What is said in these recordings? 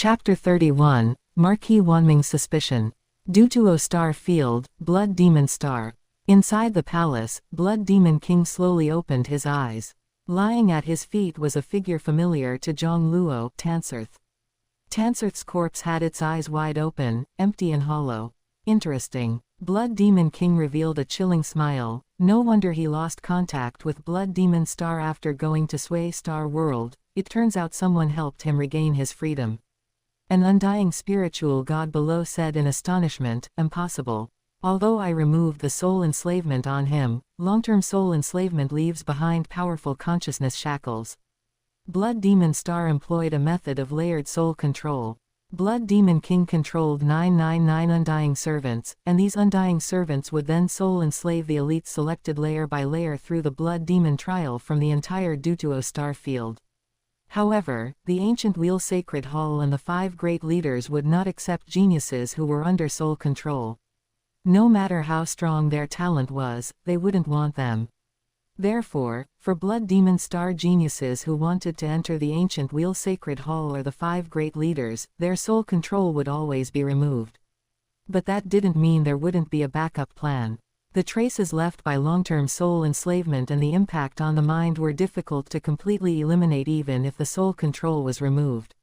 Chapter 31, Marquis Wanming's Suspicion. Dutuo Star Field, Blood Demon Star. Inside the palace, Blood Demon King slowly opened his eyes. Lying at his feet was a figure familiar to Jiang Luo, Tanserth. Tanserth's corpse had its eyes wide open, empty and hollow. Interesting. Blood Demon King revealed a chilling smile. No wonder he lost contact with Blood Demon Star after going to Sway Star World. It turns out someone helped him regain his freedom. An undying spiritual god below said in astonishment, "Impossible. Although I removed the soul enslavement on him, long-term soul enslavement leaves behind powerful consciousness shackles." Blood Demon Star employed a method of layered soul control. Blood Demon King controlled 999 undying servants, and these undying servants would then soul enslave the elites selected layer by layer through the Blood Demon trial from the entire Dutuo star field. However, the ancient Wheel Sacred Hall and the 5 great leaders would not accept geniuses who were under soul control. No matter how strong their talent was, they wouldn't want them. Therefore, for Blood Demon Star geniuses who wanted to enter the ancient Wheel Sacred Hall or the 5 great leaders, their soul control would always be removed. But that didn't mean there wouldn't be a backup plan. The traces left by long-term soul enslavement and the impact on the mind were difficult to completely eliminate even if the soul control was removed.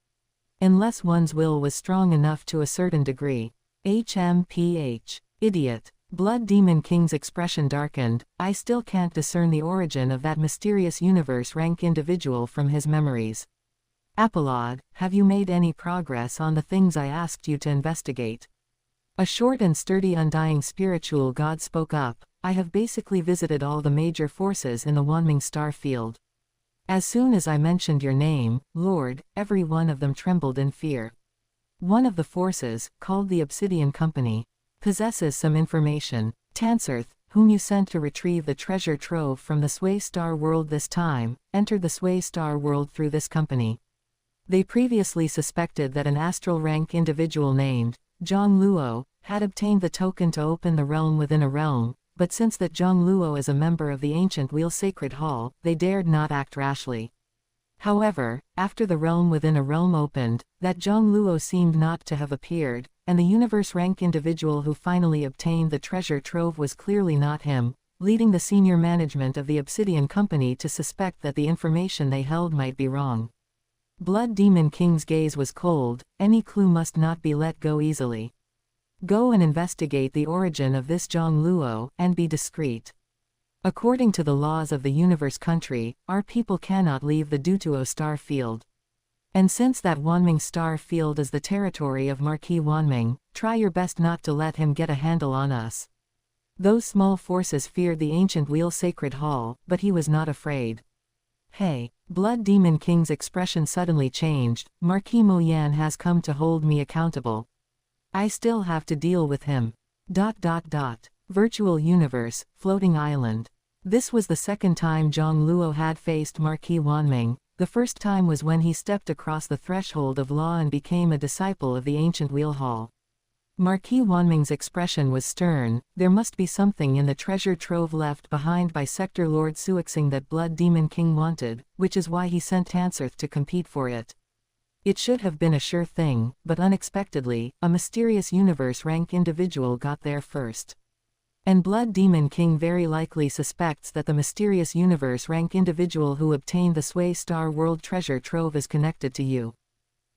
Unless one's will was strong enough to a certain degree. HMPH. Idiot. Blood Demon King's expression darkened. I still can't discern the origin of that mysterious universe rank individual from his memories. Apolloid, have you made any progress on the things I asked you to investigate? A short and sturdy undying spiritual god spoke up. I have basically visited all the major forces in the Wanming star field. As soon as I mentioned your name, Lord, every one of them trembled in fear. One of the forces, called the Obsidian Company, possesses some information. Tanserth, whom you sent to retrieve the treasure trove from the Sway Star World this time, entered the Sway Star World through this company. They previously suspected that an astral rank individual named Jiang Luo had obtained the token to open the realm within a realm, but since that Jiang Luo is a member of the ancient Wheel Sacred Hall, they dared not act rashly. However, after the realm within a realm opened, that Jiang Luo seemed not to have appeared, and the universe rank individual who finally obtained the treasure trove was clearly not him, leading the senior management of the Obsidian Company to suspect that the information they held might be wrong. Blood Demon King's gaze was cold. Any clue must not be let go easily. Go and investigate the origin of this Jiang Luo, and be discreet. According to the laws of the universe country, our people cannot leave the Dutuo star field. And since that Wanming star field is the territory of Marquis Wanming, try your best not to let him get a handle on us. Those small forces feared the ancient Wheel Sacred Hall, but he was not afraid. Hey. Blood Demon King's expression suddenly changed. Marquis Moyan has come to hold me accountable. I still have to deal with him. Virtual universe, floating island. This was the second time Jiang Luo had faced Marquis Wanming. The first time was when he stepped across the threshold of law and became a disciple of the ancient Wheel Hall. Marquis Wanming's expression was stern. There must be something in the treasure trove left behind by Sector Lord Suixing that Blood Demon King wanted, which is why he sent Tanserth to compete for it. It should have been a sure thing, but unexpectedly, a mysterious universe rank individual got there first. And Blood Demon King very likely suspects that the mysterious universe rank individual who obtained the Sway Star World treasure trove is connected to you.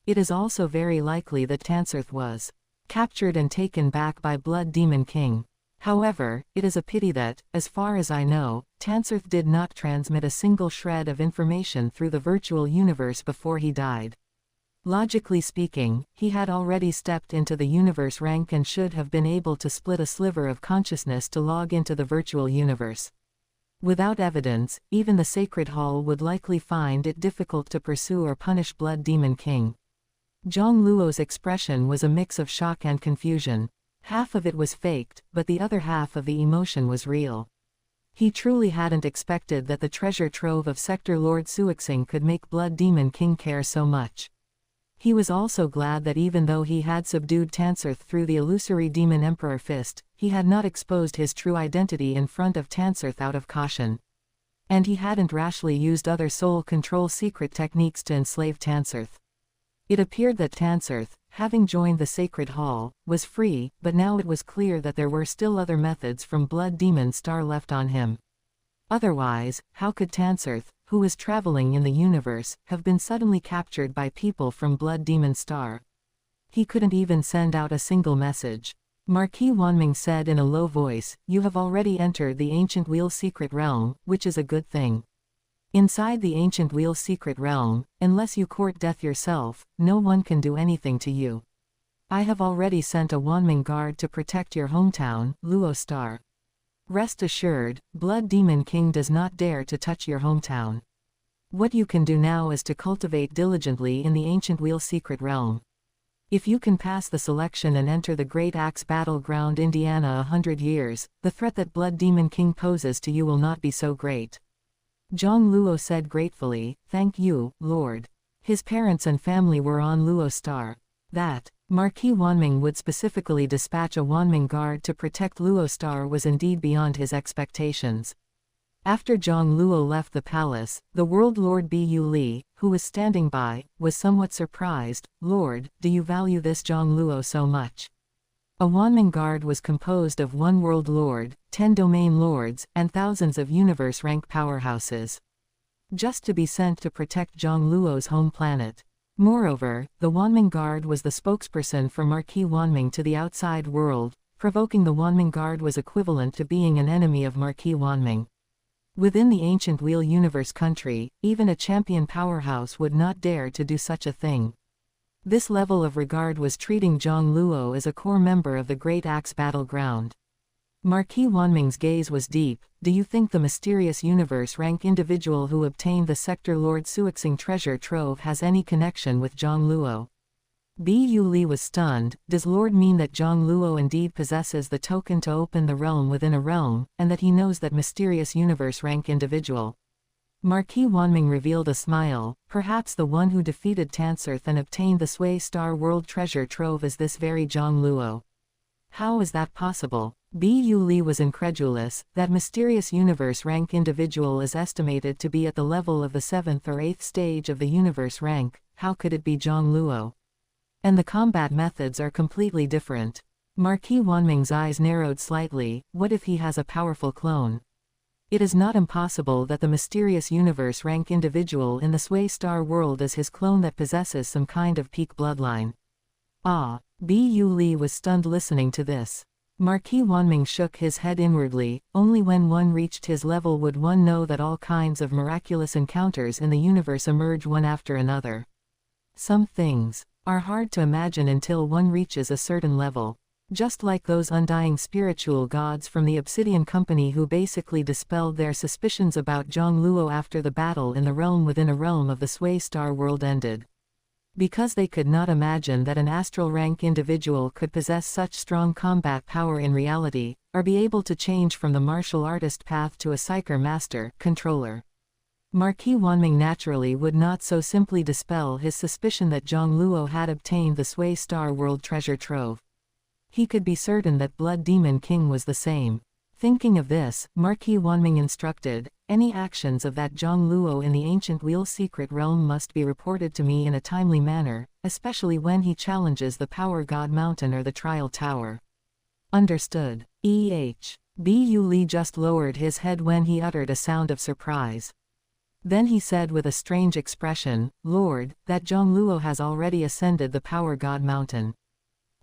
It is also very likely that Tanserth was captured and taken back by Blood Demon King. However, it is a pity that, as far as I know, Tanserth did not transmit a single shred of information through the virtual universe before he died. Logically speaking, he had already stepped into the universe rank and should have been able to split a sliver of consciousness to log into the virtual universe. Without evidence, even the Sacred Hall would likely find it difficult to pursue or punish Blood Demon King. Jiang Luo's expression was a mix of shock and confusion. Half of it was faked, but the other half of the emotion was real. He truly hadn't expected that the treasure trove of Sector Lord Suixing could make Blood Demon King care so much. He was also glad that even though he had subdued Tanserth through the illusory Demon Emperor Fist, he had not exposed his true identity in front of Tanserth out of caution. And he hadn't rashly used other soul control secret techniques to enslave Tanserth. It appeared that Tanserth, having joined the sacred hall, was free, but now it was clear that there were still other methods from Blood Demon Star left on him. Otherwise, how could Tanserth, who was traveling in the universe, have been suddenly captured by people from Blood Demon Star? He couldn't even send out a single message. Marquis Wanming said in a low voice, "You have already entered the Ancient Wheel's secret realm, which is a good thing. Inside the Ancient Wheel's secret realm, unless you court death yourself, no one can do anything to you. I have already sent a Wanming guard to protect your hometown, Luo Star. Rest assured, Blood Demon King does not dare to touch your hometown. What you can do now is to cultivate diligently in the Ancient Wheel's secret realm. If you can pass the selection and enter the Great Axe Battleground Indiana 100 years, the threat that Blood Demon King poses to you will not be so great." Jiang Luo said gratefully, "Thank you, Lord." His parents and family were on Luo Star. That Marquis Wanming would specifically dispatch a Wanming guard to protect Luo Star was indeed beyond his expectations. After Jiang Luo left the palace, the World Lord Bu Li, who was standing by, was somewhat surprised. "Lord, do you value this Jiang Luo so much?" A Wanming guard was composed of 1 World Lord, 10 Domain Lords, and thousands of universe-rank powerhouses. Just to be sent to protect Jiang Luo's home planet. Moreover, the Wanming guard was the spokesperson for Marquis Wanming to the outside world. Provoking the Wanming guard was equivalent to being an enemy of Marquis Wanming. Within the Ancient Wheel Universe country, even a champion powerhouse would not dare to do such a thing. This level of regard was treating Jiang Luo as a core member of the Great Axe Battleground. Marquis Wanming's gaze was deep. "Do you think the mysterious universe-rank individual who obtained the Sector Lord Suixing treasure trove has any connection with Jiang Luo?" Bu Li was stunned. Does Lord mean that Jiang Luo indeed possesses the token to open the realm within a realm, and that he knows that mysterious universe-rank individual? Marquis Wanming revealed a smile. "Perhaps the one who defeated Tanserth and obtained the Sway Star World treasure trove is this very Jiang Luo." "How is that possible?" Bu Li was incredulous. "That mysterious universe-rank individual is estimated to be at the level of the 7th or 8th stage of the universe rank. How could it be Jiang Luo? And the combat methods are completely different." Marquis Wanming's eyes narrowed slightly. "What if he has a powerful clone? It is not impossible that the mysterious universe-rank individual in the Sway Star world is his clone that possesses some kind of peak bloodline." Ah! Bu Li was stunned listening to this. Marquis Wanming shook his head inwardly. Only when one reached his level would one know that all kinds of miraculous encounters in the universe emerge one after another. Some things are hard to imagine until one reaches a certain level. Just like those undying spiritual gods from the Obsidian Company who basically dispelled their suspicions about Jiang Luo after the battle in the realm within a realm of the Sway Star world ended. Because they could not imagine that an astral rank individual could possess such strong combat power in reality, or be able to change from the martial artist path to a psyker master, controller. Marquis Wanming naturally would not so simply dispel his suspicion that Jiang Luo had obtained the Sway Star World treasure trove. He could be certain that Blood Demon King was the same. Thinking of this, Marquis Wanming instructed, "Any actions of that Jiang Luo in the Ancient Wheel's secret realm must be reported to me in a timely manner, especially when he challenges the Power God Mountain or the Trial Tower." "Understood." Bu Li just lowered his head when he uttered a sound of surprise. Then he said with a strange expression, "Lord, that Jiang Luo has already ascended the Power God Mountain."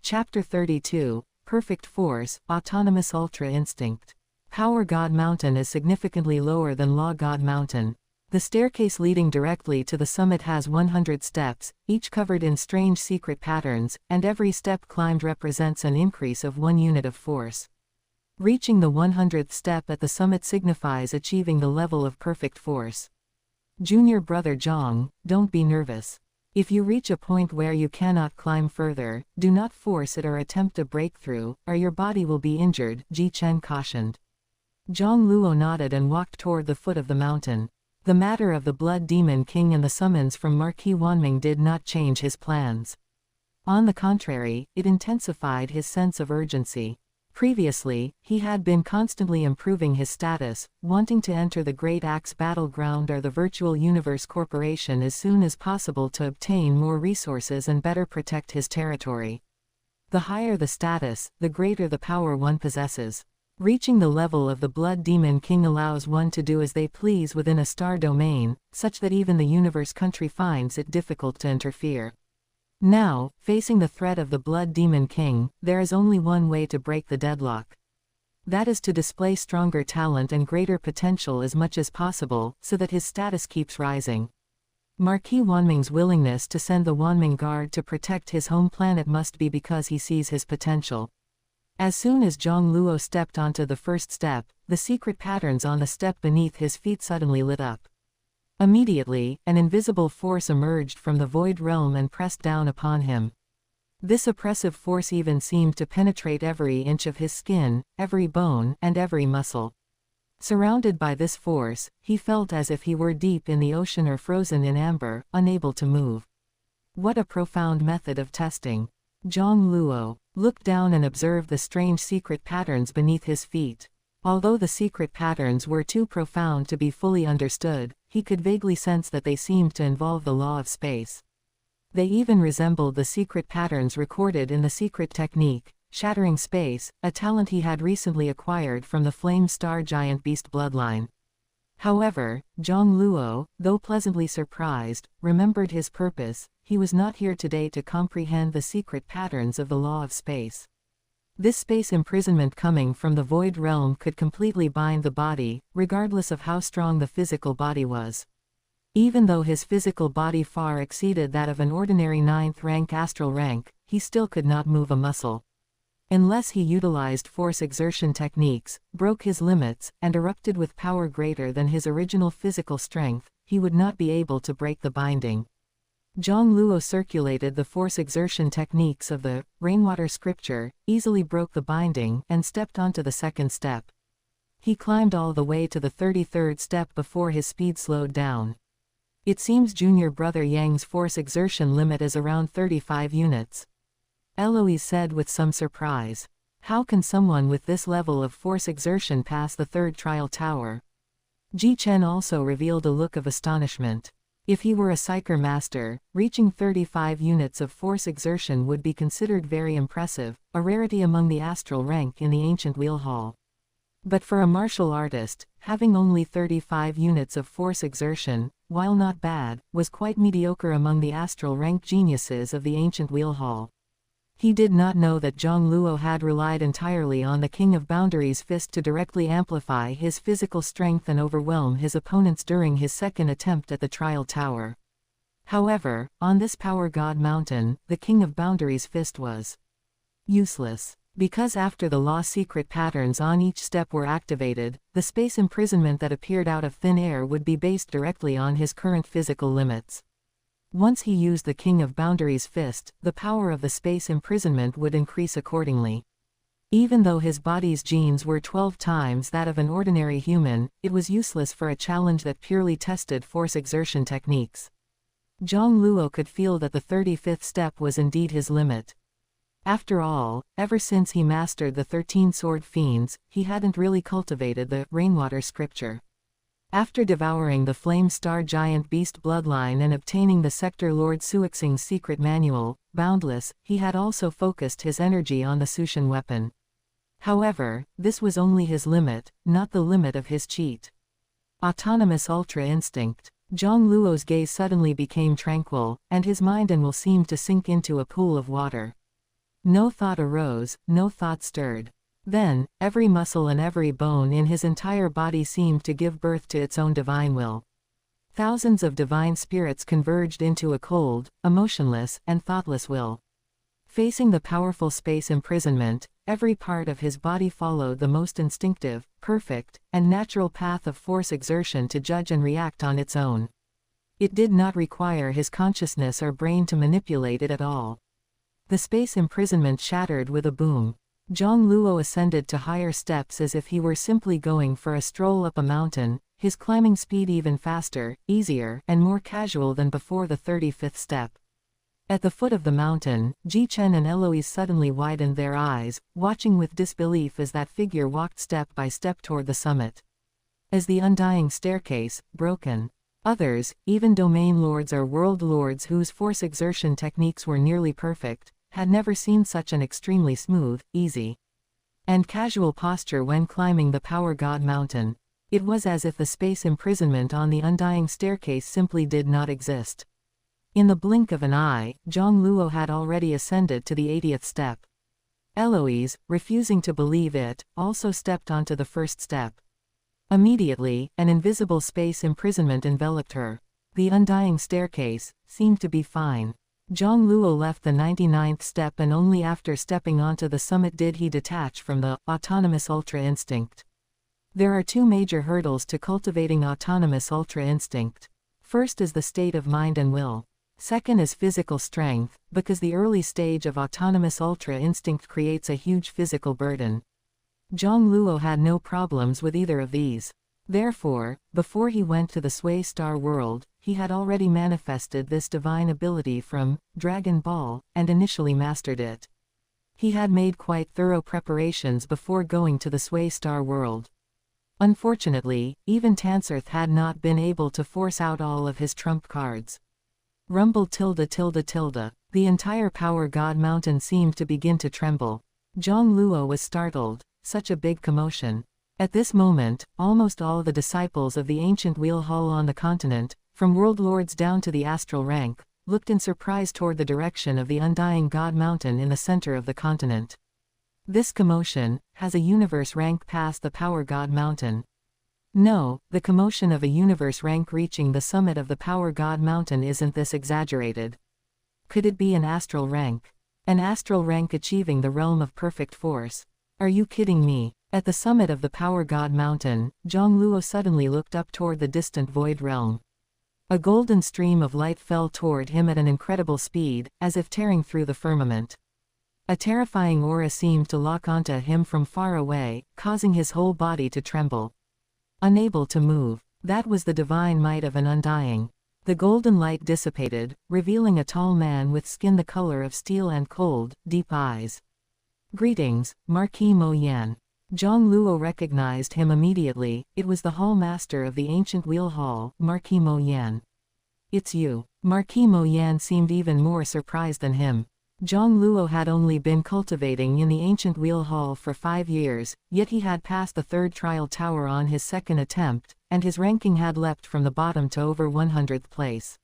Chapter 32, Perfect Force, Autonomous Ultra Instinct. Power God Mountain is significantly lower than Law God Mountain. The staircase leading directly to the summit has 100 steps, each covered in strange secret patterns, and every step climbed represents an increase of 1 unit of force. Reaching the 100th step at the summit signifies achieving the level of perfect force. Junior brother Jiang, don't be nervous. If you reach a point where you cannot climb further, do not force it or attempt a breakthrough, or your body will be injured, Ji Chen cautioned. Jiang Luo nodded and walked toward the foot of the mountain. The matter of the Blood Demon King and the summons from Marquis Wanming did not change his plans. On the contrary, it intensified his sense of urgency. Previously, he had been constantly improving his status, wanting to enter the Great Axe Battleground or the Virtual Universe Corporation as soon as possible to obtain more resources and better protect his territory. The higher the status, the greater the power one possesses. Reaching the level of the Blood Demon King allows one to do as they please within a star domain, such that even the universe country finds it difficult to interfere. Now, facing the threat of the Blood Demon King, there is only one way to break the deadlock. That is to display stronger talent and greater potential as much as possible, so that his status keeps rising. Marquis Wanming's willingness to send the Wanming Guard to protect his home planet must be because he sees his potential. As soon as Jiang Luo stepped onto the first step, the secret patterns on the step beneath his feet suddenly lit up. Immediately, an invisible force emerged from the void realm and pressed down upon him. This oppressive force even seemed to penetrate every inch of his skin, every bone, and every muscle. Surrounded by this force, he felt as if he were deep in the ocean or frozen in amber, unable to move. What a profound method of testing. Jiang Luo looked down and observed the strange secret patterns beneath his feet. Although the secret patterns were too profound to be fully understood, he could vaguely sense that they seemed to involve the law of space. They even resembled the secret patterns recorded in the secret technique, Shattering Space, a talent he had recently acquired from the Flame Star Giant Beast bloodline. However, Jiang Luo, though pleasantly surprised, remembered his purpose. He was not here today to comprehend the secret patterns of the law of space. This space imprisonment coming from the void realm could completely bind the body, regardless of how strong the physical body was. Even though his physical body far exceeded that of an ordinary 9th rank astral rank, he still could not move a muscle. Unless he utilized force exertion techniques, broke his limits, and erupted with power greater than his original physical strength, he would not be able to break the binding. Jiang Luo circulated the force exertion techniques of the rainwater scripture, easily broke the binding, and stepped onto the second step. He climbed all the way to the 33rd step before his speed slowed down. It seems junior brother Yang's force exertion limit is around 35 units. Eloise said with some surprise. How can someone with this level of force exertion pass the third trial tower? Ji Chen also revealed a look of astonishment. If he were a Psyker master, reaching 35 units of force exertion would be considered very impressive, a rarity among the astral rank in the ancient wheel hall. But for a martial artist, having only 35 units of force exertion, while not bad, was quite mediocre among the astral rank geniuses of the ancient wheel hall. He did not know that Jiang Luo had relied entirely on the King of Boundaries' fist to directly amplify his physical strength and overwhelm his opponents during his second attempt at the trial tower. However, on this Power God Mountain, the King of Boundaries' fist was useless. Because after the law secret patterns on each step were activated, the space imprisonment that appeared out of thin air would be based directly on his current physical limits. Once he used the King of Boundaries' fist, the power of the space imprisonment would increase accordingly. Even though his body's genes were 12 times that of an ordinary human, it was useless for a challenge that purely tested force exertion techniques. Jiang Luo could feel that the 35th step was indeed his limit. After all, ever since he mastered the 13 sword fiends, he hadn't really cultivated the rainwater scripture. After devouring the Flame Star Giant Beast bloodline and obtaining the Sector Lord Suixing's secret manual, Boundless, he had also focused his energy on the Sushin weapon. However, this was only his limit, not the limit of his cheat. Autonomous Ultra Instinct. Jiang Luo's gaze suddenly became tranquil, and his mind and will seemed to sink into a pool of water. No thought arose, no thought stirred. Then, every muscle and every bone in his entire body seemed to give birth to its own divine will. Thousands of divine spirits converged into a cold, emotionless, and thoughtless will. Facing the powerful space imprisonment, every part of his body followed the most instinctive, perfect, and natural path of force exertion to judge and react on its own. It did not require his consciousness or brain to manipulate it at all. The space imprisonment shattered with a boom. Jiang Luo ascended to higher steps as if he were simply going for a stroll up a mountain, his climbing speed even faster, easier, and more casual than before the 35th step. At the foot of the mountain, Jichen and Eloise suddenly widened their eyes, watching with disbelief as that figure walked step by step toward the summit. As the undying staircase, broken. Others, even domain lords or world lords whose force exertion techniques were nearly perfect, had never seen such an extremely smooth, easy, and casual posture when climbing the Power God Mountain. It was as if the space imprisonment on the undying staircase simply did not exist. In the blink of an eye, Jiang Luo had already ascended to the 80th step. Eloise, refusing to believe it, also stepped onto the first step. Immediately, an invisible space imprisonment enveloped her. The undying staircase seemed to be fine. Jiang Luo left the 99th step, and only after stepping onto the summit did he detach from the autonomous ultra instinct. There are two major hurdles to cultivating autonomous ultra instinct. First is the state of mind and will. Second is physical strength, because the early stage of autonomous ultra instinct creates a huge physical burden. Jiang Luo had no problems with either of these. Therefore, before he went to the Sway Star world, he had already manifested this divine ability from Dragon Ball, and initially mastered it. He had made quite thorough preparations before going to the Sway Star world. Unfortunately, even Tanserth had not been able to force out all of his trump cards. Rumble tilde tilde tilde. The entire Power God Mountain seemed to begin to tremble. Jiang Luo was startled. Such a big commotion. At this moment, almost all the disciples of the ancient Wheel Hall on the continent, from world lords down to the astral rank, looked in surprise toward the direction of the undying God Mountain in the center of the continent. This commotion has a universe rank past the Power God Mountain. No, the commotion of a universe rank reaching the summit of the Power God Mountain isn't this exaggerated. Could it be an astral rank? An astral rank achieving the realm of perfect force? Are you kidding me? At the summit of the Power God Mountain, Jiang Luo suddenly looked up toward the distant void realm. A golden stream of light fell toward him at an incredible speed, as if tearing through the firmament. A terrifying aura seemed to lock onto him from far away, causing his whole body to tremble. Unable to move. That was the divine might of an undying. The golden light dissipated, revealing a tall man with skin the color of steel and cold, deep eyes. Greetings, Marquis Mo Yan. Jiang Luo recognized him immediately. It was the Hall Master of the ancient Wheel Hall, Marquis Mo Yan. It's you. Marquis Mo Yan seemed even more surprised than him. Jiang Luo had only been cultivating in the ancient Wheel Hall for 5 years, yet he had passed the third trial tower on his second attempt, and his ranking had leapt from the bottom to over 100th place.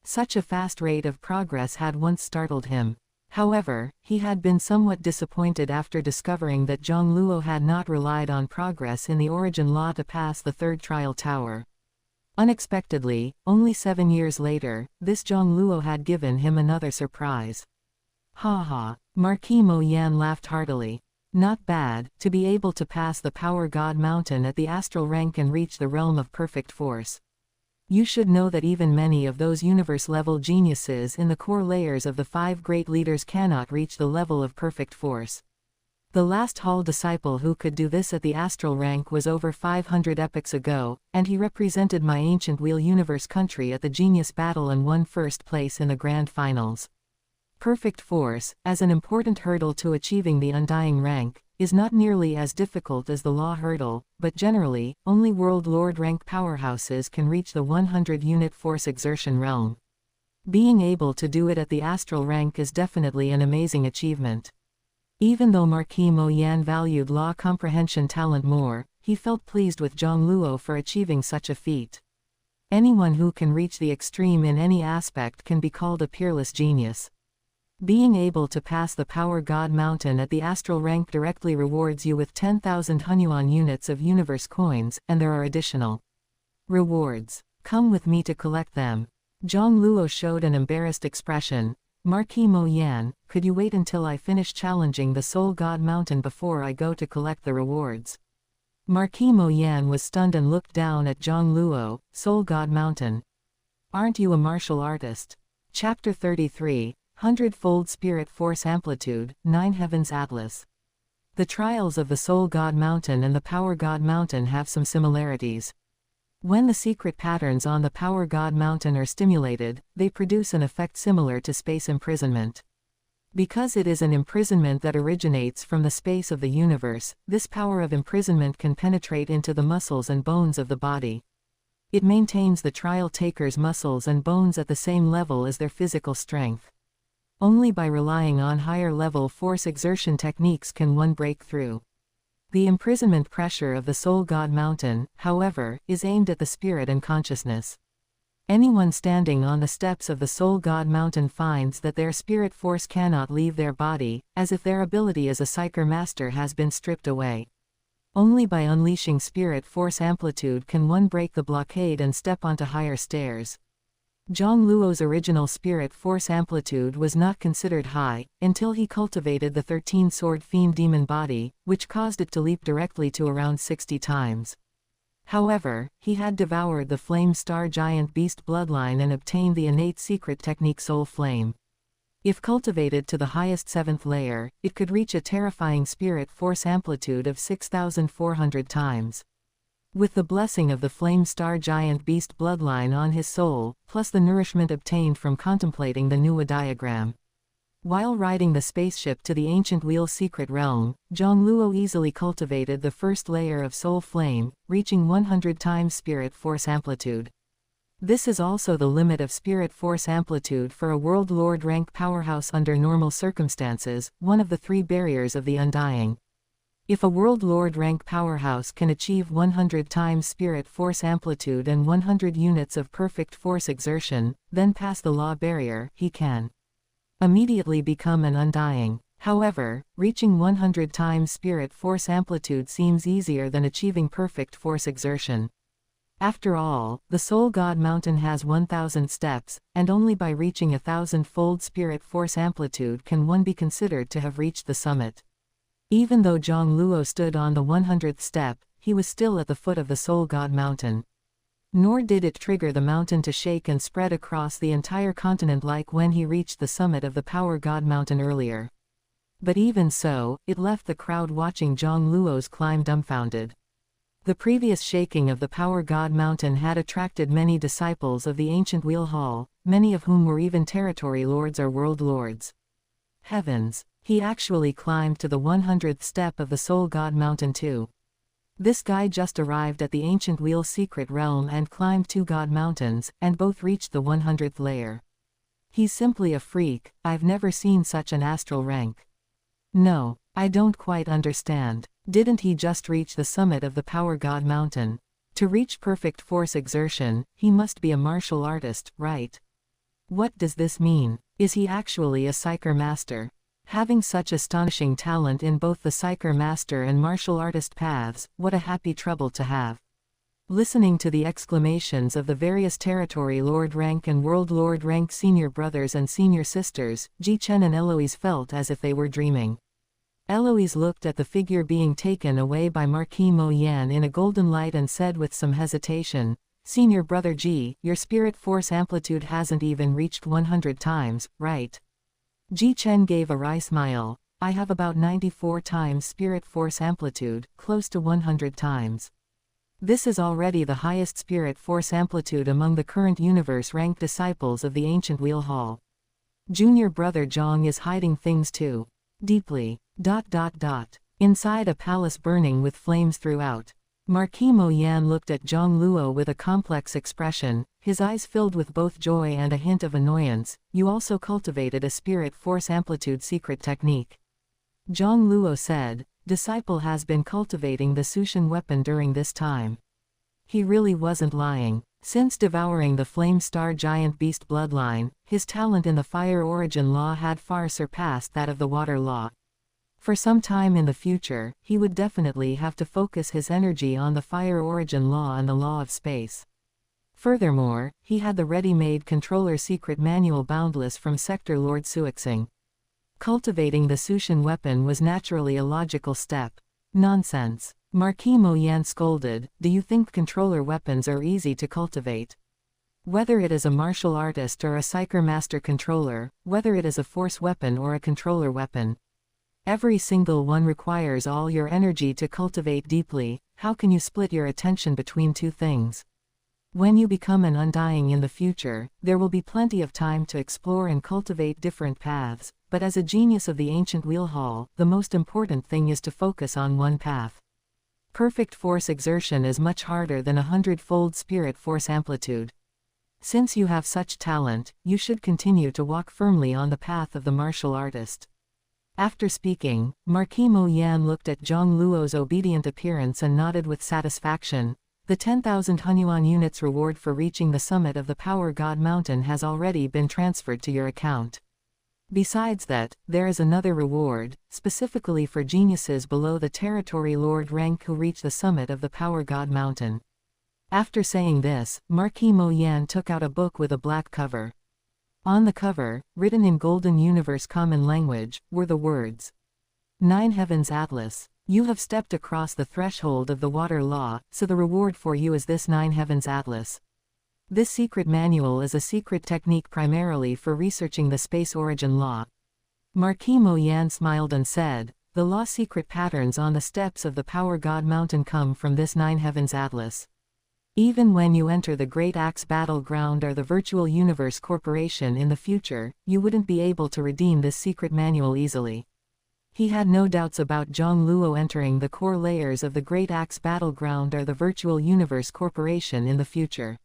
Such a fast rate of progress had once startled him. However, he had been somewhat disappointed after discovering that Jiang Luo had not relied on progress in the origin law to pass the third trial tower. Unexpectedly, only 7 years later, this Jiang Luo had given him another surprise. Ha ha, Marquis Mo Yan laughed heartily. Not bad, to be able to pass the Power God Mountain at the astral rank and reach the realm of perfect force. You should know that even many of those universe-level geniuses in the core layers of the 5 great leaders cannot reach the level of perfect force. The last Hall disciple who could do this at the astral rank was over 500 epochs ago, and he represented my ancient Wheel Universe country at the Genius Battle and won first place in the Grand Finals. Perfect force, as an important hurdle to achieving the undying rank, is not nearly as difficult as the law hurdle, but generally, only World Lord rank powerhouses can reach the 100-unit force exertion realm. Being able to do it at the astral rank is definitely an amazing achievement. Even though Marquis Mo Yan valued law comprehension talent more, he felt pleased with Jiang Luo for achieving such a feat. Anyone who can reach the extreme in any aspect can be called a peerless genius. Being able to pass the Power God Mountain at the astral rank directly rewards you with 10,000 Hunyuan units of universe coins, and there are additional rewards. Come with me to collect them. Jiang Luo showed an embarrassed expression. Marquis Mo Yan, could you wait until I finish challenging the Soul God Mountain before I go to collect the rewards? Marquis Mo Yan was stunned and looked down at Jiang Luo. Soul God Mountain. Aren't you a martial artist? Chapter 33. 100-fold Spirit Force Amplitude, 9 Heavens Atlas. The trials of the Soul God Mountain and the Power God Mountain have some similarities. When the secret patterns on the Power God Mountain are stimulated, they produce an effect similar to space imprisonment. Because it is an imprisonment that originates from the space of the universe, this power of imprisonment can penetrate into the muscles and bones of the body. It maintains the trial taker's muscles and bones at the same level as their physical strength. Only by relying on higher-level force exertion techniques can one break through. The imprisonment pressure of the Soul God Mountain, however, is aimed at the spirit and consciousness. Anyone standing on the steps of the Soul God Mountain finds that their spirit force cannot leave their body, as if their ability as a psyker master has been stripped away. Only by unleashing spirit force amplitude can one break the blockade and step onto higher stairs. Jiang Luo's original spirit force amplitude was not considered high, until he cultivated the 13-sword fiend demon body, which caused it to leap directly to around 60 times. However, he had devoured the flame star giant beast bloodline and obtained the innate secret technique Soul Flame. If cultivated to the highest 7th layer, it could reach a terrifying spirit force amplitude of 6,400 times. With the blessing of the flame star giant beast bloodline on his soul, plus the nourishment obtained from contemplating the Nuwa diagram. While riding the spaceship to the ancient wheel secret realm, Jiang Luo easily cultivated the first layer of soul flame, reaching 100 times spirit force amplitude. This is also the limit of spirit force amplitude for a World Lord rank powerhouse under normal circumstances, one of the 3 barriers of the Undying. If a World Lord rank powerhouse can achieve 100 times spirit force amplitude and 100 units of perfect force exertion, then pass the law barrier, he can immediately become an Undying. However, reaching 100 times spirit force amplitude seems easier than achieving perfect force exertion. After all, the Soul God Mountain has 1,000 steps, and only by reaching 1,000-fold spirit force amplitude can one be considered to have reached the summit. Even though Jiang Luo stood on the 100th step, he was still at the foot of the Soul God Mountain. Nor did it trigger the mountain to shake and spread across the entire continent like when he reached the summit of the Power God Mountain earlier. But even so, it left the crowd watching Jiang Luo's climb dumbfounded. The previous shaking of the Power God Mountain had attracted many disciples of the ancient Wheel Hall, many of whom were even territory lords or world lords. Heavens! He actually climbed to the 100th step of the Soul God Mountain too. This guy just arrived at the ancient wheel secret realm and climbed 2 God Mountains, and both reached the 100th layer. He's simply a freak. I've never seen such an astral rank. No, I don't quite understand. Didn't he just reach the summit of the Power God Mountain? To reach perfect force exertion, he must be a martial artist, right? What does this mean? Is he actually a psyker master? Having such astonishing talent in both the psyker master and martial artist paths, what a happy trouble to have. Listening to the exclamations of the various territory lord rank and world lord rank senior brothers and senior sisters, Jichen and Eloise felt as if they were dreaming. Eloise looked at the figure being taken away by Marquis Mo Yan in a golden light and said with some hesitation, "Senior brother Ji, your spirit force amplitude hasn't even reached 100 times, right?" Ji Chen gave a wry smile. "I have about 94 times spirit force amplitude, close to 100 times. This is already the highest spirit force amplitude among the current universe-ranked disciples of the ancient Wheel Hall. Junior brother Zhang is hiding things too. Deeply. ... Inside a palace burning with flames throughout. Marquis Mo Yan looked at Jiang Luo with a complex expression, his eyes filled with both joy and a hint of annoyance. "You also cultivated a spirit force amplitude secret technique." Jiang Luo said, "Disciple has been cultivating the Sushin weapon during this time." He really wasn't lying. Since devouring the flame star giant beast bloodline, his talent in the fire origin law had far surpassed that of the water law. For some time in the future, he would definitely have to focus his energy on the fire origin law and the law of space. Furthermore, he had the ready-made controller secret manual boundless from Sector Lord Suixing. Cultivating the Sushin weapon was naturally a logical step. Nonsense. Marquis Mo Yan scolded, "Do you think controller weapons are easy to cultivate? Whether it is a martial artist or a psyker master controller, whether it is a force weapon or a controller weapon. Every single one requires all your energy to cultivate deeply. How can you split your attention between 2 things? When you become an undying in the future, there will be plenty of time to explore and cultivate different paths, but as a genius of the ancient wheel hall, the most important thing is to focus on one path. Perfect force exertion is much harder than 100-fold spirit force amplitude. Since you have such talent, you should continue to walk firmly on the path of the martial artist. After speaking, Marquis Mo Yan looked at Jiang Luo's obedient appearance and nodded with satisfaction. The 10,000 Hunyuan units reward for reaching the summit of the Power God Mountain has already been transferred to your account. Besides that, there is another reward, specifically for geniuses below the Territory Lord rank who reach the summit of the Power God Mountain. After saying this, Marquis Mo Yan took out a book with a black cover. On the cover, written in Golden Universe Common Language, were the words, "Nine Heavens Atlas. You have stepped across the threshold of the water law, so the reward for you is this 9 Heavens Atlas." This secret manual is a secret technique primarily for researching the space origin law. Marquis Mo Yan smiled and said, "The law secret patterns on the steps of the Power God Mountain come from this 9 Heavens Atlas. Even when you enter the Great Axe Battleground or the Virtual Universe Corporation in the future, you wouldn't be able to redeem this secret manual easily." He had no doubts about Jiang Luo entering the core layers of the Great Axe Battleground or the Virtual Universe Corporation in the future.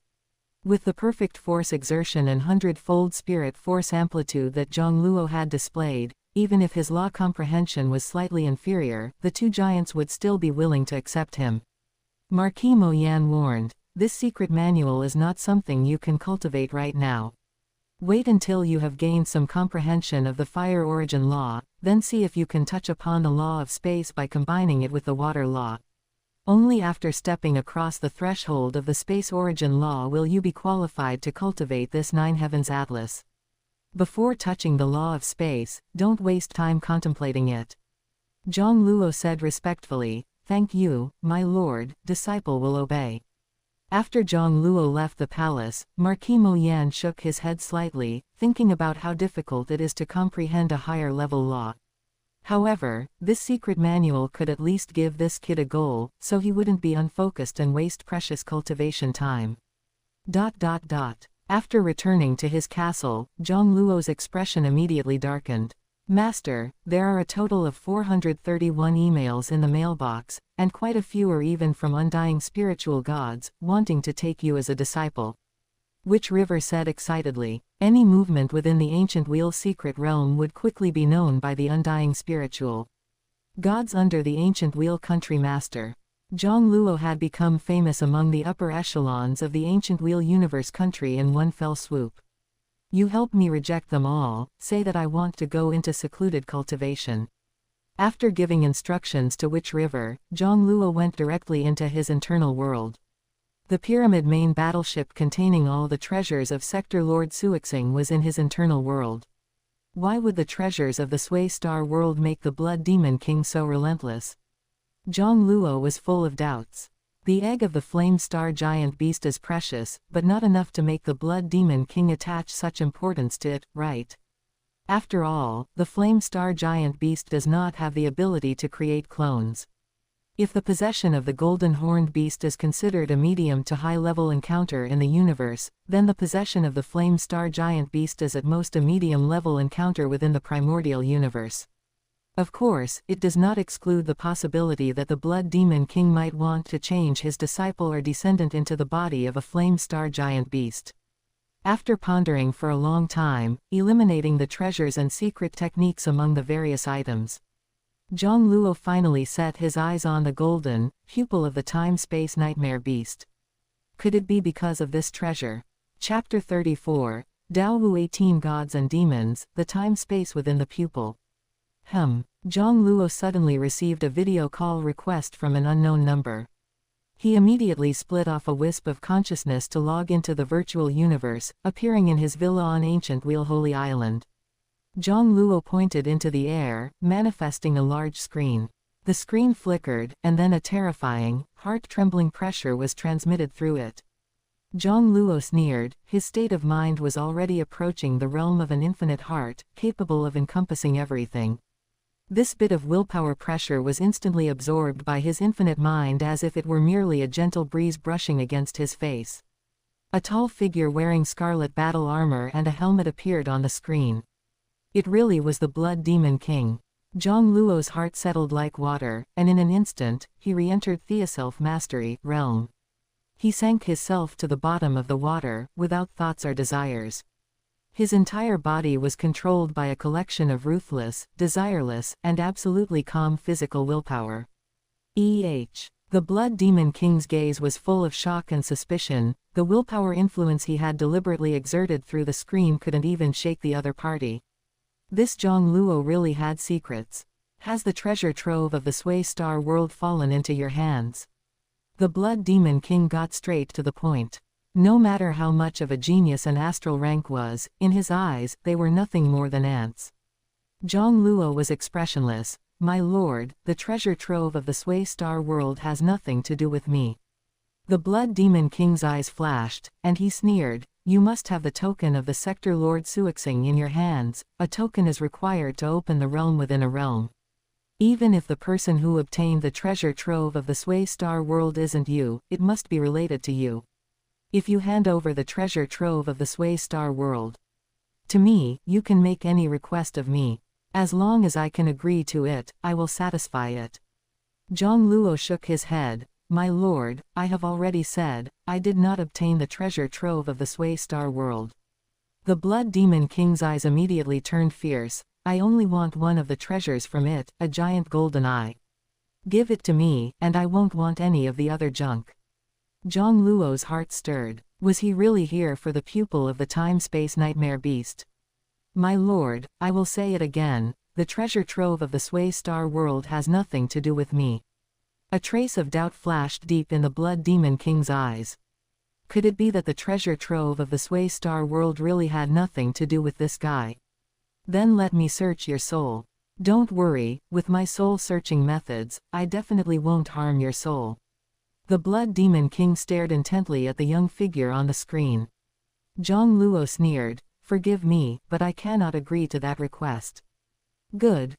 With the perfect force exertion and 100-fold spirit force amplitude that Jiang Luo had displayed, even if his law comprehension was slightly inferior, the two giants would still be willing to accept him. Marquis Mo Yan warned, "This secret manual is not something you can cultivate right now. Wait until you have gained some comprehension of the fire origin law, then see if you can touch upon the law of space by combining it with the water law. Only after stepping across the threshold of the space origin law will you be qualified to cultivate this 9 Heavens Atlas. Before touching the law of space, don't waste time contemplating it." Jiang Luo said respectfully, "Thank you, my lord, disciple will obey." After Jiang Luo left the palace, Marquis Mo Yan shook his head slightly, thinking about how difficult it is to comprehend a higher-level law. However, this secret manual could at least give this kid a goal, so he wouldn't be unfocused and waste precious cultivation time. After returning to his castle, Jiang Luo's expression immediately darkened. "Master, there are a total of 431 emails in the mailbox, and quite a few are even from undying spiritual gods, wanting to take you as a disciple." Witch River said excitedly, "Any movement within the ancient wheel secret realm would quickly be known by the undying spiritual gods under the ancient wheel country master." Jiang Luo had become famous among the upper echelons of the ancient wheel universe country in one fell swoop. "You help me reject them all, say that I want to go into secluded cultivation." After giving instructions to Witch River, Jiang Luo went directly into his internal world. The Pyramid main battleship containing all the treasures of Sector Lord Suixing was in his internal world. Why would the treasures of the Sway Star world make the Blood Demon King so relentless? Jiang Luo was full of doubts. The egg of the Flame Star giant beast is precious, but not enough to make the Blood Demon King attach such importance to it, right? After all, the Flame Star giant beast does not have the ability to create clones. If the possession of the Golden Horned Beast is considered a medium to high-level encounter in the universe, then the possession of the Flame Star giant beast is at most a medium-level encounter within the primordial universe. Of course, it does not exclude the possibility that the Blood Demon King might want to change his disciple or descendant into the body of a Flame Star giant beast. After pondering for a long time, eliminating the treasures and secret techniques among the various items, Jiang Luo finally set his eyes on the golden pupil of the time-space nightmare beast. Could it be because of this treasure? Chapter 34, Daowu 18 Gods and Demons, the time-space within the pupil. Jiang Luo suddenly received a video call request from an unknown number. He immediately split off a wisp of consciousness to log into the virtual universe, appearing in his villa on Ancient Wheel Holy Island. Jiang Luo pointed into the air, manifesting a large screen. The screen flickered, and then a terrifying, heart-trembling pressure was transmitted through it. Jiang Luo sneered, his state of mind was already approaching the realm of an infinite heart, capable of encompassing everything. This bit of willpower pressure was instantly absorbed by his infinite mind as if it were merely a gentle breeze brushing against his face. A tall figure wearing scarlet battle armor and a helmet appeared on the screen. It really was the Blood Demon King. Jiang Luo's heart settled like water, and in an instant, he re-entered Theoself Mastery realm. He sank his self to the bottom of the water, without thoughts or desires. His entire body was controlled by a collection of ruthless, desireless, and absolutely calm physical willpower. The Blood Demon King's gaze was full of shock and suspicion. The willpower influence he had deliberately exerted through the screen couldn't even shake the other party. This Jiang Luo really had secrets. Has the treasure trove of the Sway Star world fallen into your hands? The Blood Demon King got straight to the point. No matter how much of a genius an astral rank was, in his eyes, they were nothing more than ants. Jiang Luo was expressionless. My lord, the treasure trove of the Sway Star world has nothing to do with me. The Blood Demon King's eyes flashed, and he sneered, you must have the token of the Sector Lord Suixing in your hands. A token is required to open the realm within a realm. Even if the person who obtained the treasure trove of the Sway Star world isn't you, it must be related to you. If you hand over the treasure trove of the Sway Star world to me, you can make any request of me. As long as I can agree to it, I will satisfy it. Jiang Luo shook his head. My lord, I have already said, I did not obtain the treasure trove of the Sway Star world. The Blood Demon King's eyes immediately turned fierce. I only want one of the treasures from it, a giant golden eye. Give it to me, and I won't want any of the other junk. Jiang Luo's heart stirred. Was he really here for the pupil of the time-space nightmare beast? My lord, I will say it again, the treasure trove of the Sway Star world has nothing to do with me. A trace of doubt flashed deep in the Blood Demon King's eyes. Could it be that the treasure trove of the Sway Star world really had nothing to do with this guy? Then let me search your soul. Don't worry, with my soul-searching methods, I definitely won't harm your soul. The Blood Demon King stared intently at the young figure on the screen. Jiang Luo sneered, forgive me, but I cannot agree to that request. Good.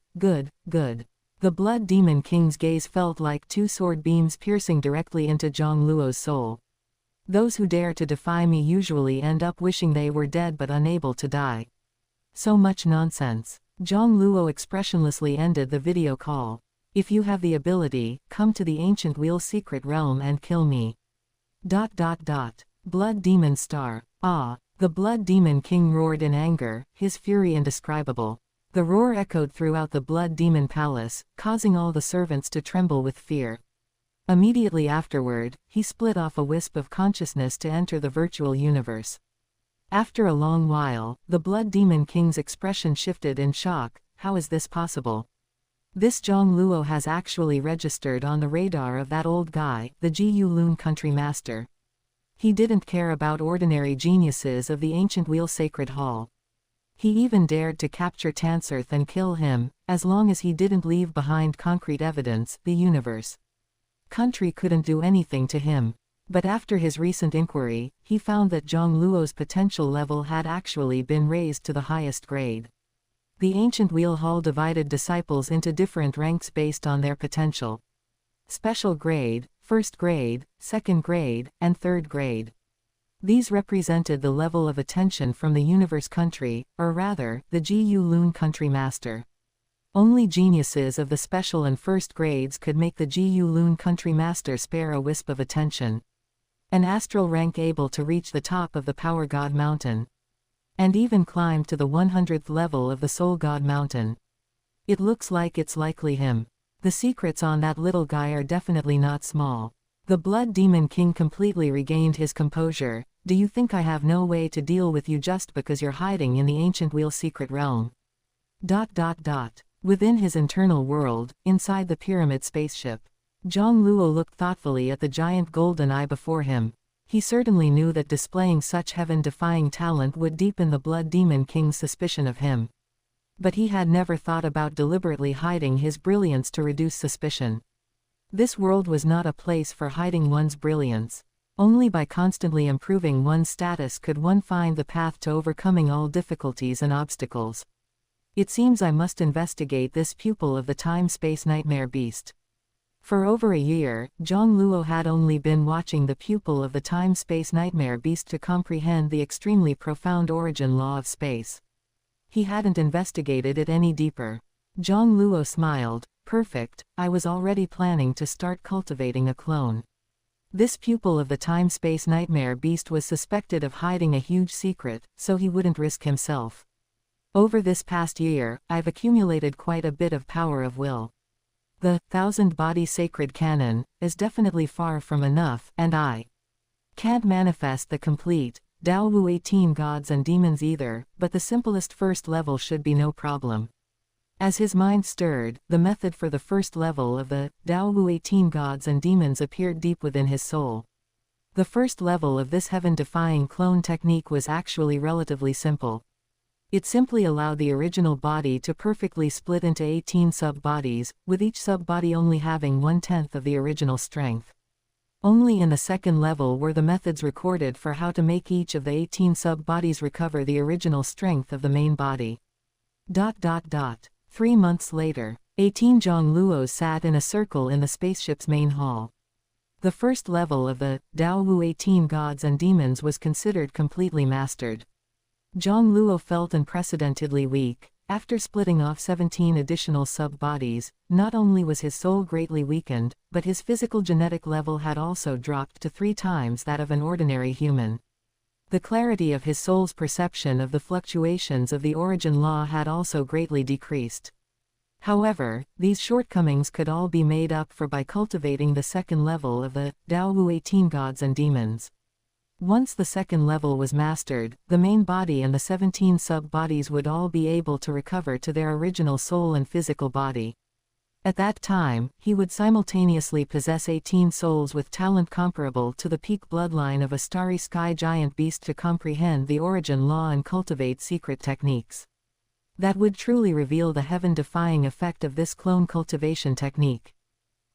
The Blood Demon King's gaze felt like two sword beams piercing directly into Jiang Luo's soul. Those who dare to defy me usually end up wishing they were dead but unable to die. So much nonsense. Jiang Luo expressionlessly ended the video call. If you have the ability, come to the Ancient Wheel secret realm and kill me. Blood Demon Star. Ah! The Blood Demon King roared in anger, his fury indescribable. The roar echoed throughout the Blood Demon Palace, causing all the servants to tremble with fear. Immediately afterward, he split off a wisp of consciousness to enter the virtual universe. After a long while, the Blood Demon King's expression shifted in shock. How is this possible? This Jiang Luo has actually registered on the radar of that old guy, the Jiu Lun country master. He didn't care about ordinary geniuses of the Ancient Wheel Sacred Hall. He even dared to capture Tanserth and kill him, as long as he didn't leave behind concrete evidence, the universe. Country couldn't do anything to him. But after his recent inquiry, he found that Jiang Luo's potential level had actually been raised to the highest grade. The Ancient Wheel Hall divided disciples into different ranks based on their potential. Special grade, first grade, second grade, and third grade. These represented the level of attention from the universe country, or rather, the Jiu Lun country master. Only geniuses of the special and first grades could make the Jiu Lun country master spare a wisp of attention. An astral rank able to reach the top of the Power God Mountain. And even climb to the 100th level of the Soul God Mountain. It looks like it's likely him. The secrets on that little guy are definitely not small. The Blood Demon King completely regained his composure. Do you think I have no way to deal with you just because you're hiding in the Ancient Wheel secret realm? Within his internal world, inside the pyramid spaceship, Jiang Luo looked thoughtfully at the giant golden eye before him. He certainly knew that displaying such heaven-defying talent would deepen the Blood Demon King's suspicion of him. But he had never thought about deliberately hiding his brilliance to reduce suspicion. This world was not a place for hiding one's brilliance. Only by constantly improving one's status could one find the path to overcoming all difficulties and obstacles. It seems I must investigate this pupil of the time-space nightmare beast. For over a year, Jiang Luo had only been watching the pupil of the time-space nightmare beast to comprehend the extremely profound origin law of space. He hadn't investigated it any deeper. Jiang Luo smiled. Perfect, I was already planning to start cultivating a clone. This pupil of the time-space nightmare beast was suspected of hiding a huge secret, so he wouldn't risk himself. Over this past year, I've accumulated quite a bit of power of will. The 1,000-body sacred canon is definitely far from enough, and I can't manifest the complete Dao Wu 18 gods and demons either, but the simplest first level should be no problem. As his mind stirred, the method for the first level of the Dao Wu 18 gods and demons appeared deep within his soul. The first level of this heaven-defying clone technique was actually relatively simple. It simply allowed the original body to perfectly split into 18 sub-bodies, with each sub-body only having 1/10 of the original strength. Only in the second level were the methods recorded for how to make each of the 18 sub-bodies recover the original strength of the main body. 3 months later, 18 Jiang Luos sat in a circle in the spaceship's main hall. The first level of the Dao Wu 18 gods and demons was considered completely mastered. Jiang Luo felt unprecedentedly weak. After splitting off 17 additional sub-bodies, not only was his soul greatly weakened, but his physical genetic level had also dropped to 3 times that of an ordinary human. The clarity of his soul's perception of the fluctuations of the origin law had also greatly decreased. However, these shortcomings could all be made up for by cultivating the second level of the Dao Wu 18 gods and demons. Once the second level was mastered, the main body and the 17 sub-bodies would all be able to recover to their original soul and physical body. At that time, he would simultaneously possess 18 souls with talent comparable to the peak bloodline of a starry sky giant beast to comprehend the origin law and cultivate secret techniques. That would truly reveal the heaven-defying effect of this clone cultivation technique.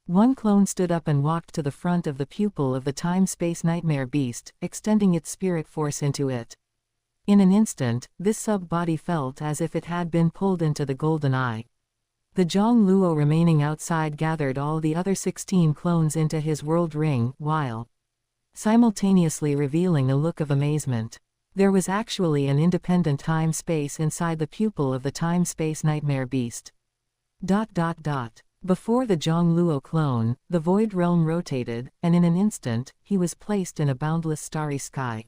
One clone stood up and walked to the front of the pupil of the time-space nightmare beast, extending its spirit force into it. In an instant, this sub-body felt as if it had been pulled into the golden eye. The Jiang Luo remaining outside gathered all the other 16 clones into his world ring, while simultaneously revealing a look of amazement. There was actually an independent time-space inside the pupil of the time-space nightmare beast. Before the Jiang Luo clone, the void realm rotated, and in an instant, he was placed in a boundless starry sky.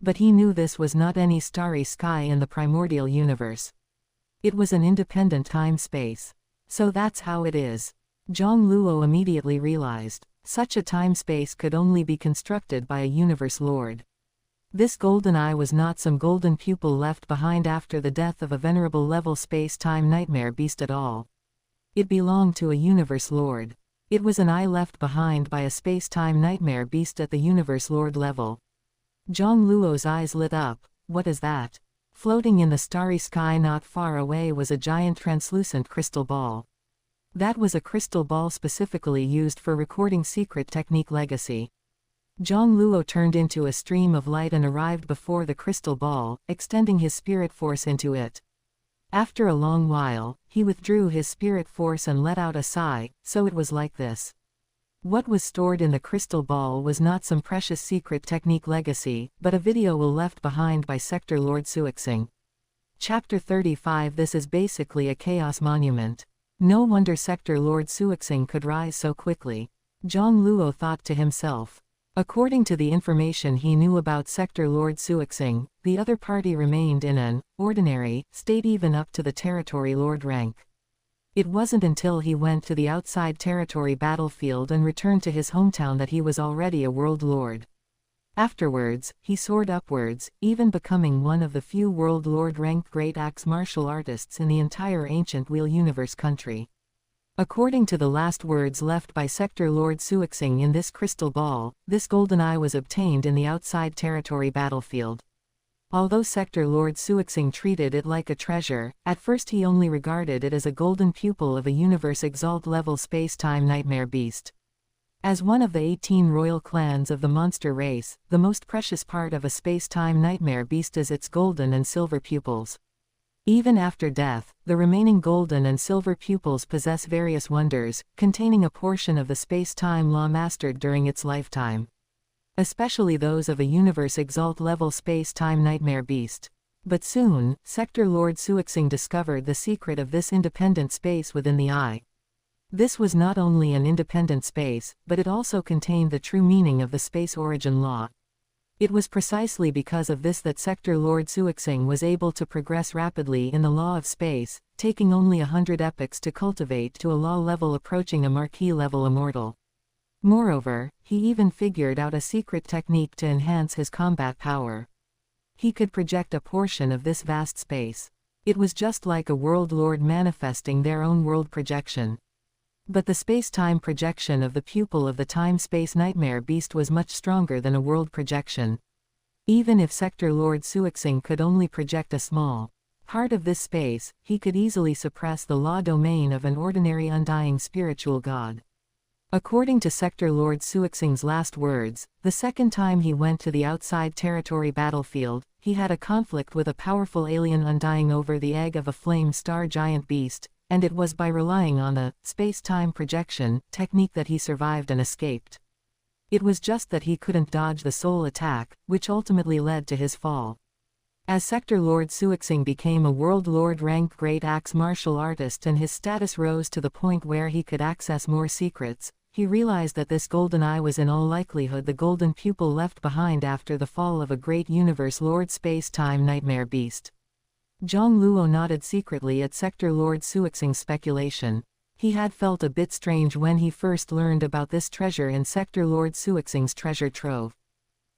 But he knew this was not any starry sky in the primordial universe. It was an independent time-space. So that's how it is. Jiang Luo immediately realized. Such a time-space could only be constructed by a universe lord. This golden eye was not some golden pupil left behind after the death of a venerable level space-time nightmare beast at all. It belonged to a universe lord. It was an eye left behind by a space-time nightmare beast at the universe lord level. Jiang Luo's eyes lit up. What is that? Floating in the starry sky not far away was a giant translucent crystal ball. That was a crystal ball specifically used for recording secret technique legacy. Jiang Luo turned into a stream of light and arrived before the crystal ball, extending his spirit force into it. After a long while, he withdrew his spirit force and let out a sigh. So it was like this. What was stored in the crystal ball was not some precious secret technique legacy, but a video left behind by Sector Lord Suixing. Chapter 35. This is basically a chaos monument. No wonder Sector Lord Suixing could rise so quickly. Jiang Luo thought to himself. According to the information he knew about Sector Lord Suixing, the other party remained in an ordinary state even up to the territory lord rank. It wasn't until he went to the outside territory battlefield and returned to his hometown that he was already a world lord. Afterwards, he soared upwards, even becoming one of the few world lord rank great axe martial artists in the entire ancient Wheel Universe country. According to the last words left by Sector Lord Suixing in this crystal ball, this golden eye was obtained in the outside territory battlefield. Although Sector Lord Suixing treated it like a treasure, at first he only regarded it as a golden pupil of a universe exalt level space-time nightmare beast. As one of the 18 royal clans of the monster race, the most precious part of a space-time nightmare beast is its golden and silver pupils. Even after death, the remaining golden and silver pupils possess various wonders, containing a portion of the space-time law mastered during its lifetime. Especially those of a universe exalt-level space-time nightmare beast. But soon, Sector Lord Suixing discovered the secret of this independent space within the eye. This was not only an independent space, but it also contained the true meaning of the space origin law. It was precisely because of this that Sector Lord Suixing was able to progress rapidly in the law of space, taking only 100 epochs to cultivate to a law level approaching a marquee level immortal. Moreover, he even figured out a secret technique to enhance his combat power. He could project a portion of this vast space. It was just like a world lord manifesting their own world projection. But the space-time projection of the pupil of the time-space nightmare beast was much stronger than a world projection. Even if Sector Lord Suixing could only project a small part of this space, he could easily suppress the law domain of an ordinary undying spiritual god. According to Sector Lord Suixing's last words, the second time he went to the outside territory battlefield, he had a conflict with a powerful alien undying over the egg of a flame star giant beast, and it was by relying on the space-time projection technique that he survived and escaped. It was just that he couldn't dodge the soul attack, which ultimately led to his fall. As Sector Lord Suixing became a World Lord rank great axe martial artist and his status rose to the point where he could access more secrets, he realized that this golden eye was in all likelihood the golden pupil left behind after the fall of a great universe lord space-time nightmare beast. Jiang Luo nodded secretly at Sector Lord Suixing's speculation. He had felt a bit strange when he first learned about this treasure in Sector Lord Suixing's treasure trove.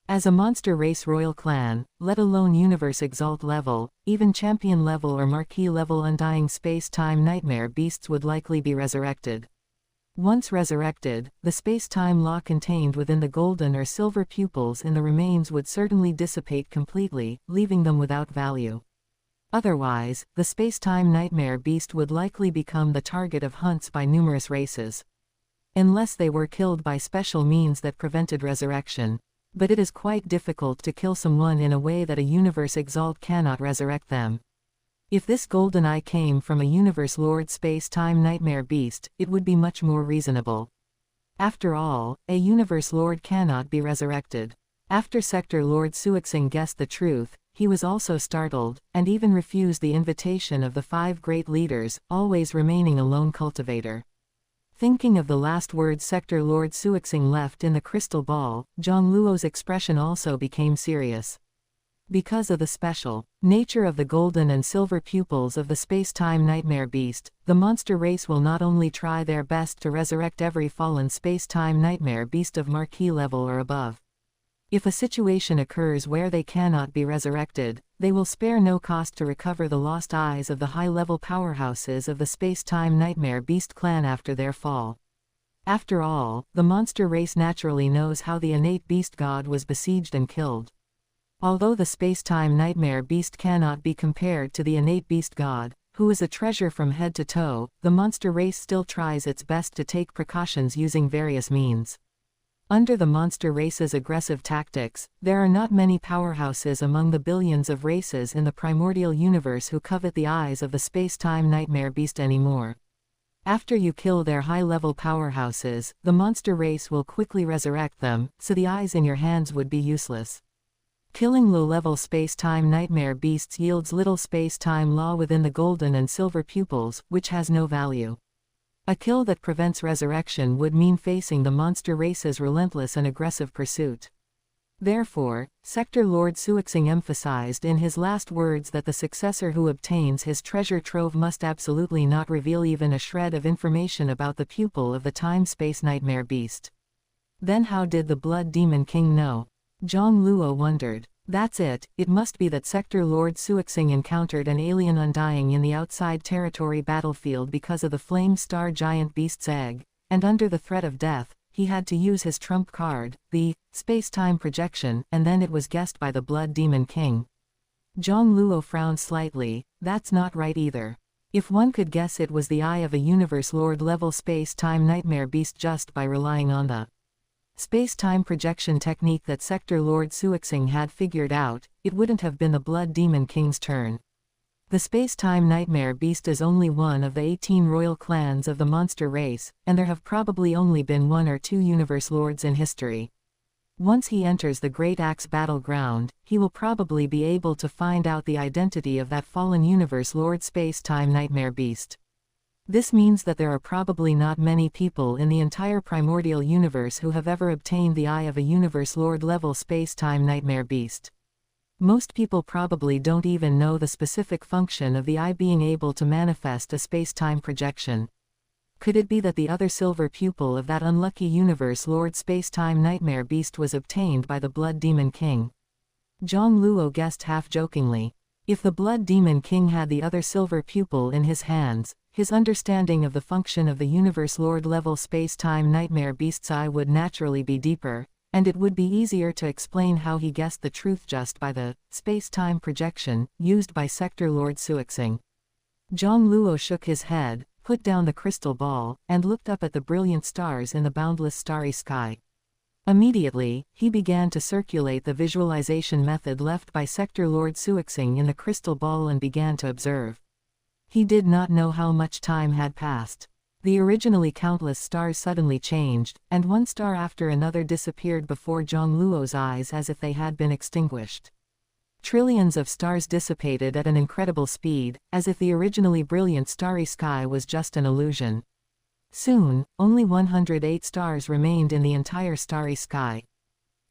As a monster race royal clan, let alone universe exalt level, even champion level or marquee level undying space-time nightmare beasts would likely be resurrected. Once resurrected, the space-time law contained within the golden or silver pupils in the remains would certainly dissipate completely, leaving them without value. Otherwise, the space-time nightmare beast would likely become the target of hunts by numerous races. Unless they were killed by special means that prevented resurrection. But it is quite difficult to kill someone in a way that a universe exalt cannot resurrect them. If this golden eye came from a universe lord space-time nightmare beast, it would be much more reasonable. After all, a universe lord cannot be resurrected. After Sector Lord Suixing guessed the truth, he was also startled, and even refused the invitation of the 5 great leaders, always remaining a lone cultivator. Thinking of the last words Sector Lord Suixing left in the crystal ball, Jiang Luo's expression also became serious. Because of the special nature of the golden and silver pupils of the space-time nightmare beast, the monster race will not only try their best to resurrect every fallen space-time nightmare beast of marquee level or above. If a situation occurs where they cannot be resurrected, they will spare no cost to recover the lost eyes of the high-level powerhouses of the space-time nightmare beast clan after their fall. After all, the monster race naturally knows how the innate beast god was besieged and killed. Although the space-time nightmare beast cannot be compared to the innate beast god, who is a treasure from head to toe, the monster race still tries its best to take precautions using various means. Under the monster race's aggressive tactics, there are not many powerhouses among the billions of races in the primordial universe who covet the eyes of the space-time nightmare beast anymore. After you kill their high-level powerhouses, the monster race will quickly resurrect them, so the eyes in your hands would be useless. Killing low-level space-time nightmare beasts yields little space-time law within the golden and silver pupils, which has no value. A kill that prevents resurrection would mean facing the monster race's relentless and aggressive pursuit. Therefore, Sector Lord Suixing emphasized in his last words that the successor who obtains his treasure trove must absolutely not reveal even a shred of information about the pupil of the time-space nightmare beast. Then how did the Blood Demon King know? Jiang Luo wondered. That's it must be that Sector Lord Suixing encountered an alien undying in the outside territory battlefield because of the flame star giant beast's egg, and under the threat of death, he had to use his trump card, the space-time projection, and then it was guessed by the Blood Demon King. Jiang Luo frowned slightly. That's not right either. If one could guess it was the eye of a universe lord level space-time nightmare beast just by relying on the space-time projection technique that Sector Lord Suixing had figured out, it wouldn't have been the Blood Demon King's turn. The space-time nightmare beast is only one of the 18 royal clans of the monster race, and there have probably only been 1 or 2 universe lords in history. Once he enters the Great Axe battleground, he will probably be able to find out the identity of that fallen universe lord space-time nightmare beast. This means that there are probably not many people in the entire primordial universe who have ever obtained the eye of a universe lord level space-time nightmare beast. Most people probably don't even know the specific function of the eye being able to manifest a space-time projection. Could it be that the other silver pupil of that unlucky universe lord space-time nightmare beast was obtained by the Blood Demon King? Jiang Luo guessed half-jokingly. If the Blood Demon King had the other silver pupil in his hands, his understanding of the function of the universe lord level space-time nightmare beast's eye would naturally be deeper, and it would be easier to explain how he guessed the truth just by the space-time projection used by Sector Lord Suixing. Jiang Luo shook his head, put down the crystal ball, and looked up at the brilliant stars in the boundless starry sky. Immediately, he began to circulate the visualization method left by Sector Lord Suixing in the crystal ball and began to observe. He did not know how much time had passed. The originally countless stars suddenly changed, and one star after another disappeared before Jiang Luo's eyes as if they had been extinguished. Trillions of stars dissipated at an incredible speed, as if the originally brilliant starry sky was just an illusion. Soon, only 108 stars remained in the entire starry sky.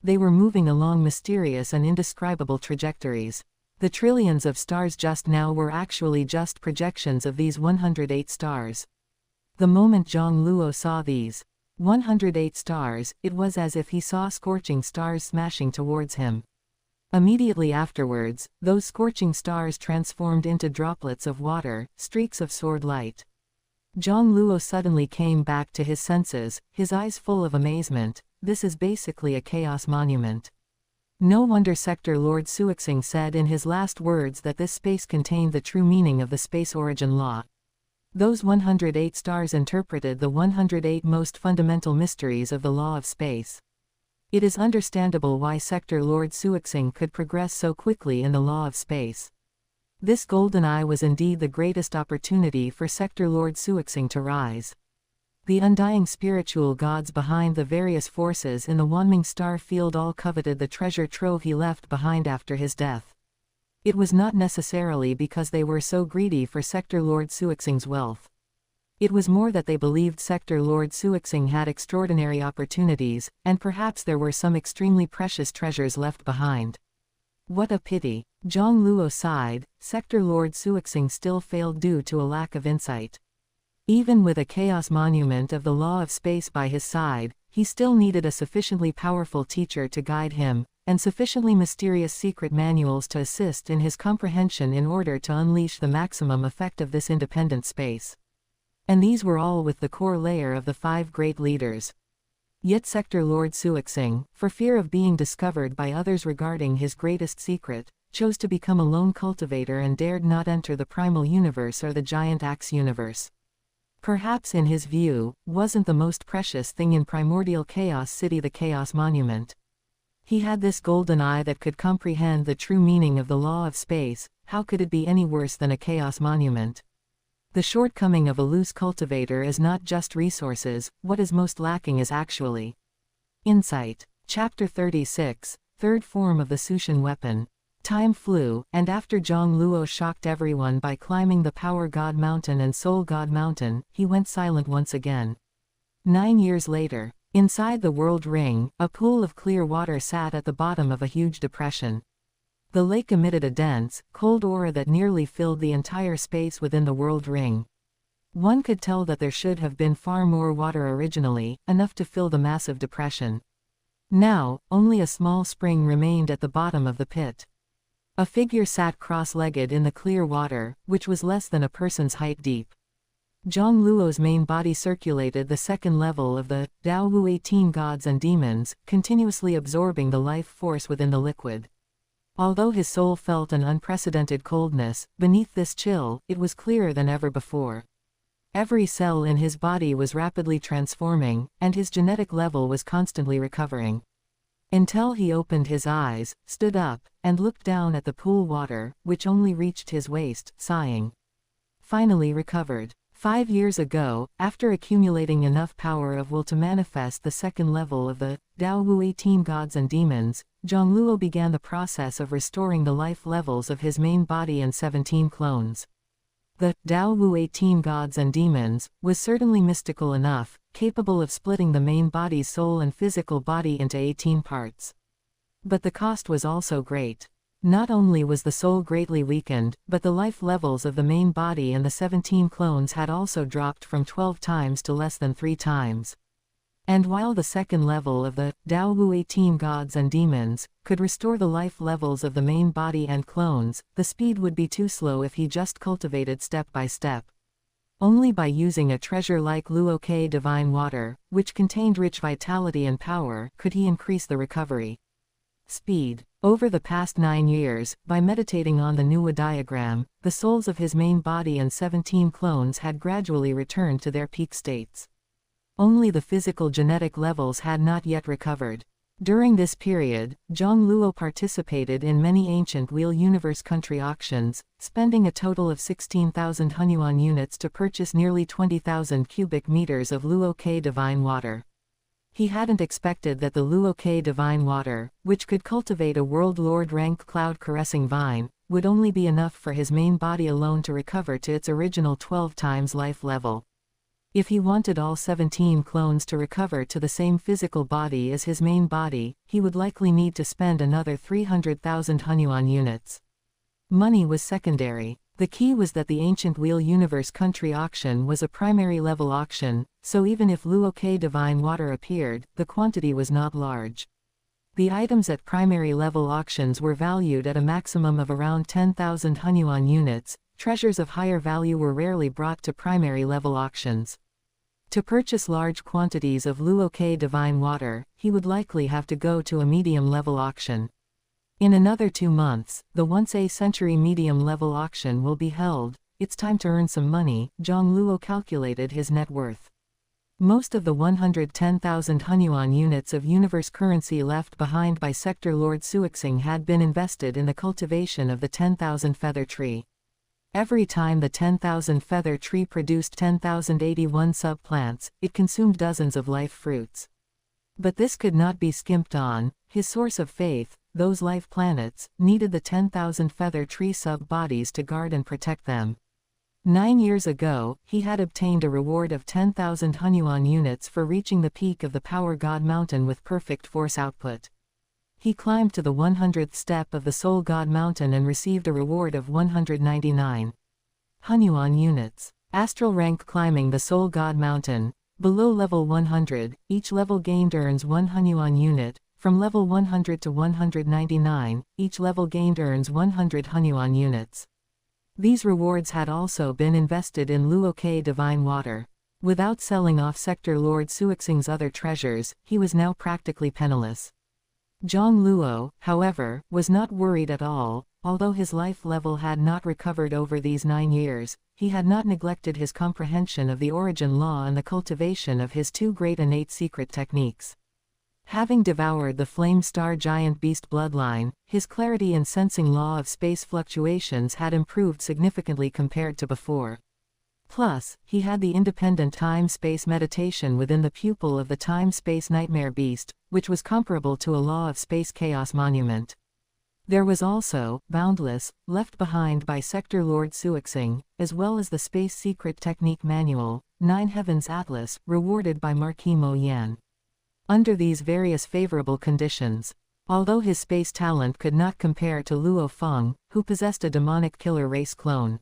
They were moving along mysterious and indescribable trajectories. The trillions of stars just now were actually just projections of these 108 stars. The moment Jiang Luo saw these 108 stars, it was as if he saw scorching stars smashing towards him. Immediately afterwards, those scorching stars transformed into droplets of water, streaks of sword light. Jiang Luo suddenly came back to his senses, his eyes full of amazement. This is basically a chaos monument. No wonder Sector Lord Suixing said in his last words that this space contained the true meaning of the space origin law. Those 108 stars interpreted the 108 most fundamental mysteries of the law of space. It is understandable why Sector Lord Suixing could progress so quickly in the law of space. This golden eye was indeed the greatest opportunity for Sector Lord Suixing to rise. The undying spiritual gods behind the various forces in the Wanming star field all coveted the treasure trove he left behind after his death. It was not necessarily because they were so greedy for Sector Lord Suixing's wealth. It was more that they believed Sector Lord Suixing had extraordinary opportunities, and perhaps there were some extremely precious treasures left behind. What a pity. Jiang Luo sighed. Sector Lord Suixing still failed due to a lack of insight. Even with a chaos monument of the law of space by his side, he still needed a sufficiently powerful teacher to guide him, and sufficiently mysterious secret manuals to assist in his comprehension in order to unleash the maximum effect of this independent space. And these were all with the core layer of the 5 great leaders. Yet Sector Lord Suixing, for fear of being discovered by others regarding his greatest secret, chose to become a lone cultivator and dared not enter the primal universe or the giant axe universe. Perhaps in his view, wasn't the most precious thing in primordial chaos city the chaos monument. He had this golden eye that could comprehend the true meaning of the law of space. How could it be any worse than a chaos monument? The shortcoming of a loose cultivator is not just resources, what is most lacking is actually insight. Chapter 36, Third Form of the Sushin Weapon. Time flew, and after Jiang Luo shocked everyone by climbing the Power God Mountain and Soul God Mountain, he went silent once again. 9 years later, inside the World Ring, a pool of clear water sat at the bottom of a huge depression. The lake emitted a dense, cold aura that nearly filled the entire space within the World Ring. One could tell that there should have been far more water originally, enough to fill the massive depression. Now, only a small spring remained at the bottom of the pit. A figure sat cross-legged in the clear water, which was less than a person's height deep. Jiang Luo's main body circulated the second level of the Dao Wu 18 gods and demons, continuously absorbing the life force within the liquid. Although his soul felt an unprecedented coldness, beneath this chill, it was clearer than ever before. Every cell in his body was rapidly transforming, and his genetic level was constantly recovering. Until he opened his eyes, stood up, and looked down at the pool water, which only reached his waist, sighing. Finally recovered. 5 years ago, after accumulating enough power of will to manifest the second level of the Dao Wu 18 gods and demons, Jiang Luo began the process of restoring the life levels of his main body and 17 clones. The Dao Wu 18 gods and demons was certainly mystical enough, capable of splitting the main body's soul and physical body into 18 parts. But the cost was also great. Not only was the soul greatly weakened, but the life levels of the main body and the 17 clones had also dropped from 12 times to less than 3 times. And while the second level of the Dao Wu 18 gods and demons could restore the life levels of the main body and clones, the speed would be too slow if he just cultivated step by step. Only by using a treasure like Luo divine water, which contained rich vitality and power, could he increase the recovery speed. Over the past 9 years, by meditating on the Nuwa diagram, the souls of his main body and 17 clones had gradually returned to their peak states. Only the physical genetic levels had not yet recovered. During this period, Jiang Luo participated in many ancient Wheel Universe country auctions, spending a total of 16,000 Hunyuan units to purchase nearly 20,000 cubic meters of Luo divine water. He hadn't expected that the Luo divine water, which could cultivate a world lord rank cloud-caressing vine, would only be enough for his main body alone to recover to its original 12 times life level. If he wanted all 17 clones to recover to the same physical body as his main body, he would likely need to spend another 300,000 Hunyuan units. Money was secondary. The key was that the ancient Wheel Universe country auction was a primary level auction, so even if Luo divine water appeared, the quantity was not large. The items at primary level auctions were valued at a maximum of around 10,000 Hunyuan units. Treasures of higher value were rarely brought to primary level auctions. To purchase large quantities of Luo divine water, he would likely have to go to a medium-level auction. In another 2 months, the once-a-century medium-level auction will be held. It's time to earn some money. Jiang Luo calculated his net worth. Most of the 110,000 Hunyuan units of universe currency left behind by Sector Lord Suixing had been invested in the cultivation of the 10,000 feather tree. Every time the 10,000 feather tree produced 10,081 sub-plants, it consumed dozens of life fruits. But this could not be skimped on. His source of faith, those life planets, needed the 10,000 feather tree sub-bodies to guard and protect them. 9 years ago, he had obtained a reward of 10,000 Hunyuan units for reaching the peak of the Power God Mountain with perfect force output. He climbed to the 100th step of the Soul God Mountain and received a reward of 199 Hunyuan units. Astral rank climbing the Soul God Mountain. Below level 100, each level gained earns 1 Hunyuan unit. From level 100 to 199, each level gained earns 100 Hunyuan units. These rewards had also been invested in Luo divine water. Without selling off Sector Lord Suixing's other treasures, he was now practically penniless. Jiang Luo, however, was not worried at all. Although his life level had not recovered over these 9 years, he had not neglected his comprehension of the origin law and the cultivation of his 2 great innate secret techniques. Having devoured the flame star giant beast bloodline, his clarity in sensing law of space fluctuations had improved significantly compared to before. Plus, he had the independent time-space meditation within the pupil of the time-space nightmare beast, which was comparable to a law of space chaos monument. There was also, Boundless, left behind by Sector Lord Suixing, as well as the Space Secret Technique Manual, 9 Heavens Atlas, rewarded by Marquis Mo Yan. Under these various favorable conditions, although his space talent could not compare to Luo Feng, who possessed a demonic killer race clone,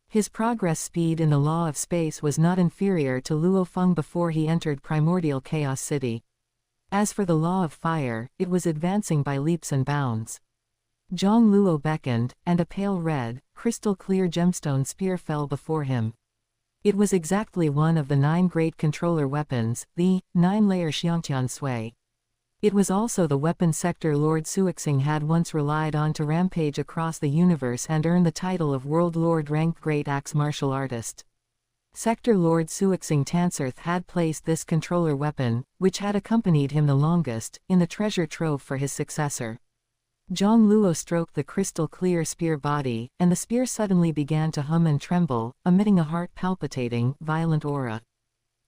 his progress speed in the law of space was not inferior to Luo Feng before he entered Primordial Chaos City. As for the law of fire, it was advancing by leaps and bounds. Jiang Luo beckoned, and a pale red, crystal-clear gemstone spear fell before him. It was exactly one of the 9 great controller weapons, the 9-layer Xiangtian Sui. It was also the weapon Sector Lord Suixing had once relied on to rampage across the universe and earn the title of World Lord rank Great Axe Martial Artist. Sector Lord Suixing Tanserth had placed this controller weapon, which had accompanied him the longest, in the treasure trove for his successor. Jiang Luo stroked the crystal-clear spear body, and the spear suddenly began to hum and tremble, emitting a heart-palpitating, violent aura.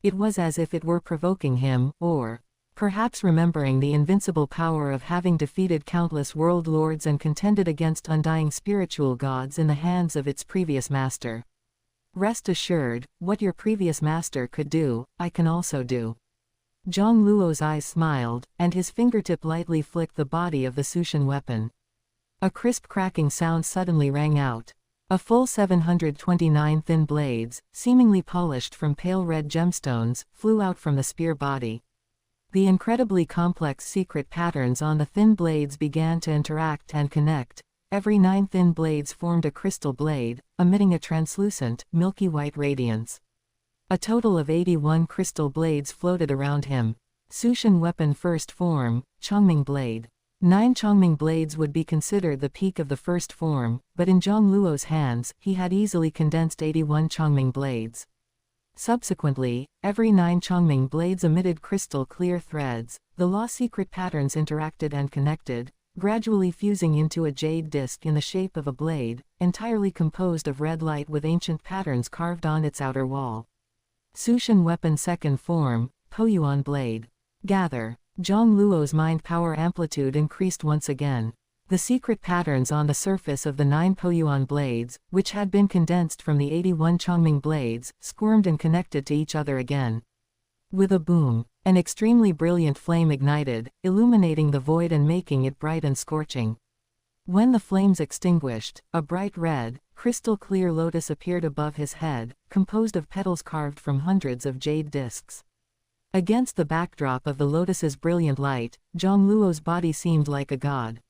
It was as if it were provoking him, or perhaps remembering the invincible power of having defeated countless world lords and contended against undying spiritual gods in the hands of its previous master. Rest assured, what your previous master could do, I can also do. Jiang Luo's eyes smiled, and his fingertip lightly flicked the body of the Sushin weapon. A crisp cracking sound suddenly rang out. A full 729 thin blades, seemingly polished from pale red gemstones, flew out from the spear body. The incredibly complex secret patterns on the thin blades began to interact and connect. Every 9 thin blades formed a crystal blade, emitting a translucent, milky white radiance. A total of 81 crystal blades floated around him. Sushin weapon first form, Chongming blade. 9 Chongming blades would be considered the peak of the first form, but in Jiang Luo's hands, he had easily condensed 81 Chongming blades. Subsequently, every 9 Chongming blades emitted crystal-clear threads. The law secret patterns interacted and connected, gradually fusing into a jade disc in the shape of a blade, entirely composed of red light with ancient patterns carved on its outer wall. Sushin weapon second form, Poyuan blade. Gather. Jiang Luo's mind power amplitude increased once again. The secret patterns on the surface of the 9 Poyuan blades, which had been condensed from the 81 Chongming blades, squirmed and connected to each other again. With a boom, an extremely brilliant flame ignited, illuminating the void and making it bright and scorching. When the flames extinguished, a bright red, crystal-clear lotus appeared above his head, composed of petals carved from hundreds of jade discs. Against the backdrop of the lotus's brilliant light, Jiang Luo's body seemed like a god.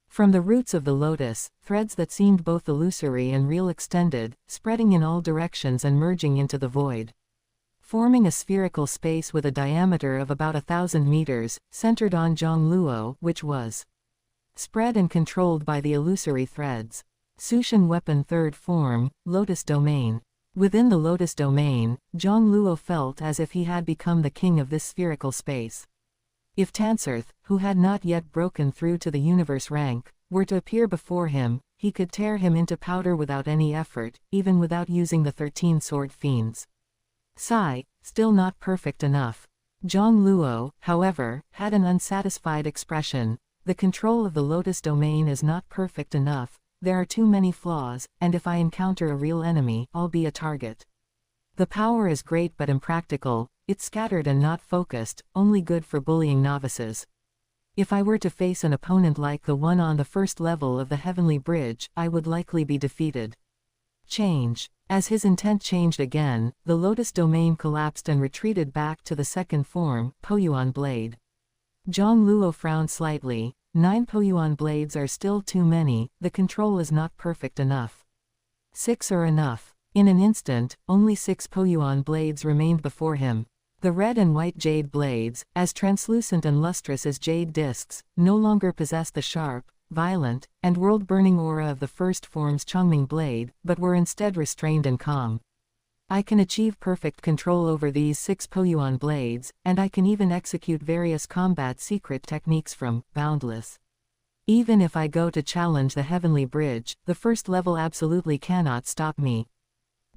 From the roots of the lotus, threads that seemed both illusory and real extended, spreading in all directions and merging into the void. Forming a spherical space with a diameter of about 1,000 meters, centered on Jiang Luo, which was spread and controlled by the illusory threads. Sushin weapon third form, Lotus domain. Within the Lotus domain, Jiang Luo felt as if he had become the king of this spherical space. If Tanserth, who had not yet broken through to the universe rank, were to appear before him, he could tear him into powder without any effort, even without using the 13 sword fiends. Sigh, still not perfect enough. Jiang Luo, however, had an unsatisfied expression. The control of the Lotus domain is not perfect enough, there are too many flaws, and if I encounter a real enemy, I'll be a target. The power is great but impractical, it's scattered and not focused, only good for bullying novices. If I were to face an opponent like the one on the first level of the Heavenly Bridge, I would likely be defeated. Change. As his intent changed again, the Lotus domain collapsed and retreated back to the second form, Poyuan blade. Jiang Luo frowned slightly. 9 Poyuan blades are still too many, the control is not perfect enough. 6 are enough. In an instant, only 6 Poyuan blades remained before him. The red and white jade blades, as translucent and lustrous as jade discs, no longer possessed the sharp, violent, and world-burning aura of the first form's Chongming blade, but were instead restrained and calm. I can achieve perfect control over these 6 Poyuan blades, and I can even execute various combat secret techniques from Boundless. Even if I go to challenge the Heavenly Bridge, the first level absolutely cannot stop me.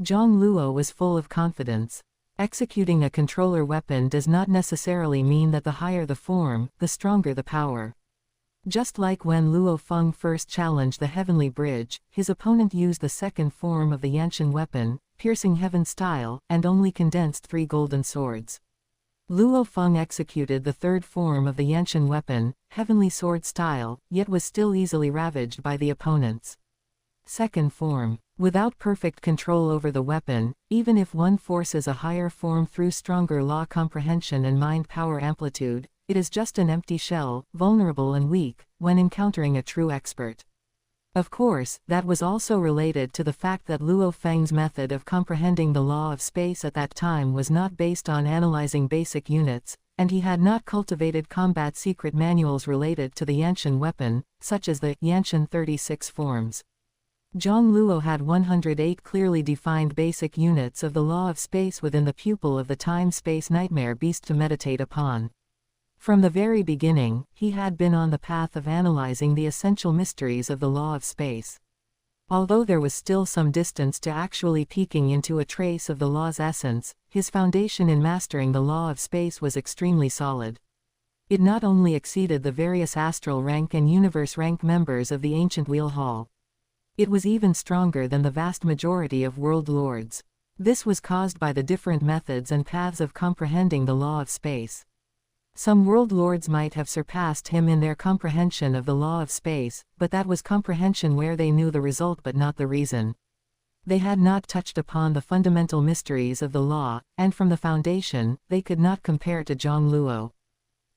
Jiang Luo was full of confidence. Executing a controller weapon does not necessarily mean that the higher the form, the stronger the power. Just like when Luo Feng first challenged the Heavenly Bridge, his opponent used the second form of the Yanshan weapon, piercing heaven style, and only condensed 3 golden swords. Luo Feng executed the third form of the Yanshan weapon, heavenly sword style, yet was still easily ravaged by the opponent's second form. Without perfect control over the weapon, even if one forces a higher form through stronger law comprehension and mind power amplitude, it is just an empty shell, vulnerable and weak, when encountering a true expert. Of course, that was also related to the fact that Luo Feng's method of comprehending the law of space at that time was not based on analyzing basic units, and he had not cultivated combat secret manuals related to the Yanshan weapon, such as the Yanshan 36 forms. Jiang Luo had 108 clearly defined basic units of the law of space within the pupil of the time-space nightmare beast to meditate upon. From the very beginning, he had been on the path of analyzing the essential mysteries of the law of space. Although there was still some distance to actually peeking into a trace of the law's essence, his foundation in mastering the law of space was extremely solid. It not only exceeded the various astral rank and universe rank members of the ancient Wheel Hall. It was even stronger than the vast majority of world lords. This was caused by the different methods and paths of comprehending the law of space. Some world lords might have surpassed him in their comprehension of the law of space, but that was comprehension where they knew the result but not the reason. They had not touched upon the fundamental mysteries of the law, and from the foundation, they could not compare to Jiang Luo.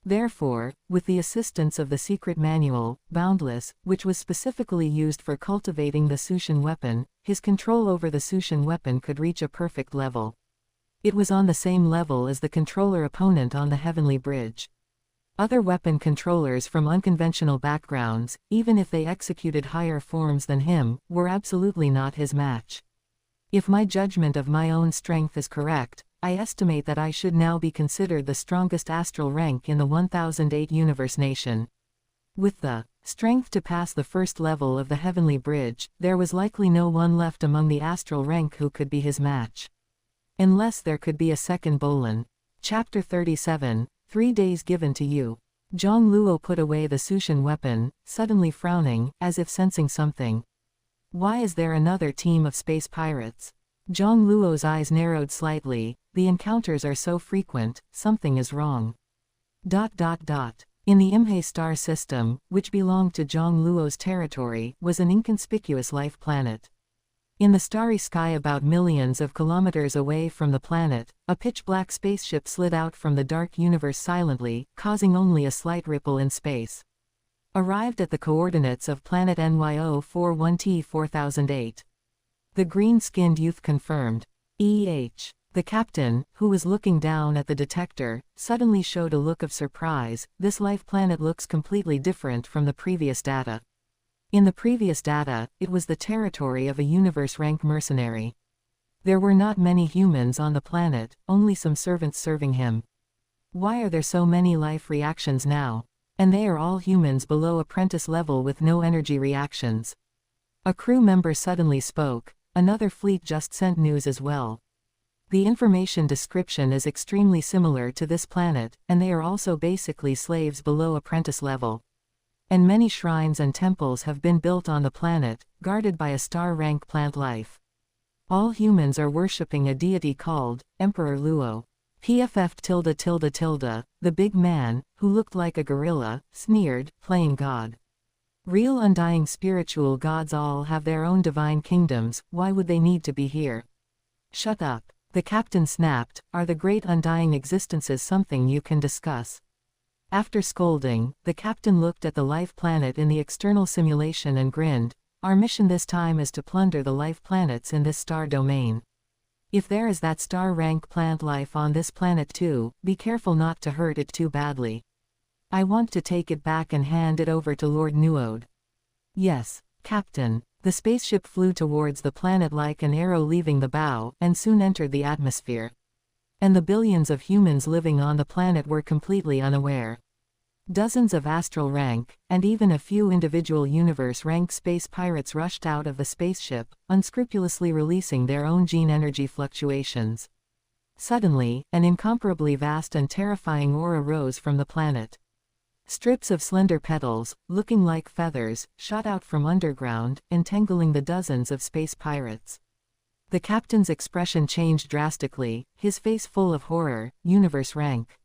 Therefore, with the assistance of the secret manual, Boundless, which was specifically used for cultivating the Sushin weapon, his control over the Sushin weapon could reach a perfect level. It was on the same level as the controller opponent on the Heavenly Bridge. Other weapon controllers from unconventional backgrounds, even if they executed higher forms than him, were absolutely not his match. If my judgment of my own strength is correct, I estimate that I should now be considered the strongest astral rank in the 1008 Universe Nation. With the strength to pass the first level of the Heavenly Bridge, there was likely no one left among the astral rank who could be his match. Unless there could be a second Bolin. Chapter 37, 3 Days Given to You. Jiang Luo put away the Sushin weapon, suddenly frowning, as if sensing something. Why is there another team of space pirates? Jiang Luo's eyes narrowed slightly. The encounters are so frequent, something is wrong. In the Imhe star system, which belonged to Jiang Luo's territory, was an inconspicuous life planet. In the starry sky about millions of kilometers away from the planet, a pitch-black spaceship slid out from the dark universe silently, causing only a slight ripple in space. Arrived at the coordinates of planet NYO41T 4008. The green-skinned youth confirmed. E.H. The captain, who was looking down at the detector, suddenly showed a look of surprise. This life planet looks completely different from the previous data. In the previous data, it was the territory of a universe-rank mercenary. There were not many humans on the planet, only some servants serving him. Why are there so many life reactions now? And they are all humans below apprentice level with no energy reactions. A crew member suddenly spoke. Another fleet just sent news as well. The information description is extremely similar to this planet, and they are also basically slaves below apprentice level. And many shrines and temples have been built on the planet, guarded by a star-rank plant life. All humans are worshipping a deity called Emperor Luo. PFF the big man, who looked like a gorilla, sneered, playing God. Real undying spiritual gods all have their own divine kingdoms, why would they need to be here? Shut up. The captain snapped. Are the great undying existences something you can discuss? After scolding, the captain looked at the life planet in the external simulation and grinned. Our mission this time is to plunder the life planets in this star domain. If there is that star-rank plant life on this planet too, be careful not to hurt it too badly. I want to take it back and hand it over to Lord Nuode. Yes, Captain. The spaceship flew towards the planet like an arrow leaving the bow, and soon entered the atmosphere. And the billions of humans living on the planet were completely unaware. Dozens of astral rank, and even a few individual universe-rank space pirates rushed out of the spaceship, unscrupulously releasing their own gene energy fluctuations. Suddenly, an incomparably vast and terrifying aura rose from the planet. Strips of slender petals, looking like feathers, shot out from underground, entangling the dozens of space pirates. The captain's expression changed drastically, his face full of horror. Universe rank.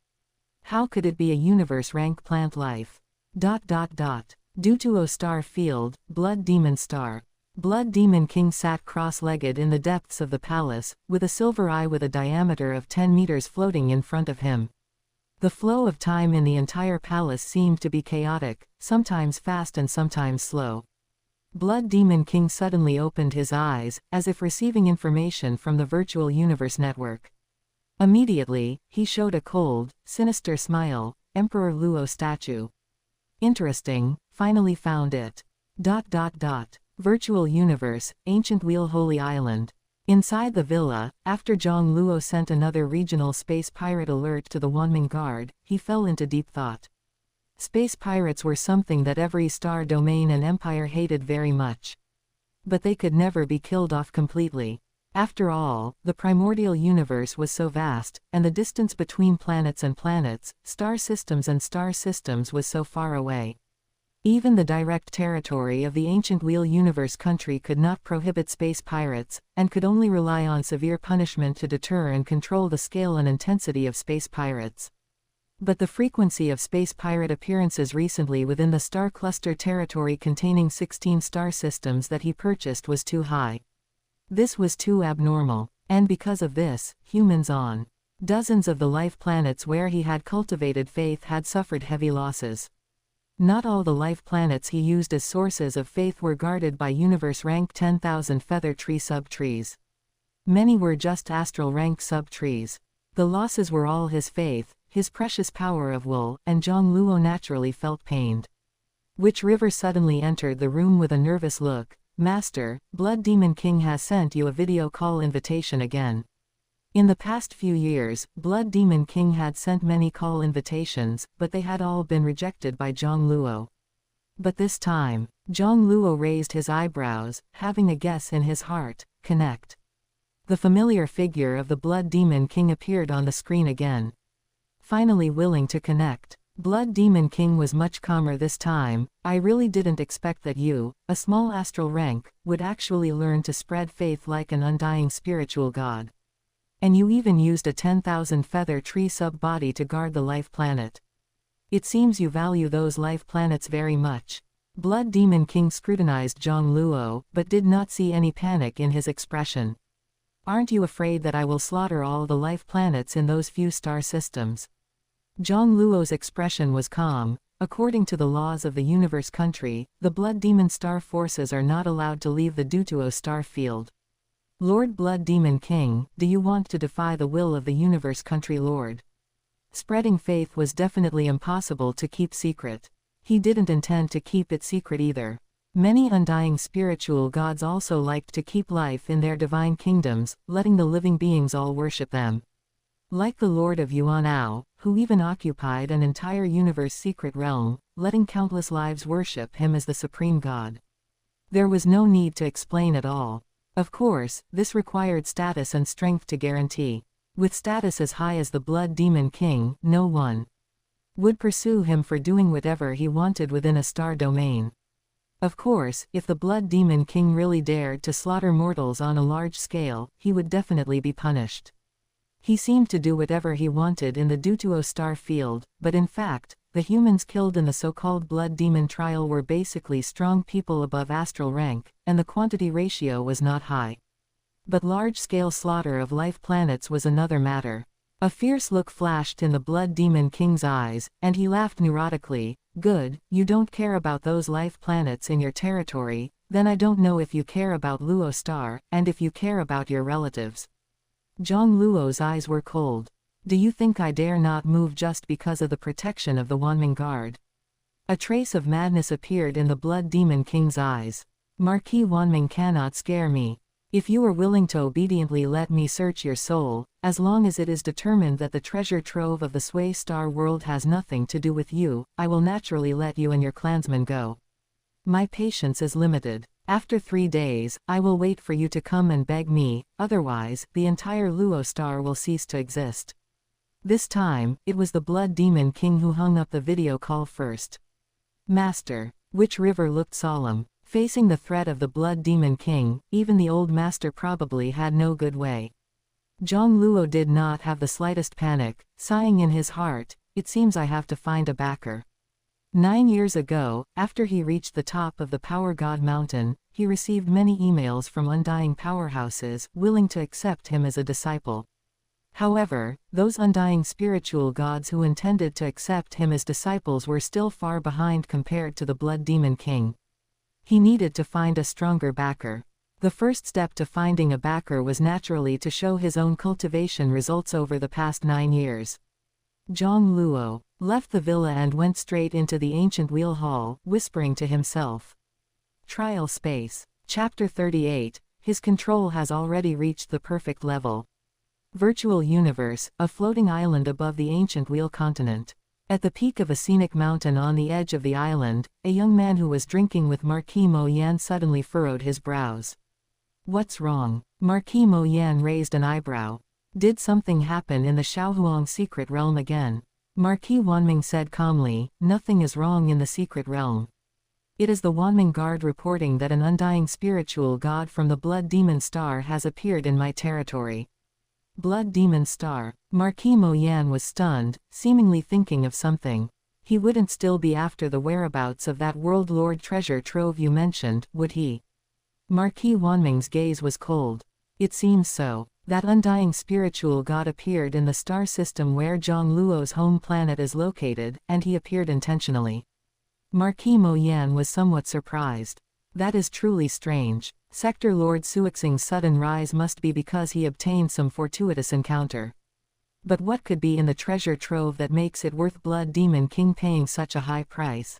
How could it be a universe rank plant life? Due to O star field, Blood Demon Star. Blood Demon King sat cross-legged in the depths of the palace, with a silver eye with a diameter of 10 meters floating in front of him. The flow of time in the entire palace seemed to be chaotic, sometimes fast and sometimes slow. Blood Demon King suddenly opened his eyes, as if receiving information from the virtual universe network. Immediately, he showed a cold, sinister smile. Emperor Luo statue. Interesting, finally found it. Virtual Universe, Ancient Wheel Holy Island. Inside the villa, after Jiang Luo sent another regional space pirate alert to the Wanming Guard, he fell into deep thought. Space pirates were something that every star domain and empire hated very much. But they could never be killed off completely. After all, the primordial universe was so vast, and the distance between planets and planets, star systems and star systems was so far away. Even the direct territory of the ancient Wheel Universe country could not prohibit space pirates, and could only rely on severe punishment to deter and control the scale and intensity of space pirates. But the frequency of space pirate appearances recently within the star cluster territory containing 16 star systems that he purchased was too high. This was too abnormal, and because of this, humans on dozens of the life planets where he had cultivated faith had suffered heavy losses. Not all the life planets he used as sources of faith were guarded by universe rank 10,000 feather tree sub-trees. Many were just astral rank sub-trees. The losses were all his faith, his precious power of will, and Jiang Luo naturally felt pained. Witch River suddenly entered the room with a nervous look. Master, Blood Demon King has sent you a video call invitation again. In the past few years, Blood Demon King had sent many call invitations, but they had all been rejected by Jiang Luo. But this time, Jiang Luo raised his eyebrows, having a guess in his heart: connect. The familiar figure of the Blood Demon King appeared on the screen again. Finally willing to connect. Blood Demon King was much calmer this time. I really didn't expect that you, a small astral rank, would actually learn to spread faith like an undying spiritual god. And you even used a 10,000 feather tree sub-body to guard the life planet. It seems you value those life planets very much. Blood Demon King scrutinized Jiang Luo, but did not see any panic in his expression. Aren't you afraid that I will slaughter all the life planets in those few star systems? Jiang Luo's expression was calm. According to the laws of the universe country, the Blood Demon star forces are not allowed to leave the Devours star field. Lord Blood Demon King, do you want to defy the will of the universe country lord? Spreading faith was definitely impossible to keep secret. He didn't intend to keep it secret either. Many undying spiritual gods also liked to keep life in their divine kingdoms, letting the living beings all worship them. Like the Lord of Yuanao, who even occupied an entire universe secret realm, letting countless lives worship him as the supreme god. There was no need to explain at all. Of course, this required status and strength to guarantee. With status as high as the Blood Demon King, no one would pursue him for doing whatever he wanted within a star domain. Of course, if the Blood Demon King really dared to slaughter mortals on a large scale, he would definitely be punished. He seemed to do whatever he wanted in the Devours star field, but in fact, the humans killed in the so-called Blood Demon trial were basically strong people above astral rank, and the quantity ratio was not high. But large-scale slaughter of life planets was another matter. A fierce look flashed in the Blood Demon King's eyes, and he laughed neurotically. Good, you don't care about those life planets in your territory, then I don't know if you care about Luo Star, and if you care about your relatives. Jiang Luo's eyes were cold. Do you think I dare not move just because of the protection of the Wanming Guard? A trace of madness appeared in the Blood Demon King's eyes. Marquis Wanming cannot scare me. If you are willing to obediently let me search your soul, as long as it is determined that the treasure trove of the Sway Star world has nothing to do with you, I will naturally let you and your clansmen go. My patience is limited. After 3 days, I will wait for you to come and beg me, otherwise, the entire Luo Star will cease to exist. This time, it was the Blood Demon King who hung up the video call first. Master. Witch River looked solemn. Facing the threat of the Blood Demon King, even the old master probably had no good way. Jiang Luo did not have the slightest panic, sighing in his heart, it seems I have to find a backer. 9 years ago, after he reached the top of the Power God Mountain, he received many emails from undying powerhouses willing to accept him as a disciple. However, those undying spiritual gods who intended to accept him as disciples were still far behind compared to the Blood Demon King. He needed to find a stronger backer. The first step to finding a backer was naturally to show his own cultivation results over the past 9 years. Jiang Luo left the villa and went straight into the ancient wheel hall, whispering to himself. Trial Space. Chapter 38. His control has already reached the perfect level. Virtual Universe, a floating island above the ancient Wheel continent. At the peak of a scenic mountain on the edge of the island, a young man who was drinking with Marquis Mo Yan suddenly furrowed his brows. What's wrong? Marquis Mo Yan raised an eyebrow. Did something happen in the Xiaohuang secret realm again? Marquis Wanming said calmly, nothing is wrong in the secret realm. It is the Wanming Guard reporting that an undying spiritual god from the Blood Demon Star has appeared in my territory. Blood Demon Star. Marquis Mo Yan was stunned, seemingly thinking of something. He wouldn't still be after the whereabouts of that World Lord treasure trove you mentioned, would he? Marquis Wanming's gaze was cold. It seems so. That undying spiritual god appeared in the star system where Jiang Luo's home planet is located, and he appeared intentionally. Marquis Mo Yan was somewhat surprised. That is truly strange. Sector Lord Suixing's sudden rise must be because he obtained some fortuitous encounter. But what could be in the treasure trove that makes it worth Blood Demon King paying such a high price?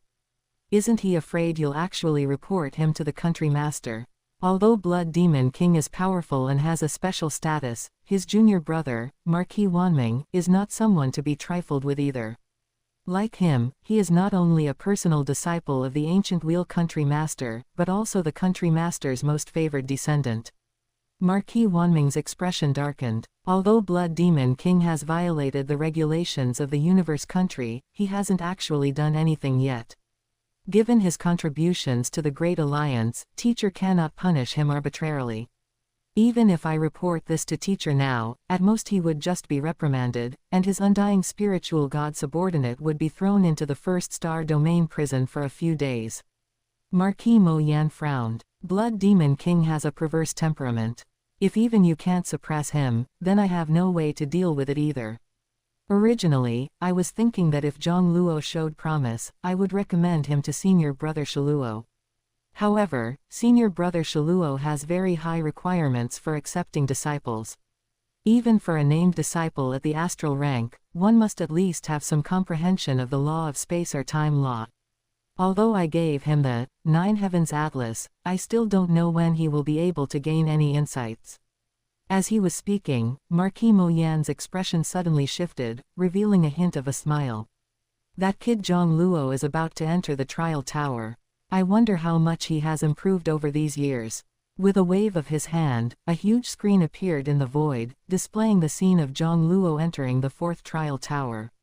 Isn't he afraid you'll actually report him to the country master? Although Blood Demon King is powerful and has a special status, his junior brother, Marquis Wanming, is not someone to be trifled with either. Like him, he is not only a personal disciple of the ancient Wheel country master, but also the country master's most favored descendant. Marquis Wanming's expression darkened. Although Blood Demon King has violated the regulations of the universe country, he hasn't actually done anything yet. Given his contributions to the Great Alliance, Teacher cannot punish him arbitrarily. Even if I report this to Teacher now, at most he would just be reprimanded, and his undying spiritual god subordinate would be thrown into the First Star Domain prison for a few days. Marquis Mo Yan frowned. Blood Demon King has a perverse temperament. If even you can't suppress him, then I have no way to deal with it either. Originally, I was thinking that if Jiang Luo showed promise, I would recommend him to Senior Brother Shiluo. However, Senior Brother Shiluo has very high requirements for accepting disciples. Even for a named disciple at the astral rank, one must at least have some comprehension of the law of space or time law. Although I gave him the 9 Heavens Atlas, I still don't know when he will be able to gain any insights. As he was speaking, Marquis Mo Yan's expression suddenly shifted, revealing a hint of a smile. That kid Jiang Luo is about to enter the trial tower. I wonder how much he has improved over these years. With a wave of his hand, a huge screen appeared in the void, displaying the scene of Jiang Luo entering the 4th trial tower.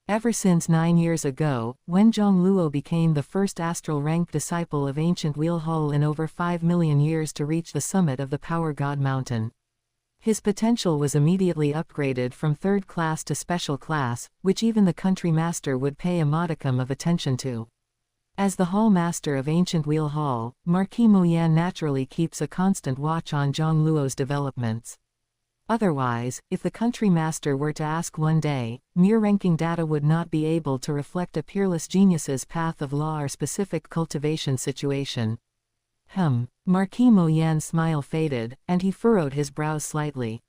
Ever since 9 years ago, when Jiang Luo became the first astral rank disciple of ancient Wheel Hall in over 5 million years to reach the summit of the Power God Mountain. His potential was immediately upgraded from 3rd class to special class, which even the country master would pay a modicum of attention to. As the hall master of ancient Wheel Hall, Marquis Mo Yan naturally keeps a constant watch on Jiang Luo's developments. Otherwise, if the country master were to ask one day, mere ranking data would not be able to reflect a peerless genius's path of law or specific cultivation situation. Marquis Mo Yan's smile faded, and he furrowed his brows slightly.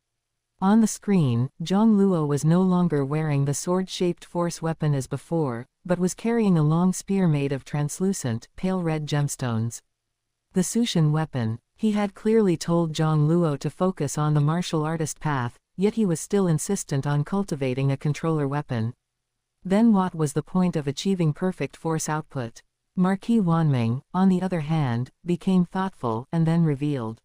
On the screen, Jiang Luo was no longer wearing the sword-shaped force weapon as before, but was carrying a long spear made of translucent, pale red gemstones. The Sushin weapon. He had clearly told Jiang Luo to focus on the martial artist path, yet he was still insistent on cultivating a controller weapon. Then what was the point of achieving perfect force output? Marquis Wanming, on the other hand, became thoughtful and then revealed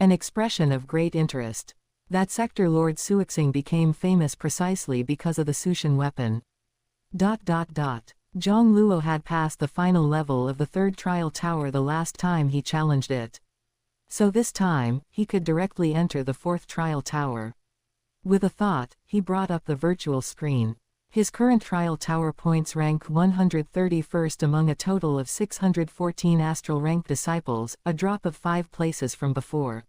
an expression of great interest. That Sector Lord Suixing became famous precisely because of the Sushin weapon. Jiang Luo had passed the final level of the 3rd trial tower the last time he challenged it. So this time, he could directly enter the 4th trial tower. With a thought, he brought up the virtual screen. His current trial tower points rank 131st among a total of 614 astral rank disciples, a drop of 5 places from before.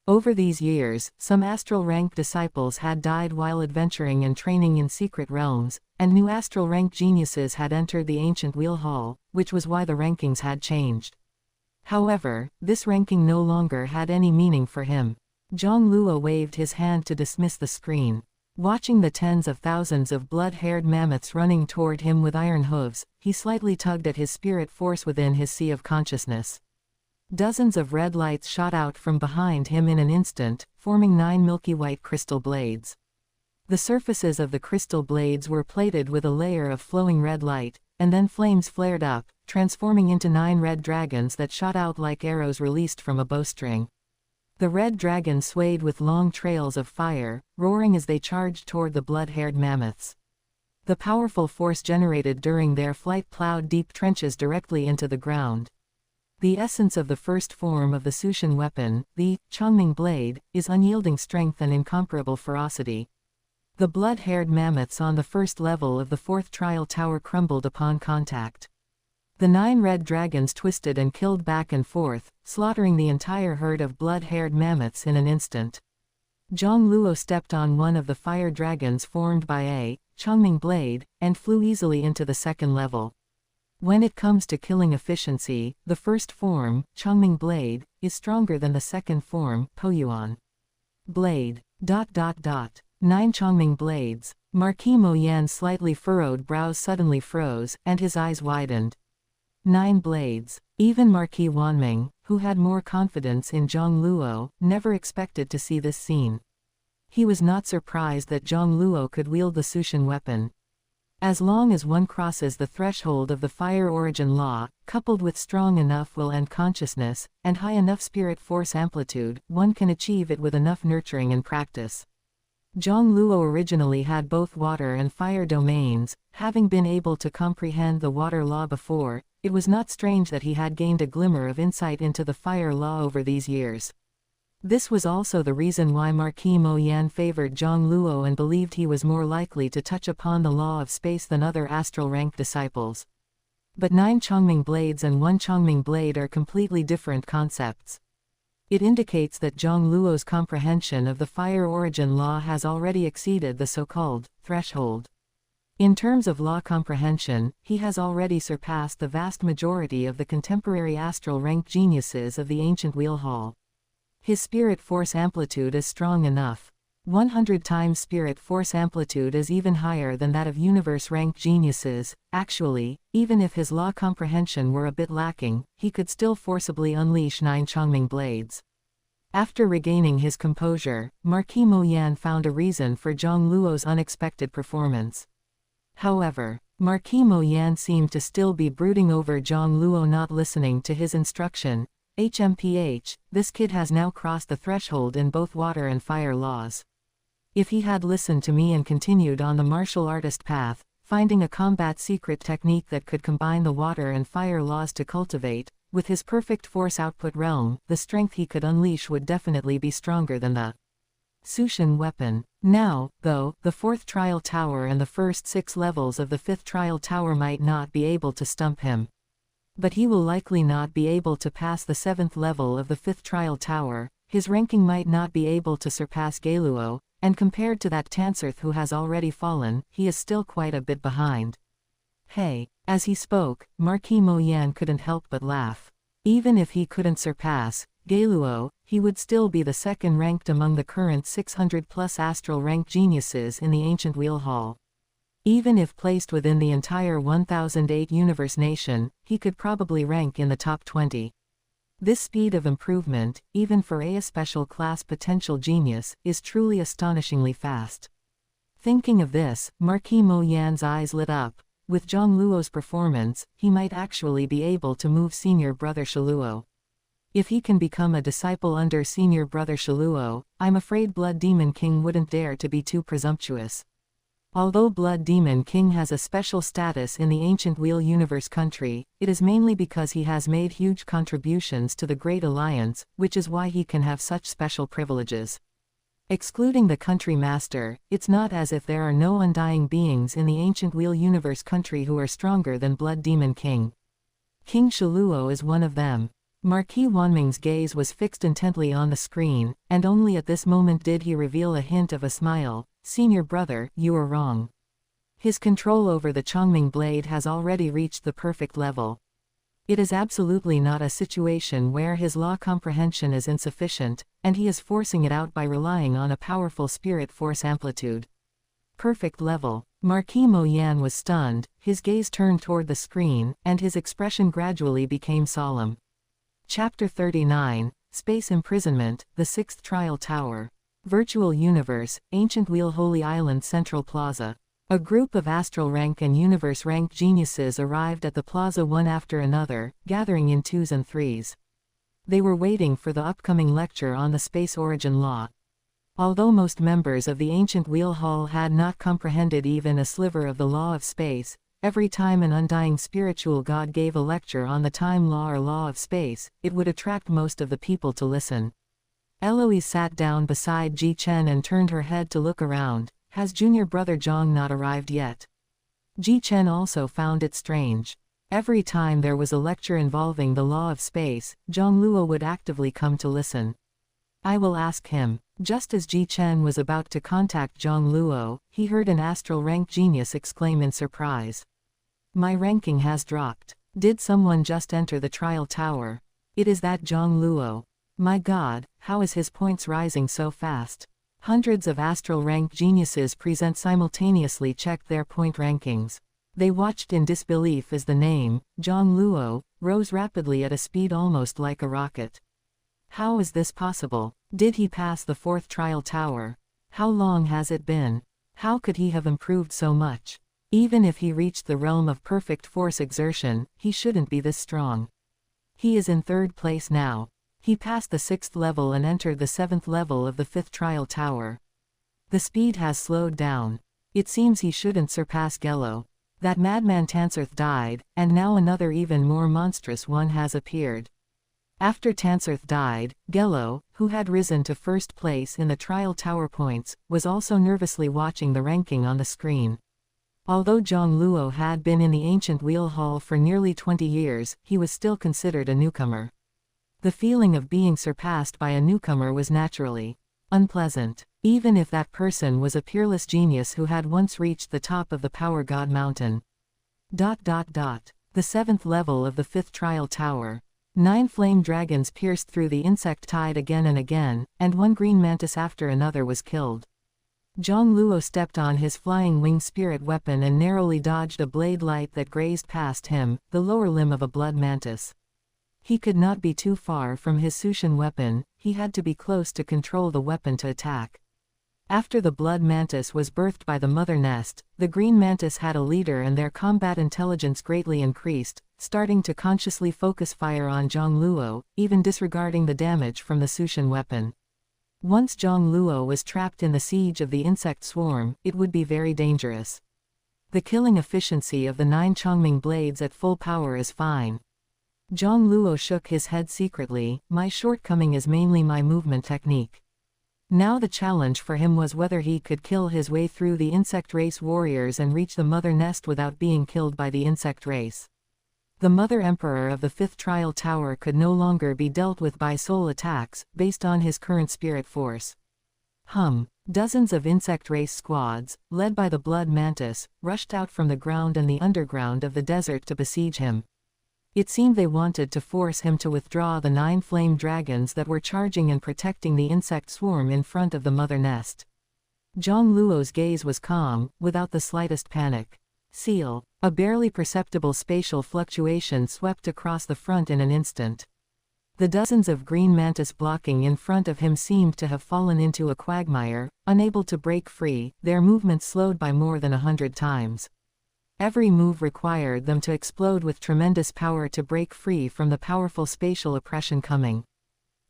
Over these years, some astral rank disciples had died while adventuring and training in secret realms, and new astral rank geniuses had entered the ancient Wheel Hall, which was why the rankings had changed. However, this ranking no longer had any meaning for him. Jiang Luo waved his hand to dismiss the screen. Watching the tens of thousands of blood-haired mammoths running toward him with iron hooves, he slightly tugged at his spirit force within his sea of consciousness. Dozens of red lights shot out from behind him in an instant, forming 9 milky white crystal blades. The surfaces of the crystal blades were plated with a layer of flowing red light, and then flames flared up, transforming into 9 red dragons that shot out like arrows released from a bowstring. The red dragons swayed with long trails of fire, roaring as they charged toward the blood-haired mammoths. The powerful force generated during their flight plowed deep trenches directly into the ground. The essence of the first form of the Sushin weapon, the Chongming blade, is unyielding strength and incomparable ferocity. The blood-haired mammoths on the first level of the 4th trial tower crumbled upon contact. The 9 red dragons twisted and killed back and forth, slaughtering the entire herd of blood-haired mammoths in an instant. Jiang Luo stepped on one of the fire dragons formed by a Chongming blade, and flew easily into the 2nd level. When it comes to killing efficiency, the first form, Chongming blade, is stronger than the 2nd form, Poyuan blade. 9 Chongming blades. Marquis Mo Yan's slightly furrowed brows suddenly froze, and his eyes widened. 9 blades. Even Marquis Wanming, who had more confidence in Jiang Luo, never expected to see this scene. He was not surprised that Jiang Luo could wield the Sushin weapon. As long as one crosses the threshold of the fire origin law, coupled with strong enough will and consciousness, and high enough spirit force amplitude, one can achieve it with enough nurturing and practice. Jiang Luo originally had both water and fire domains. Having been able to comprehend the water law before, it was not strange that he had gained a glimmer of insight into the fire law over these years. This was also the reason why Marquis Mo Yan favored Jiang Luo and believed he was more likely to touch upon the law of space than other astral rank disciples. But 9 Chongming blades and 1 Chongming blade are completely different concepts. It indicates that Jiang Luo's comprehension of the fire origin law has already exceeded the so-called threshold. In terms of law comprehension, he has already surpassed the vast majority of the contemporary astral rank geniuses of the ancient wheel hall. His spirit force amplitude is strong enough. 100 times spirit force amplitude is even higher than that of universe rank geniuses. Actually, even if his law comprehension were a bit lacking, he could still forcibly unleash 9 Chongming blades. After regaining his composure, Marquis Mo Yan found a reason for Jiang Luo's unexpected performance. However, Marquis Mo Yan seemed to still be brooding over Jiang Luo not listening to his instruction. HMPH, this kid has now crossed the threshold in both water and fire laws. If he had listened to me and continued on the martial artist path, finding a combat secret technique that could combine the water and fire laws to cultivate, with his perfect force output realm, the strength he could unleash would definitely be stronger than the Sushin weapon. Now, though, the 4th trial tower and the first 6 levels of the 5th trial tower might not be able to stump him. But he will likely not be able to pass the 7th level of the 5th trial tower. His ranking might not be able to surpass Luo, and compared to that Tanserth who has already fallen, he is still quite a bit behind. Hey. As he spoke, Marquis Mo Yan couldn't help but laugh. Even if he couldn't surpass Luo, he would still be the 2nd ranked among the current 600+ astral rank geniuses in the ancient wheel hall. Even if placed within the entire 1008 universe nation, he could probably rank in the top 20. This speed of improvement, even for a special class potential genius, is truly astonishingly fast. Thinking of this, Marquis Mo Yan's eyes lit up. With Jiang Luo's performance, he might actually be able to move senior brother Shaluo. If he can become a disciple under senior brother Shaluo, I'm afraid Blood Demon King wouldn't dare to be too presumptuous. Although Blood Demon King has a special status in the ancient Wheel Universe country, it is mainly because he has made huge contributions to the Great Alliance, which is why he can have such special privileges. Excluding the country master, it's not as if there are no undying beings in the ancient Wheel Universe country who are stronger than Blood Demon King. King Shaluo is one of them. Marquis Wanming's gaze was fixed intently on the screen, and only at this moment did he reveal a hint of a smile. Senior brother, you are wrong. His control over the Chongming blade has already reached the perfect level. It is absolutely not a situation where his law comprehension is insufficient, and he is forcing it out by relying on a powerful spirit force amplitude. Perfect level. Marquis Mo Yan was stunned, his gaze turned toward the screen, and his expression gradually became solemn. Chapter 39, Space Imprisonment, the Sixth Trial Tower. Virtual Universe, Ancient Wheel Holy Island Central Plaza. A group of astral rank and universe rank geniuses arrived at the plaza one after another, gathering in twos and threes. They were waiting for the upcoming lecture on the space origin law. Although most members of the ancient wheel hall had not comprehended even a sliver of the law of space, every time an undying spiritual god gave a lecture on the time law or law of space, it would attract most of the people to listen. Eloise sat down beside Ji Chen and turned her head to look around. Has junior brother Jiang not arrived yet? Ji Chen also found it strange. Every time there was a lecture involving the law of space, Jiang Luo would actively come to listen. I will ask him. Just as Ji Chen was about to contact Jiang Luo, he heard an astral rank genius exclaim in surprise. My ranking has dropped. Did someone just enter the trial tower? It is that Jiang Luo. My god, how is his points rising so fast? Hundreds of astral rank geniuses present simultaneously checked their point rankings. They watched in disbelief as the name, Jiang Luo, rose rapidly at a speed almost like a rocket. How is this possible? Did he pass the fourth trial tower? How long has it been? How could he have improved so much? Even if he reached the realm of perfect force exertion, he shouldn't be this strong. He is in third place now. He passed the sixth level and entered the seventh level of the fifth trial tower. The speed has slowed down. It seems he shouldn't surpass Gello. That madman Tanserth died, and now another even more monstrous one has appeared. After Tanserth died, Gello, who had risen to first place in the trial tower points, was also nervously watching the ranking on the screen. Although Jiang Luo had been in the ancient wheel hall for nearly 20 years, he was still considered a newcomer. The feeling of being surpassed by a newcomer was naturally unpleasant, even if that person was a peerless genius who had once reached the top of the Power God Mountain. The seventh level of the fifth trial tower. 9 flame dragons pierced through the insect tide again and again, and one green mantis after another was killed. Jiang Luo stepped on his flying wing spirit weapon and narrowly dodged a blade light that grazed past him, the lower limb of a blood mantis. He could not be too far from his Sushin weapon, he had to be close to control the weapon to attack. After the blood mantis was birthed by the mother nest, the green mantis had a leader and their combat intelligence greatly increased, starting to consciously focus fire on Jiang Luo, even disregarding the damage from the Sushin weapon. Once Jiang Luo was trapped in the siege of the insect swarm, it would be very dangerous. The killing efficiency of the 9 Chongming blades at full power is fine. Jiang Luo shook his head secretly. My shortcoming is mainly my movement technique. Now the challenge for him was whether he could kill his way through the insect race warriors and reach the mother nest without being killed by the insect race. The Mother Emperor of the fifth trial tower could no longer be dealt with by soul attacks, based on his current spirit force. Dozens of insect race squads, led by the blood mantis, rushed out from the ground and the underground of the desert to besiege him. It seemed they wanted to force him to withdraw the 9 flame dragons that were charging and protecting the insect swarm in front of the mother nest. Jiang Luo's gaze was calm, without the slightest panic. Seal. A barely perceptible spatial fluctuation swept across the front in an instant. The dozens of green mantis blocking in front of him seemed to have fallen into a quagmire, unable to break free, their movements slowed by more than 100 times. Every move required them to explode with tremendous power to break free from the powerful spatial oppression coming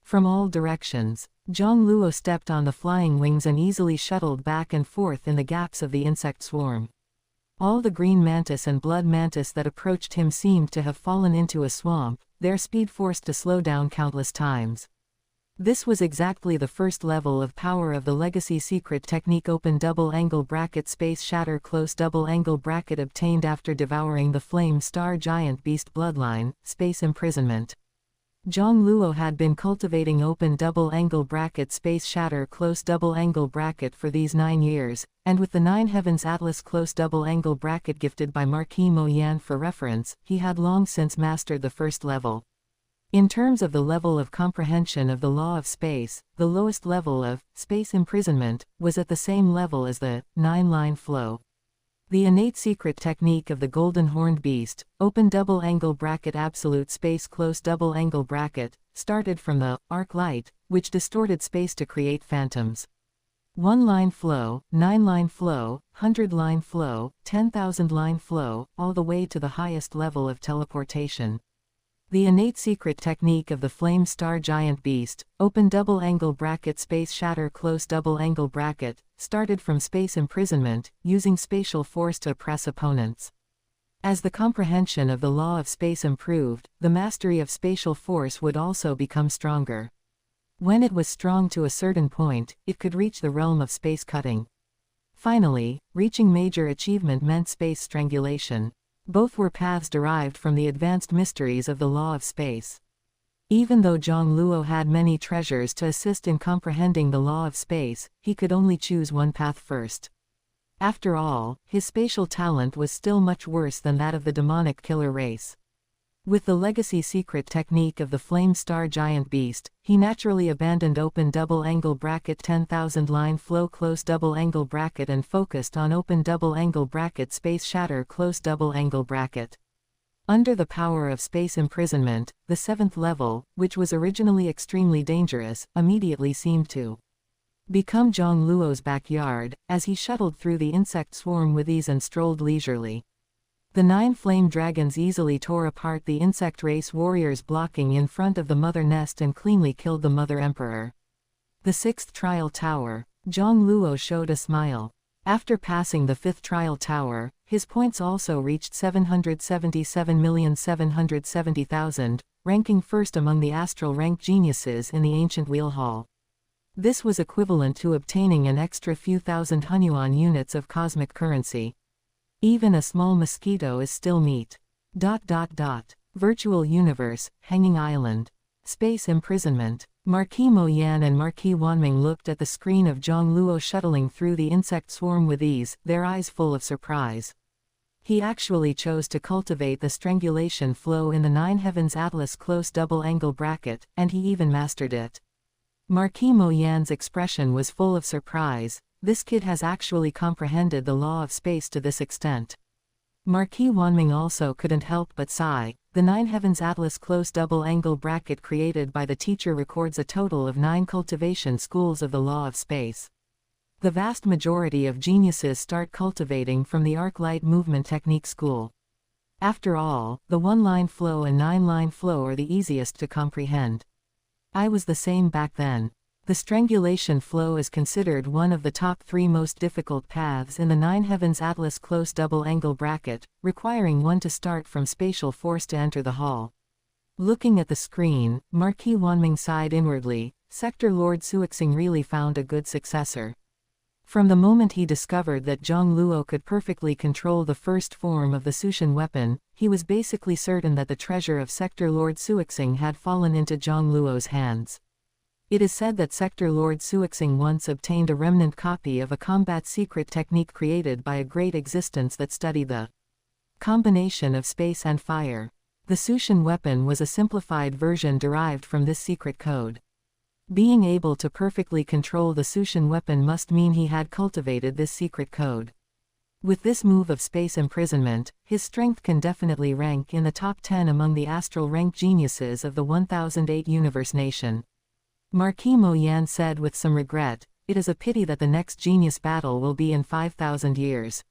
from all directions. Jiang Luo stepped on the flying wings and easily shuttled back and forth in the gaps of the insect swarm. All the green mantis and blood mantis that approached him seemed to have fallen into a swamp, their speed forced to slow down countless times. This was exactly the first level of power of the legacy secret technique open double angle bracket space shatter close double angle bracket obtained after devouring the flame star giant beast bloodline, space imprisonment. Jiang Luo had been cultivating open double angle bracket space shatter close double angle bracket for these 9 years, and with the 9 heavens atlas close double angle bracket gifted by Marquis Mo Yan for reference, he had long since mastered the first level. In terms of the level of comprehension of the law of space, the lowest level of space imprisonment was at the same level as the 9-line flow. The innate secret technique of the golden horned beast, open double angle bracket absolute space close double angle bracket, started from the arc light, which distorted space to create phantoms. 1-line flow, 9-line flow, 100-line flow, 10,000-line flow, all the way to the highest level of teleportation. The innate secret technique of the flame star giant beast, open double angle bracket space shatter close double angle bracket, started from space imprisonment, using spatial force to oppress opponents. As the comprehension of the law of space improved, the mastery of spatial force would also become stronger. When it was strong to a certain point, it could reach the realm of space cutting. Finally, reaching major achievement meant space strangulation. Both were paths derived from the advanced mysteries of the law of space. Even though Jiang Luo had many treasures to assist in comprehending the law of space, he could only choose one path first. After all, his spatial talent was still much worse than that of the demonic killer race. With the legacy secret technique of the flame star giant beast, he naturally abandoned open double angle bracket 10,000 line flow close double angle bracket and focused on open double angle bracket space shatter close double angle bracket. Under the power of space imprisonment, the 7th level, which was originally extremely dangerous, immediately seemed to become Jiang Luo's backyard, as he shuttled through the insect swarm with ease and strolled leisurely. The 9 flame dragons easily tore apart the insect race warriors blocking in front of the mother nest and cleanly killed the mother emperor. The 6th trial tower. Jiang Luo showed a smile. After passing the 5th trial tower, his points also reached 777,770,000, ranking first among the astral rank geniuses in the ancient wheel hall. This was equivalent to obtaining an extra few thousand Hunyuan units of cosmic currency. Even a small mosquito is still meat. Virtual universe, hanging island. Space imprisonment. Marquis Mo Yan and Marquis Wanming looked at the screen of Jiang Luo shuttling through the insect swarm with ease, their eyes full of surprise. He actually chose to cultivate the strangulation flow in the 9 heavens atlas close double angle bracket, and he even mastered it. Marquis Mo Yan's expression was full of surprise. This kid has actually comprehended the law of space to this extent. Marquis Wanming also couldn't help but sigh. The 9 heavens atlas close double angle bracket created by the teacher records a total of 9 cultivation schools of the law of space. The vast majority of geniuses start cultivating from the arc light movement technique school. After all, the 1-line flow and 9-line flow are the easiest to comprehend. I was the same back then. The strangulation flow is considered one of the top 3 most difficult paths in the 9 heavens atlas close double angle bracket, requiring one to start from spatial force to enter the hall. Looking at the screen, Marquis Wanming sighed inwardly. Sector Lord Suixing really found a good successor. From the moment he discovered that Jiang Luo could perfectly control the first form of the Sushin weapon, he was basically certain that the treasure of Sector Lord Suixing had fallen into Jiang Luo's hands. It is said that Sector Lord Suixing once obtained a remnant copy of a combat secret technique created by a great existence that studied the combination of space and fire. The Sushin weapon was a simplified version derived from this secret code. Being able to perfectly control the Sushin weapon must mean he had cultivated this secret code. With this move of space imprisonment, his strength can definitely rank in the top 10 among the astral rank geniuses of the 1008 universe nation. Marquis Mo Yan said with some regret, "It is a pity that the next genius battle will be in 5,000 years.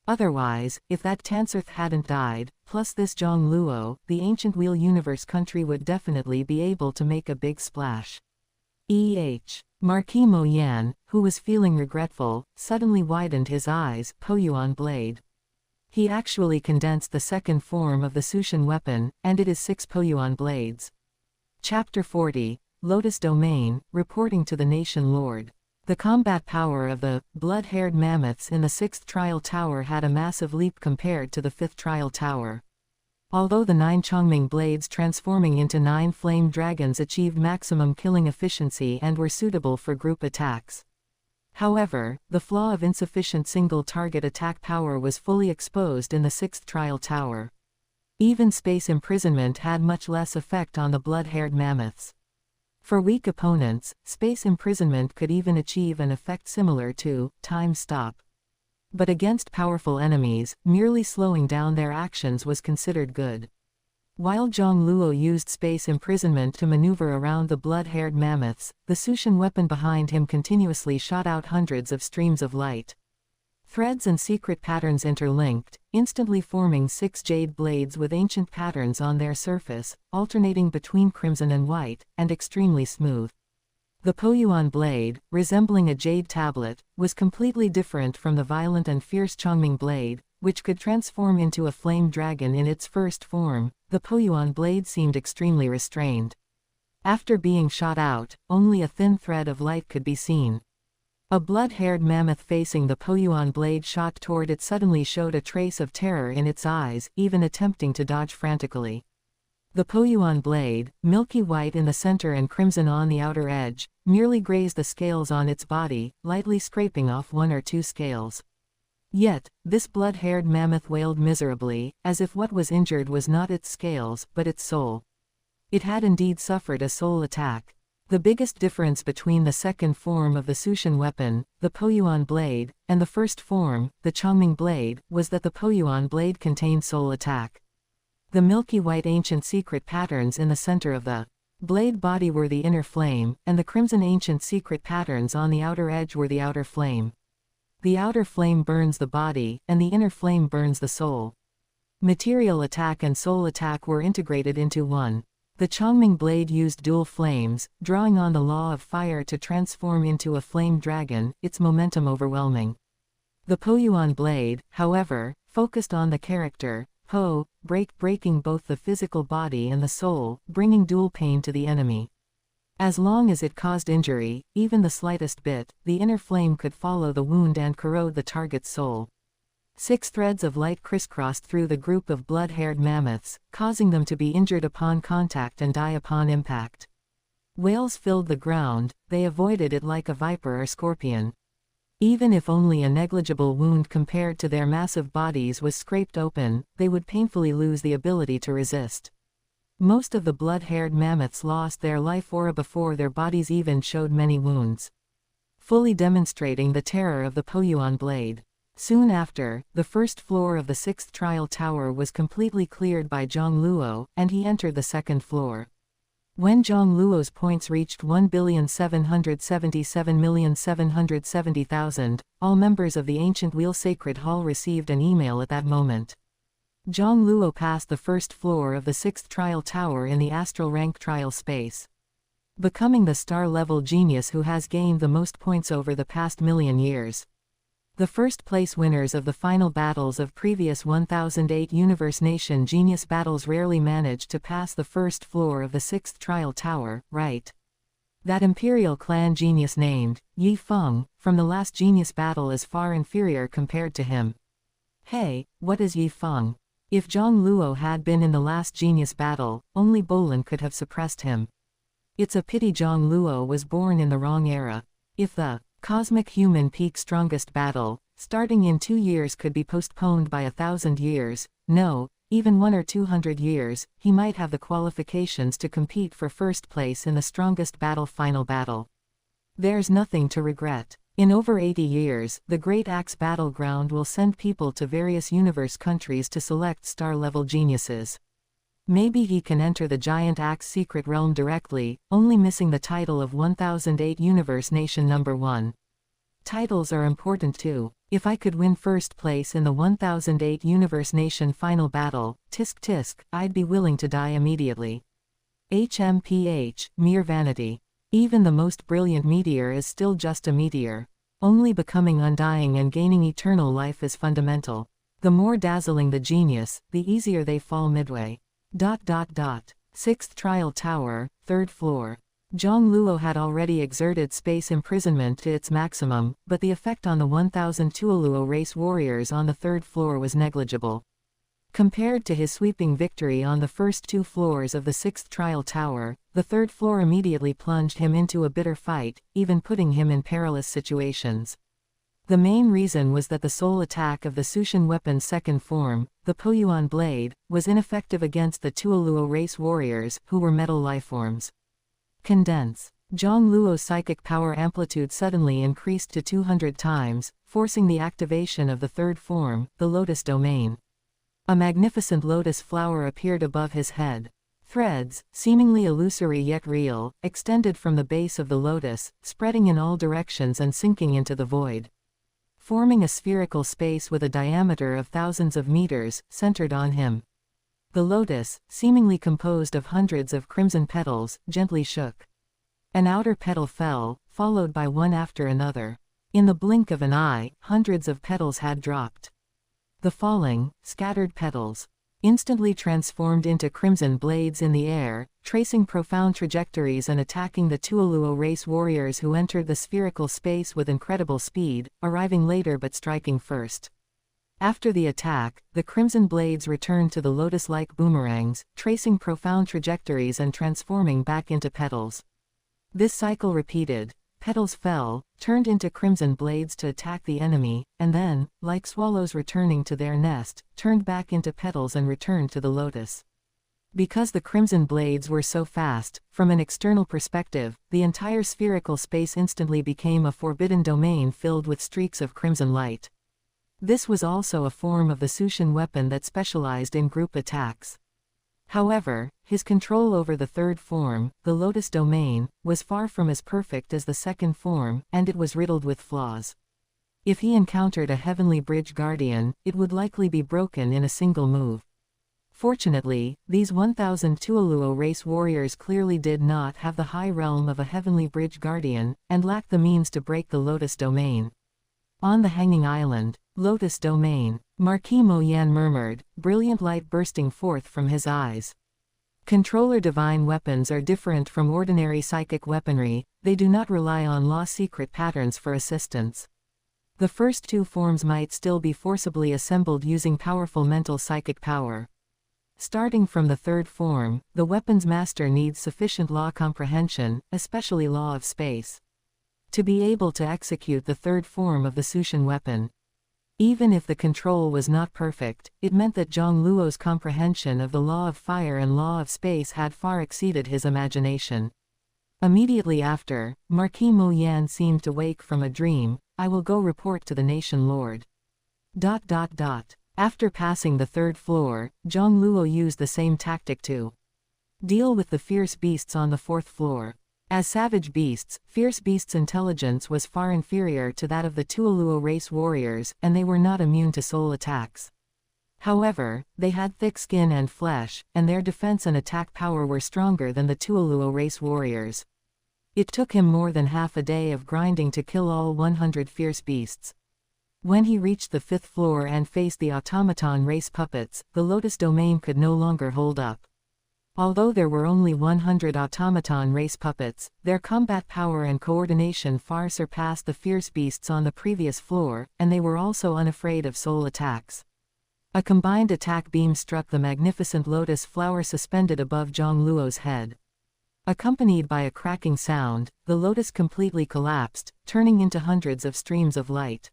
Otherwise, if that Tanserth hadn't died, plus this Jiang Luo, the ancient wheel universe country would definitely be able to make a big splash." Marquis Mo Yan, who was feeling regretful, suddenly widened his eyes. Poyuan blade. He actually condensed the second form of the Sushin weapon, and it is 6 Poyuan blades. Chapter 40. Lotus Domain, reporting to the Nation Lord. The combat power of the blood-haired mammoths in the 6th trial tower had a massive leap compared to the 5th trial tower. Although the 9 Chongming blades transforming into 9 flame dragons achieved maximum killing efficiency and were suitable for group attacks. However, the flaw of insufficient single-target attack power was fully exposed in the 6th trial tower. Even space imprisonment had much less effect on the blood-haired mammoths. For weak opponents, space imprisonment could even achieve an effect similar to time stop. But against powerful enemies, merely slowing down their actions was considered good. While Jiang Luo used space imprisonment to maneuver around the blood-haired mammoths, the Sushin weapon behind him continuously shot out hundreds of streams of light. Threads and secret patterns interlinked, instantly forming 6 jade blades with ancient patterns on their surface, alternating between crimson and white, and extremely smooth. The Poyuan blade, resembling a jade tablet, was completely different from the violent and fierce Chongming blade, which could transform into a flame dragon in its first form. The Poyuan blade seemed extremely restrained. After being shot out, only a thin thread of light could be seen. A blood-haired mammoth facing the Poyuan blade shot toward it suddenly showed a trace of terror in its eyes, even attempting to dodge frantically. The Poyuan blade, milky white in the center and crimson on the outer edge, merely grazed the scales on its body, lightly scraping off 1 or 2 scales. Yet, this blood-haired mammoth wailed miserably, as if what was injured was not its scales, but its soul. It had indeed suffered a soul attack. The biggest difference between the second form of the Sushin weapon, the Poyuan blade, and the first form, the Chongming blade, was that the Poyuan blade contained soul attack. The milky white ancient secret patterns in the center of the blade body were the inner flame, and the crimson ancient secret patterns on the outer edge were the outer flame. The outer flame burns the body, and the inner flame burns the soul. Material attack and soul attack were integrated into one. The Chongming blade used dual flames, drawing on the law of fire to transform into a flame dragon, its momentum overwhelming. The Poyuan blade, however, focused on the character, Po, breaking both the physical body and the soul, bringing dual pain to the enemy. As long as it caused injury, even the slightest bit, the inner flame could follow the wound and corrode the target's soul. 6 threads of light crisscrossed through the group of blood-haired mammoths, causing them to be injured upon contact and die upon impact. Wails filled the ground, they avoided it like a viper or scorpion. Even if only a negligible wound compared to their massive bodies was scraped open, they would painfully lose the ability to resist. Most of the blood-haired mammoths lost their life aura before their bodies even showed many wounds, fully demonstrating the terror of the Poyuan blade. Soon after, the first floor of the 6th trial tower was completely cleared by Jiang Luo, and he entered the 2nd floor. When Jiang Luo's points reached 1,777,770,000, all members of the ancient Wheel Sacred Hall received an email at that moment. Jiang Luo passed the first floor of the 6th trial tower in the astral rank trial space, becoming the star-level genius who has gained the most points over the past million years. The first-place winners of the final battles of previous 1008 Universe Nation Genius battles rarely managed to pass the first floor of the 6th trial tower, right? That Imperial clan genius named Yi Feng, from the last genius battle is far inferior compared to him. Hey, what is Yi Feng? If Jiang Luo had been in the last genius battle, only Bolin could have suppressed him. It's a pity Jiang Luo was born in the wrong era. If the Cosmic Human Peak Strongest battle, starting in 2 years could be postponed by 1,000 years, no, even 100 or 200 years, he might have the qualifications to compete for first place in the strongest battle final battle. There's nothing to regret. In over 80 years, the Great Axe Battleground will send people to various universe countries to select star-level geniuses. Maybe he can enter the Giant Axe Secret Realm directly, only missing the title of 1008 Universe Nation number 1. Titles are important too. If I could win first place in the 1008 Universe Nation final battle, tisk tisk, I'd be willing to die immediately. HMPH, mere vanity. Even the most brilliant meteor is still just a meteor. Only becoming undying and gaining eternal life is fundamental. The more dazzling the genius, the easier they fall midway. 6th Trial Tower, 3rd floor. Jiang Luo had already exerted space imprisonment to its maximum, but the effect on the 1,000 Tuoluo race warriors on the 3rd floor was negligible. Compared to his sweeping victory on the first 2 floors of the 6th Trial Tower, the 3rd floor immediately plunged him into a bitter fight, even putting him in perilous situations. The main reason was that the soul attack of the Sushin weapon's 2nd form, the Poyuan blade, was ineffective against the Tuoluo race warriors, who were metal lifeforms. Condense. Jiang Luo's psychic power amplitude suddenly increased to 200 times, forcing the activation of the third form, the lotus domain. A magnificent lotus flower appeared above his head. Threads, seemingly illusory yet real, extended from the base of the lotus, spreading in all directions and sinking into the void. Forming a spherical space with a diameter of thousands of meters, centered on him. The lotus, seemingly composed of hundreds of crimson petals, gently shook. An outer petal fell, followed by one after another. In the blink of an eye, hundreds of petals had dropped. The falling, scattered petals instantly transformed into crimson blades in the air, tracing profound trajectories and attacking the Luo race warriors who entered the spherical space with incredible speed, arriving later but striking first. After the attack, the crimson blades returned to the lotus-like boomerangs, tracing profound trajectories and transforming back into petals. This cycle repeated. Petals fell, turned into crimson blades to attack the enemy, and then, like swallows returning to their nest, turned back into petals and returned to the lotus. Because the crimson blades were so fast, from an external perspective, the entire spherical space instantly became a forbidden domain filled with streaks of crimson light. This was also a form of the Sushin weapon that specialized in group attacks. However, his control over the third form, the lotus domain, was far from as perfect as the second form, and it was riddled with flaws. If he encountered a heavenly bridge guardian, it would likely be broken in a single move. Fortunately, these 1,000 Luo race warriors clearly did not have the high realm of a heavenly bridge guardian, and lacked the means to break the lotus domain. On the hanging island, lotus domain, Marquis Mo Yan murmured, brilliant light bursting forth from his eyes. Controller divine weapons are different from ordinary psychic weaponry, they do not rely on law-secret patterns for assistance. The first two forms might still be forcibly assembled using powerful mental psychic power. Starting from the third form, the weapon's master needs sufficient law comprehension, especially law of space, to be able to execute the third form of the Sushin weapon. Even if the control was not perfect, it meant that Jiang Luo's comprehension of the law of fire and law of space had far exceeded his imagination. Immediately after, Marquis Mo Yan seemed to wake from a dream. I will go report to the nation lord. After passing the third floor, Jiang Luo used the same tactic to deal with the fierce beasts on the fourth floor. As savage beasts, fierce beasts' intelligence was far inferior to that of the Luo race warriors, and they were not immune to soul attacks. However, they had thick skin and flesh, and their defense and attack power were stronger than the Luo race warriors. It took him more than half a day of grinding to kill all 100 fierce beasts. When he reached the fifth floor and faced the automaton race puppets, the lotus domain could no longer hold up. Although there were only 100 automaton race puppets, their combat power and coordination far surpassed the fierce beasts on the previous floor, and they were also unafraid of soul attacks. A combined attack beam struck the magnificent lotus flower suspended above Jiang Luo's head. Accompanied by a cracking sound, the lotus completely collapsed, turning into hundreds of streams of light.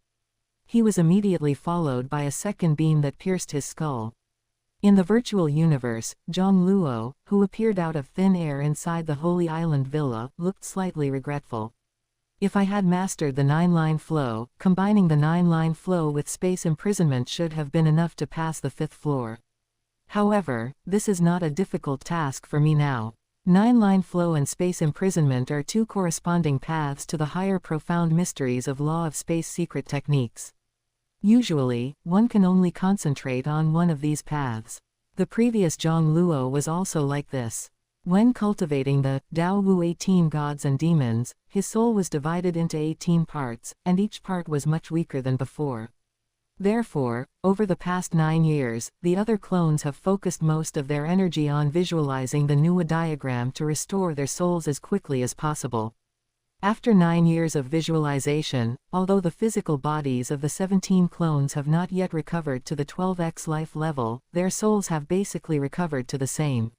He was immediately followed by a second beam that pierced his skull. In the virtual universe, Jiang Luo, who appeared out of thin air inside the Holy Island Villa, looked slightly regretful. If I had mastered the 9-line flow, combining the 9-line flow with space imprisonment should have been enough to pass the fifth floor. However, this is not a difficult task for me now. 9-line flow and space imprisonment are two corresponding paths to the higher profound mysteries of law of space secret techniques. Usually, one can only concentrate on one of these paths. The previous Jiang Luo was also like this. When cultivating the Dao Wu 18 gods and demons, his soul was divided into 18 parts, and each part was much weaker than before. Therefore, over the past 9 years, the other clones have focused most of their energy on visualizing the Nuwa diagram to restore their souls as quickly as possible. After 9 years of visualization, although the physical bodies of the 17 clones have not yet recovered to the 12x life level, their souls have basically recovered to the same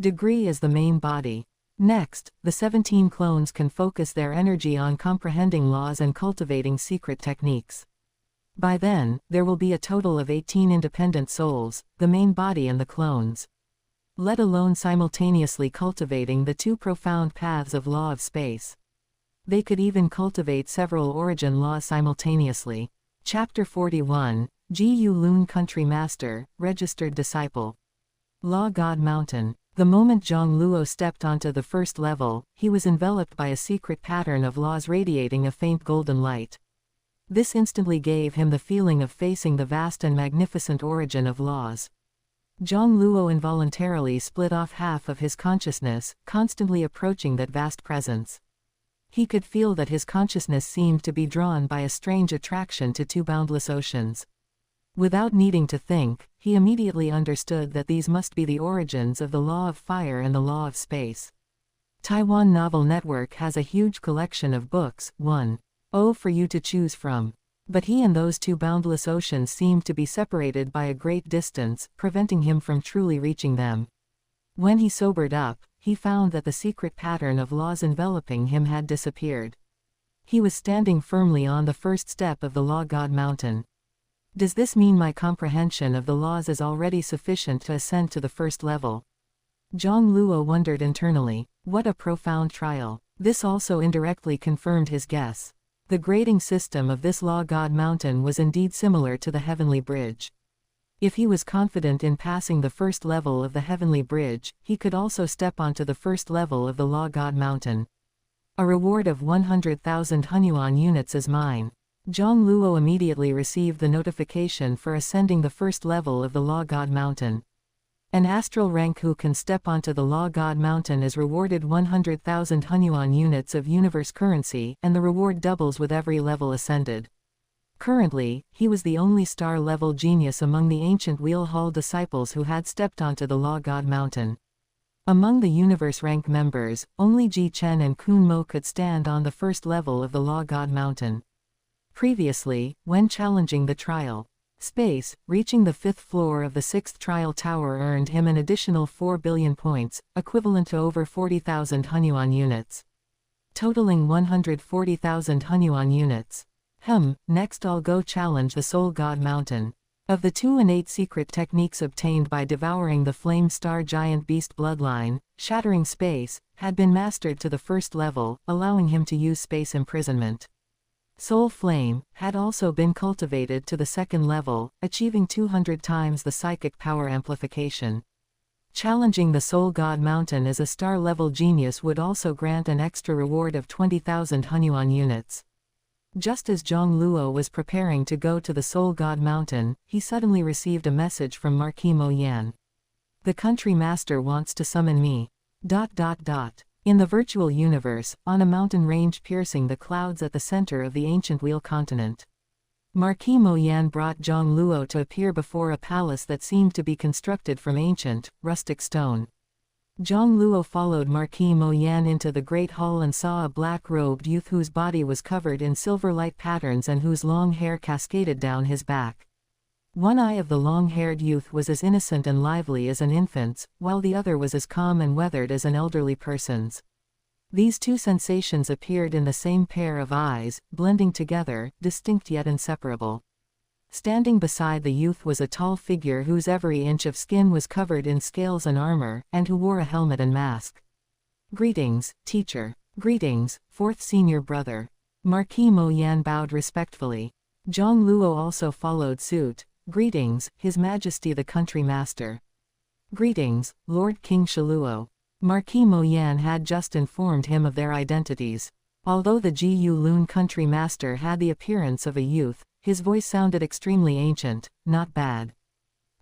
degree as the main body. Next, the 17 clones can focus their energy on comprehending laws and cultivating secret techniques. By then, there will be a total of 18 independent souls, the main body and the clones. Let alone simultaneously cultivating the two profound paths of law of space. They could even cultivate several origin laws simultaneously. Chapter 41, Jiu Lun Country Master, Registered Disciple. Law God Mountain. The moment Jiang Luo stepped onto the first level, he was enveloped by a secret pattern of laws radiating a faint golden light. This instantly gave him the feeling of facing the vast and magnificent origin of laws. Jiang Luo involuntarily split off half of his consciousness, constantly approaching that vast presence. He could feel that his consciousness seemed to be drawn by a strange attraction to two boundless oceans. Without needing to think, he immediately understood that these must be the origins of the law of fire and the law of space. Taiwan Novel Network has a huge collection of books, 1.0 for you to choose from. But he and those two boundless oceans seemed to be separated by a great distance, preventing him from truly reaching them. When he sobered up, he found that the secret pattern of laws enveloping him had disappeared. He was standing firmly on the first step of the Law God Mountain. Does this mean my comprehension of the laws is already sufficient to ascend to the first level? Jiang Luo wondered internally. What a profound trial. This also indirectly confirmed his guess. The grading system of this Law God Mountain was indeed similar to the Heavenly Bridge. If he was confident in passing the first level of the Heavenly Bridge, he could also step onto the first level of the Law God Mountain. A reward of 100,000 Hunyuan units is mine. Jiang Luo immediately received the notification for ascending the first level of the Law God Mountain. An astral rank who can step onto the Law God Mountain is rewarded 100,000 Hunyuan units of universe currency, and the reward doubles with every level ascended. Currently, he was the only star-level genius among the ancient Wheel Hall disciples who had stepped onto the Law God Mountain. Among the universe rank members, only Ji Chen and Kun Mo could stand on the first level of the Law God Mountain. Previously, when challenging the trial, space, reaching the 5th floor of the 6th trial tower earned him an additional 4 billion points, equivalent to over 40,000 Hunyuan units. Totaling 140,000 Hunyuan units. Next I'll go challenge the Soul God Mountain. Of the 2 innate secret techniques obtained by devouring the flame star giant beast bloodline, shattering space, had been mastered to the first level, allowing him to use space imprisonment. Soul Flame had also been cultivated to the 2nd level, achieving 200 times the psychic power amplification. Challenging the Soul God Mountain as a star-level genius would also grant an extra reward of 20,000 Hunyuan units. Just as Jiang Luo was preparing to go to the Soul God Mountain, he suddenly received a message from Marquis Mo Yan. The country master wants to summon me. In the virtual universe, on a mountain range piercing the clouds at the center of the ancient Wheel continent. Marquis Mo Yan brought Jiang Luo to appear before a palace that seemed to be constructed from ancient, rustic stone. Jiang Luo followed Marquis Mo Yan into the great hall and saw a black-robed youth whose body was covered in silver light patterns and whose long hair cascaded down his back. One eye of the long-haired youth was as innocent and lively as an infant's, while the other was as calm and weathered as an elderly person's. These two sensations appeared in the same pair of eyes, blending together, distinct yet inseparable. Standing beside the youth was a tall figure whose every inch of skin was covered in scales and armor, and who wore a helmet and mask. "Greetings, teacher." "Greetings, 4th senior brother." Marquis Mo Yan bowed respectfully. Jiang Luo also followed suit. "Greetings, His Majesty the Country Master." "Greetings, Lord King Shaluo." Marquis Mo Yan had just informed him of their identities. Although the Jiu Lun Country Master had the appearance of a youth, his voice sounded extremely ancient, not bad.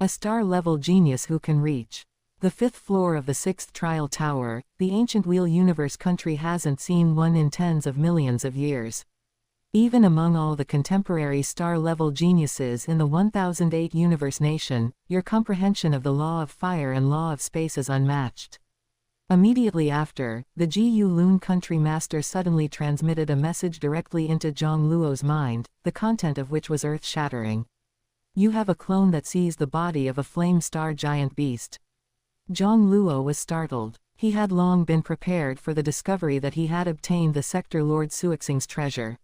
A star-level genius who can reach the 5th floor of the 6th trial tower. The ancient Wheel universe country hasn't seen one in tens of millions of years. Even among all the contemporary star-level geniuses in the 1008 universe nation, your comprehension of the law of fire and law of space is unmatched. Immediately after, the Jiu Lun Country Master suddenly transmitted a message directly into Jiang Luo's mind, the content of which was earth-shattering. "You have a clone that sees the body of a flame star giant beast." Jiang Luo was startled. He had long been prepared for the discovery that he had obtained the Sector Lord Suixing's treasure.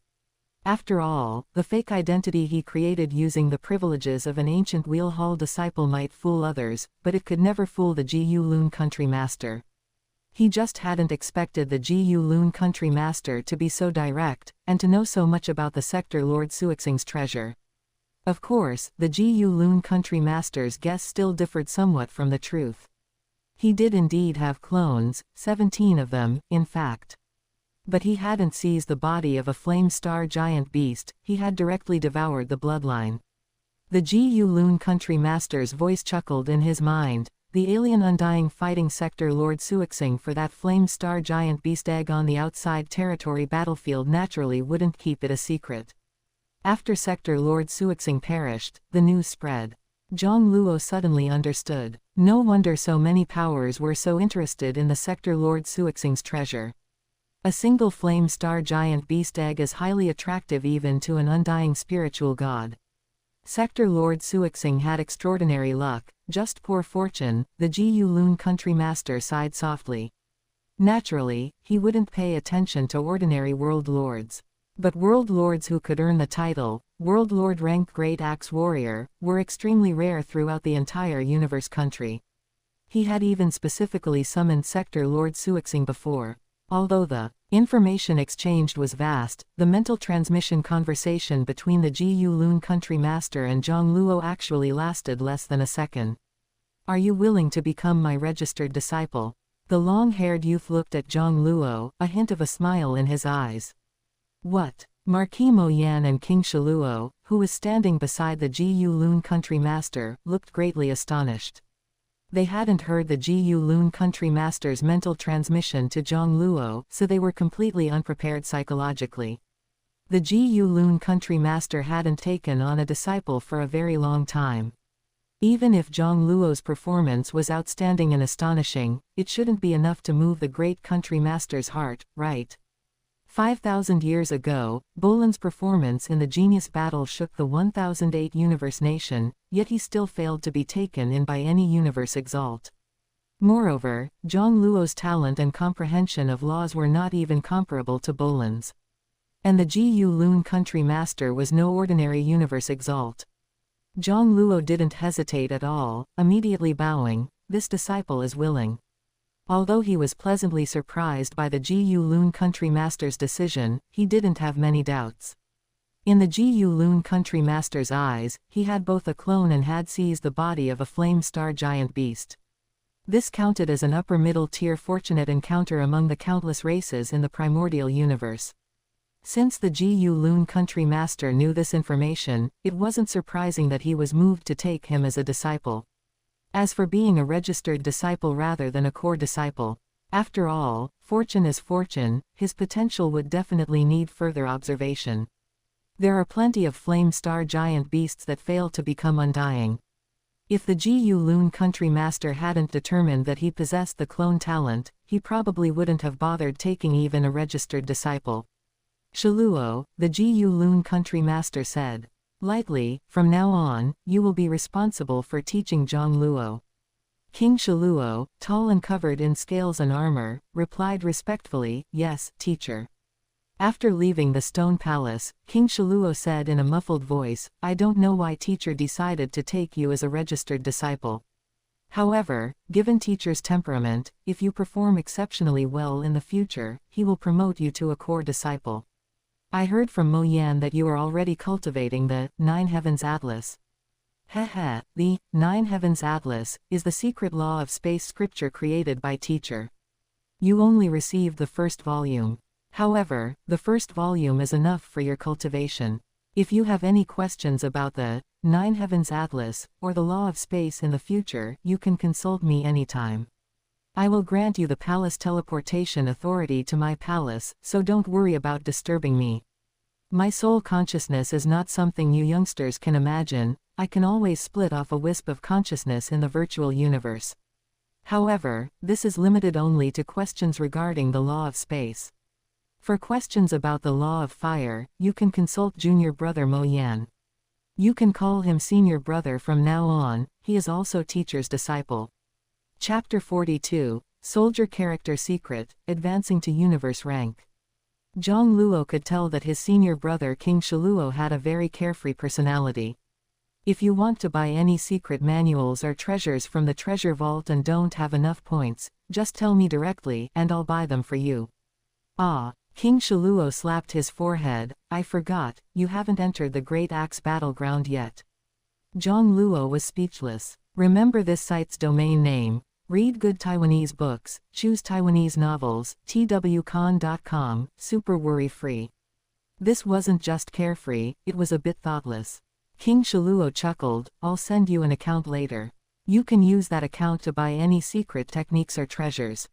After all, the fake identity he created using the privileges of an ancient Wheel Hall disciple might fool others, but it could never fool the Jiu Lun Country Master. He just hadn't expected the Jiu Lun country master to be so direct, and to know so much about the sector Lord Suixing's treasure. Of course, the Jiu Lun country master's guess still differed somewhat from the truth. He did indeed have clones, 17 of them, in fact. But he hadn't seized the body of a flame star giant beast, he had directly devoured the bloodline. The Jiu Lun country master's voice chuckled in his mind. The alien undying fighting sector Lord Suixing for that flame star giant beast egg on the outside territory battlefield naturally wouldn't keep it a secret. After sector Lord Suixing perished, the news spread. Jiang Luo suddenly understood. No wonder so many powers were so interested in the sector Lord Suixing's treasure. A single flame star giant beast egg is highly attractive even to an undying spiritual god. Sector Lord Suixing had extraordinary luck, just poor fortune, the Jiu Lun country master sighed softly. Naturally, he wouldn't pay attention to ordinary world lords. But world lords who could earn the title, World Lord rank Great Axe Warrior, were extremely rare throughout the entire universe country. He had even specifically summoned sector Lord Suixing before. Although the information exchanged was vast, the mental transmission conversation between the Jiu Lun country master and Jiang Luo actually lasted less than a second. "Are you willing to become my registered disciple?" The long-haired youth looked at Jiang Luo, a hint of a smile in his eyes. "What?" Marquis Mo Yan and King Shiluo, who was standing beside the Jiu Lun country master, looked greatly astonished. They hadn't heard the Jiu Lun country master's mental transmission to Jiang Luo, so they were completely unprepared psychologically. The Jiu Lun country master hadn't taken on a disciple for a very long time. Even if Jiang Luo's performance was outstanding and astonishing, it shouldn't be enough to move the great country master's heart, right? 5,000 years ago, Bolan's performance in the genius battle shook the 1008 universe nation, yet he still failed to be taken in by any universe exalt. Moreover, Jiang Luo's talent and comprehension of laws were not even comparable to Bolan's. And the Jiu Lun country master was no ordinary universe exalt. Jiang Luo didn't hesitate at all, immediately bowing, "This disciple is willing." Although he was pleasantly surprised by the Jiu Lun country master's decision, he didn't have many doubts. In the Jiu Lun country master's eyes, he had both a clone and had seized the body of a flame star giant beast. This counted as an upper middle tier fortunate encounter among the countless races in the primordial universe. Since the Jiu Lun country master knew this information, it wasn't surprising that he was moved to take him as a disciple. As for being a registered disciple rather than a core disciple, after all, fortune is fortune, his potential would definitely need further observation. There are plenty of flame star giant beasts that fail to become undying. If the Jiu Lun country master hadn't determined that he possessed the clone talent, he probably wouldn't have bothered taking even a registered disciple. "Shiluo," the Jiu Lun country master said lightly, "from now on, you will be responsible for teaching Jiang Luo." King Shiluo, tall and covered in scales and armor, replied respectfully, "Yes, teacher." After leaving the stone palace, King Shiluo said in a muffled voice, "I don't know why teacher decided to take you as a registered disciple. However, given teacher's temperament, if you perform exceptionally well in the future, he will promote you to a core disciple. I heard from Mo Yan that you are already cultivating the Nine Heavens Atlas." The Nine Heavens Atlas is the secret law of space scripture created by teacher. You only received the first volume. However, the first volume is enough for your cultivation. If you have any questions about the Nine Heavens Atlas, or the law of space in the future, you can consult me anytime. I will grant you the palace teleportation authority to my palace, so don't worry about disturbing me. My soul consciousness is not something you youngsters can imagine. I can always split off a wisp of consciousness in the virtual universe. However, this is limited only to questions regarding the law of space. For questions about the law of fire, you can consult junior brother Mo Yan. You can call him senior brother from now on, he is also teacher's disciple. Chapter 42, Soldier Character Secret, Advancing to Universe Rank. Jiang Luo could tell that his senior brother King Shiluo had a very carefree personality. If you want to buy any secret manuals or treasures from the treasure vault and don't have enough points, just tell me directly and I'll buy them for you. Ah, King Luo slapped his forehead, I forgot, you haven't entered the Great Axe battleground yet. Jiang Luo was speechless. Remember this site's domain name. Read good Taiwanese books, choose Taiwanese novels, twcon.com, super worry-free. This wasn't just carefree, it was a bit thoughtless. King Luo chuckled, I'll send you an account later. You can use that account to buy any secret techniques or treasures.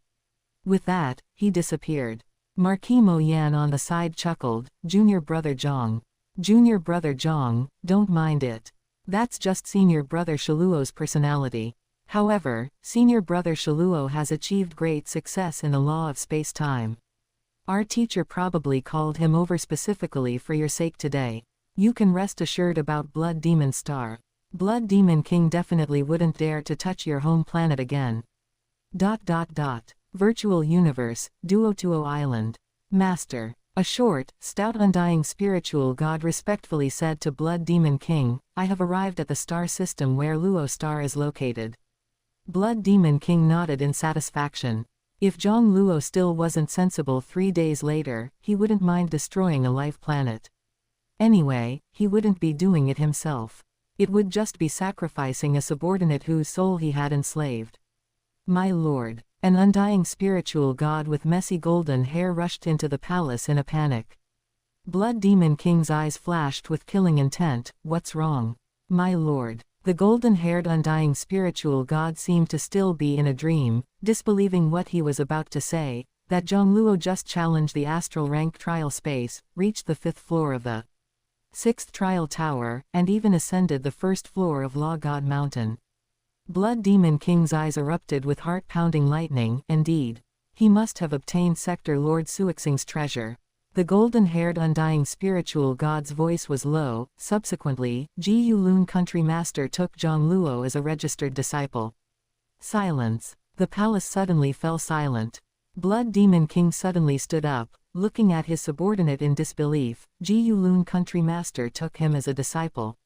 With that, he disappeared. Marquis Mo Yan on the side chuckled, Junior Brother Zhang. Junior Brother Zhang, don't mind it. That's just Senior Brother Luo's personality. However, Senior Brother Luo has achieved great success in the law of space-time. Our teacher probably called him over specifically for your sake today. You can rest assured about Blood Demon Star. Blood Demon King definitely wouldn't dare to touch your home planet again. Virtual Universe, Duotuo Island. Master. A short, stout undying spiritual god respectfully said to Blood Demon King, I have arrived at the star system where Luo Star is located. Blood Demon King nodded in satisfaction. If Jiang Luo still wasn't sensible 3 days later, he wouldn't mind destroying a life planet. Anyway, he wouldn't be doing it himself. It would just be sacrificing a subordinate whose soul he had enslaved. My lord. An undying spiritual god with messy golden hair rushed into the palace in a panic. Blood Demon King's eyes flashed with killing intent, what's wrong? My lord. The golden-haired undying spiritual god seemed to still be in a dream, disbelieving what he was about to say, that Jiang Luo just challenged the astral rank trial space, reached the 5th floor of the 6th trial tower, and even ascended the 1st floor of Law God Mountain. Blood Demon King's eyes erupted with heart-pounding lightning. Indeed. He must have obtained Sector Lord Suixing's treasure. The golden-haired undying spiritual god's voice was low. Subsequently, Ji Yulun Country Master took Jiang Luo as a registered disciple. Silence. The palace suddenly fell silent. Blood Demon King suddenly stood up, looking at his subordinate in disbelief. Ji Yulun Country Master took him as a disciple.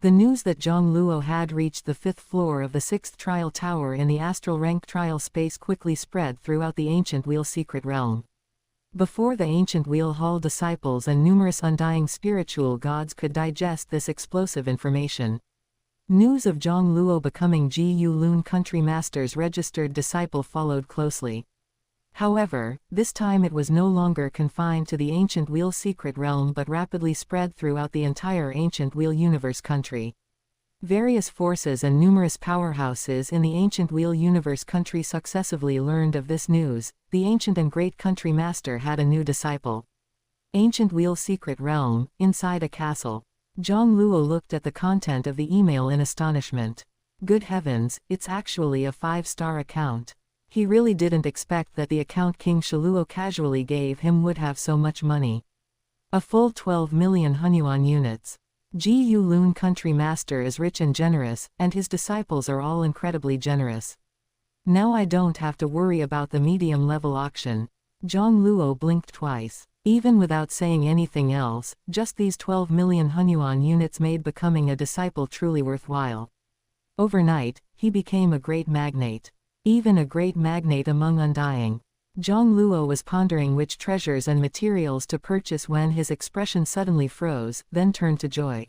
The news that Jiang Luo had reached the 5th floor of the 6th trial tower in the astral rank trial space quickly spread throughout the Ancient Wheel secret realm. Before the Ancient Wheel Hall disciples and numerous undying spiritual gods could digest this explosive information, news of Jiang Luo becoming Ji Yulun Country Master's registered disciple followed closely. However, this time it was no longer confined to the Ancient Wheel secret realm but rapidly spread throughout the entire Ancient Wheel universe country. Various forces and numerous powerhouses in the Ancient Wheel universe country successively learned of this news. The ancient and great country master had a new disciple. Ancient Wheel secret realm, inside a castle. Jiang Luo looked at the content of the email in astonishment. Good heavens, it's actually a 5-star account. He really didn't expect that the account King Luo casually gave him would have so much money. A full 12 million Hunyuan units. Ji Yulun Country Master is rich and generous, and his disciples are all incredibly generous. Now I don't have to worry about the medium-level auction. Jiang Luo blinked twice. Even without saying anything else, just these 12 million Hunyuan units made becoming a disciple truly worthwhile. Overnight, he became a great magnate. Even a great magnate among undying. Jiang Luo was pondering which treasures and materials to purchase when his expression suddenly froze, then turned to joy.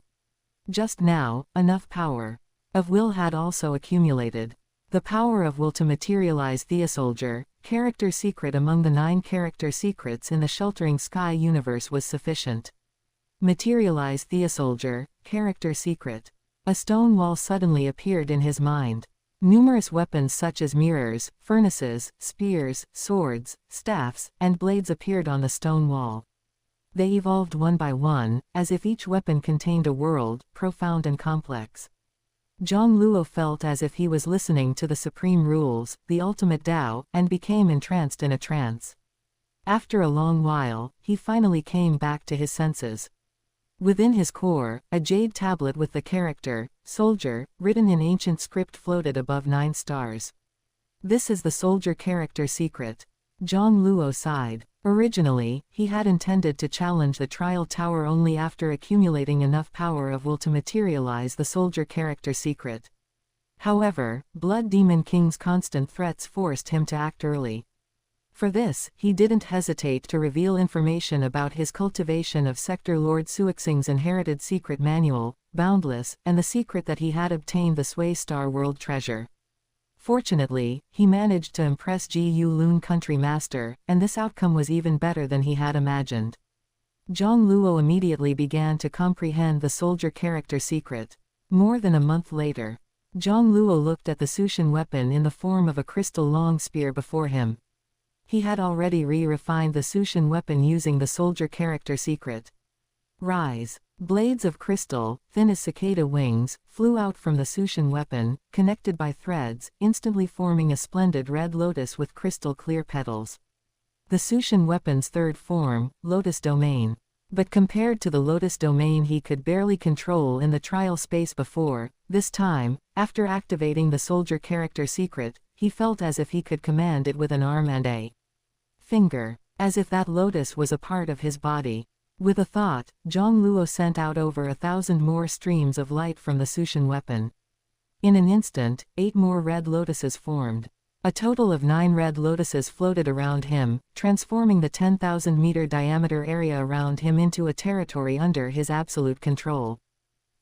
Just now, enough power of will had also accumulated. The power of will to materialize Theosoldier, character secret among the 9 character secrets in the Sheltering Sky universe was sufficient. Materialize Theosoldier, character secret. A stone wall suddenly appeared in his mind. Numerous weapons such as mirrors, furnaces, spears, swords, staffs, and blades appeared on the stone wall. They evolved one by one, as if each weapon contained a world, profound and complex. Jiang Luo felt as if he was listening to the supreme rules, the ultimate Tao, and became entranced in a trance. After a long while, he finally came back to his senses. Within his core, a jade tablet with the character, Soldier, written in ancient script floated above 9 stars. This is the Soldier character secret. Jiang Luo sighed. Originally, he had intended to challenge the trial tower only after accumulating enough power of will to materialize the soldier character secret. However, Blood Demon King's constant threats forced him to act early. For this, he didn't hesitate to reveal information about his cultivation of Sector Lord Suixing's inherited secret manual, Boundless, and the secret that he had obtained the Sway Star World treasure. Fortunately, he managed to impress Ji Lun Country Master, and this outcome was even better than he had imagined. Jiang Luo immediately began to comprehend the soldier character secret. More than a month later, Jiang Luo looked at the Sushin weapon in the form of a crystal long spear before him. He had already re-refined the Sushin weapon using the soldier character secret. Rise. Blades of crystal, thin as cicada wings, flew out from the Sushin weapon, connected by threads, instantly forming a splendid red lotus with crystal clear petals. The Sushin weapon's third form, Lotus Domain. But compared to the Lotus Domain he could barely control in the trial space before, this time, after activating the soldier character secret, he felt as if he could command it with an arm and a finger, as if that lotus was a part of his body. With a thought, Jiang Luo sent out over 1,000 more streams of light from the Sushin weapon. In an instant, 8 more red lotuses formed. A total of 9 red lotuses floated around him, transforming the 10,000-meter diameter area around him into a territory under his absolute control.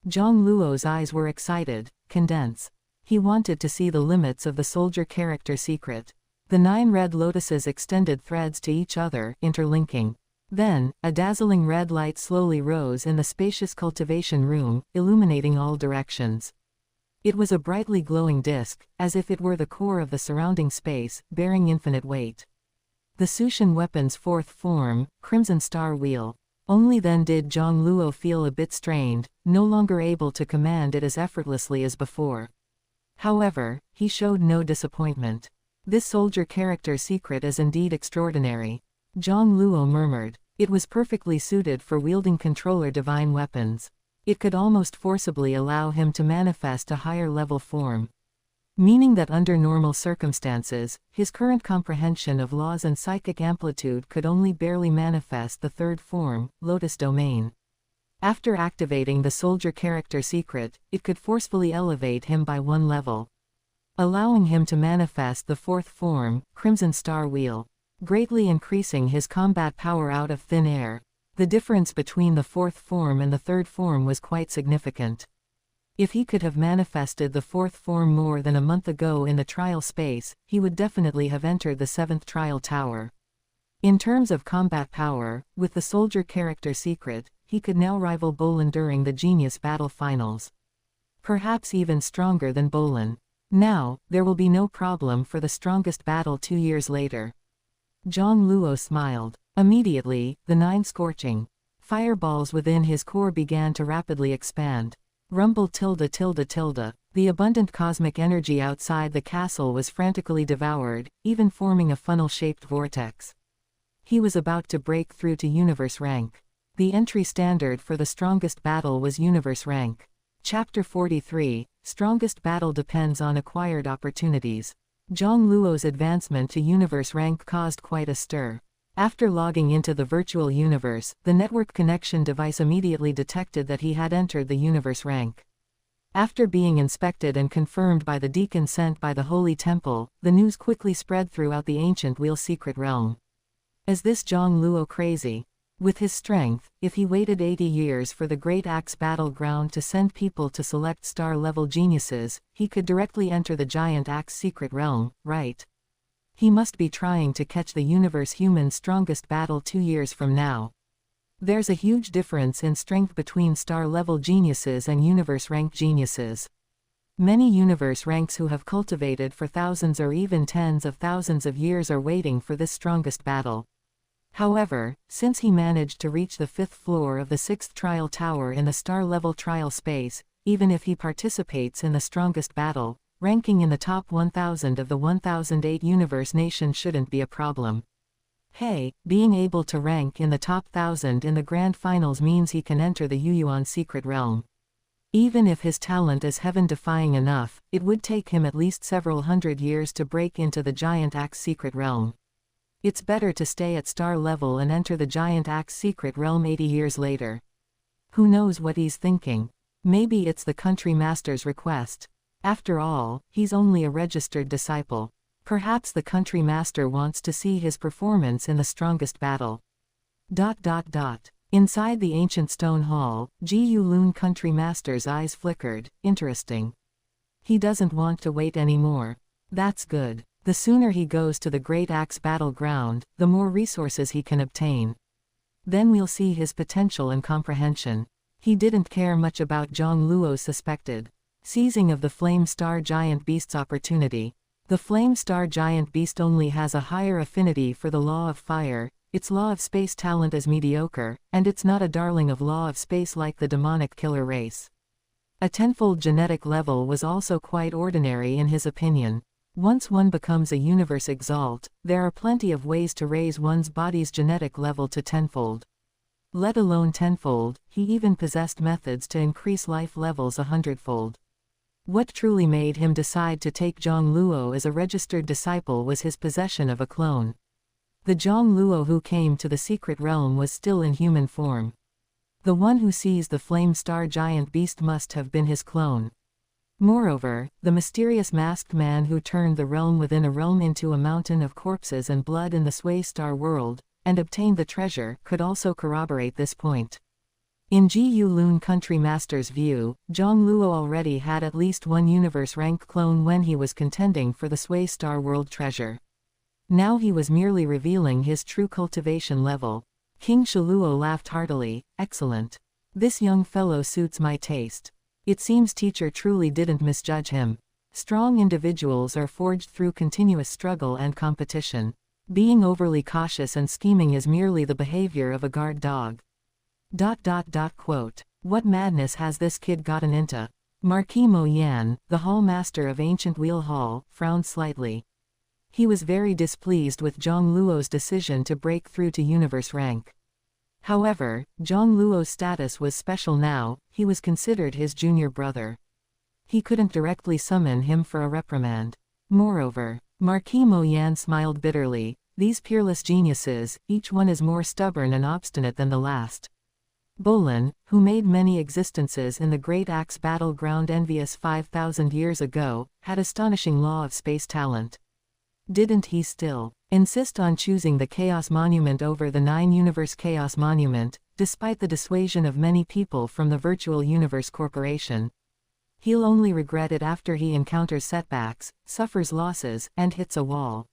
Jiang Luo's eyes were excited. Condense. He wanted to see the limits of the soldier character secret. The 9 red lotuses extended threads to each other, interlinking. Then, a dazzling red light slowly rose in the spacious cultivation room, illuminating all directions. It was a brightly glowing disk, as if it were the core of the surrounding space, bearing infinite weight. The Sushin weapon's fourth form, Crimson Star Wheel. Only then did Jiang Luo feel a bit strained, no longer able to command it as effortlessly as before. However, he showed no disappointment. This soldier character secret is indeed extraordinary. Jiang Luo murmured. It was perfectly suited for wielding controller divine weapons. It could almost forcibly allow him to manifest a higher level form. Meaning that under normal circumstances, his current comprehension of laws and psychic amplitude could only barely manifest the third form, Lotus Domain. After activating the soldier character secret, it could forcefully elevate him by 1 level, allowing him to manifest the fourth form, Crimson Star Wheel, greatly increasing his combat power out of thin air. The difference between the fourth form and the third form was quite significant. If he could have manifested the fourth form more than a month ago in the trial space, he would definitely have entered the 7th trial tower. In terms of combat power, with the soldier character secret, he could now rival Bolin during the Genius Battle Finals. Perhaps even stronger than Bolin. Now, there will be no problem for the strongest battle 2 years later. Jiang Luo smiled. Immediately, the 9 scorching fireballs within his core began to rapidly expand. Rumble tilde tilde tilde. The abundant cosmic energy outside the castle was frantically devoured, even forming a funnel-shaped vortex. He was about to break through to universe rank. The entry standard for the strongest battle was universe rank. Chapter 43, Strongest Battle Depends on Acquired Opportunities. Jiang Luo's advancement to universe rank caused quite a stir. After logging into the virtual universe, the network connection device immediately detected that he had entered the universe rank. After being inspected and confirmed by the deacon sent by the Holy Temple, the news quickly spread throughout the ancient Wheel secret realm. Is this Jiang Luo crazy? With his strength, if he waited 80 years for the Great Axe battleground to send people to select star-level geniuses, he could directly enter the Giant Axe secret realm, right? He must be trying to catch the universe human's strongest battle 2 years from now. There's a huge difference in strength between star-level geniuses and universe-rank geniuses. Many universe ranks who have cultivated for thousands or even tens of thousands of years are waiting for this strongest battle. However, since he managed to reach the 5th floor of the 6th trial tower in the star-level trial space, even if he participates in the strongest battle, ranking in the top 1,000 of the 1,008 universe nations shouldn't be a problem. Hey, being able to rank in the top 1,000 in the grand finals means he can enter the Yuyuan secret realm. Even if his talent is heaven-defying enough, it would take him at least several hundred years to break into the Giant Axe secret realm. It's better to stay at star level and enter the giant axe secret realm 80 years later. Who knows what he's thinking? Maybe it's the country master's request. After all, he's only a registered disciple. Perhaps the country master wants to see his performance in the strongest battle. Inside the ancient stone hall, Jiang Luo country master's eyes flickered. Interesting. He doesn't want to wait anymore. That's good. The sooner he goes to the Great Axe battleground, the more resources he can obtain. Then we'll see his potential and comprehension. He didn't care much about Jiang Luo's suspected seizing of the Flame Star Giant Beast's opportunity. The Flame Star Giant Beast only has a higher affinity for the law of fire, its law of space talent is mediocre, and it's not a darling of law of space like the demonic killer race. A tenfold genetic level was also quite ordinary in his opinion. Once one becomes a universe exalt, there are plenty of ways to raise one's body's genetic level to tenfold. Let alone tenfold, he even possessed methods to increase life levels 100-fold. What truly made him decide to take Jiang Luo as a registered disciple was his possession of a clone. The Jiang Luo who came to the secret realm was still in human form. The one who seized the Flame Star Giant Beast must have been his clone. Moreover, the mysterious masked man who turned the realm within a realm into a mountain of corpses and blood in the Sway Star world, and obtained the treasure, could also corroborate this point. In Jiang Luo country master's view, Jiang Luo already had at least one universe rank clone when he was contending for the Sway Star world treasure. Now he was merely revealing his true cultivation level. King Shaluo laughed heartily. Excellent. This young fellow suits my taste. It seems teacher truly didn't misjudge him. Strong individuals are forged through continuous struggle and competition. Being overly cautious and scheming is merely the behavior of a guard dog. Quote. What madness has this kid gotten into? Marquis Mo Yan, the hall master of ancient Wheel Hall, frowned slightly. He was very displeased with Jiang Luo's decision to break through to universe rank. However, Jiang Luo's status was special now, he was considered his junior brother. He couldn't directly summon him for a reprimand. Moreover, Marquis Mo Yan smiled bitterly. These peerless geniuses, each one is more stubborn and obstinate than the last. Bolin, who made many existences in the Great Axe battleground envious 5,000 years ago, had astonishing law of space talent. Didn't he still insist on choosing the Chaos Monument over the 9-Universe Chaos Monument, despite the dissuasion of many people from the Virtual Universe Corporation? He'll only regret it after he encounters setbacks, suffers losses, and hits a wall.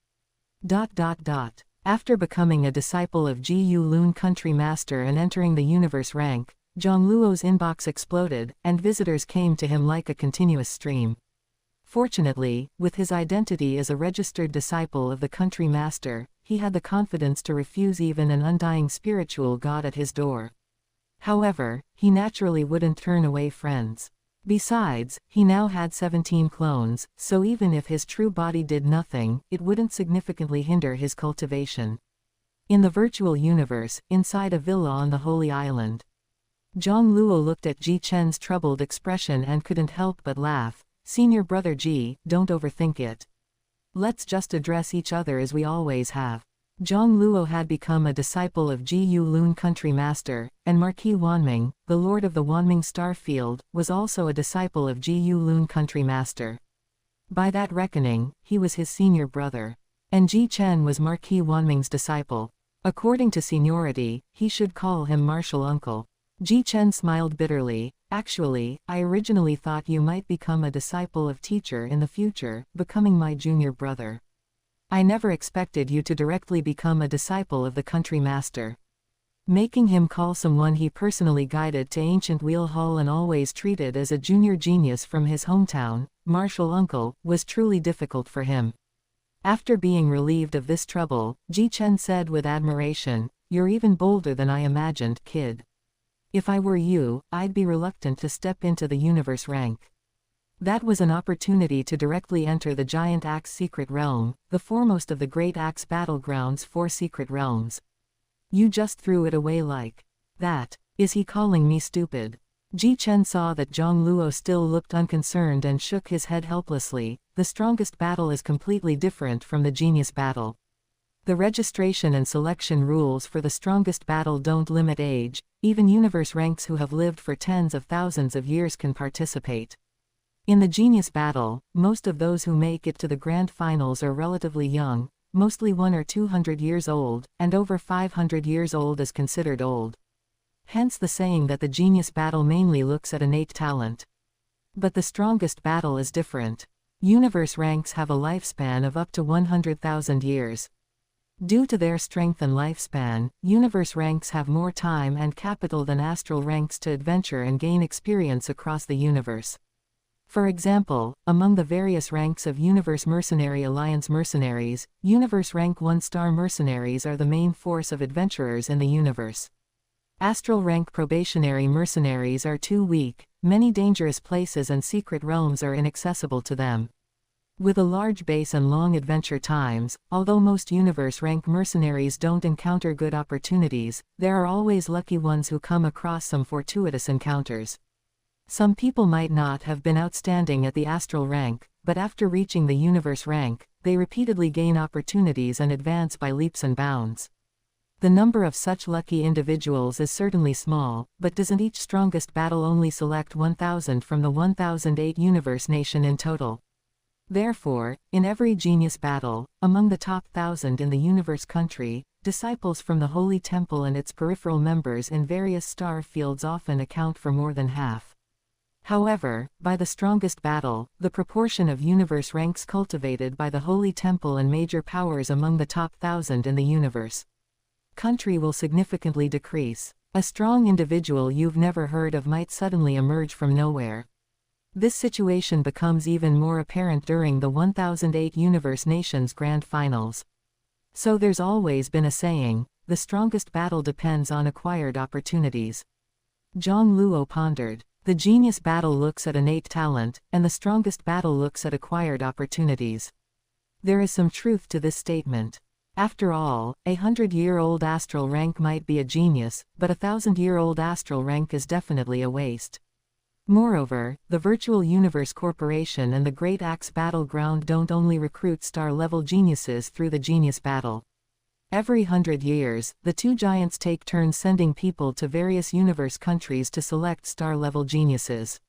After becoming a disciple of Jiang Luo country master and entering the universe rank, Jiang Luo's inbox exploded, and visitors came to him like a continuous stream. Fortunately, with his identity as a registered disciple of the country master, he had the confidence to refuse even an undying spiritual god at his door. However, he naturally wouldn't turn away friends. Besides, he now had 17 clones, so even if his true body did nothing, it wouldn't significantly hinder his cultivation. In the virtual universe, inside a villa on the Holy Island, Jiang Luo looked at Ji Chen's troubled expression and couldn't help but laugh. Senior brother Ji, don't overthink it. Let's just address each other as we always have. Jiang Luo had become a disciple of Jiang Luo country master, and Marquis Wanming, the lord of the Wanming star field, was also a disciple of Jiang Luo country master. By that reckoning, he was his senior brother. And Ji Chen was Marquis Wanming's disciple. According to seniority, he should call him martial uncle. Ji Chen smiled bitterly. Actually, I originally thought you might become a disciple of teacher in the future, becoming my junior brother. I never expected you to directly become a disciple of the country master. Making him call someone he personally guided to ancient Wheel Hall and always treated as a junior genius from his hometown, martial uncle, was truly difficult for him. After being relieved of this trouble, Ji Chen said with admiration, "You're even bolder than I imagined, kid. If I were you, I'd be reluctant to step into the universe rank." That was an opportunity to directly enter the Giant Axe secret realm, the foremost of the Great Axe battleground's 4 secret realms. You just threw it away like that. Is he calling me stupid? Ji Chen saw that Jiang Luo still looked unconcerned and shook his head helplessly. The strongest battle is completely different from the genius battle. The registration and selection rules for the strongest battle don't limit age, even universe ranks who have lived for tens of thousands of years can participate. In the genius battle, most of those who make it to the grand finals are relatively young, mostly 100 or 200 years old, and over 500 years old is considered old. Hence the saying that the genius battle mainly looks at innate talent. But the strongest battle is different. Universe ranks have a lifespan of up to 100,000 years. Due to their strength and lifespan, universe ranks have more time and capital than astral ranks to adventure and gain experience across the universe. For example, among the various ranks of Universe Mercenary Alliance mercenaries, Universe Rank 1-star mercenaries are the main force of adventurers in the universe. Astral Rank probationary mercenaries are too weak, many dangerous places and secret realms are inaccessible to them. With a large base and long adventure times, although most universe rank mercenaries don't encounter good opportunities, there are always lucky ones who come across some fortuitous encounters. Some people might not have been outstanding at the astral rank, but after reaching the universe rank, they repeatedly gain opportunities and advance by leaps and bounds. The number of such lucky individuals is certainly small, but doesn't each strongest battle only select 1,000 from the 1,008 universe nation in total? Therefore, in every genius battle, among the top 1,000 in the universe country, disciples from the Holy Temple and its peripheral members in various star fields often account for more than half. However, by the strongest battle, the proportion of universe ranks cultivated by the Holy Temple and major powers among the top 1,000 in the universe country will significantly decrease. A strong individual you've never heard of might suddenly emerge from nowhere. This situation becomes even more apparent during the 1008 Universe Nations Grand Finals. So there's always been a saying, the strongest battle depends on acquired opportunities. Jiang Luo pondered. The genius battle looks at innate talent, and the strongest battle looks at acquired opportunities. There is some truth to this statement. After all, a 100-year-old astral rank might be a genius, but a 1,000-year-old astral rank is definitely a waste. Moreover, the Virtual Universe Corporation and the Great Axe Battleground don't only recruit star-level geniuses through the genius battle. Every 100 years, the two giants take turns sending people to various universe countries to select star-level geniuses.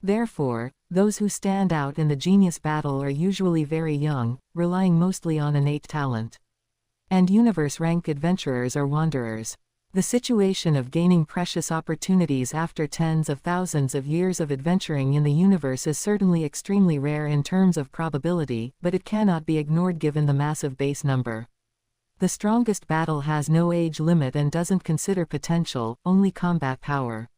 Therefore, those who stand out in the genius battle are usually very young, relying mostly on innate talent. And universe rank adventurers are wanderers. The situation of gaining precious opportunities after tens of thousands of years of adventuring in the universe is certainly extremely rare in terms of probability, but it cannot be ignored given the massive base number. The strongest battle has no age limit and doesn't consider potential, only combat power.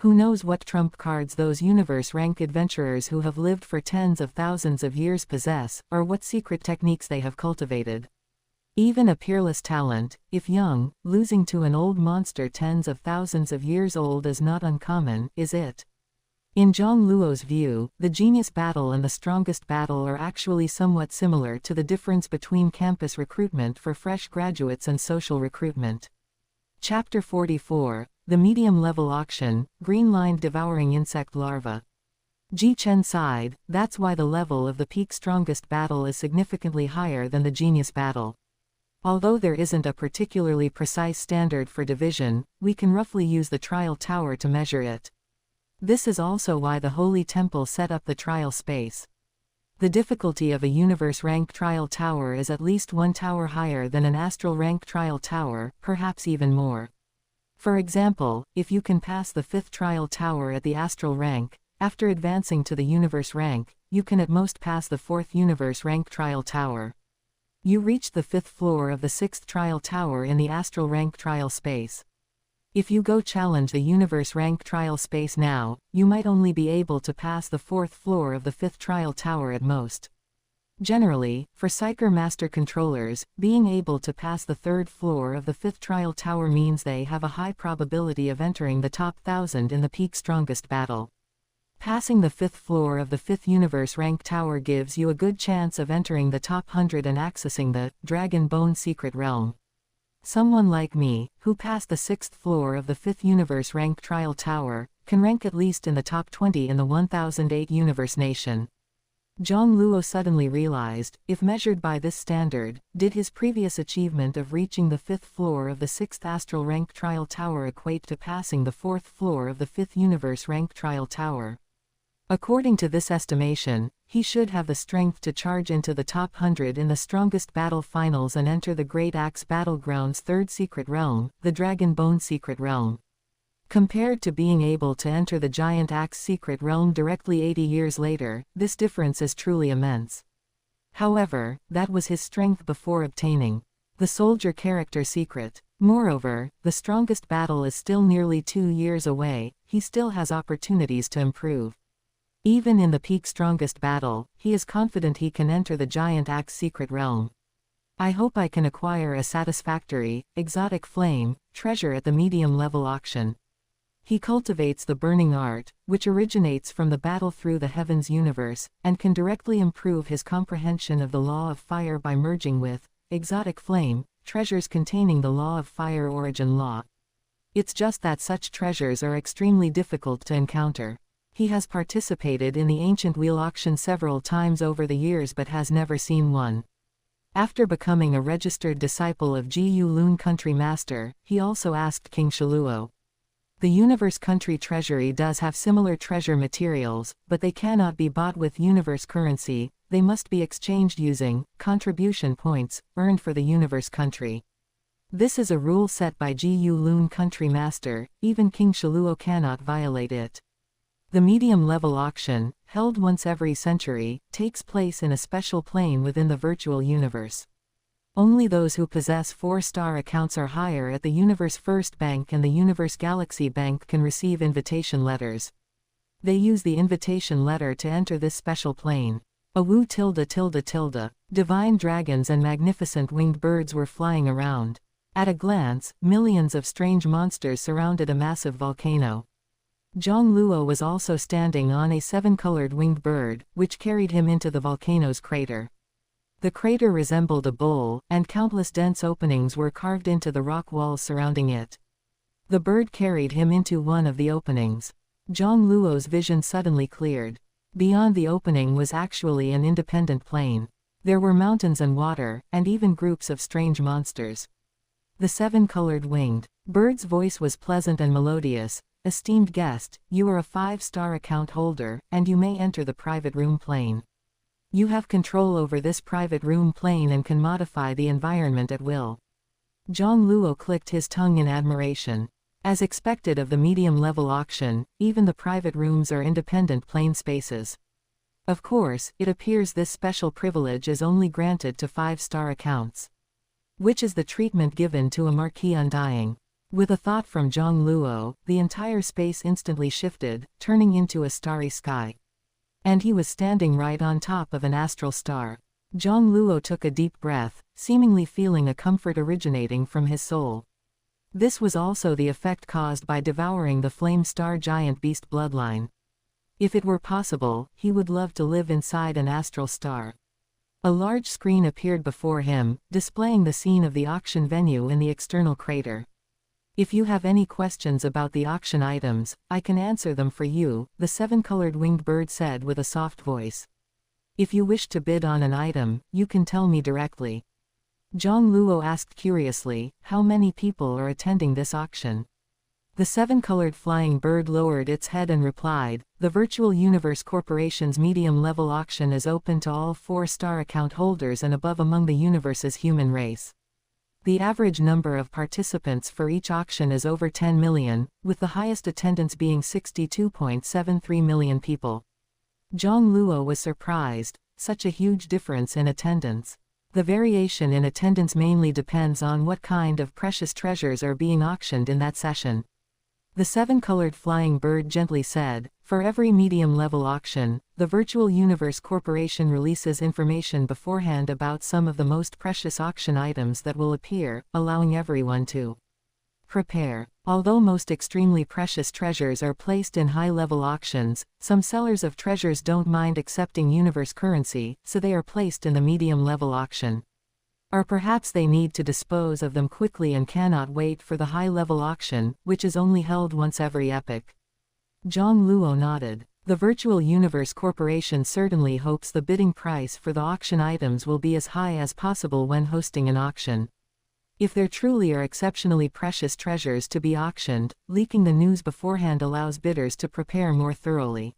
Who knows what trump cards those universe rank adventurers who have lived for tens of thousands of years possess, or what secret techniques they have cultivated. Even a peerless talent, if young, losing to an old monster tens of thousands of years old is not uncommon, is it? In Jiang Luo's view, the genius battle and the strongest battle are actually somewhat similar to the difference between campus recruitment for fresh graduates and social recruitment. Chapter 44, The Medium-Level Auction, Green-Lined Devouring Insect Larva. Ji Chen sighed, that's why the level of the peak strongest battle is significantly higher than the genius battle. Although there isn't a particularly precise standard for division, we can roughly use the trial tower to measure it. This is also why the Holy Temple set up the trial space. The difficulty of a universe rank trial tower is at least one tower higher than an astral rank trial tower, perhaps even more. For example, if you can pass the 5th trial tower at the astral rank, after advancing to the universe rank, you can at most pass the 4th universe rank trial tower. You reach the 5th floor of the 6th trial tower in the astral rank trial space. If you go challenge the universe rank trial space now, you might only be able to pass the 4th floor of the 5th trial tower at most. Generally, for Psyker Master Controllers, being able to pass the 3rd floor of the 5th trial tower means they have a high probability of entering the top 1,000 in the peak strongest battle. Passing the 5th floor of the 5th universe rank tower gives you a good chance of entering the top 100 and accessing the Dragon Bone Secret Realm. Someone like me, who passed the 6th floor of the 5th universe rank trial tower, can rank at least in the top 20 in the 1008 universe nation. Jiang Luo suddenly realized, if measured by this standard, did his previous achievement of reaching the 5th floor of the 6th astral rank trial tower equate to passing the 4th floor of the 5th universe rank trial tower? According to this estimation, he should have the strength to charge into the top 100 in the strongest battle finals and enter the Great Axe Battleground's 3rd secret realm, the Dragon Bone secret realm. Compared to being able to enter the Giant Axe secret realm directly 80 years later, this difference is truly immense. However, that was his strength before obtaining the soldier character secret. Moreover, the strongest battle is still nearly 2 years away, he still has opportunities to improve. Even in the peak strongest battle, he is confident he can enter the Giant Axe secret realm. I hope I can acquire a satisfactory, exotic flame treasure at the medium level auction. He cultivates the burning art, which originates from the battle through the heavens universe, and can directly improve his comprehension of the law of fire by merging with exotic flame treasures containing the law of fire origin law. It's just that such treasures are extremely difficult to encounter. He has participated in the ancient wheel auction several times over the years but has never seen one. After becoming a registered disciple of Jiu Lun Country Master, he also asked King Luo. The Universe Country Treasury does have similar treasure materials, but they cannot be bought with universe currency, they must be exchanged using contribution points earned for the Universe Country. This is a rule set by Jiu Lun Country Master, even King Luo cannot violate it. The medium-level auction, held once every century, takes place in a special plane within the virtual universe. Only those who possess 4-star accounts or higher at the Universe First Bank and the Universe Galaxy Bank can receive invitation letters. They use the invitation letter to enter this special plane. Divine dragons and magnificent winged birds were flying around. At a glance, millions of strange monsters surrounded a massive volcano. Jiang Luo was also standing on a 7-colored winged bird, which carried him into the volcano's crater. The crater resembled a bowl, and countless dense openings were carved into the rock walls surrounding it. The bird carried him into one of the openings. Jiang Luo's vision suddenly cleared. Beyond the opening was actually an independent plain. There were mountains and water, and even groups of strange monsters. The 7-colored winged bird's voice was pleasant and melodious. Esteemed guest, you are a 5-star account holder, and you may enter the private room plane. You have control over this private room plane and can modify the environment at will. Jiang Luo clicked his tongue in admiration. As expected of the medium-level auction, even the private rooms are independent plane spaces. Of course, it appears this special privilege is only granted to 5-star accounts. Which is the treatment given to a Marquis Undying. With a thought from Jiang Luo, the entire space instantly shifted, turning into a starry sky. And he was standing right on top of an astral star. Jiang Luo took a deep breath, seemingly feeling a comfort originating from his soul. This was also the effect caused by devouring the flame star giant beast bloodline. If it were possible, he would love to live inside an astral star. A large screen appeared before him, displaying the scene of the auction venue in the external crater. If you have any questions about the auction items, I can answer them for you, the 7-colored winged bird said with a soft voice. If you wish to bid on an item, you can tell me directly. Jiang Luo asked curiously, how many people are attending this auction? The 7-colored flying bird lowered its head and replied, the Virtual Universe Corporation's medium-level auction is open to all 4-star account holders and above among the universe's human race. The average number of participants for each auction is over 10 million, with the highest attendance being 62.73 million people. Jiang Luo was surprised, such a huge difference in attendance. The variation in attendance mainly depends on what kind of precious treasures are being auctioned in that session. The 7-colored flying bird gently said, for every medium-level auction, the Virtual Universe Corporation releases information beforehand about some of the most precious auction items that will appear, allowing everyone to prepare. Although most extremely precious treasures are placed in high-level auctions, some sellers of treasures don't mind accepting universe currency, so they are placed in the medium-level auction. Or perhaps they need to dispose of them quickly and cannot wait for the high-level auction, which is only held once every epoch. Jiang Luo nodded. The Virtual Universe Corporation certainly hopes the bidding price for the auction items will be as high as possible when hosting an auction. If there truly are exceptionally precious treasures to be auctioned, leaking the news beforehand allows bidders to prepare more thoroughly.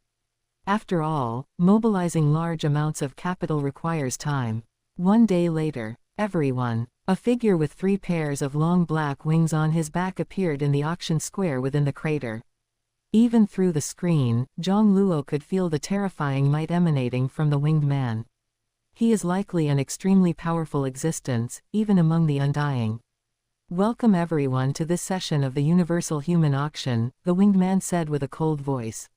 After all, mobilizing large amounts of capital requires time. One day later, everyone. A figure with 3 pairs of long black wings on his back appeared in the auction square within the crater. Even through the screen, Jiang Luo could feel the terrifying might emanating from the winged man. He is likely an extremely powerful existence, even among the undying. Welcome everyone to this session of the Universal Human Auction, the winged man said with a cold voice.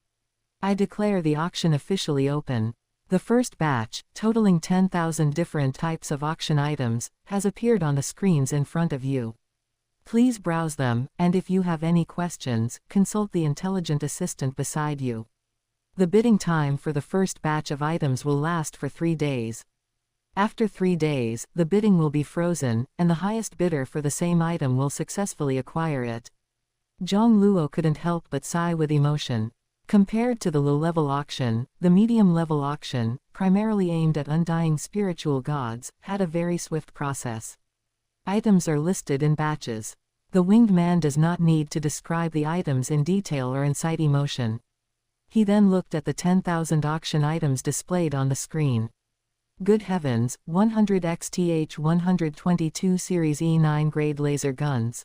I declare the auction officially open. The first batch, totaling 10,000 different types of auction items, has appeared on the screens in front of you. Please browse them, and if you have any questions, consult the intelligent assistant beside you. The bidding time for the first batch of items will last for 3 days. After 3 days, the bidding will be frozen, and the highest bidder for the same item will successfully acquire it. Jiang Luo couldn't help but sigh with emotion. Compared to the low-level auction, the medium-level auction, primarily aimed at undying spiritual gods, had a very swift process. Items are listed in batches. The winged man does not need to describe the items in detail or incite emotion. He then looked at the 10,000 auction items displayed on the screen. Good heavens, 100 XTH 122 Series E9 grade laser guns.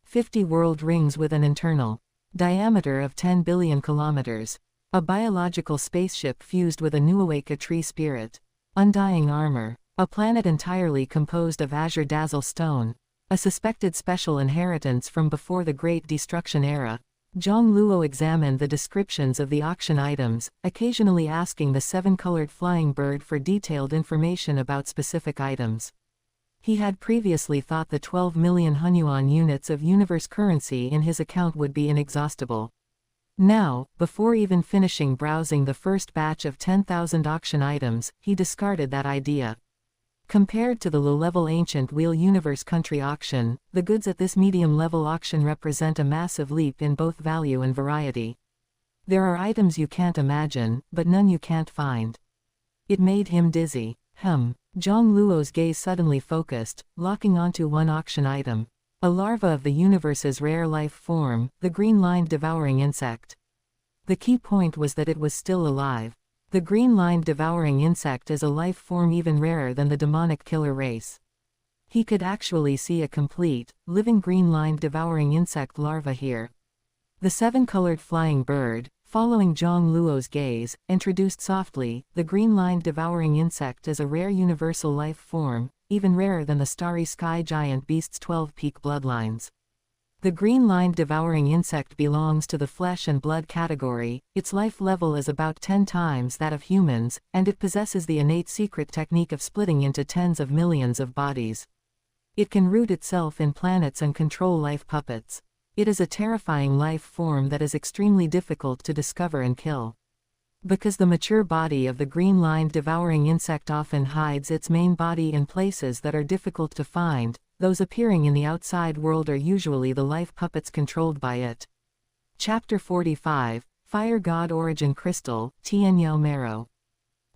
50 world rings with an internal diameter of 10 billion kilometers. A biological spaceship fused with a Nuawake tree spirit. Undying armor. A planet entirely composed of azure dazzle stone. A suspected special inheritance from before the Great Destruction era. Jiang Luo examined the descriptions of the auction items, occasionally asking the 7-colored flying bird for detailed information about specific items. He had previously thought the 12 million Hunyuan units of universe currency in his account would be inexhaustible. Now, before even finishing browsing the first batch of 10,000 auction items, he discarded that idea. Compared to the low-level ancient wheel universe country auction, the goods at this medium-level auction represent a massive leap in both value and variety. There are items you can't imagine, but none you can't find. It made him dizzy. Jiang Luo's gaze suddenly focused, locking onto one auction item. A larva of the universe's rare life form, the green-lined devouring insect. The key point was that it was still alive. The green-lined devouring insect is a life form even rarer than the demonic killer race. He could actually see a complete, living green-lined devouring insect larva here. The 7-colored flying bird, following Jiang Luo's gaze, introduced softly, the green-lined devouring insect is a rare universal life form, even rarer than the starry sky giant beast's 12 peak bloodlines. The green-lined devouring insect belongs to the flesh and blood category, its life level is about 10 times that of humans, and it possesses the innate secret technique of splitting into tens of millions of bodies. It can root itself in planets and control life puppets. It is a terrifying life form that is extremely difficult to discover and kill. Because the mature body of the green-lined devouring insect often hides its main body in places that are difficult to find, those appearing in the outside world are usually the life puppets controlled by it. Chapter 45, Fire God Origin Crystal, Tianyao Marrow.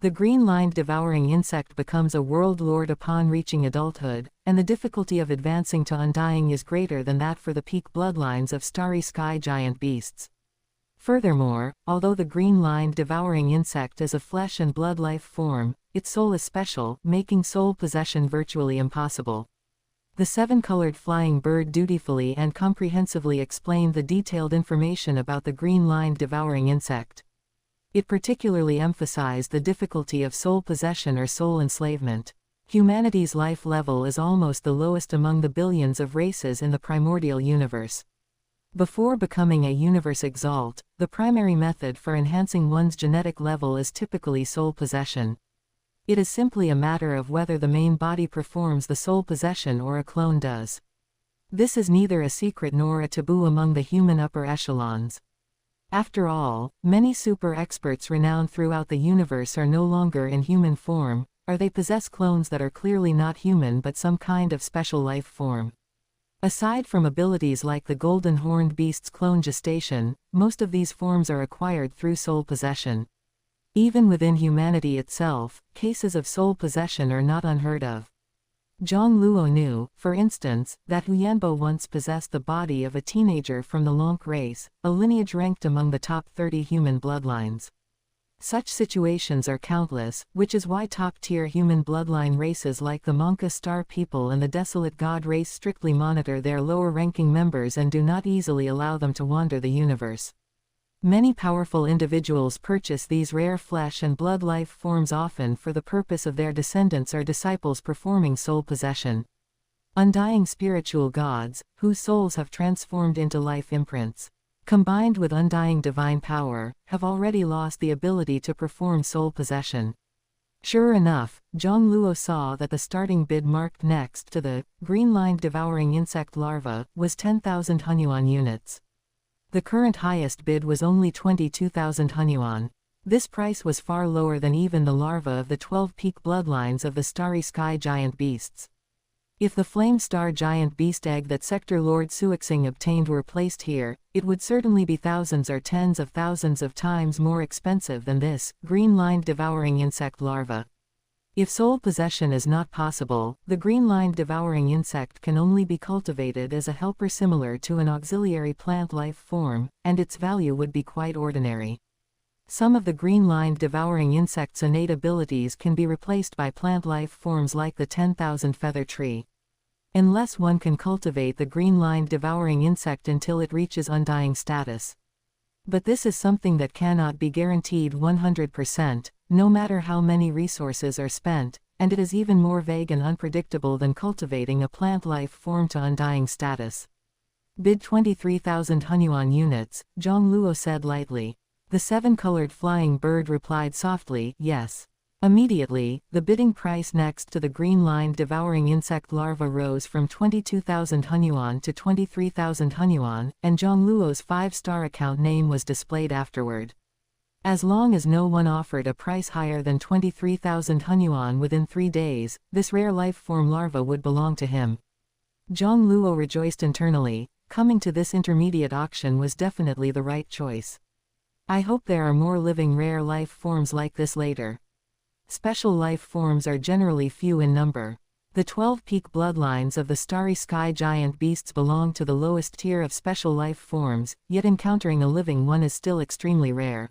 The green-lined devouring insect becomes a world lord upon reaching adulthood, and the difficulty of advancing to undying is greater than that for the peak bloodlines of starry sky giant beasts. Furthermore, although the green-lined devouring insect is a flesh and blood life form, its soul is special, making soul possession virtually impossible. The 7-colored flying bird dutifully and comprehensively explained the detailed information about the green-lined devouring insect. It particularly emphasized the difficulty of soul possession or soul enslavement. Humanity's life level is almost the lowest among the billions of races in the primordial universe. Before becoming a universe exalt, the primary method for enhancing one's genetic level is typically soul possession. It is simply a matter of whether the main body performs the soul possession or a clone does. This is neither a secret nor a taboo among the human upper echelons. After all, many super experts renowned throughout the universe are no longer in human form, or they possess clones that are clearly not human but some kind of special life form. Aside from abilities like the golden horned beast's clone gestation, most of these forms are acquired through soul possession. Even within humanity itself, cases of soul possession are not unheard of. Jiang Luo knew, for instance, that Huyanbo once possessed the body of a teenager from the Lonk race, a lineage ranked among the top 30 human bloodlines. Such situations are countless, which is why top-tier human bloodline races like the Monka Star people and the Desolate God race strictly monitor their lower-ranking members and do not easily allow them to wander the universe. Many powerful individuals purchase these rare flesh and blood life forms often for the purpose of their descendants or disciples performing soul possession. Undying spiritual gods, whose souls have transformed into life imprints, combined with undying divine power, have already lost the ability to perform soul possession. Sure enough, Jiang Luo saw that the starting bid marked next to the green-lined devouring insect larva was 10,000 Hunyuan units. The current highest bid was only 22,000 Hunyuan. This price was far lower than even the larva of the 12 peak bloodlines of the starry sky giant beasts. If the flame star giant beast egg that Sector Lord Suixing obtained were placed here, it would certainly be thousands or tens of thousands of times more expensive than this green-lined devouring insect larva. If soul possession is not possible, the green-lined devouring insect can only be cultivated as a helper similar to an auxiliary plant life form, and its value would be quite ordinary. Some of the green-lined devouring insect's innate abilities can be replaced by plant life forms like the 10,000 feather tree. Unless one can cultivate the green-lined devouring insect until it reaches undying status. But this is something that cannot be guaranteed 100%, no matter how many resources are spent, and it is even more vague and unpredictable than cultivating a plant life form to undying status. Bid 23,000 Hunyuan units, Jiang Luo said lightly. The 7-colored flying bird replied softly, yes. Immediately, the bidding price next to the green-lined devouring insect larva rose from 22,000 Hunyuan to 23,000 Hunyuan, and Jiang Luo's 5-star account name was displayed afterward. As long as no one offered a price higher than 23,000 Hunyuan within 3 days, this rare life form larva would belong to him. Jiang Luo rejoiced internally. Coming to this intermediate auction was definitely the right choice. I hope there are more living rare life forms like this later. Special life forms are generally few in number. The 12 peak bloodlines of the starry sky giant beasts belong to the lowest tier of special life forms, yet encountering a living one is still extremely rare.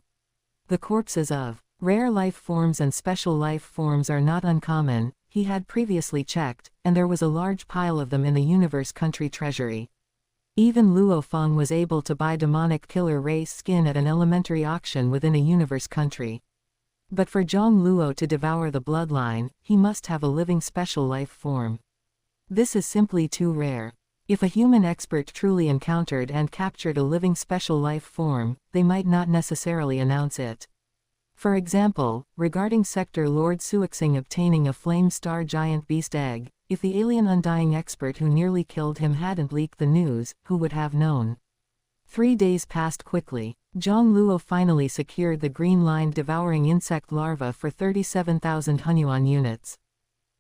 The corpses of rare life forms and special life forms are not uncommon, he had previously checked, and there was a large pile of them in the universe country treasury. Even Luo Feng was able to buy demonic killer race skin at an elementary auction within a universe country. But for Jiang Luo to devour the bloodline, he must have a living special life form. This is simply too rare. If a human expert truly encountered and captured a living special life form, they might not necessarily announce it. For example, regarding Sector Lord Suixing obtaining a flame star giant beast egg, if the alien undying expert who nearly killed him hadn't leaked the news, who would have known? 3 days passed quickly. Jiang Luo finally secured the green-lined devouring insect larva for 37,000 Hunyuan units.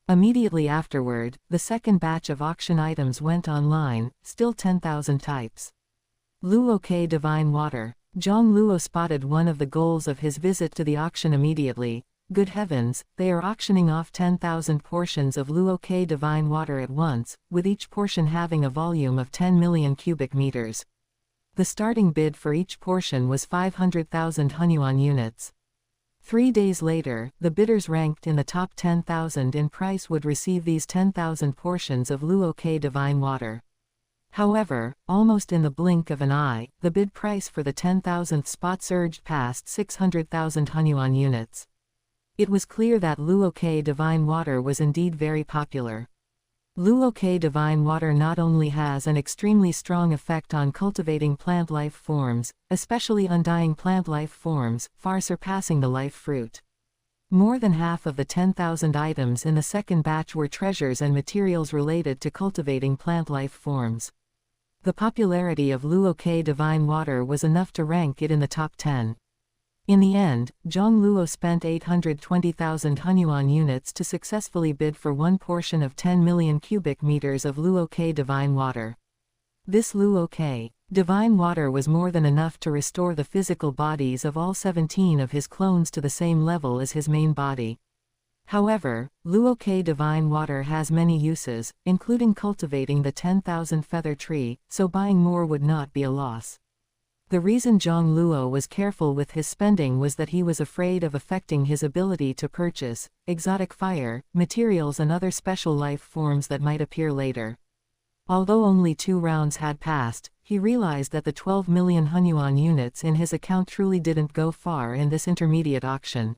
Immediately afterward, the second batch of auction items went online, still 10,000 types. Luo K Divine Water. Jiang Luo spotted one of the goals of his visit to the auction immediately. Good heavens, they are auctioning off 10,000 portions of Luo K Divine Water at once, with each portion having a volume of 10 million cubic meters. The starting bid for each portion was 500,000 Hunyuan units. 3 days later, the bidders ranked in the top 10,000 in price would receive these 10,000 portions of Luo K Divine Water. However, almost in the blink of an eye, the bid price for the 10,000th spot surged past 600,000 Hunyuan units. It was clear that Luo K Divine Water was indeed very popular. Luo K Divine Water not only has an extremely strong effect on cultivating plant life forms, especially undying plant life forms, far surpassing the life fruit. More than half of the 10,000 items in the second batch were treasures and materials related to cultivating plant life forms. The popularity of Luo K Divine Water was enough to rank it in the top 10. In the end, Jiang Luo spent 820,000 Hunyuan units to successfully bid for one portion of 10 million cubic meters of Luo K divine water. This Luo K divine water was more than enough to restore the physical bodies of all 17 of his clones to the same level as his main body. However, Luo K divine water has many uses, including cultivating the 10,000 feather tree, so buying more would not be a loss. The reason Jiang Luo was careful with his spending was that he was afraid of affecting his ability to purchase exotic fire, materials and other special life forms that might appear later. Although only 2 rounds had passed, he realized that the 12 million Hunyuan units in his account truly didn't go far in this intermediate auction.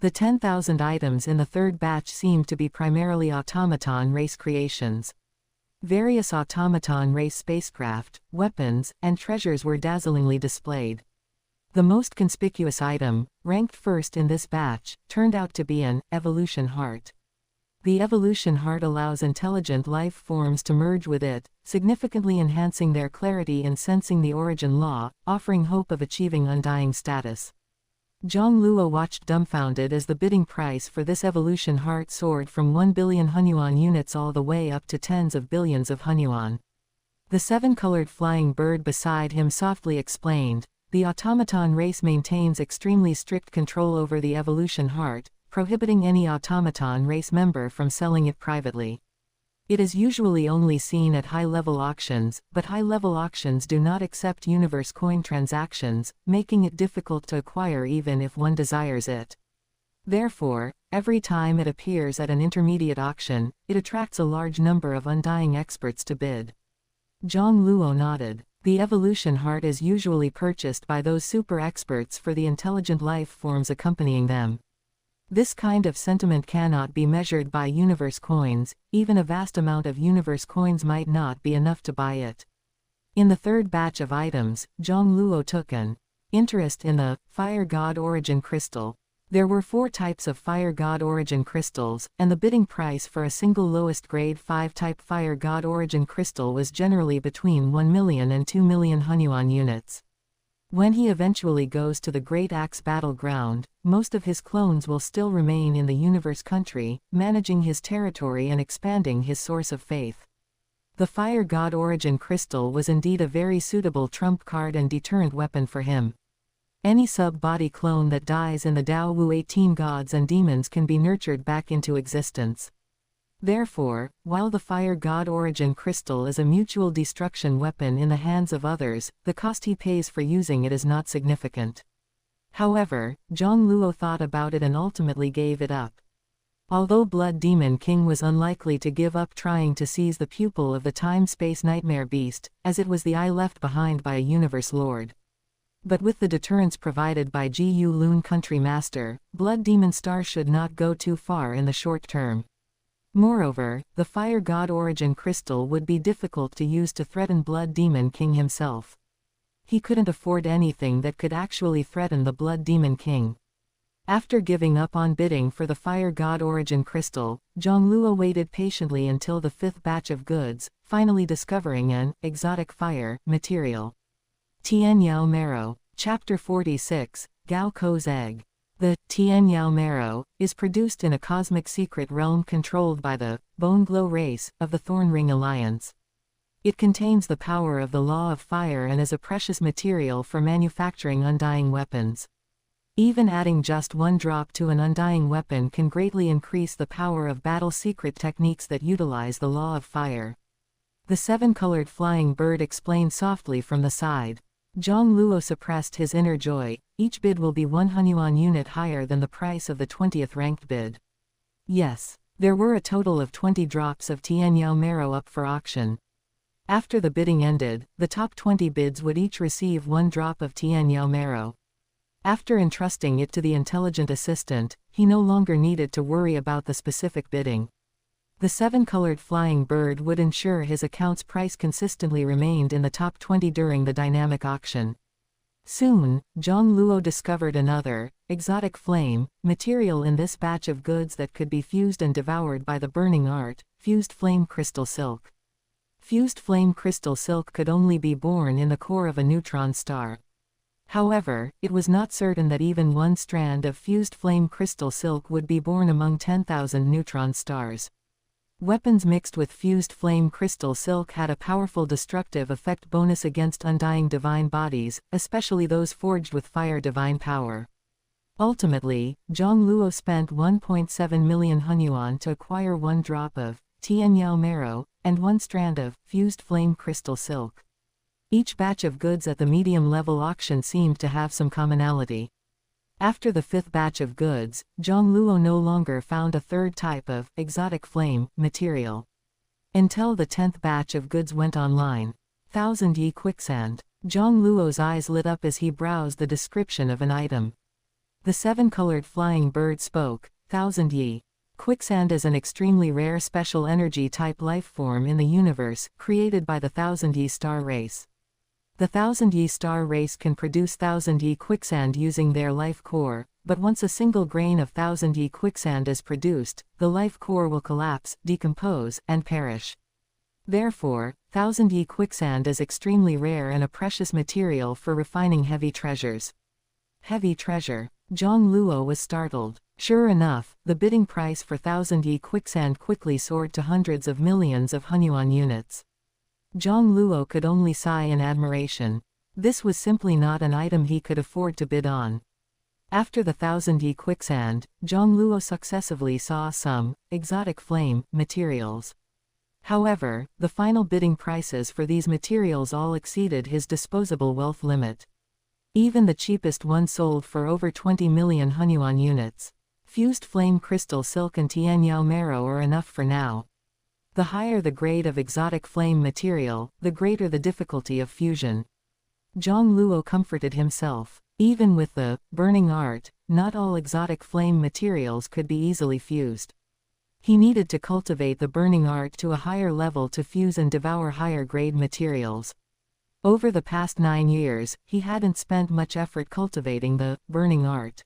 The 10,000 items in the third batch seemed to be primarily automaton race creations. Various automaton race spacecraft, weapons, and treasures were dazzlingly displayed. The most conspicuous item, ranked first in this batch, turned out to be an evolution heart. The evolution heart allows intelligent life forms to merge with it, significantly enhancing their clarity in sensing the origin law, offering hope of achieving undying status. Jiang Luo watched dumbfounded as the bidding price for this evolution heart soared from 1 billion Hunyuan units all the way up to tens of billions of Hunyuan. The 7-colored flying bird beside him softly explained, "The automaton race maintains extremely strict control over the evolution heart, prohibiting any automaton race member from selling it privately. It is usually only seen at high-level auctions, but high-level auctions do not accept universe coin transactions, making it difficult to acquire even if one desires it. Therefore, every time it appears at an intermediate auction, it attracts a large number of undying experts to bid." Jiang Luo nodded. The evolution heart is usually purchased by those super experts for the intelligent life forms accompanying them. This kind of sentiment cannot be measured by universe coins, even a vast amount of universe coins might not be enough to buy it. In the third batch of items, Jiang Luo took an interest in the Fire God Origin Crystal. There were 4 types of Fire God Origin Crystals, and the bidding price for a single lowest grade 5 type Fire God Origin Crystal was generally between 1 million and 2 million Hunyuan units. When he eventually goes to the Great Axe battleground, most of his clones will still remain in the universe country, managing his territory and expanding his source of faith. The Fire God Origin Crystal was indeed a very suitable trump card and deterrent weapon for him. Any sub-body clone that dies in the Dao Wu 18 gods and demons can be nurtured back into existence. Therefore, while the Fire God Origin Crystal is a mutual destruction weapon in the hands of others, the cost he pays for using it is not significant. However, Jiang Luo thought about it and ultimately gave it up. Although Blood Demon King was unlikely to give up trying to seize the pupil of the time-space nightmare beast, as it was the eye left behind by a universe lord. But with the deterrence provided by Gu Lun Country Master, Blood Demon Star should not go too far in the short term. Moreover, the Fire God Origin Crystal would be difficult to use to threaten Blood Demon King himself. He couldn't afford anything that could actually threaten the Blood Demon King. After giving up on bidding for the Fire God Origin Crystal, Jiang Luo waited patiently until the 5th batch of goods, finally discovering an exotic fire material. Tianyao Marrow. Chapter 46, Gao Ko's Egg. The Tianyao Marrow is produced in a cosmic secret realm controlled by the Bone Glow race of the Thorn Ring Alliance. It contains the power of the law of fire and is a precious material for manufacturing undying weapons. Even adding just 1 drop to an undying weapon can greatly increase the power of battle secret techniques that utilize the law of fire. The 7-colored flying bird explained softly from the side. Jiang Luo suppressed his inner joy. Each bid will be 1 Hunyuan unit higher than the price of the 20th ranked bid. Yes, there were a total of 20 drops of Tianyao Marrow up for auction. After the bidding ended, the top 20 bids would each receive 1 drop of Tianyao Marrow. After entrusting it to the intelligent assistant, he no longer needed to worry about the specific bidding. The 7-colored flying bird would ensure his account's price consistently remained in the top 20 during the dynamic auction. Soon, Jiang Luo discovered another, exotic flame, material in this batch of goods that could be fused and devoured by the burning art, fused flame crystal silk. Fused flame crystal silk could only be born in the core of a neutron star. However, it was not certain that even one strand of fused flame crystal silk would be born among 10,000 neutron stars. Weapons mixed with fused flame crystal silk had a powerful destructive effect bonus against undying divine bodies, especially those forged with fire divine power. Ultimately, Jiang Luo spent 1.7 million hunyuan to acquire 1 drop of Tianyao marrow, and 1 strand of fused flame crystal silk. Each batch of goods at the medium-level auction seemed to have some commonality. After the 5th batch of goods, Jiang Luo no longer found a 3rd type of exotic flame material. Until the 10th batch of goods went online. 1000 Yi quicksand. Jiang Luo's eyes lit up as he browsed the description of an item. The 7-colored flying bird spoke. 1000 Yi. Quicksand is an extremely rare special energy type life form in the universe, created by the 1000 Yi star race. The 1000 Yi star race can produce 1000 Yi quicksand using their life core, but once a single grain of 1000 Yi quicksand is produced, the life core will collapse, decompose, and perish. Therefore, 1000 Yi quicksand is extremely rare and a precious material for refining heavy treasures. Heavy treasure. Jiang Luo was startled. Sure enough, the bidding price for 1000 Yi quicksand quickly soared to hundreds of millions of hunyuan units. Jiang Luo could only sigh in admiration. This was simply not an item he could afford to bid on. After the 1000 Yi quicksand, Jiang Luo successively saw some exotic flame materials. However, the final bidding prices for these materials all exceeded his disposable wealth limit. Even the cheapest one sold for over 20 million hunyuan units. Fused flame crystal silk and Tianyao marrow are enough for now. The higher the grade of exotic flame material, the greater the difficulty of fusion. Jiang Luo comforted himself. Even with the burning art, not all exotic flame materials could be easily fused. He needed to cultivate the burning art to a higher level to fuse and devour higher grade materials. Over the past 9 years, he hadn't spent much effort cultivating the burning art.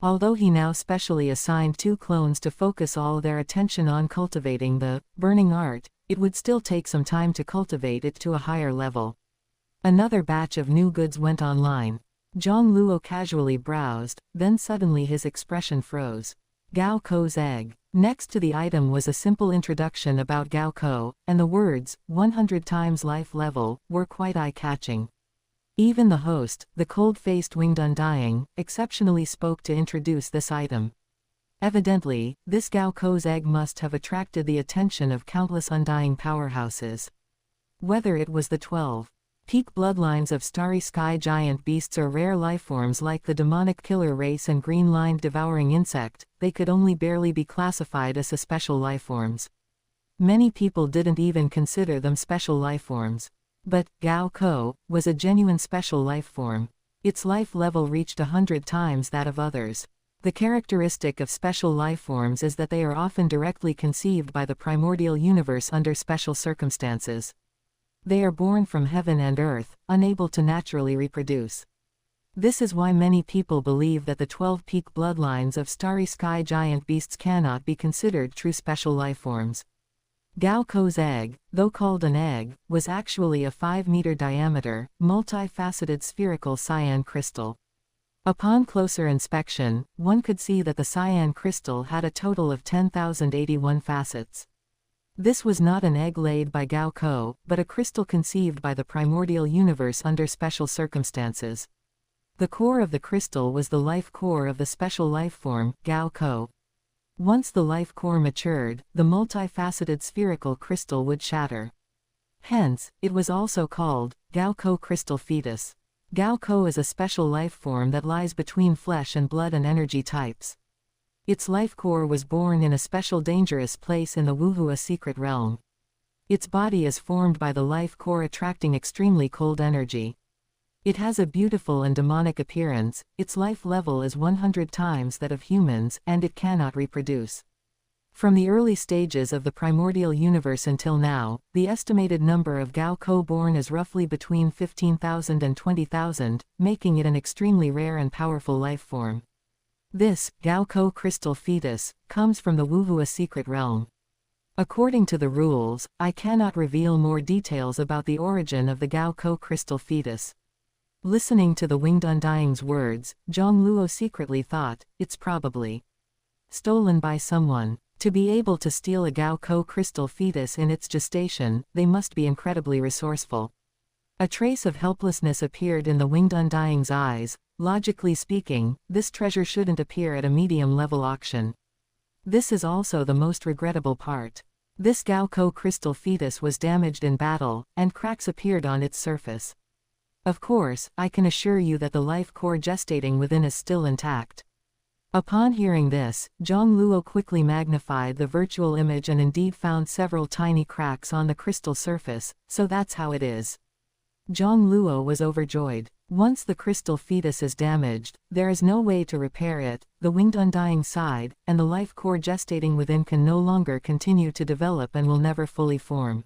Although he now specially assigned 2 clones to focus all their attention on cultivating the burning art, it would still take some time to cultivate it to a higher level. Another batch of new goods went online. Jiang Luo casually browsed, then suddenly his expression froze. Gao Ko's egg. Next to the item was a simple introduction about Gao Ko, and the words, 100 times life level, were quite eye-catching. Even the host, the cold-faced winged undying, exceptionally spoke to introduce this item. Evidently, this Gao Ko's egg must have attracted the attention of countless undying powerhouses. Whether it was the 12 peak bloodlines of starry sky giant beasts or rare lifeforms like the demonic killer race and green-lined devouring insect, they could only barely be classified as special lifeforms. Many people didn't even consider them special lifeforms. But Gao Ko was a genuine special life form. Its life level reached 100 times that of others. The characteristic of special life forms is that they are often directly conceived by the primordial universe under special circumstances. They are born from heaven and earth, unable to naturally reproduce. This is why many people believe that the 12 peak bloodlines of starry sky giant beasts cannot be considered true special life forms. Gao Ko's egg, though called an egg, was actually a 5-meter diameter, multifaceted spherical cyan crystal. Upon closer inspection, one could see that the cyan crystal had a total of 10,081 facets. This was not an egg laid by Gao Ko, but a crystal conceived by the primordial universe under special circumstances. The core of the crystal was the life core of the special life form, Gao Ko. Once the life core matured, the multifaceted spherical crystal would shatter. Hence, it was also called Gao Ko crystal fetus. Gao Ko is a special life form that lies between flesh and blood and energy types. Its life core was born in a special dangerous place in the Wuhua secret realm. Its body is formed by the life core attracting extremely cold energy. It has a beautiful and demonic appearance, its life level is 100 times that of humans, and it cannot reproduce. From the early stages of the primordial universe until now, the estimated number of Gao Ko born is roughly between 15,000 and 20,000, making it an extremely rare and powerful life form. This, Gao Ko crystal fetus, comes from the Wuhua secret realm. According to the rules, I cannot reveal more details about the origin of the Gao Ko crystal fetus. Listening to the winged undying's words, Jiang Luo secretly thought, it's probably stolen by someone. To be able to steal a Gaoko crystal fetus in its gestation, they must be incredibly resourceful. A trace of helplessness appeared in the winged undying's eyes. Logically speaking, this treasure shouldn't appear at a medium-level auction. This is also the most regrettable part. This Gaoko crystal fetus was damaged in battle, and cracks appeared on its surface. Of course, I can assure you that the life core gestating within is still intact. Upon hearing this, Jiang Luo quickly magnified the virtual image and indeed found several tiny cracks on the crystal surface, so that's how it is. Jiang Luo was overjoyed. Once the crystal fetus is damaged, there is no way to repair it, the winged undying sighed, and the life core gestating within can no longer continue to develop and will never fully form.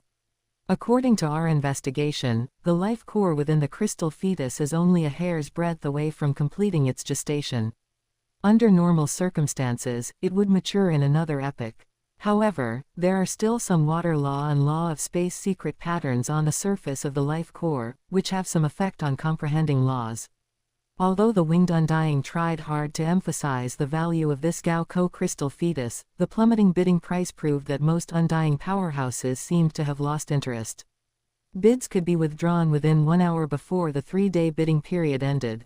According to our investigation, the life core within the crystal fetus is only a hair's breadth away from completing its gestation. Under normal circumstances, it would mature in another epoch. However, there are still some water law and law of space secret patterns on the surface of the life core, which have some effect on comprehending laws. Although the winged undying tried hard to emphasize the value of this Gaoko crystal fetus, the plummeting bidding price proved that most undying powerhouses seemed to have lost interest. Bids could be withdrawn within 1 hour before the 3-day bidding period ended.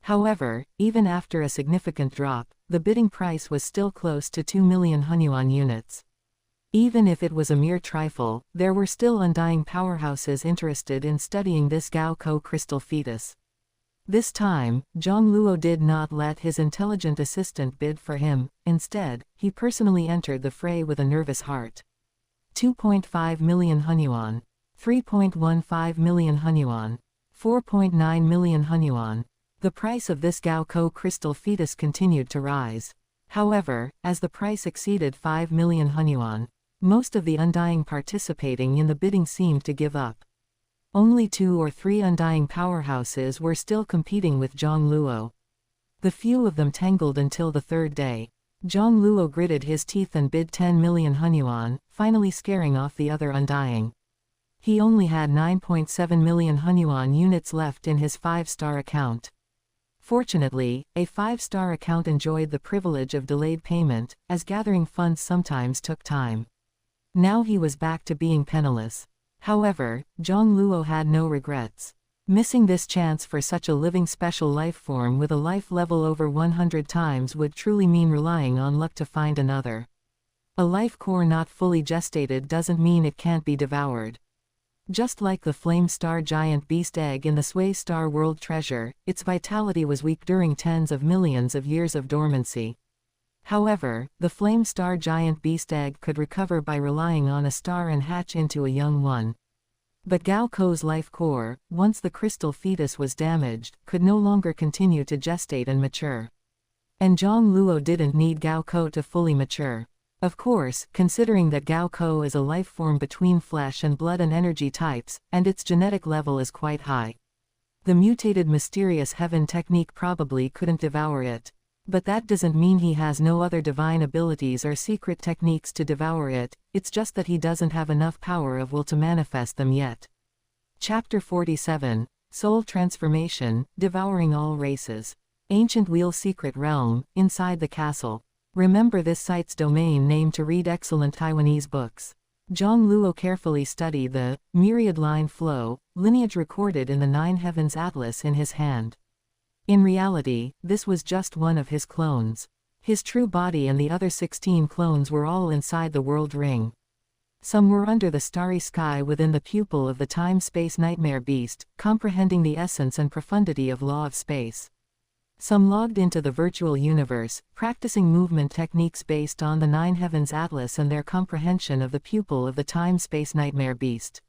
However, even after a significant drop, the bidding price was still close to 2 million Hunyuan units. Even if it was a mere trifle, there were still undying powerhouses interested in studying this Gaoko crystal fetus. This time, Jiang Luo did not let his intelligent assistant bid for him. Instead, he personally entered the fray with a nervous heart. 2.5 million Hunyuan. 3.15 million Hunyuan. 4.9 million Hunyuan. The price of this Gaoko crystal fetus continued to rise. However, as the price exceeded 5 million Hunyuan, most of the undying participating in the bidding seemed to give up. Only 2 or 3 undying powerhouses were still competing with Jiang Luo. The few of them tangled until the 3rd day. Jiang Luo gritted his teeth and bid 10 million Hunyuan, finally scaring off the other undying. He only had 9.7 million Hunyuan units left in his 5-star account. Fortunately, a 5-star account enjoyed the privilege of delayed payment, as gathering funds sometimes took time. Now he was back to being penniless. However, Jiang Luo had no regrets. Missing this chance for such a living special life form with a life level over 100 times would truly mean relying on luck to find another. A life core not fully gestated doesn't mean it can't be devoured. Just like the flame star giant beast egg in the Sway Star World Treasure, its vitality was weak during tens of millions of years of dormancy. However, the flame star giant beast egg could recover by relying on a star and hatch into a young one. But Gaoko's life core, once the crystal fetus was damaged, could no longer continue to gestate and mature. And Jiang Luo didn't need Gaoko to fully mature. Of course, considering that Gaoko is a life form between flesh and blood and energy types, and its genetic level is quite high. The mutated mysterious heaven technique probably couldn't devour it. But that doesn't mean he has no other divine abilities or secret techniques to devour it, it's just that he doesn't have enough power of will to manifest them yet. Chapter 47, Soul Transformation, Devouring All Races. Ancient Wheel Secret Realm, Inside the Castle. Remember this site's domain name to read excellent Taiwanese books. Jiang Luo carefully studied the myriad line flow, lineage recorded in the 9 Heavens Atlas in his hand. In reality, this was just one of his clones. His true body and the other 16 clones were all inside the world ring. Some were under the starry sky within the pupil of the time-space nightmare beast, comprehending the essence and profundity of law of space. Some logged into the virtual universe, practicing movement techniques based on the 9 Heavens Atlas and their comprehension of the pupil of the time-space nightmare beast.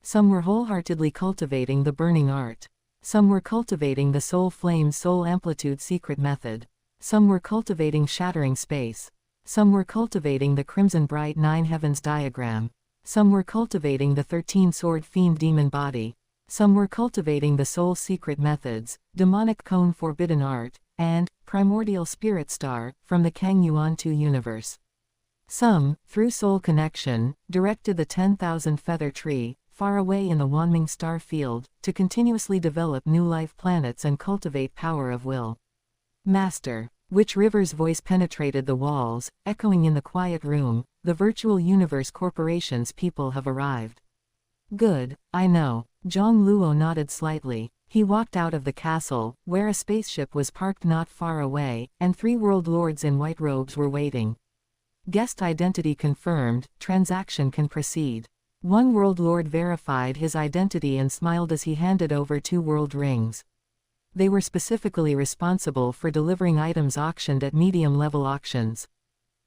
Some were wholeheartedly cultivating the burning art. Some were cultivating the soul flame soul amplitude secret method. Some were cultivating shattering space. Some were cultivating the crimson bright 9 Heavens diagram. Some were cultivating the 13 sword fiend demon body. Some were cultivating the soul secret methods, demonic cone forbidden art, and primordial spirit star, from the Kang Yuan 2 universe. Some, through soul connection, directed the 10,000 feather tree, far away in the Wanming star field, to continuously develop new life planets and cultivate power of will. Master. Which River's voice penetrated the walls, echoing in the quiet room, the virtual universe corporation's people have arrived. Good, I know. Jiang Luo nodded slightly. He walked out of the castle, where a spaceship was parked not far away, and 3 world lords in white robes were waiting. Guest identity confirmed, transaction can proceed. One world lord verified his identity and smiled as he handed over 2 world rings. They were specifically responsible for delivering items auctioned at medium-level auctions.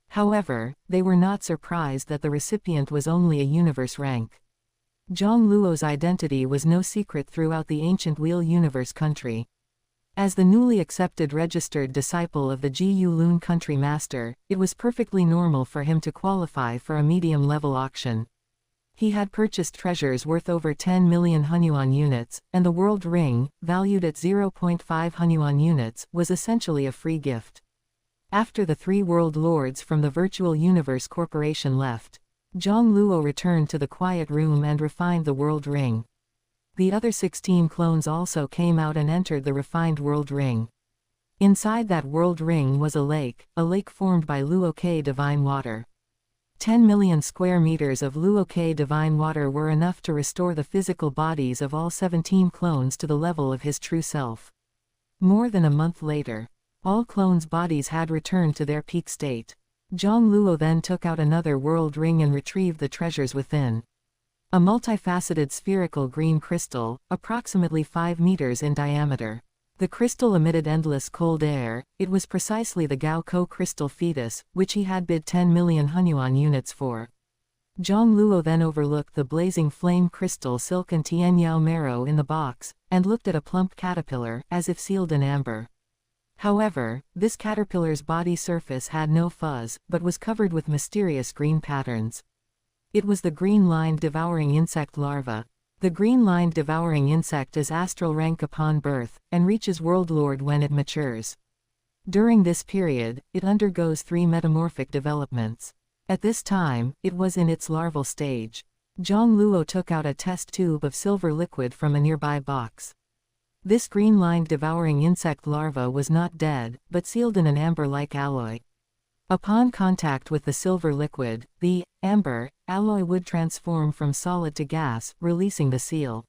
However, they were not surprised that the recipient was only a universe rank. Jiang Luo's identity was no secret throughout the ancient Wheel Universe country. As the newly accepted registered disciple of the Gu Lun country master, it was perfectly normal for him to qualify for a medium-level auction. He had purchased treasures worth over 10 million Hunyuan units, and the World Ring, valued at 0.5 Hunyuan units, was essentially a free gift. After the 3 world lords from the Virtual Universe Corporation left, Jiang Luo returned to the quiet room and refined the World Ring. The other 16 clones also came out and entered the refined World Ring. Inside that World Ring was a lake formed by Luo-K divine water. 10 million square meters of Luo-K divine water were enough to restore the physical bodies of all 17 clones to the level of his true self. More than a month later, all clones' bodies had returned to their peak state. Jiang Luo then took out another world ring and retrieved the treasures within. A multifaceted spherical green crystal, approximately 5 meters in diameter. The crystal emitted endless cold air. It was precisely the Gao Ko crystal fetus, which he had bid 10 million Hunyuan units for. Jiang Luo then overlooked the blazing flame crystal silk and Tianyao marrow in the box, and looked at a plump caterpillar, as if sealed in amber. However, this caterpillar's body surface had no fuzz, but was covered with mysterious green patterns. It was the green-lined devouring insect larva. The green-lined devouring insect is astral rank upon birth, and reaches World Lord when it matures. During this period, it undergoes 3 metamorphic developments. At this time, it was in its larval stage. Jiang Luo took out a test tube of silver liquid from a nearby box. This green-lined devouring insect larva was not dead, but sealed in an amber-like alloy. Upon contact with the silver liquid, the amber alloy would transform from solid to gas, releasing the seal.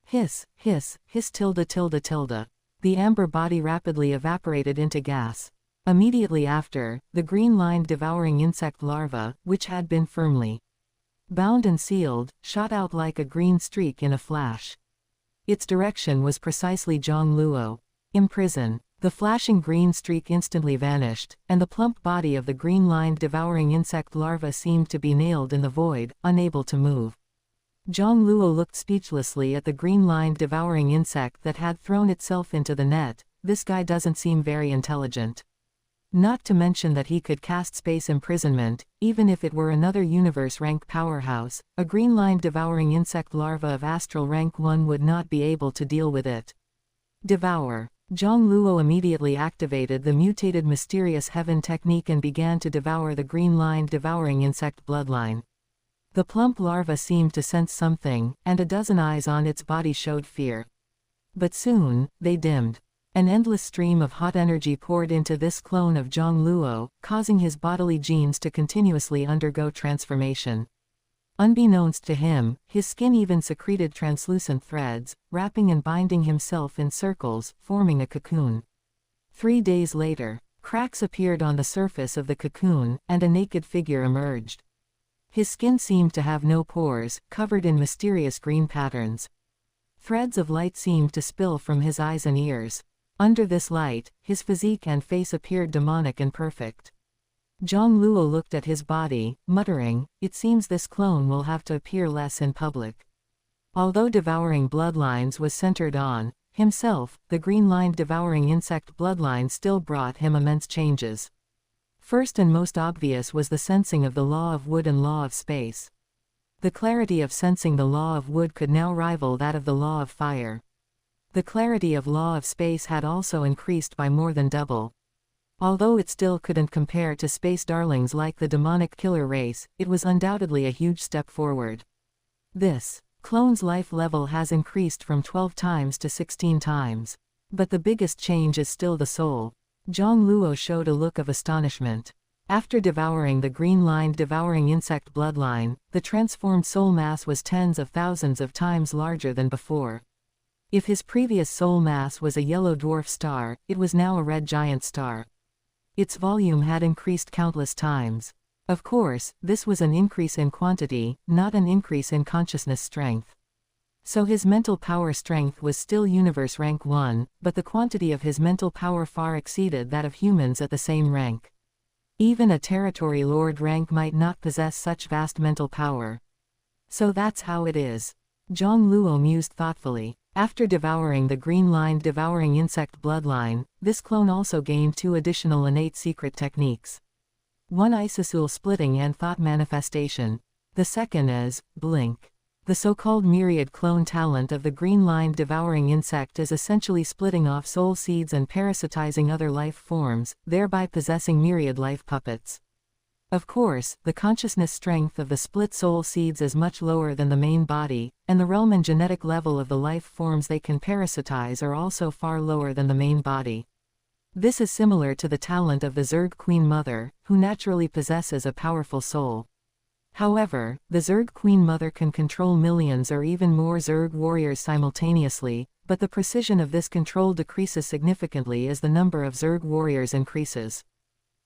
Hiss, hiss, hiss tilde tilde tilde. The amber body rapidly evaporated into gas. Immediately after, the green-lined devouring insect larva, which had been firmly bound and sealed, shot out like a green streak in a flash. Its direction was precisely Jiang Luo. Imprison. The flashing green streak instantly vanished, and the plump body of the green-lined devouring insect larva seemed to be nailed in the void, unable to move. Jiang Luo looked speechlessly at the green-lined devouring insect that had thrown itself into the net. This guy doesn't seem very intelligent. Not to mention that he could cast space imprisonment, even if it were another universe rank powerhouse. A green-lined devouring insect larva of astral rank 1 would not be able to deal with it. Devour. Jiang Luo immediately activated the mutated mysterious heaven technique and began to devour the green-lined devouring insect bloodline. The plump larva seemed to sense something, and a dozen eyes on its body showed fear. But soon, they dimmed. An endless stream of hot energy poured into this clone of Jiang Luo, causing his bodily genes to continuously undergo transformation. Unbeknownst to him, his skin even secreted translucent threads, wrapping and binding himself in circles, forming a cocoon. 3 days later, cracks appeared on the surface of the cocoon, and a naked figure emerged. His skin seemed to have no pores, covered in mysterious green patterns. Threads of light seemed to spill from his eyes and ears. Under this light, his physique and face appeared demonic and perfect. Jiang Luo looked at his body, muttering, "It seems this clone will have to appear less in public." Although devouring bloodlines was centered on himself, the green-lined devouring insect bloodline still brought him immense changes. First and most obvious was the sensing of the law of wood and law of space. The clarity of sensing the law of wood could now rival that of the law of fire. The clarity of law of space had also increased by more than double. Although it still couldn't compare to space darlings like the demonic killer race, it was undoubtedly a huge step forward. This Clone's life level has increased from 12 times to 16 times. But the biggest change is still the soul. Jiang Luo showed a look of astonishment. After devouring the green-lined devouring insect bloodline, the transformed soul mass was tens of thousands of times larger than before. If his previous soul mass was a yellow dwarf star, it was now a red giant star. Its volume had increased countless times. Of course, this was an increase in quantity, not an increase in consciousness strength. So his mental power strength was still universe rank 1, but the quantity of his mental power far exceeded that of humans at the same rank. Even a territory lord rank might not possess such vast mental power. So that's how it is. Jiang Luo mused thoughtfully. After devouring the green-lined devouring insect bloodline, this clone also gained 2 additional innate secret techniques. One isosul splitting and thought manifestation. The second is blink. The so-called myriad clone talent of the green-lined devouring insect is essentially splitting off soul seeds and parasitizing other life forms, thereby possessing myriad life puppets. Of course, the consciousness strength of the split soul seeds is much lower than the main body, and the realm and genetic level of the life forms they can parasitize are also far lower than the main body. This is similar to the talent of the Zerg Queen Mother, who naturally possesses a powerful soul. However, the Zerg Queen Mother can control millions or even more Zerg warriors simultaneously, but the precision of this control decreases significantly as the number of Zerg warriors increases.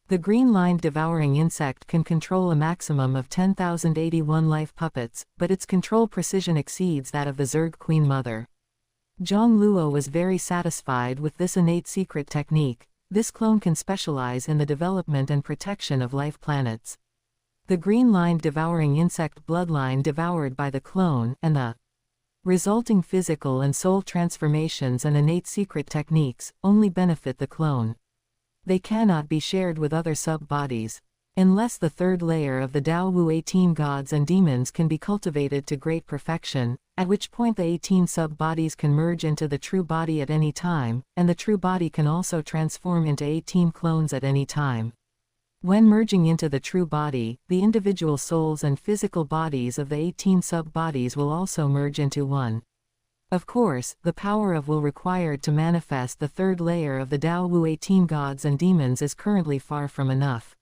The green-lined devouring insect can control a maximum of 10,081 life puppets, but its control precision exceeds that of the Zerg Queen Mother. Jiang Luo was very satisfied with this innate secret technique. This clone can specialize in the development and protection of life planets. The green-lined devouring insect bloodline devoured by the clone, and the resulting physical and soul transformations and innate secret techniques, only benefit the clone. They cannot be shared with other sub-bodies. Unless the third layer of the Dao Wu 18 gods and demons can be cultivated to great perfection, at which point the 18 sub-bodies can merge into the true body at any time, and the true body can also transform into 18 clones at any time. When merging into the true body, the individual souls and physical bodies of the 18 sub-bodies will also merge into one. Of course, the power of will required to manifest the third layer of the Dao Wu 18 gods and demons is currently far from enough.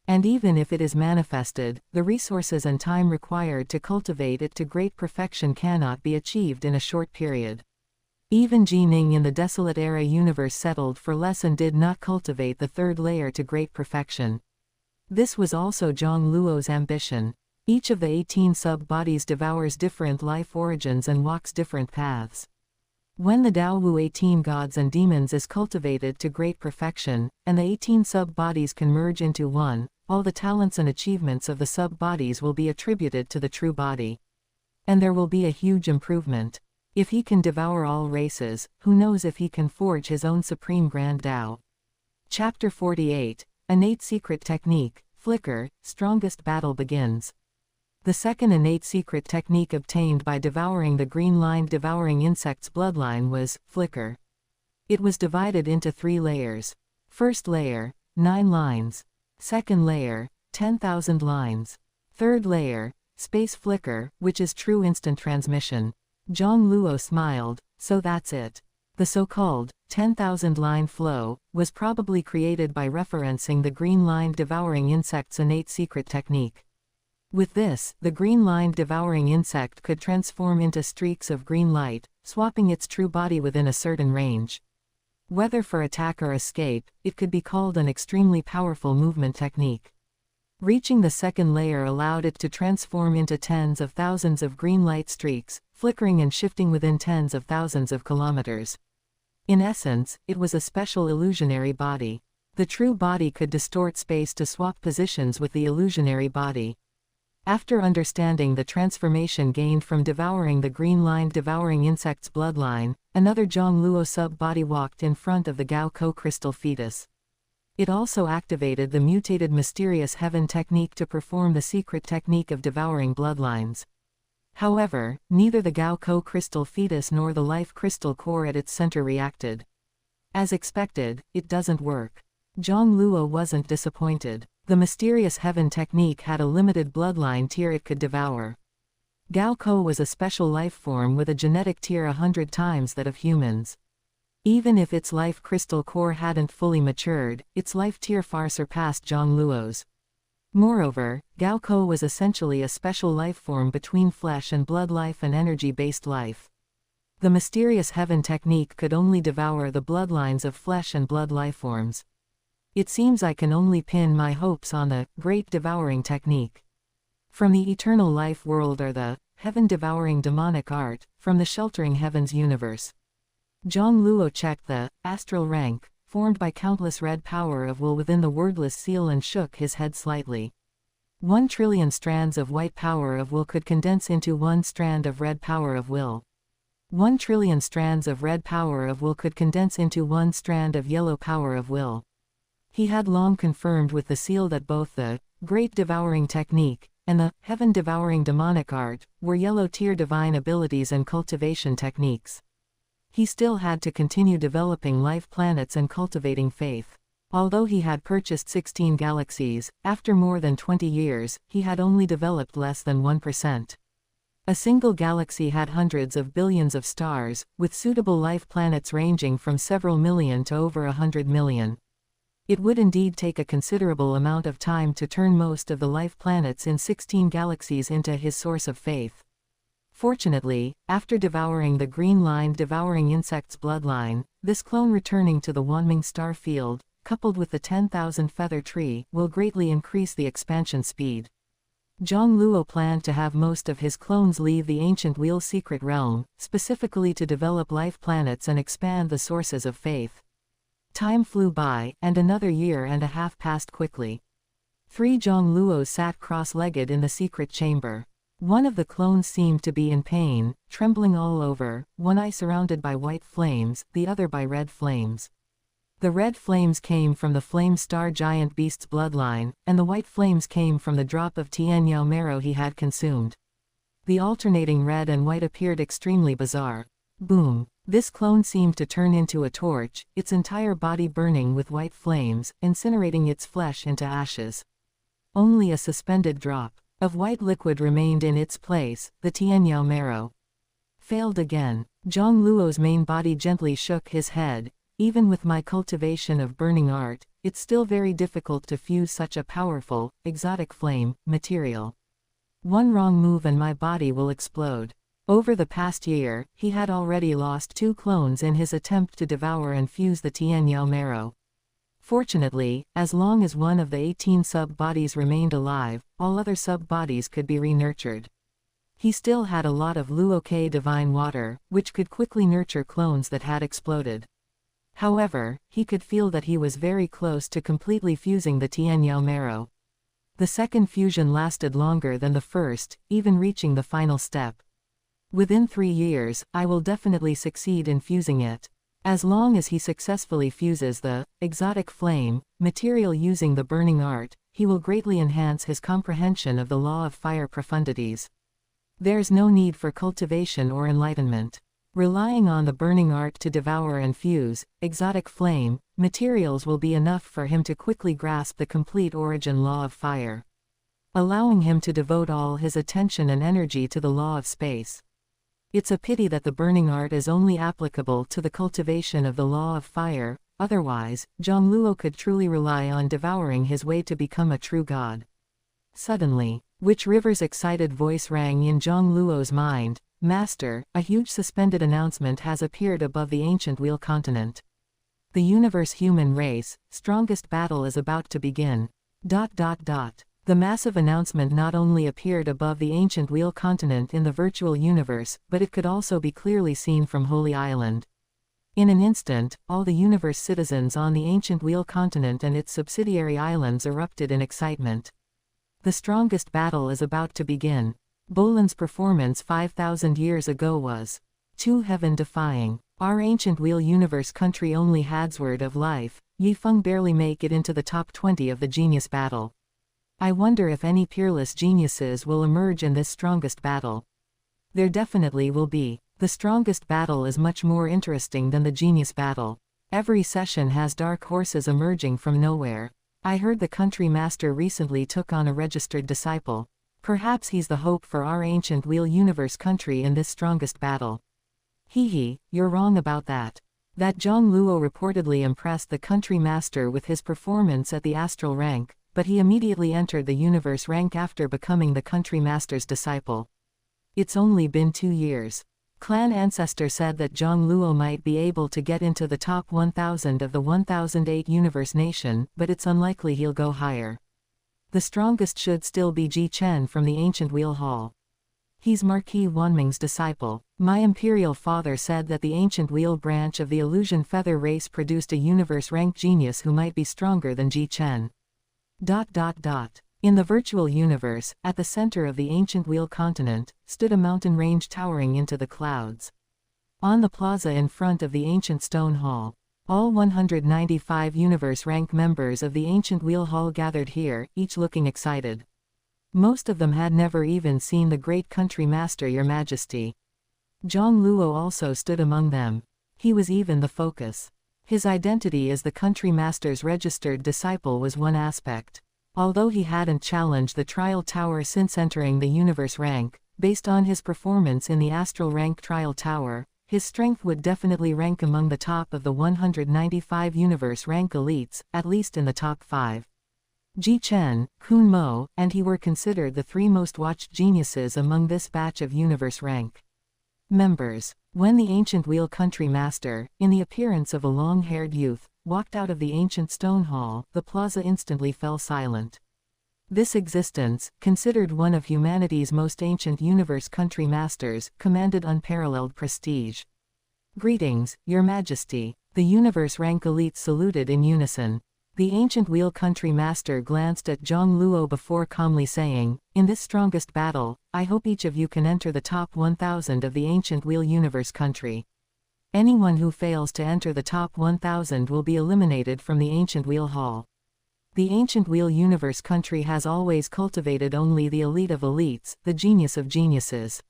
And even if it is manifested, the resources and time required to cultivate it to great perfection cannot be achieved in a short period. Even Jining in the Desolate Era universe settled for less and did not cultivate the third layer to great perfection. This was also Jiang Luo's ambition. Each of the 18 sub-bodies devours different life origins and walks different paths. When the Dao Wu 18 gods and demons is cultivated to great perfection, and the 18 sub-bodies can merge into one, all the talents and achievements of the sub-bodies will be attributed to the true body. And there will be a huge improvement. If he can devour all races, who knows if he can forge his own supreme grand Dao. Chapter 48, Innate Secret Technique, Flicker, Strongest Battle Begins. The second innate secret technique obtained by devouring the green-lined devouring insect's bloodline was Flicker. It was divided into 3 layers. First layer, 9 lines. Second layer, 10,000 lines. Third layer, Space Flicker, which is true instant transmission. Jiang Luo smiled, so that's it. The so-called 10,000 line flow was probably created by referencing the green-lined devouring insect's innate secret technique. With this, the green-lined devouring insect could transform into streaks of green light, swapping its true body within a certain range. Whether for attack or escape, it could be called an extremely powerful movement technique. Reaching the second layer allowed it to transform into tens of thousands of green light streaks, flickering and shifting within tens of thousands of kilometers. In essence, it was a special illusionary body. The true body could distort space to swap positions with the illusionary body. After understanding the transformation gained from devouring the green-lined devouring insect's bloodline, another Jiang Luo sub-body walked in front of the Gao Ko crystal fetus. It also activated the mutated mysterious heaven technique to perform the secret technique of devouring bloodlines. However, neither the Gao Ko crystal fetus nor the life crystal core at its center reacted. As expected, it doesn't work. Jiang Luo wasn't disappointed. The mysterious heaven technique had a limited bloodline tier it could devour. Gao Ko was a special life form with a genetic tier 100 times that of humans. Even if its life crystal core hadn't fully matured, its life tier far surpassed Jiang Luo's. Moreover, Gao Ko was essentially a special life form between flesh and blood life and energy-based life. The mysterious heaven technique could only devour the bloodlines of flesh and blood lifeforms. It seems I can only pin my hopes on the great devouring technique. From the eternal life world or the heaven-devouring demonic art, from the sheltering heavens universe. Jiang Luo checked the astral rank, formed by countless red power of will within the wordless seal and shook his head slightly. 1 trillion strands of white power of will could condense into 1 strand of red power of will. 1 trillion strands of red power of will could condense into 1 strand of yellow power of will. He had long confirmed with the seal that both the great devouring technique and the heaven-devouring demonic art were yellow-tier divine abilities and cultivation techniques. He still had to continue developing life planets and cultivating faith. Although he had purchased 16 galaxies, after more than 20 years, he had only developed less than 1%. A single galaxy had hundreds of billions of stars, with suitable life planets ranging from several million to over 100 million. It would indeed take a considerable amount of time to turn most of the life planets in 16 galaxies into his source of faith. Fortunately, after devouring the green-lined devouring insect's bloodline, this clone returning to the Wanming star field, coupled with the 10,000 feather tree, will greatly increase the expansion speed. Jiang Luo planned to have most of his clones leave the ancient wheel secret realm, specifically to develop life planets and expand the sources of faith. Time flew by, and another year and a half passed quickly. 3 Jiang Luos sat cross-legged in the secret chamber. One of the clones seemed to be in pain, trembling all over, one eye surrounded by white flames, the other by red flames. The red flames came from the flame star giant beast's bloodline, and the white flames came from the drop of Tianyao marrow he had consumed. The alternating red and white appeared extremely bizarre. Boom! This clone seemed to turn into a torch, its entire body burning with white flames, incinerating its flesh into ashes. Only a suspended drop of white liquid remained in its place, the Tianyao marrow. Failed again. Jiang Luo's main body gently shook his head. Even with my cultivation of burning art, it's still very difficult to fuse such a powerful, exotic flame material. One wrong move and my body will explode. Over the past year, he had already lost 2 clones in his attempt to devour and fuse the Tianyao marrow. Fortunately, as long as one of the 18 sub-bodies remained alive, all other sub-bodies could be re-nurtured. He still had a lot of Luo-K divine water, which could quickly nurture clones that had exploded. However, he could feel that he was very close to completely fusing the Tianyao marrow. The second fusion lasted longer than the first, even reaching the final step. Within 3 years, I will definitely succeed in fusing it. As long as he successfully fuses the exotic flame material using the burning art, he will greatly enhance his comprehension of the law of fire profundities. There's no need for cultivation or enlightenment. Relying on the burning art to devour and fuse exotic flame materials will be enough for him to quickly grasp the complete origin law of fire, allowing him to devote all his attention and energy to the law of space. It's a pity that the burning art is only applicable to the cultivation of the law of fire, otherwise, Jiang Luo could truly rely on devouring his way to become a true god. Suddenly, Witch River's excited voice rang in Jiang Luo's mind. Master, a huge suspended announcement has appeared above the ancient wheel continent. The universe human race, strongest battle is about to begin. The massive announcement not only appeared above the ancient wheel continent in the virtual universe, but it could also be clearly seen from Holy Island. In an instant, all the universe citizens on the ancient wheel continent and its subsidiary islands erupted in excitement. The strongest battle is about to begin. Bolan's performance 5,000 years ago was too heaven-defying. Our ancient wheel universe country only Hadsword of life, Yifeng barely make it into the top 20 of the genius battle. I wonder if any peerless geniuses will emerge in this strongest battle. There definitely will be. The strongest battle is much more interesting than the genius battle. Every session has dark horses emerging from nowhere. I heard the country master recently took on a registered disciple. Perhaps he's the hope for our ancient wheel universe country in this strongest battle. Hee, you're wrong about that. That Jiang Luo reportedly impressed the country master with his performance at the astral rank, but he immediately entered the universe rank after becoming the country master's disciple. It's only been 2 years. Clan Ancestor said that Jiang Luo might be able to get into the top 1000 of the 1008 universe nation, but it's unlikely he'll go higher. The strongest should still be Chieftain from the ancient wheel hall. He's Marquis Wanming's disciple. My imperial father said that the ancient wheel branch of the illusion feather race produced a universe-ranked genius who might be stronger than Chieftain. In the virtual universe, at the center of the ancient wheel continent, stood a mountain range towering into the clouds. On the plaza in front of the ancient stone hall, all 195 universe-rank members of the ancient wheel hall gathered here, each looking excited. Most of them had never even seen the great country master, Your Majesty. Jiang Luo also stood among them. He was even the focus. His identity as the country master's registered disciple was one aspect. Although he hadn't challenged the trial tower since entering the universe rank, based on his performance in the astral rank trial tower, his strength would definitely rank among the top of the 195 universe rank elites, at least in the top 5. Ji Chen, Kun Mo, and he were considered the 3 most watched geniuses among this batch of universe rank members. When the ancient wheel country master, in the appearance of a long-haired youth, walked out of the ancient stone hall, the plaza instantly fell silent. This existence, considered one of humanity's most ancient universe country masters, commanded unparalleled prestige. Greetings, Your Majesty. The universe rank elites saluted in unison. The ancient wheel country master glanced at Jiang Luo before calmly saying, in this strongest battle, I hope each of you can enter the top 1000 of the ancient wheel universe country. Anyone who fails to enter the top 1000 will be eliminated from the ancient wheel hall. The ancient wheel universe country has always cultivated only the elite of elites, the genius of geniuses.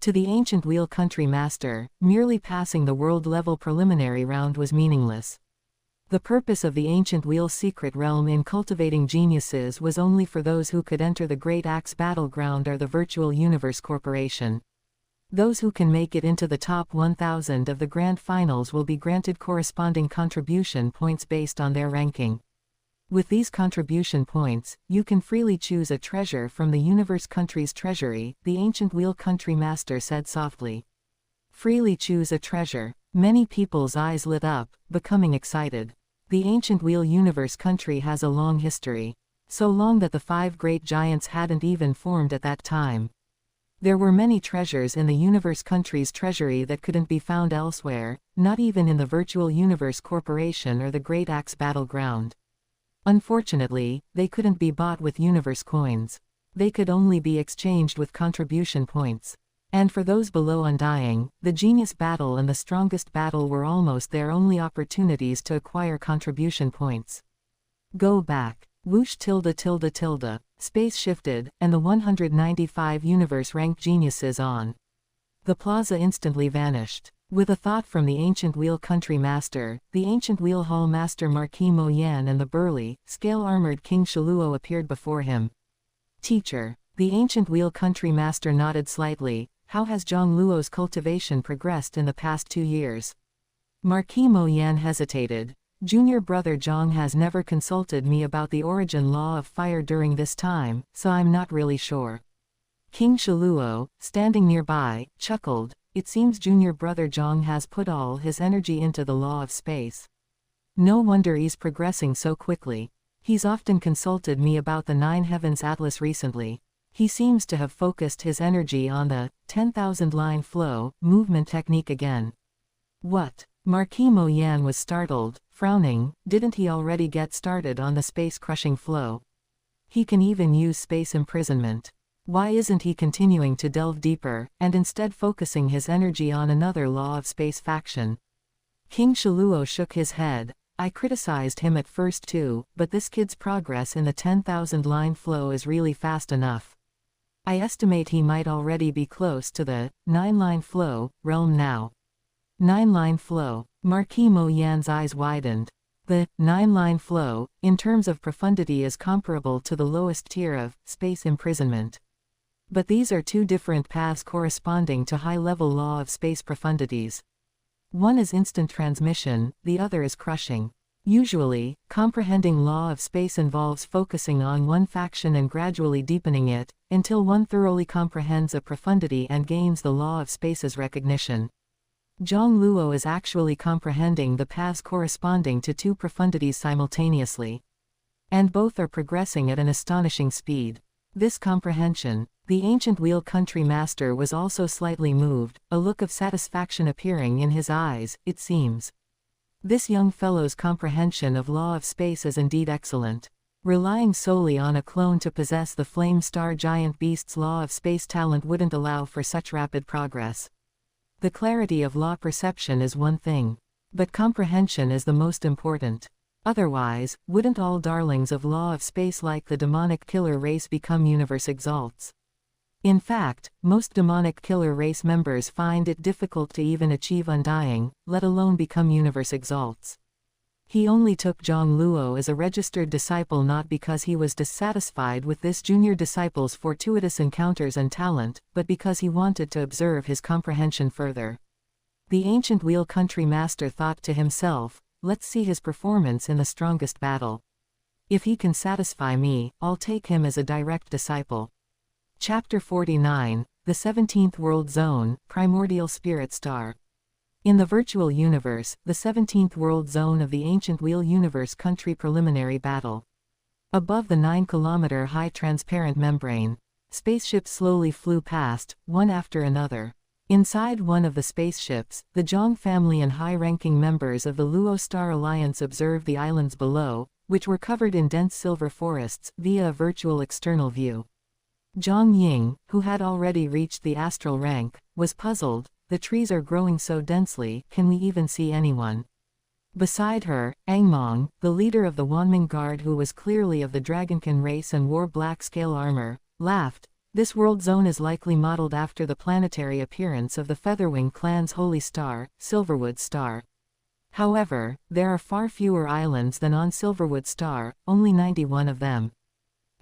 To the ancient wheel country master, merely passing the world-level preliminary round was meaningless. The purpose of the ancient wheel secret realm in cultivating geniuses was only for those who could enter the Great Axe battleground or the Virtual Universe Corporation. Those who can make it into the top 1000 of the grand finals will be granted corresponding contribution points based on their ranking. With these contribution points, you can freely choose a treasure from the universe country's treasury, the ancient wheel country master said softly. Freely choose a treasure. Many people's eyes lit up, becoming excited. The ancient wheel universe country has a long history. So long that the 5 great giants hadn't even formed at that time. There were many treasures in the universe country's treasury that couldn't be found elsewhere, not even in the Virtual Universe Corporation or the Great Axe battleground. Unfortunately, they couldn't be bought with universe coins. They could only be exchanged with contribution points. And for those below Undying, the Genius Battle and the Strongest Battle were almost their only opportunities to acquire contribution points. Go back. Whoosh .. Space shifted, and the 195 universe-ranked geniuses on the plaza instantly vanished. With a thought from the ancient wheel country master, the ancient wheel hall master Marquis Mo Yan and the burly, scale-armored King Shaluo appeared before him. Teacher. The ancient wheel country master nodded slightly. How has Jiang Luo's cultivation progressed in the past 2 years? Marquis Mo Yan hesitated. Junior brother Jiang has never consulted me about the origin law of fire during this time, so I'm not really sure. King Shaluo, standing nearby, chuckled. It seems junior brother Jiang has put all his energy into the law of space. No wonder he's progressing so quickly. He's often consulted me about the 9 Heavens Atlas recently. He seems to have focused his energy on the 10,000 line flow movement technique again. What? Marquis Mo Yan was startled, frowning. Didn't he already get started on the space-crushing flow? He can even use space imprisonment. Why isn't he continuing to delve deeper, and instead focusing his energy on another law of space faction? King Shaluo shook his head. I criticized him at first too, but this kid's progress in the 10,000 line flow is really fast enough. I estimate he might already be close to the 9-line flow realm now. 9-line flow. Marquis Mo Yan's eyes widened. The 9-line flow, in terms of profundity, is comparable to the lowest tier of space imprisonment. But these are two different paths corresponding to high-level law of space profundities. One is instant transmission, the other is crushing. Usually, comprehending law of space involves focusing on one faction and gradually deepening it, until one thoroughly comprehends a profundity and gains the law of space's recognition. Jiang Luo is actually comprehending the paths corresponding to two profundities simultaneously. And both are progressing at an astonishing speed. This comprehension, the ancient wheel country master was also slightly moved, a look of satisfaction appearing in his eyes, it seems. This young fellow's comprehension of law of space is indeed excellent. Relying solely on a clone to possess the flame star giant beast's law of space talent wouldn't allow for such rapid progress. The clarity of law perception is one thing, but comprehension is the most important. Otherwise, wouldn't all darlings of law of space like the demonic killer race become universe exalts? In fact, most demonic killer race members find it difficult to even achieve undying, let alone become universe exalts. He only took Jiang Luo as a registered disciple not because he was dissatisfied with this junior disciple's fortuitous encounters and talent, but because he wanted to observe his comprehension further. The ancient wheel country master thought to himself, let's see his performance in the strongest battle. If he can satisfy me, I'll take him as a direct disciple. Chapter 49, The 17th World Zone, Primordial Spirit Star. In the virtual universe, the 17th world zone of the ancient wheel universe country preliminary battle. Above the 9-kilometer high transparent membrane, spaceships slowly flew past, one after another. Inside one of the spaceships, the Jiang family and high-ranking members of the Luo Star Alliance observed the islands below, which were covered in dense silver forests, via a virtual external view. Zhang Ying, who had already reached the astral rank, was puzzled. The trees are growing so densely, can we even see anyone? Beside her, Angmong, the leader of the Wanming Guard who was clearly of the Dragonkin race and wore black scale armor, laughed. This world zone is likely modeled after the planetary appearance of the Featherwing clan's holy star, Silverwood Star. However, there are far fewer islands than on Silverwood Star, only 91 of them.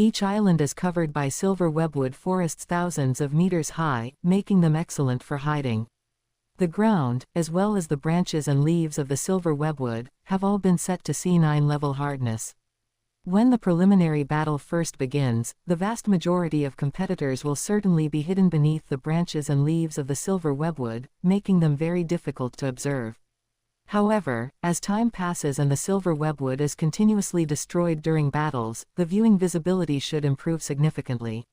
Each island is covered by silver webwood forests thousands of meters high, making them excellent for hiding. The ground, as well as the branches and leaves of the silver webwood, have all been set to C9 level hardness. When the preliminary battle first begins, the vast majority of competitors will certainly be hidden beneath the branches and leaves of the silver webwood, making them very difficult to observe. However, as time passes and the silver webwood is continuously destroyed during battles, the viewing visibility should improve significantly.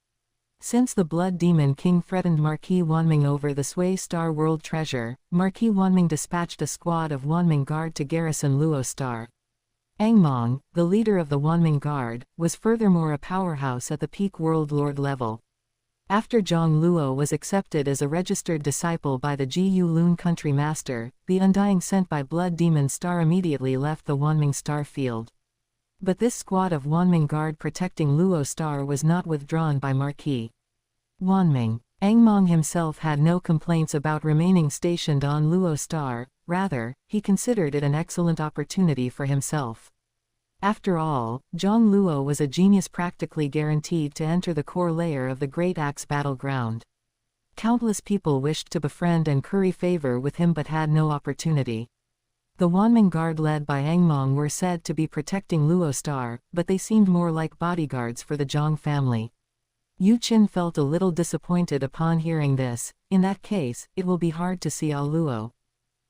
Since the Blood Demon King threatened Marquis Wanming over the Sway Star World Treasure, Marquis Wanming dispatched a squad of Wanming Guard to garrison Luo Star. Angmong, the leader of the Wanming Guard, was furthermore a powerhouse at the peak World Lord level. After Jiang Luo was accepted as a registered disciple by the Jiu Lun country master, the Undying sent by Blood Demon Star immediately left the Wanming Star field. But this squad of Wanming Guard protecting Luo Star was not withdrawn by Marquis Wanming. Angmong himself had no complaints about remaining stationed on Luo Star, rather, he considered it an excellent opportunity for himself. After all, Jiang Luo was a genius practically guaranteed to enter the core layer of the Great Axe battleground. Countless people wished to befriend and curry favor with him but had no opportunity. The Wanming Guard led by Angmong were said to be protecting Luo Star, but they seemed more like bodyguards for the Jiang family. Yu Qin felt a little disappointed upon hearing this. In that case, it will be hard to see all Luo.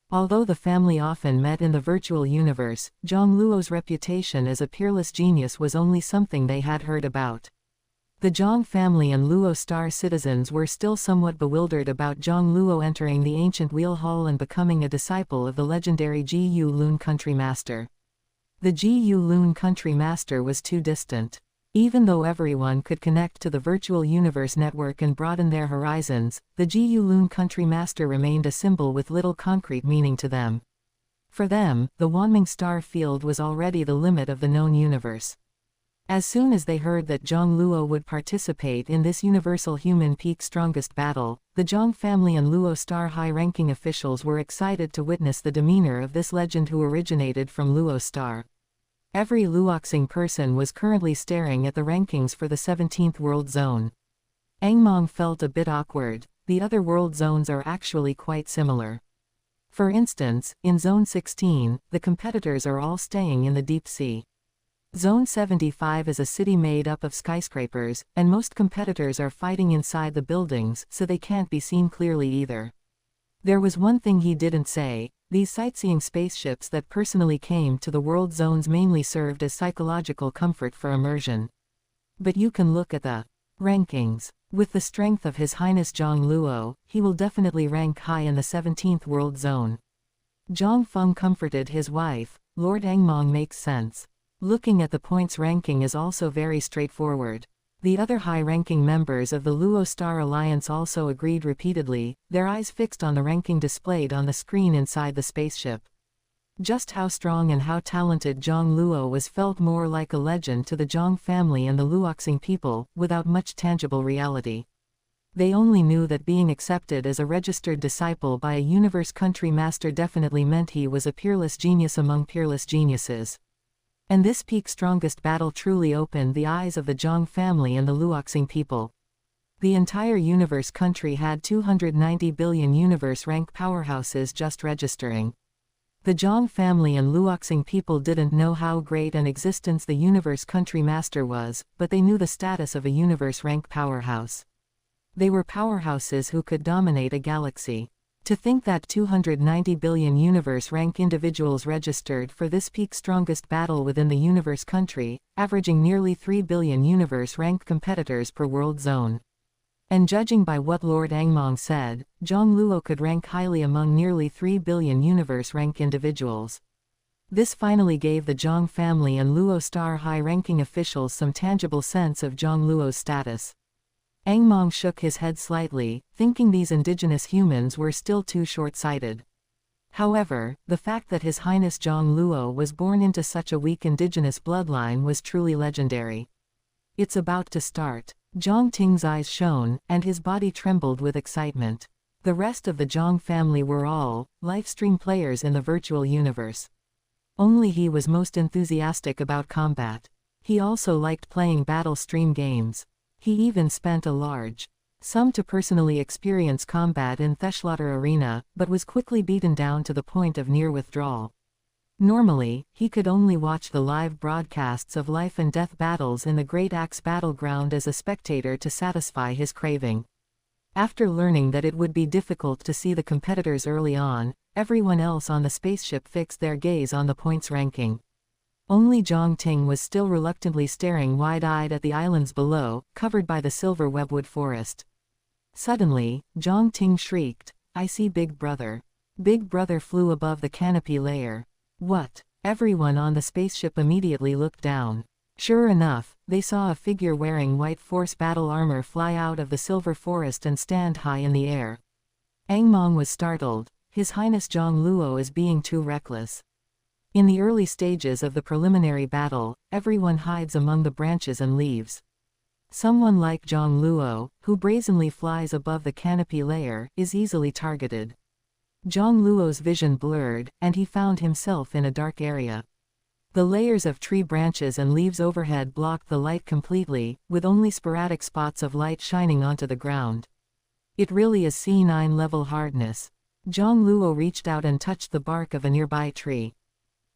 Although the family often met in the virtual universe, Jiang Luo's reputation as a peerless genius was only something they had heard about. The Jiang family and Luo Star citizens were still somewhat bewildered about Jiang Luo entering the ancient wheel hall and becoming a disciple of the legendary Jiu Lun country master. The Jiu Lun country master was too distant. Even though everyone could connect to the virtual universe network and broaden their horizons, the Jiu Lun country master remained a symbol with little concrete meaning to them. For them, the Wanming star field was already the limit of the known universe. As soon as they heard that Jiang Luo would participate in this universal human peak strongest battle, the Jiang family and Luo Star high-ranking officials were excited to witness the demeanor of this legend who originated from Luo Star. Every Luoxing person was currently staring at the rankings for the 17th World Zone. Angmong felt a bit awkward. The other world zones are actually quite similar. For instance, in Zone 16, the competitors are all staying in the deep sea. Zone 75 is a city made up of skyscrapers, and most competitors are fighting inside the buildings, so they can't be seen clearly either. There was one thing he didn't say: these sightseeing spaceships that personally came to the world zones mainly served as psychological comfort for immersion. But you can look at the rankings. With the strength of His Highness Jiang Luo, he will definitely rank high in the 17th world zone. Zhang Feng comforted his wife. Lord Angmong makes sense. Looking at the points ranking is also very straightforward. The other high-ranking members of the Luo Star Alliance also agreed repeatedly, their eyes fixed on the ranking displayed on the screen inside the spaceship. Just how strong and how talented Jiang Luo was felt more like a legend to the Jiang family and the Luoxing people, without much tangible reality. They only knew that being accepted as a registered disciple by a universe country master definitely meant he was a peerless genius among peerless geniuses. And this peak strongest battle truly opened the eyes of the Jiang family and the Luoxing people. The entire universe country had 290 billion universe rank powerhouses just registering. The Jiang family and Luoxing people didn't know how great an existence the universe country master was, but they knew the status of a universe rank powerhouse. They were powerhouses who could dominate a galaxy. To think that 290 billion universe rank individuals registered for this peak strongest battle within the universe country, averaging nearly 3 billion universe rank competitors per world zone. And judging by what Lord Angmong said, Jiang Luo could rank highly among nearly 3 billion universe rank individuals. This finally gave the Jiang family and Luo Star high-ranking officials some tangible sense of Jiang Luo's status. Angmong shook his head slightly, thinking these indigenous humans were still too short-sighted. However, the fact that His Highness Jiang Luo was born into such a weak indigenous bloodline was truly legendary. It's about to start. Zhang Ting's eyes shone, and his body trembled with excitement. The rest of the Jiang family were all live-stream players in the virtual universe. Only he was most enthusiastic about combat. He also liked playing battle stream games. He even spent a large sum to personally experience combat in Theshlaughter Arena, but was quickly beaten down to the point of near withdrawal. Normally, he could only watch the live broadcasts of life and death battles in the Great Axe battleground as a spectator to satisfy his craving. After learning that it would be difficult to see the competitors early on, everyone else on the spaceship fixed their gaze on the points ranking. Only Zhang Ting was still reluctantly staring wide-eyed at the islands below, covered by the silver webwood forest. Suddenly, Zhang Ting shrieked, "I see Big Brother." Big Brother flew above the canopy layer. What? Everyone on the spaceship immediately looked down. Sure enough, they saw a figure wearing white force battle armor fly out of the silver forest and stand high in the air. Angmong was startled. His Highness Jiang Luo is being too reckless. In the early stages of the preliminary battle, everyone hides among the branches and leaves. Someone like Jiang Luo, who brazenly flies above the canopy layer, is easily targeted. Jiang Luo's vision blurred, and he found himself in a dark area. The layers of tree branches and leaves overhead blocked the light completely, with only sporadic spots of light shining onto the ground. It really is C9 level hardness. Jiang Luo reached out and touched the bark of a nearby tree.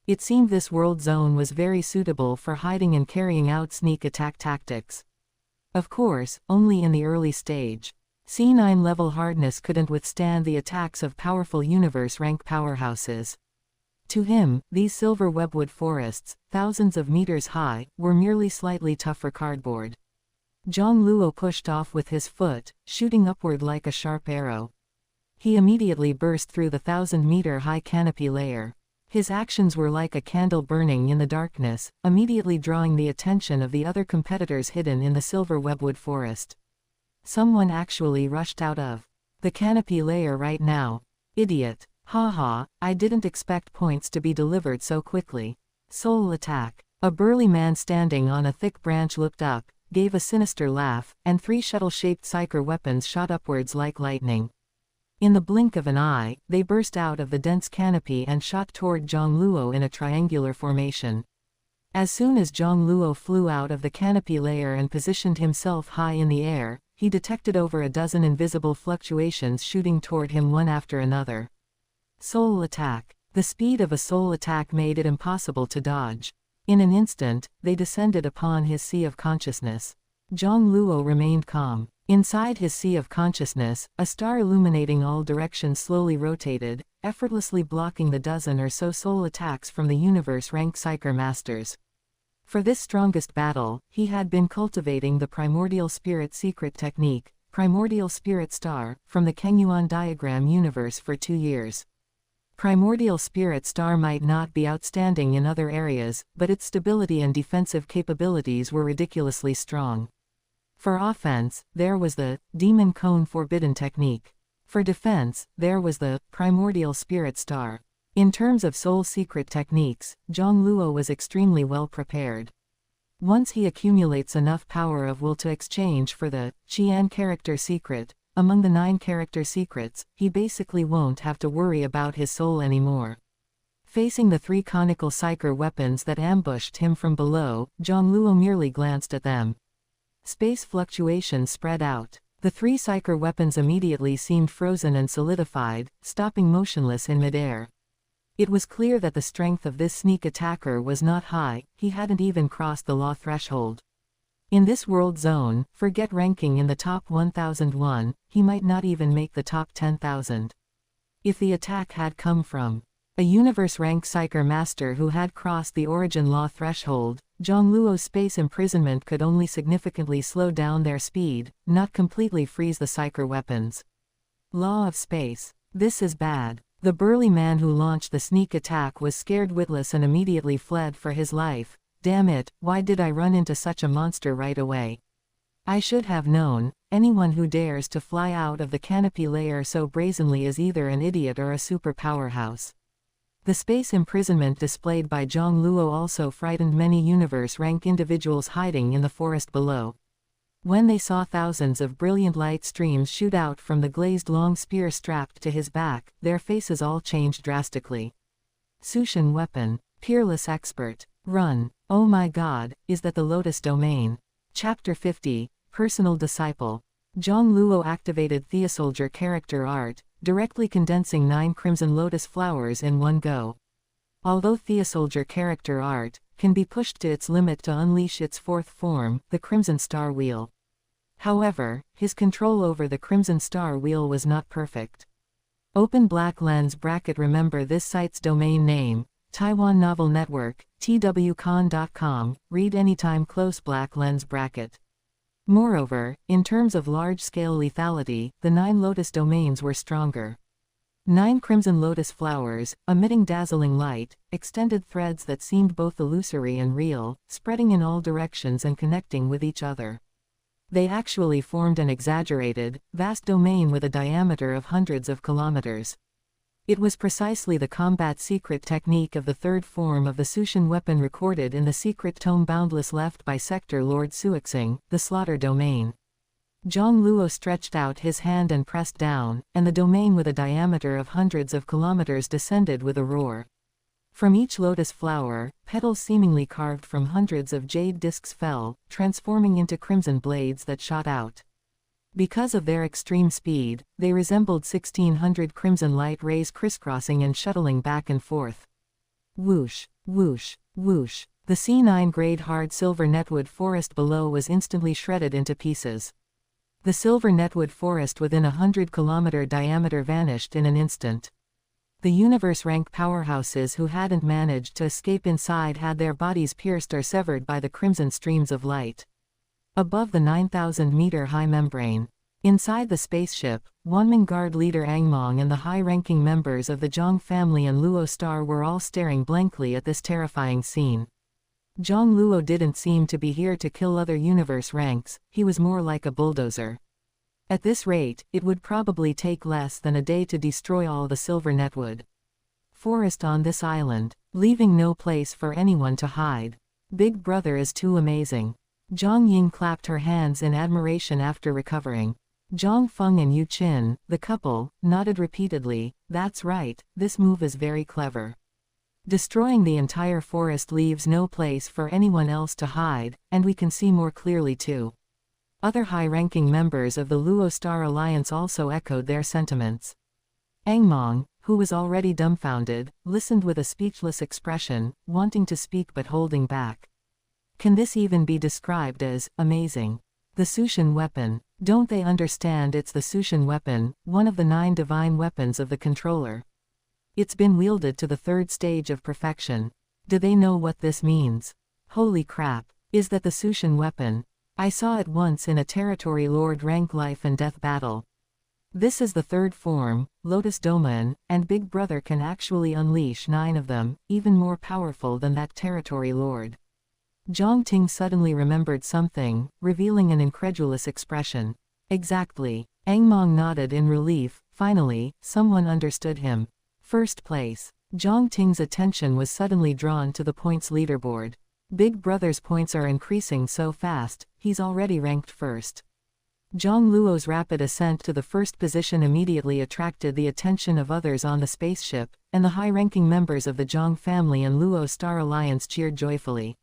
It seemed this world zone was very suitable for hiding and carrying out sneak attack tactics. Of course, only in the early stage. C9 level hardness couldn't withstand the attacks of powerful universe rank powerhouses. To him, these silver webwood forests, thousands of meters high, were merely slightly tougher cardboard. Jiang Luo pushed off with his foot, shooting upward like a sharp arrow. He immediately burst through the 1,000-meter-high canopy layer. His actions were like a candle burning in the darkness, immediately drawing the attention of the other competitors hidden in the silver webwood forest. Someone actually rushed out of the canopy layer right now. Idiot. Haha, I didn't expect points to be delivered so quickly. Soul attack. A burly man standing on a thick branch looked up, gave a sinister laugh, and 3 shuttle-shaped psyker weapons shot upwards like lightning. In the blink of an eye, they burst out of the dense canopy and shot toward Jiang Luo in a triangular formation. As soon as Jiang Luo flew out of the canopy layer and positioned himself high in the air, he detected over a dozen invisible fluctuations shooting toward him one after another. Soul attack. The speed of a soul attack made it impossible to dodge. In an instant, they descended upon his sea of consciousness. Jiang Luo remained calm. Inside his sea of consciousness, a star illuminating all directions slowly rotated, effortlessly blocking the dozen or so soul attacks from the universe-rank Psyker Masters. For this strongest battle, he had been cultivating the Primordial Spirit secret technique, Primordial Spirit Star, from the Kengyuan diagram universe for 2 years. Primordial Spirit Star might not be outstanding in other areas, but its stability and defensive capabilities were ridiculously strong. For offense, there was the Demon Cone Forbidden technique. For defense, there was the Primordial Spirit Star. In terms of soul secret techniques, Jiang Luo was extremely well prepared. Once he accumulates enough power of will to exchange for the Qian character secret, among the 9 character secrets, he basically won't have to worry about his soul anymore. Facing the 3 conical Psyker weapons that ambushed him from below, Jiang Luo merely glanced at them. Space fluctuations spread out. The 3 Psyker weapons immediately seemed frozen and solidified, stopping motionless in midair. It was clear that the strength of this sneak attacker was not high, he hadn't even crossed the law threshold. In this world zone, forget ranking in the top 1001, he might not even make the top 10,000. If the attack had come from a universe-rank Psyker Master who had crossed the origin law threshold, Jiang Luo's space imprisonment could only significantly slow down their speed, not completely freeze the Psyker weapons. Law of space. This is bad. The burly man who launched the sneak attack was scared witless and immediately fled for his life. Damn it, why did I run into such a monster right away? I should have known, anyone who dares to fly out of the canopy layer so brazenly is either an idiot or a super powerhouse. The space imprisonment displayed by Jiang Luo also frightened many universe-rank individuals hiding in the forest below. When they saw thousands of brilliant light streams shoot out from the glazed long spear strapped to his back, their faces all changed drastically. Sushin weapon. Peerless expert. Run. Oh my god, is that the Lotus Domain? Chapter 50, Personal Disciple. Jiang Luo activated Theosoldier character art, directly condensing 9 crimson lotus flowers in one go. Although Theosoldier character art can be pushed to its limit to unleash its 4th form, the Crimson Star Wheel. However, his control over the Crimson Star Wheel was not perfect. Open black lens bracket. Remember this site's domain name, Taiwan Novel Network, twcon.com, read anytime close black lens bracket. Moreover, in terms of large-scale lethality, the 9 lotus domains were stronger. 9 crimson lotus flowers, emitting dazzling light, extended threads that seemed both illusory and real, spreading in all directions and connecting with each other. They actually formed an exaggerated, vast domain with a diameter of hundreds of kilometers. It was precisely the combat secret technique of the 3rd form of the Sushin weapon recorded in the secret tome Boundless left by Sector Lord Suixing, the Slaughter Domain. Jiang Luo stretched out his hand and pressed down, and the domain with a diameter of hundreds of kilometers descended with a roar. From each lotus flower, petals seemingly carved from hundreds of jade discs fell, transforming into crimson blades that shot out. Because of their extreme speed, they resembled 1600 crimson light rays crisscrossing and shuttling back and forth. Whoosh, whoosh, whoosh. The C9 grade hard silver netwood forest below was instantly shredded into pieces. The silver netwood forest within a 100-kilometer diameter vanished in an instant. The universe-rank powerhouses who hadn't managed to escape inside had their bodies pierced or severed by the crimson streams of light. Above the 9,000-meter-high membrane. Inside the spaceship, Wanming Guard leader Angmong and the high-ranking members of the Zhang family and Luo Star were all staring blankly at this terrifying scene. Jiang Luo didn't seem to be here to kill other universe ranks, he was more like a bulldozer. At this rate, it would probably take less than a day to destroy all the silver netwood forest on this island, leaving no place for anyone to hide. Big Brother is too amazing. Zhang Ying clapped her hands in admiration after recovering. Zhang Feng and Yu Qin, the couple, nodded repeatedly. That's right, this move is very clever. Destroying the entire forest leaves no place for anyone else to hide, and we can see more clearly too. Other high-ranking members of the Luo Star Alliance also echoed their sentiments. Angmong, who was already dumbfounded, listened with a speechless expression, wanting to speak but holding back. Can this even be described as amazing? The Sushin weapon. Don't they understand it's the Sushin weapon, one of the 9 divine weapons of the controller? It's been wielded to the 3rd stage of perfection. Do they know what this means? Holy crap, is that the Sushin weapon? I saw it once in a territory lord rank life and death battle. This is the 3rd form, Lotus Domain, and Big Brother can actually unleash 9 of them, even more powerful than that territory lord. Zhang Ting suddenly remembered something, revealing an incredulous expression. Exactly. Angmong nodded in relief. Finally, someone understood him. First place. Zhang Ting's attention was suddenly drawn to the points leaderboard. Big Brother's points are increasing so fast, he's already ranked first. Jiang Luo's rapid ascent to the first position immediately attracted the attention of others on the spaceship, and the high-ranking members of the Jiang family and Luo Star Alliance cheered joyfully.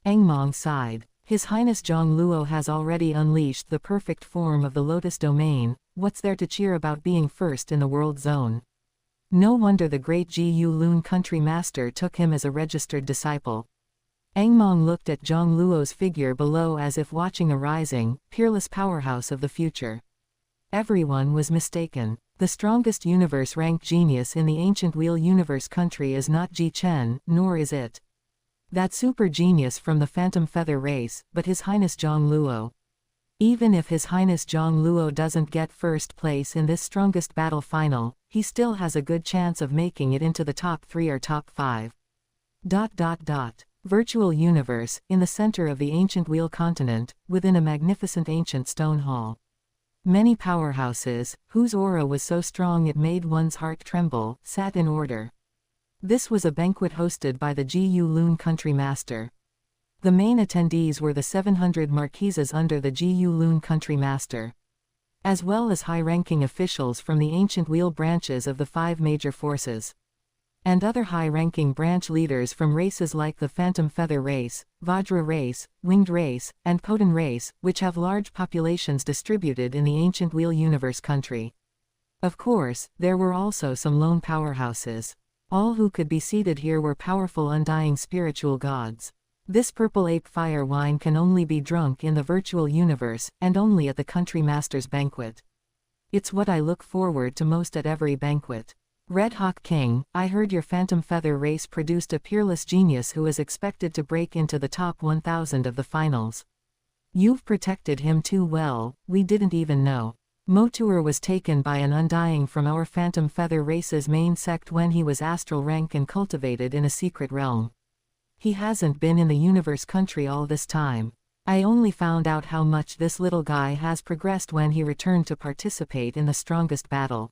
Angmong sighed. His Highness Jiang Luo has already unleashed the perfect form of the Lotus Domain. What's there to cheer about being first in the world zone? No wonder the great Jiu Lun country master took him as a registered disciple. Angmong looked at Jiang Luo's figure below as if watching a rising, peerless powerhouse of the future. Everyone was mistaken. The strongest universe-ranked genius in the ancient Wheel Universe country is not Ji Chen, nor is it that super genius from the Phantom Feather race, but His Highness Jiang Luo. Even if His Highness Jiang Luo doesn't get first place in this strongest battle final, he still has a good chance of making it into the top 3 or top 5. Virtual universe, in the center of the ancient Wheel continent, within a magnificent ancient stone hall. Many powerhouses, whose aura was so strong it made one's heart tremble, sat in order. This was a banquet hosted by the Jiu Lun country master. The main attendees were the 700 marquises under the Jiu Lun country master, as well as high-ranking officials from the ancient Wheel branches of the 5 major forces, and other high-ranking branch leaders from races like the Phantom Feather race, Vajra race, Winged race, and Poten race, which have large populations distributed in the ancient Wheel Universe country. Of course, there were also some lone powerhouses. All who could be seated here were powerful undying spiritual gods. This purple ape fire wine can only be drunk in the virtual universe, and only at the country master's banquet. It's what I look forward to most at every banquet. Red Hawk King, I heard your Phantom Feather race produced a peerless genius who is expected to break into the top 1000 of the finals. You've protected him too well, we didn't even know. Motuer was taken by an undying from our Phantom Feather race's main sect when he was astral rank and cultivated in a secret realm. He hasn't been in the universe country all this time. I only found out how much this little guy has progressed when he returned to participate in the strongest battle.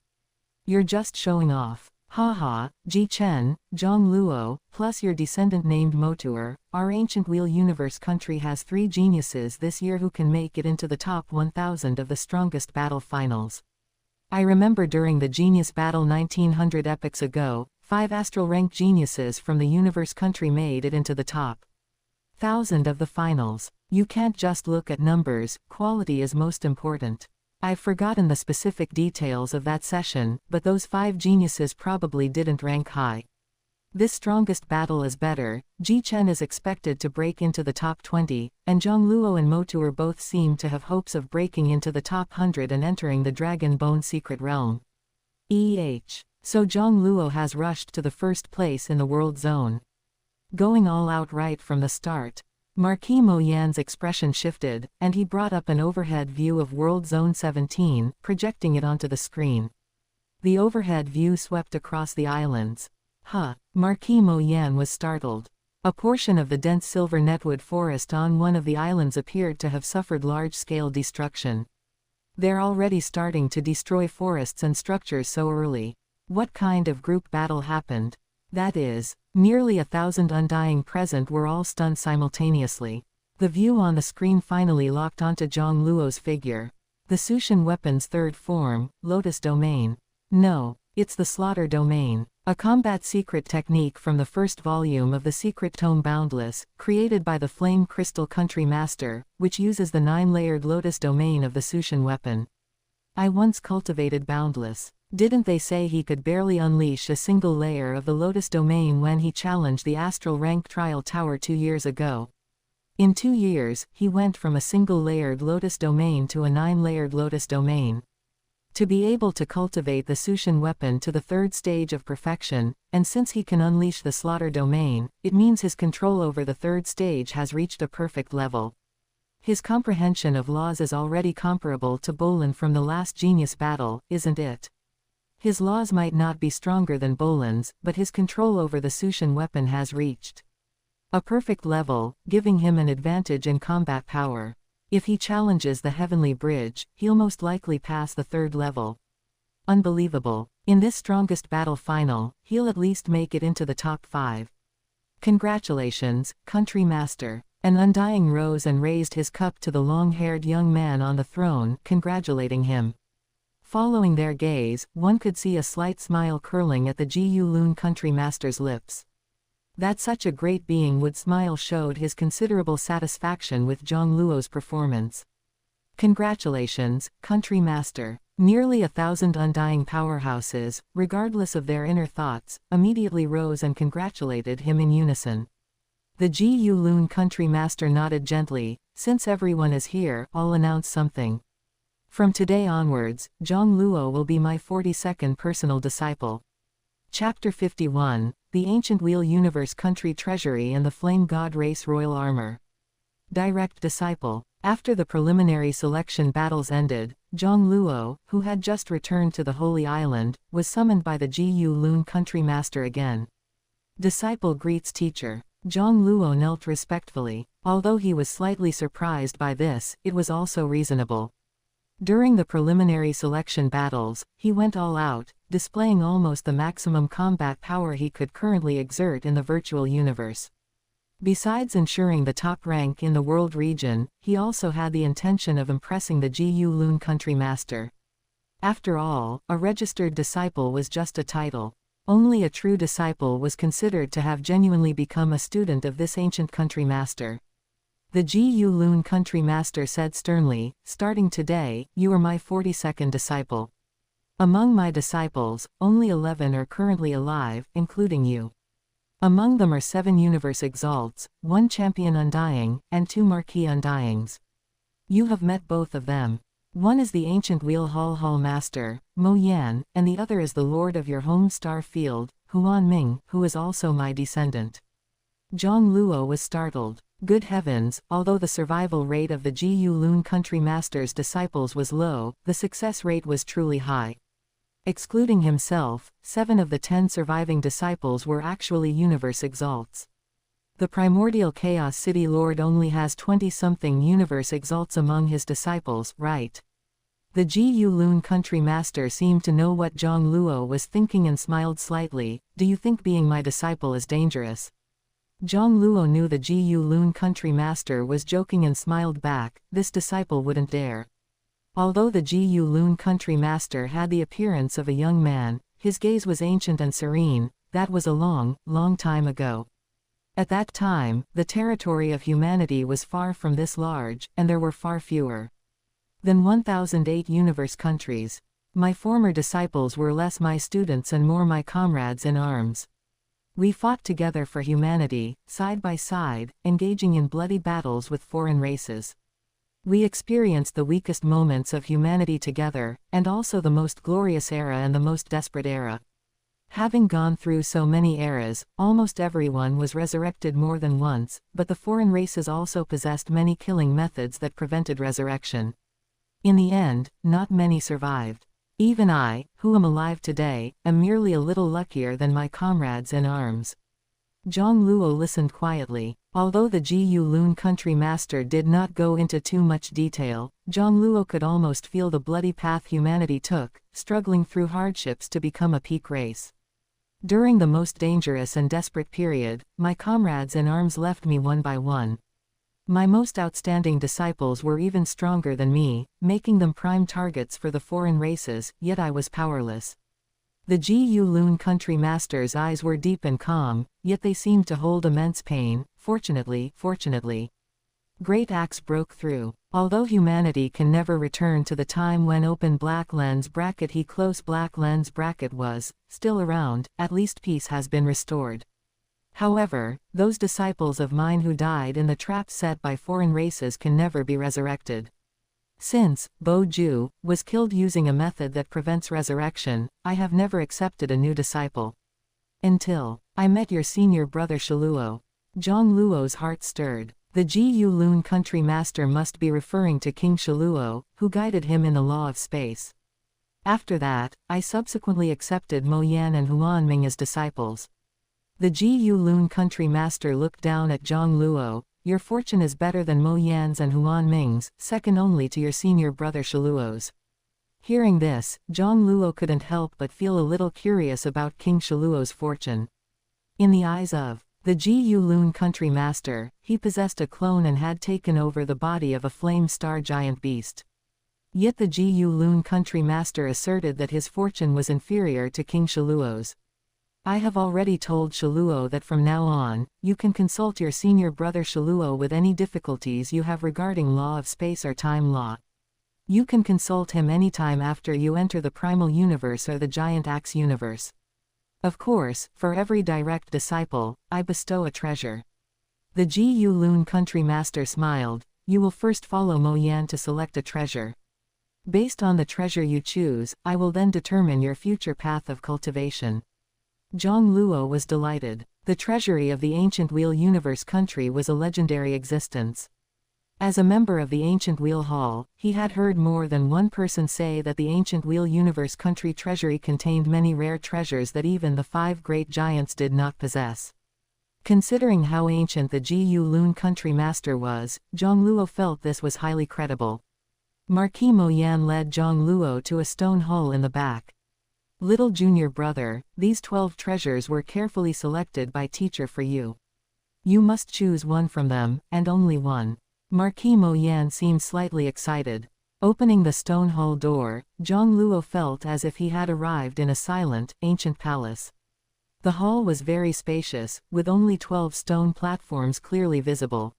You're just showing off. Haha, Ji Chen, Jiang Luo, plus your descendant named Motuer. Our ancient Wheel Universe country has 3 geniuses this year who can make it into the top 1000 of the strongest battle finals. I remember during the Genius Battle 1900 epochs ago, 5 astral rank geniuses from the universe country made it into the top 1000 of the finals. You can't just look at numbers, quality is most important. I've forgotten the specific details of that session, but those 5 geniuses probably didn't rank high. This strongest battle is better. Ji Chen is expected to break into the top 20, and Jiang Luo and Motuer both seem to have hopes of breaking into the top 100 and entering the Dragon Bone secret realm. So Jiang Luo has rushed to the first place in the world zone, going all out right from the start. Marquis Mo Yan's expression shifted, and he brought up an overhead view of World Zone 17, projecting it onto the screen. The overhead view swept across the islands. Marquis Mo Yan was startled. A portion of the dense silver netwood forest on one of the islands appeared to have suffered large-scale destruction. They're already starting to destroy forests and structures so early. What kind of group battle happened? That is, nearly 1,000 undying present were all stunned simultaneously. The view on the screen finally locked onto Jiang Luo's figure. The Sushin weapon's 3rd form, Lotus Domain. No, It's the slaughter domain. A combat secret technique from the first volume of the secret tome Boundless, created by the Flame Crystal Country Master, which uses the 9-layered Lotus domain of the Sushin weapon. I once cultivated Boundless. Didn't they say he could barely unleash a single layer of the Lotus domain when he challenged the Astral Rank Trial Tower 2 years ago? In 2 years, he went from a single-layered Lotus domain to a 9-layered Lotus domain. To be able to cultivate the Sushin weapon to the 3rd stage of perfection, and since he can unleash the slaughter domain, it means his control over the 3rd stage has reached a perfect level. His comprehension of laws is already comparable to Bolin from the last genius battle, isn't it? His laws might not be stronger than Bolin's, but his control over the Sushin weapon has reached a perfect level, giving him an advantage in combat power. If he challenges the Heavenly Bridge, he'll most likely pass the 3rd level. Unbelievable. In this strongest battle final, he'll at least make it into the top 5. Congratulations, Country Master. An Undying rose and raised his cup to the long-haired young man on the throne, congratulating him. Following their gaze, one could see a slight smile curling at the Jiang Luo Country Master's lips. That such a great being would smile showed his considerable satisfaction with Jiang Luo's performance. Congratulations, Country Master. Nearly 1,000 undying powerhouses, regardless of their inner thoughts, immediately rose and congratulated him in unison. The Jiang Luo Country Master nodded gently. Since everyone is here, I'll announce something. From today onwards, Jiang Luo will be my 42nd personal disciple. Chapter 51, The Ancient Wheel Universe Country Treasury and the Flame God Race Royal Armor. Direct Disciple. After the preliminary selection battles ended, Jiang Luo, who had just returned to the Holy Island, was summoned by the Jiang Luo Country Master again. Disciple greets teacher. Jiang Luo knelt respectfully. Although he was slightly surprised by this, it was also reasonable. During the preliminary selection battles, he went all out, displaying almost the maximum combat power he could currently exert in the virtual universe. Besides ensuring the top rank in the world region, he also had the intention of impressing the Jiang Luo Country Master. After all, a registered disciple was just a title. Only a true disciple was considered to have genuinely become a student of this ancient country master. The Jiang Luo Country Master said sternly, starting today, you are my 42nd disciple. Among my disciples, only 11 are currently alive, including you. Among them are 7 Universe Exalts, 1 Champion Undying, and 2 Marquis Undyings. You have met both of them. One is the ancient Wheel Hall Master, Mo Yan, and the other is the Lord of your home star field, Huan Ming, who is also my descendant. Jiang Luo was startled. Good heavens, although the survival rate of the Jiang Luo Country Master's disciples was low, the success rate was truly high. Excluding himself, 7 of the 10 surviving disciples were actually Universe Exalts. The Primordial Chaos City Lord only has 20-something Universe Exalts among his disciples, right? The Jiang Luo Country Master seemed to know what Jiang Luo was thinking and smiled slightly. Do you think being my disciple is dangerous? Jiang Luo knew the Jiang Luo Country Master was joking and smiled back. This disciple wouldn't dare. Although the Jiang Luo Country Master had the appearance of a young man, his gaze was ancient and serene. That was a long, long time ago. At that time, the territory of humanity was far from this large, and there were far fewer than 1,008 universe countries. My former disciples were less my students and more my comrades in arms. We fought together for humanity, side by side, engaging in bloody battles with foreign races. We experienced the weakest moments of humanity together, and also the most glorious era and the most desperate era. Having gone through so many eras, almost everyone was resurrected more than once, but the foreign races also possessed many killing methods that prevented resurrection. In the end, not many survived. Even I, who am alive today, am merely a little luckier than my comrades in arms. Jiang Luo listened quietly. Although the Jiang Luo Country Master did not go into too much detail, Jiang Luo could almost feel the bloody path humanity took, struggling through hardships to become a peak race. During the most dangerous and desperate period, my comrades in arms left me one by one. My most outstanding disciples were even stronger than me, making them prime targets for the foreign races, yet I was powerless. The Ji Lun country master's eyes were deep and calm, yet they seemed to hold immense pain. Fortunately. Great axe broke through. Although humanity can never return to the time when open black lens bracket he close black lens bracket was still around, at least peace has been restored. However, those disciples of mine who died in the trap set by foreign races can never be resurrected. Since Bo Ju was killed using a method that prevents resurrection, I have never accepted a new disciple. Until I met your senior brother Luo. Jiang Luo's heart stirred. The Ji Lun country master must be referring to King Luo, who guided him in the law of space. After that, I subsequently accepted Mo Yan and Huan Ming as disciples. The Ji Lun country master looked down at Jiang Luo. Your fortune is better than Mo Yan's and Huan Ming's, second only to your senior brother Luo's. Hearing this, Jiang Luo couldn't help but feel a little curious about King Luo's fortune. In the eyes of the Ji Lun country master, he possessed a clone and had taken over the body of a flame star giant beast. Yet the Ji Lun country master asserted that his fortune was inferior to King Luo's. I have already told Luo that from now on, you can consult your senior brother Luo with any difficulties you have regarding law of space or time law. You can consult him anytime after you enter the primal universe or the giant axe universe. Of course, for every direct disciple, I bestow a treasure. The Ji Lun country master smiled. You will first follow Mo Yan to select a treasure. Based on the treasure you choose, I will then determine your future path of cultivation. Jiang Luo was delighted. The treasury of the ancient Wheel Universe country was a legendary existence. As a member of the ancient Wheel Hall, he had heard more than one person say that the ancient Wheel Universe country treasury contained many rare treasures that even the 5 great giants did not possess. Considering how ancient the Ji Lun country master was, Jiang Luo felt this was highly credible. Marquis Mo Yan led Jiang Luo to a stone hall in the back. Little junior brother, these 12 treasures were carefully selected by teacher for you. You must choose one from them, and only one. Marquis Mo Yan seemed slightly excited. Opening the stone hall door, Jiang Luo felt as if he had arrived in a silent, ancient palace. The hall was very spacious, with only 12 stone platforms clearly visible.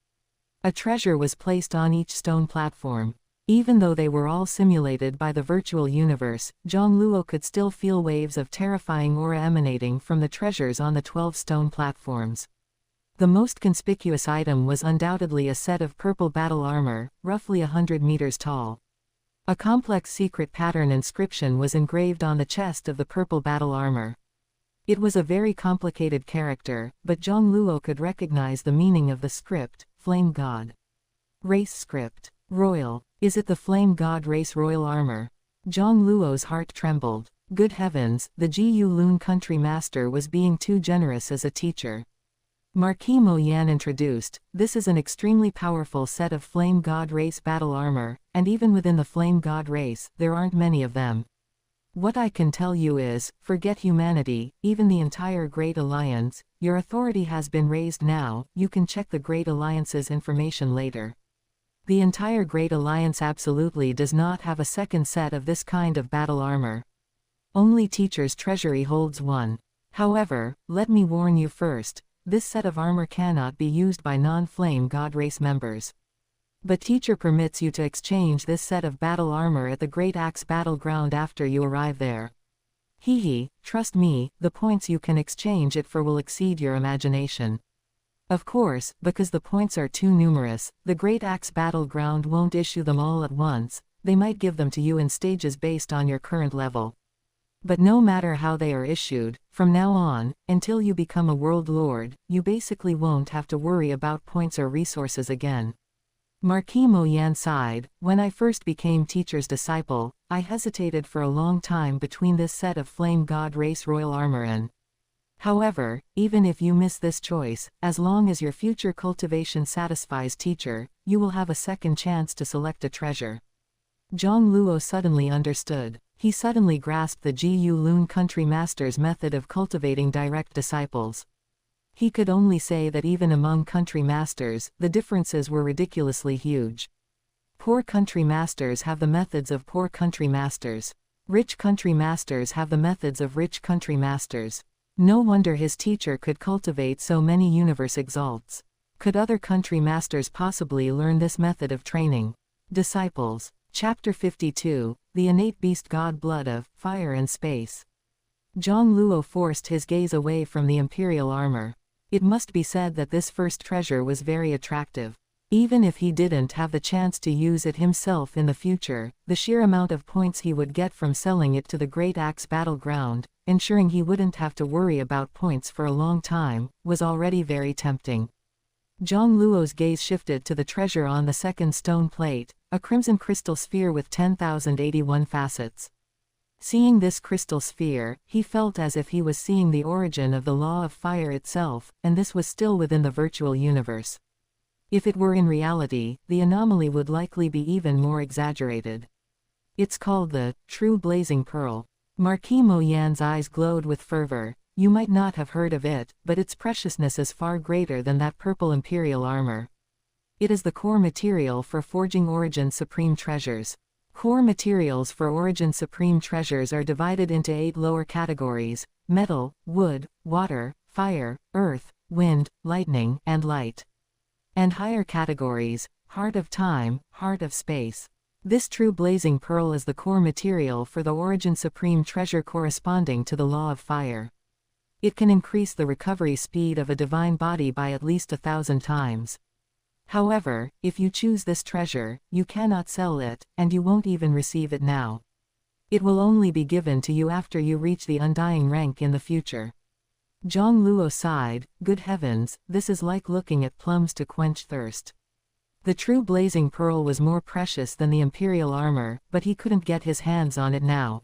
A treasure was placed on each stone platform. Even though they were all simulated by the virtual universe, Jiang Luo could still feel waves of terrifying aura emanating from the treasures on the 12 stone platforms. The most conspicuous item was undoubtedly a set of purple battle armor, roughly 100 meters tall. A complex secret pattern inscription was engraved on the chest of the purple battle armor. It was a very complicated character, but Jiang Luo could recognize the meaning of the script: Flame God. Race script. Royal. Is it the Flame God race royal armor? Jiang Luo's heart trembled. Good heavens, the Ji Lun country master was being too generous as a teacher. Marquis Mo Yan introduced, this is an extremely powerful set of Flame God race battle armor, and even within the Flame God race, there aren't many of them. What I can tell you is, forget humanity, even the entire Great Alliance, your authority has been raised now, you can check the Great Alliance's information later. The entire Great Alliance absolutely does not have a second set of this kind of battle armor. Only Teacher's treasury holds one. However, let me warn you first, this set of armor cannot be used by non-Flame God race members. But Teacher permits you to exchange this set of battle armor at the Great Axe Battleground after you arrive there. Trust me, the points you can exchange it for will exceed your imagination. Of course, because the points are too numerous, the Great Axe Battleground won't issue them all at once, they might give them to you in stages based on your current level. But no matter how they are issued, from now on, until you become a World Lord, you basically won't have to worry about points or resources again. Marquis Mo Yan sighed. When I first became Teacher's disciple, I hesitated for a long time between this set of Flame God race royal armor and however, even if you miss this choice, as long as your future cultivation satisfies Teacher, you will have a second chance to select a treasure. Jiang Luo suddenly understood. He suddenly grasped the Ji Lun country master's method of cultivating direct disciples. He could only say that even among country masters, the differences were ridiculously huge. Poor country masters have the methods of poor country masters. Rich country masters have the methods of rich country masters. No wonder his teacher could cultivate so many universe exalts. Could other country masters possibly learn this method of training? Disciples. Chapter 52, The Innate Beast God Blood of Fire and Space. Jiang Luo forced his gaze away from the imperial armor. It must be said that this first treasure was very attractive. Even if he didn't have the chance to use it himself in the future, the sheer amount of points he would get from selling it to the Great Axe battleground, ensuring he wouldn't have to worry about points for a long time, was already very tempting. Jiang Luo's gaze shifted to the treasure on the second stone plate, a crimson crystal sphere with 10,081 facets. Seeing this crystal sphere, he felt as if he was seeing the origin of the law of fire itself, and this was still within the virtual universe. If it were in reality, the anomaly would likely be even more exaggerated. It's called the true blazing pearl. Marquis Mo Yan's eyes glowed with fervor. You might not have heard of it, but its preciousness is far greater than that purple imperial armor. It is the core material for forging Origin Supreme treasures. Core materials for Origin Supreme treasures are divided into 8 lower categories: metal, wood, water, fire, earth, wind, lightning, and light. And higher categories: heart of time, heart of space. This true blazing pearl is the core material for the Origin Supreme treasure corresponding to the law of fire. It can increase the recovery speed of a divine body by at least 1,000 times. However, if you choose this treasure, you cannot sell it, and you won't even receive it now. It will only be given to you after you reach the undying rank in the future. Jiang Luo sighed. Good heavens, this is like looking at plums to quench thirst. The true blazing pearl was more precious than the imperial armor, but he couldn't get his hands on it now.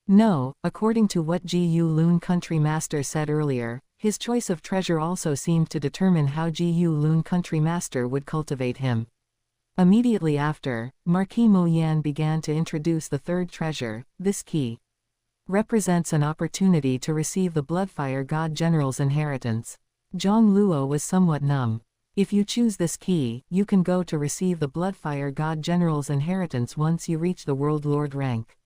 No, according to what Ji Yu Lun Country Master said earlier, his choice of treasure also seemed to determine how Ji Yu Lun Country Master would cultivate him. Immediately after, Marquis Mo Yan began to introduce the third treasure. This key represents an opportunity to receive the Bloodfire God General's inheritance. Jiang Luo was somewhat numb. If you choose this key, you can go to receive the Bloodfire God General's inheritance once you reach the World Lord rank.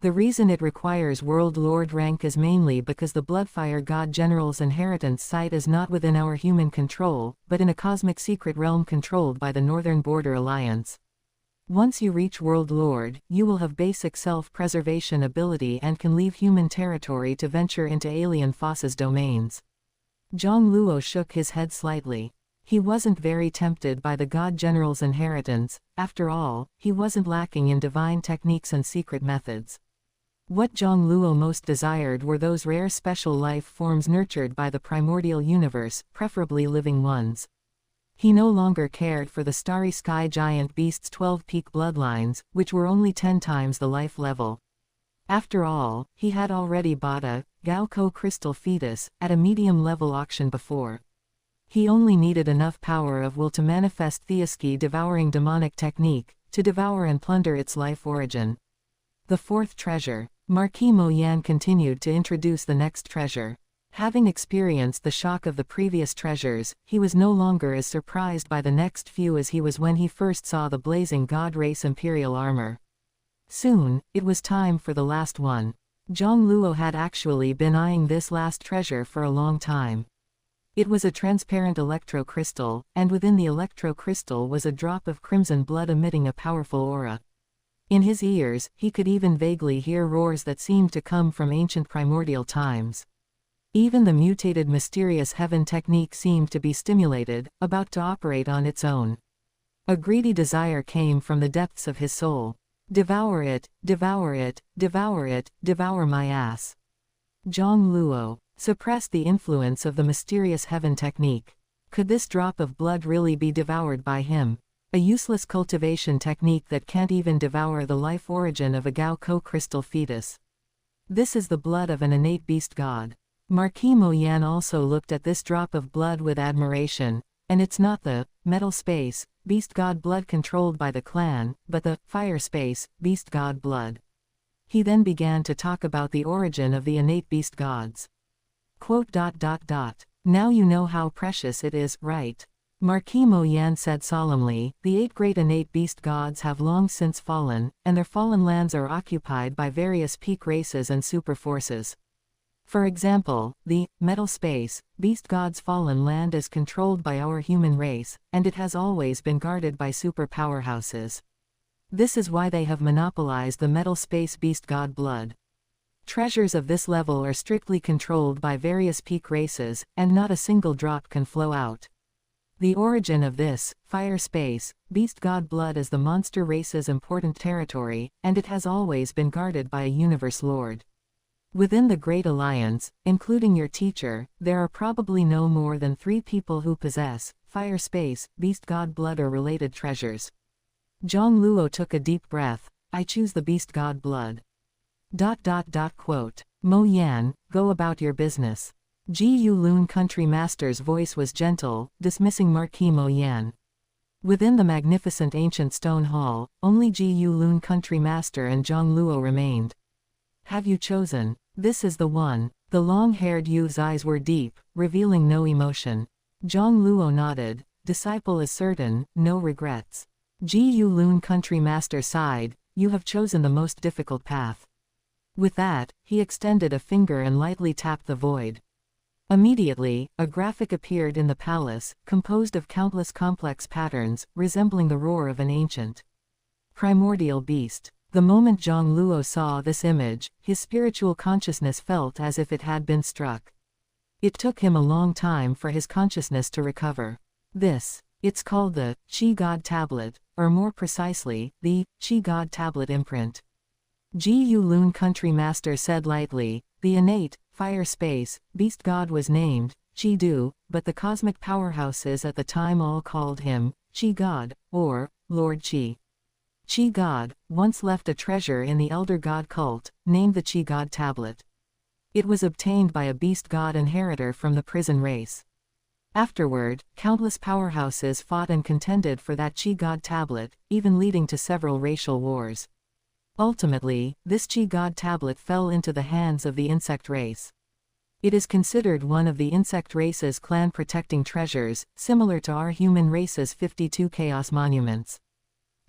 The reason it requires World Lord rank is mainly because the Bloodfire God General's inheritance site is not within our human control, but in a cosmic secret realm controlled by the Northern Border Alliance. Once you reach World Lord, you will have basic self-preservation ability and can leave human territory to venture into alien Foss's domains. Jiang Luo shook his head slightly. He wasn't very tempted by the God General's inheritance. After all, he wasn't lacking in divine techniques and secret methods. What Jiang Luo most desired were those rare special life forms nurtured by the primordial universe, preferably living ones. He no longer cared for the starry sky giant beast's 12 peak bloodlines, which were only 10 times the life level. After all, he had already bought a Gaoko crystal fetus at a medium-level auction before. He only needed enough power of will to manifest Theoski devouring demonic technique, to devour and plunder its life origin. The fourth treasure. Marquis Mo Yan continued to introduce the next treasure. Having experienced the shock of the previous treasures, he was no longer as surprised by the next few as he was when he first saw the blazing God Race Imperial armor. Soon, it was time for the last one. Jiang Luo had actually been eyeing this last treasure for a long time. It was a transparent electro-crystal, and within the electro-crystal was a drop of crimson blood emitting a powerful aura. In his ears, he could even vaguely hear roars that seemed to come from ancient primordial times. Even the mutated mysterious heaven technique seemed to be stimulated, about to operate on its own. A greedy desire came from the depths of his soul. Devour it, devour it, devour it, devour my ass. Jiang Luo suppressed the influence of the mysterious heaven technique. Could this drop of blood really be devoured by him? A useless cultivation technique that can't even devour the life origin of a Gaoko crystal fetus. This is the blood of an innate beast god. Marquis Mo Yan also looked at this drop of blood with admiration, and it's not the metal space beast god blood controlled by the clan, but the fire space beast god blood. He then began to talk about the origin of the innate beast gods. Quote, "Now you know how precious it is, right? Marquis Mo Yan said solemnly, "The 8 great innate beast gods have long since fallen, and their fallen lands are occupied by various peak races and super forces. For example, the metal space beast god's fallen land is controlled by our human race, and it has always been guarded by super powerhouses. This is why they have monopolized the metal space beast god blood. Treasures of this level are strictly controlled by various peak races, and not a single drop can flow out. The origin of this fire space beast god blood is the monster race's important territory, and it has always been guarded by a universe lord. Within the Great Alliance, including your teacher, there are probably no more than 3 people who possess fire space beast god blood or related treasures." Jiang Luo took a deep breath. "I choose the beast god blood." Quote. "Mo Yan, go about your business." Ji Yulun Country Master's voice was gentle, dismissing Marquis Mo Yan. Within the magnificent ancient stone hall, only Ji Yulun Country Master and Jiang Luo remained. "Have you chosen? This is the one." The long-haired youth's eyes were deep, revealing no emotion. Jiang Luo nodded. "Disciple is certain, no regrets." Ji Yulun Country Master sighed. "You have chosen the most difficult path." With that, he extended a finger and lightly tapped the void. Immediately, a graphic appeared in the palace, composed of countless complex patterns, resembling the roar of an ancient primordial beast. The moment Jiang Luo saw this image, his spiritual consciousness felt as if it had been struck. It took him a long time for his consciousness to recover. It's called the Qi God Tablet, or more precisely, the Qi God Tablet imprint. Ji Yulun Country Master said lightly, "The innate fire space beast god was named Qi Du, but the cosmic powerhouses at the time all called him Qi God, or Lord Qi. Qi God once left a treasure in the Elder God cult, named the Qi God Tablet. It was obtained by a beast god inheritor from the prison race. Afterward, countless powerhouses fought and contended for that Qi God Tablet, even leading to several racial wars. Ultimately, this Qi God Tablet fell into the hands of the insect race. It is considered one of the insect race's clan-protecting treasures, similar to our human race's 52 Chaos Monuments.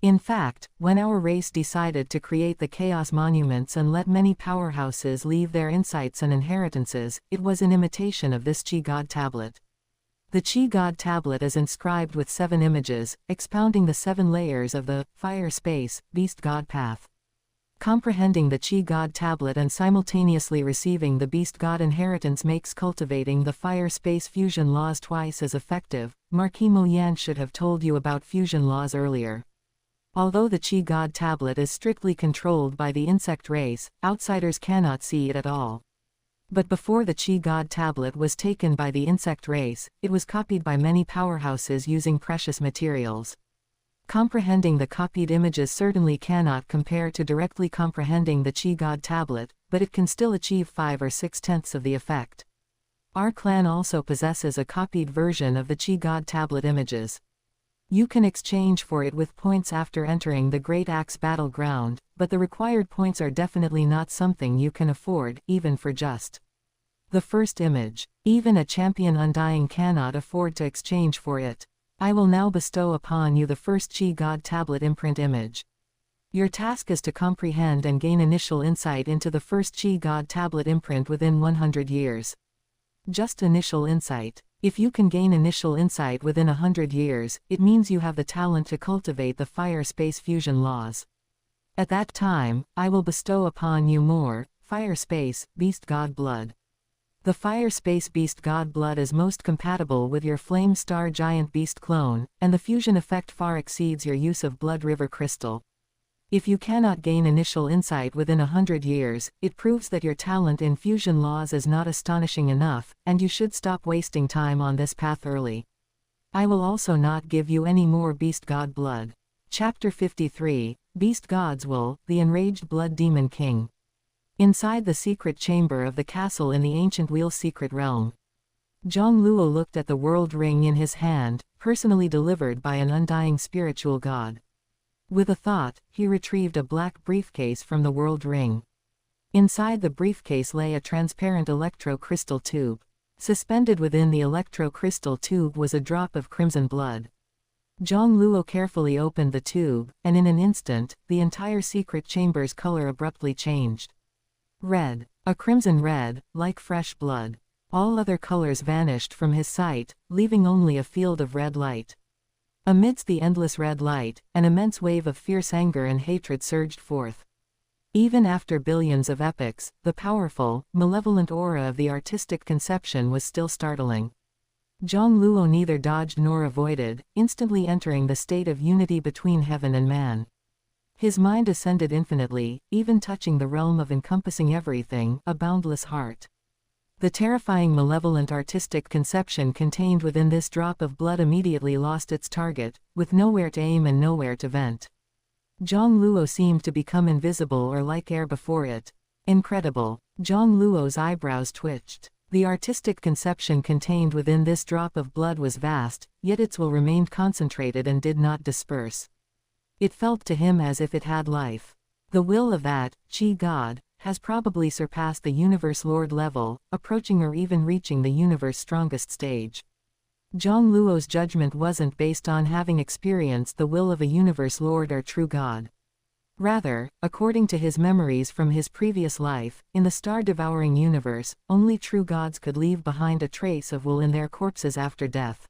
In fact, when our race decided to create the Chaos Monuments and let many powerhouses leave their insights and inheritances, it was in imitation of this Qi God Tablet. The Qi God Tablet is inscribed with 7 images, expounding the 7 layers of the fire space beast god path. Comprehending the Qi God Tablet and simultaneously receiving the beast god inheritance makes cultivating the fire space fusion laws twice as effective. Marquis Mo Yan should have told you about fusion laws earlier. Although the Qi God Tablet is strictly controlled by the insect race, outsiders cannot see it at all. But before the Qi God Tablet was taken by the insect race, it was copied by many powerhouses using precious materials. Comprehending the copied images certainly cannot compare to directly comprehending the Qi God Tablet, but it can still achieve 5 or 6/10 of the effect. Our clan also possesses a copied version of the Qi God Tablet images. You can exchange for it with points after entering the Great Axe battleground, but the required points are definitely not something you can afford, even for just the first image. Even a champion undying cannot afford to exchange for it. I will now bestow upon you the first Qi God Tablet imprint image. Your task is to comprehend and gain initial insight into the first Qi God Tablet imprint within 100 years. Just initial insight. If you can gain initial insight within 100 years, it means you have the talent to cultivate the fire space fusion laws. At that time, I will bestow upon you more fire space beast god blood. The fire space beast god blood is most compatible with your flame star giant beast clone, and the fusion effect far exceeds your use of blood river crystal. If you cannot gain initial insight within 100 years, it proves that your talent in fusion laws is not astonishing enough, and you should stop wasting time on this path early. I will also not give you any more beast god blood. Chapter 53, Beast God's Will, the Enraged Blood Demon King. Inside the secret chamber of the castle in the ancient Wheel Secret Realm, Jiang Luo looked at the world ring in his hand, personally delivered by an undying spiritual god. With a thought, he retrieved a black briefcase from the world ring. Inside the briefcase lay a transparent electro-crystal tube. Suspended within the electro-crystal tube was a drop of crimson blood. Jiang Luo carefully opened the tube, and in an instant, the entire secret chamber's color abruptly changed. Red. A crimson red, like fresh blood. All other colors vanished from his sight, leaving only a field of red light. Amidst the endless red light, an immense wave of fierce anger and hatred surged forth. Even after billions of epochs, the powerful, malevolent aura of the artistic conception was still startling. Jiang Luo neither dodged nor avoided, instantly entering the state of unity between heaven and man. His mind ascended infinitely, even touching the realm of encompassing everything, a boundless heart. The terrifying malevolent artistic conception contained within this drop of blood immediately lost its target, with nowhere to aim and nowhere to vent. Jiang Luo seemed to become invisible or like air before it. Incredible. Jiang Luo's eyebrows twitched. The artistic conception contained within this drop of blood was vast, yet its will remained concentrated and did not disperse. It felt to him as if it had life. The will of that Qi God has probably surpassed the universe lord level, approaching or even reaching the universe strongest stage. Jiang Luo's judgment wasn't based on having experienced the will of a universe lord or true god. Rather, according to his memories from his previous life, in the star-devouring universe, only true gods could leave behind a trace of will in their corpses after death.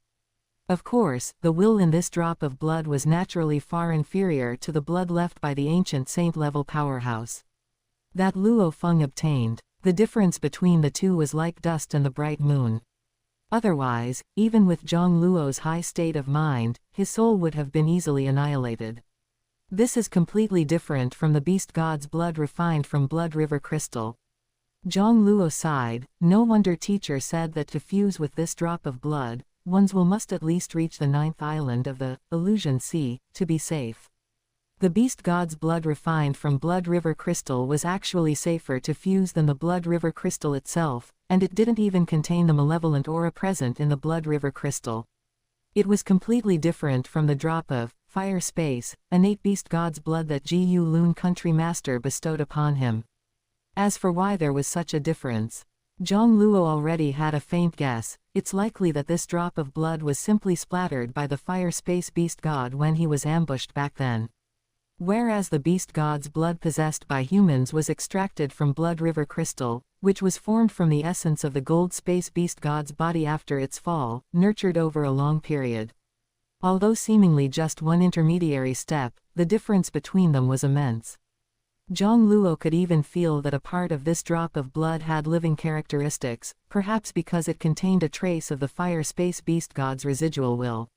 Of course, the will in this drop of blood was naturally far inferior to the blood left by the ancient saint-level powerhouse that Luo Feng obtained. The difference between the two was like dust and the bright moon. Otherwise, even with Jiang Luo's high state of mind, his soul would have been easily annihilated. This is completely different from the beast god's blood refined from blood river crystal. Jiang Luo sighed. No wonder teacher said that to fuse with this drop of blood, one's will must at least reach the 9th island of the illusion sea, to be safe. The beast god's blood refined from blood river crystal was actually safer to fuse than the blood river crystal itself, and it didn't even contain the malevolent aura present in the blood river crystal. It was completely different from the drop of fire space, innate beast god's blood that Jiu Lun country master bestowed upon him. As for why there was such a difference, Jiang Luo already had a faint guess. It's likely that this drop of blood was simply splattered by the fire space beast god when he was ambushed back then. Whereas the beast god's blood possessed by humans was extracted from blood river crystal, which was formed from the essence of the gold space beast god's body after its fall, nurtured over a long period. Although seemingly just one intermediary step, the difference between them was immense. Jiang Luo could even feel that a part of this drop of blood had living characteristics, perhaps because it contained a trace of the fire space beast god's residual will.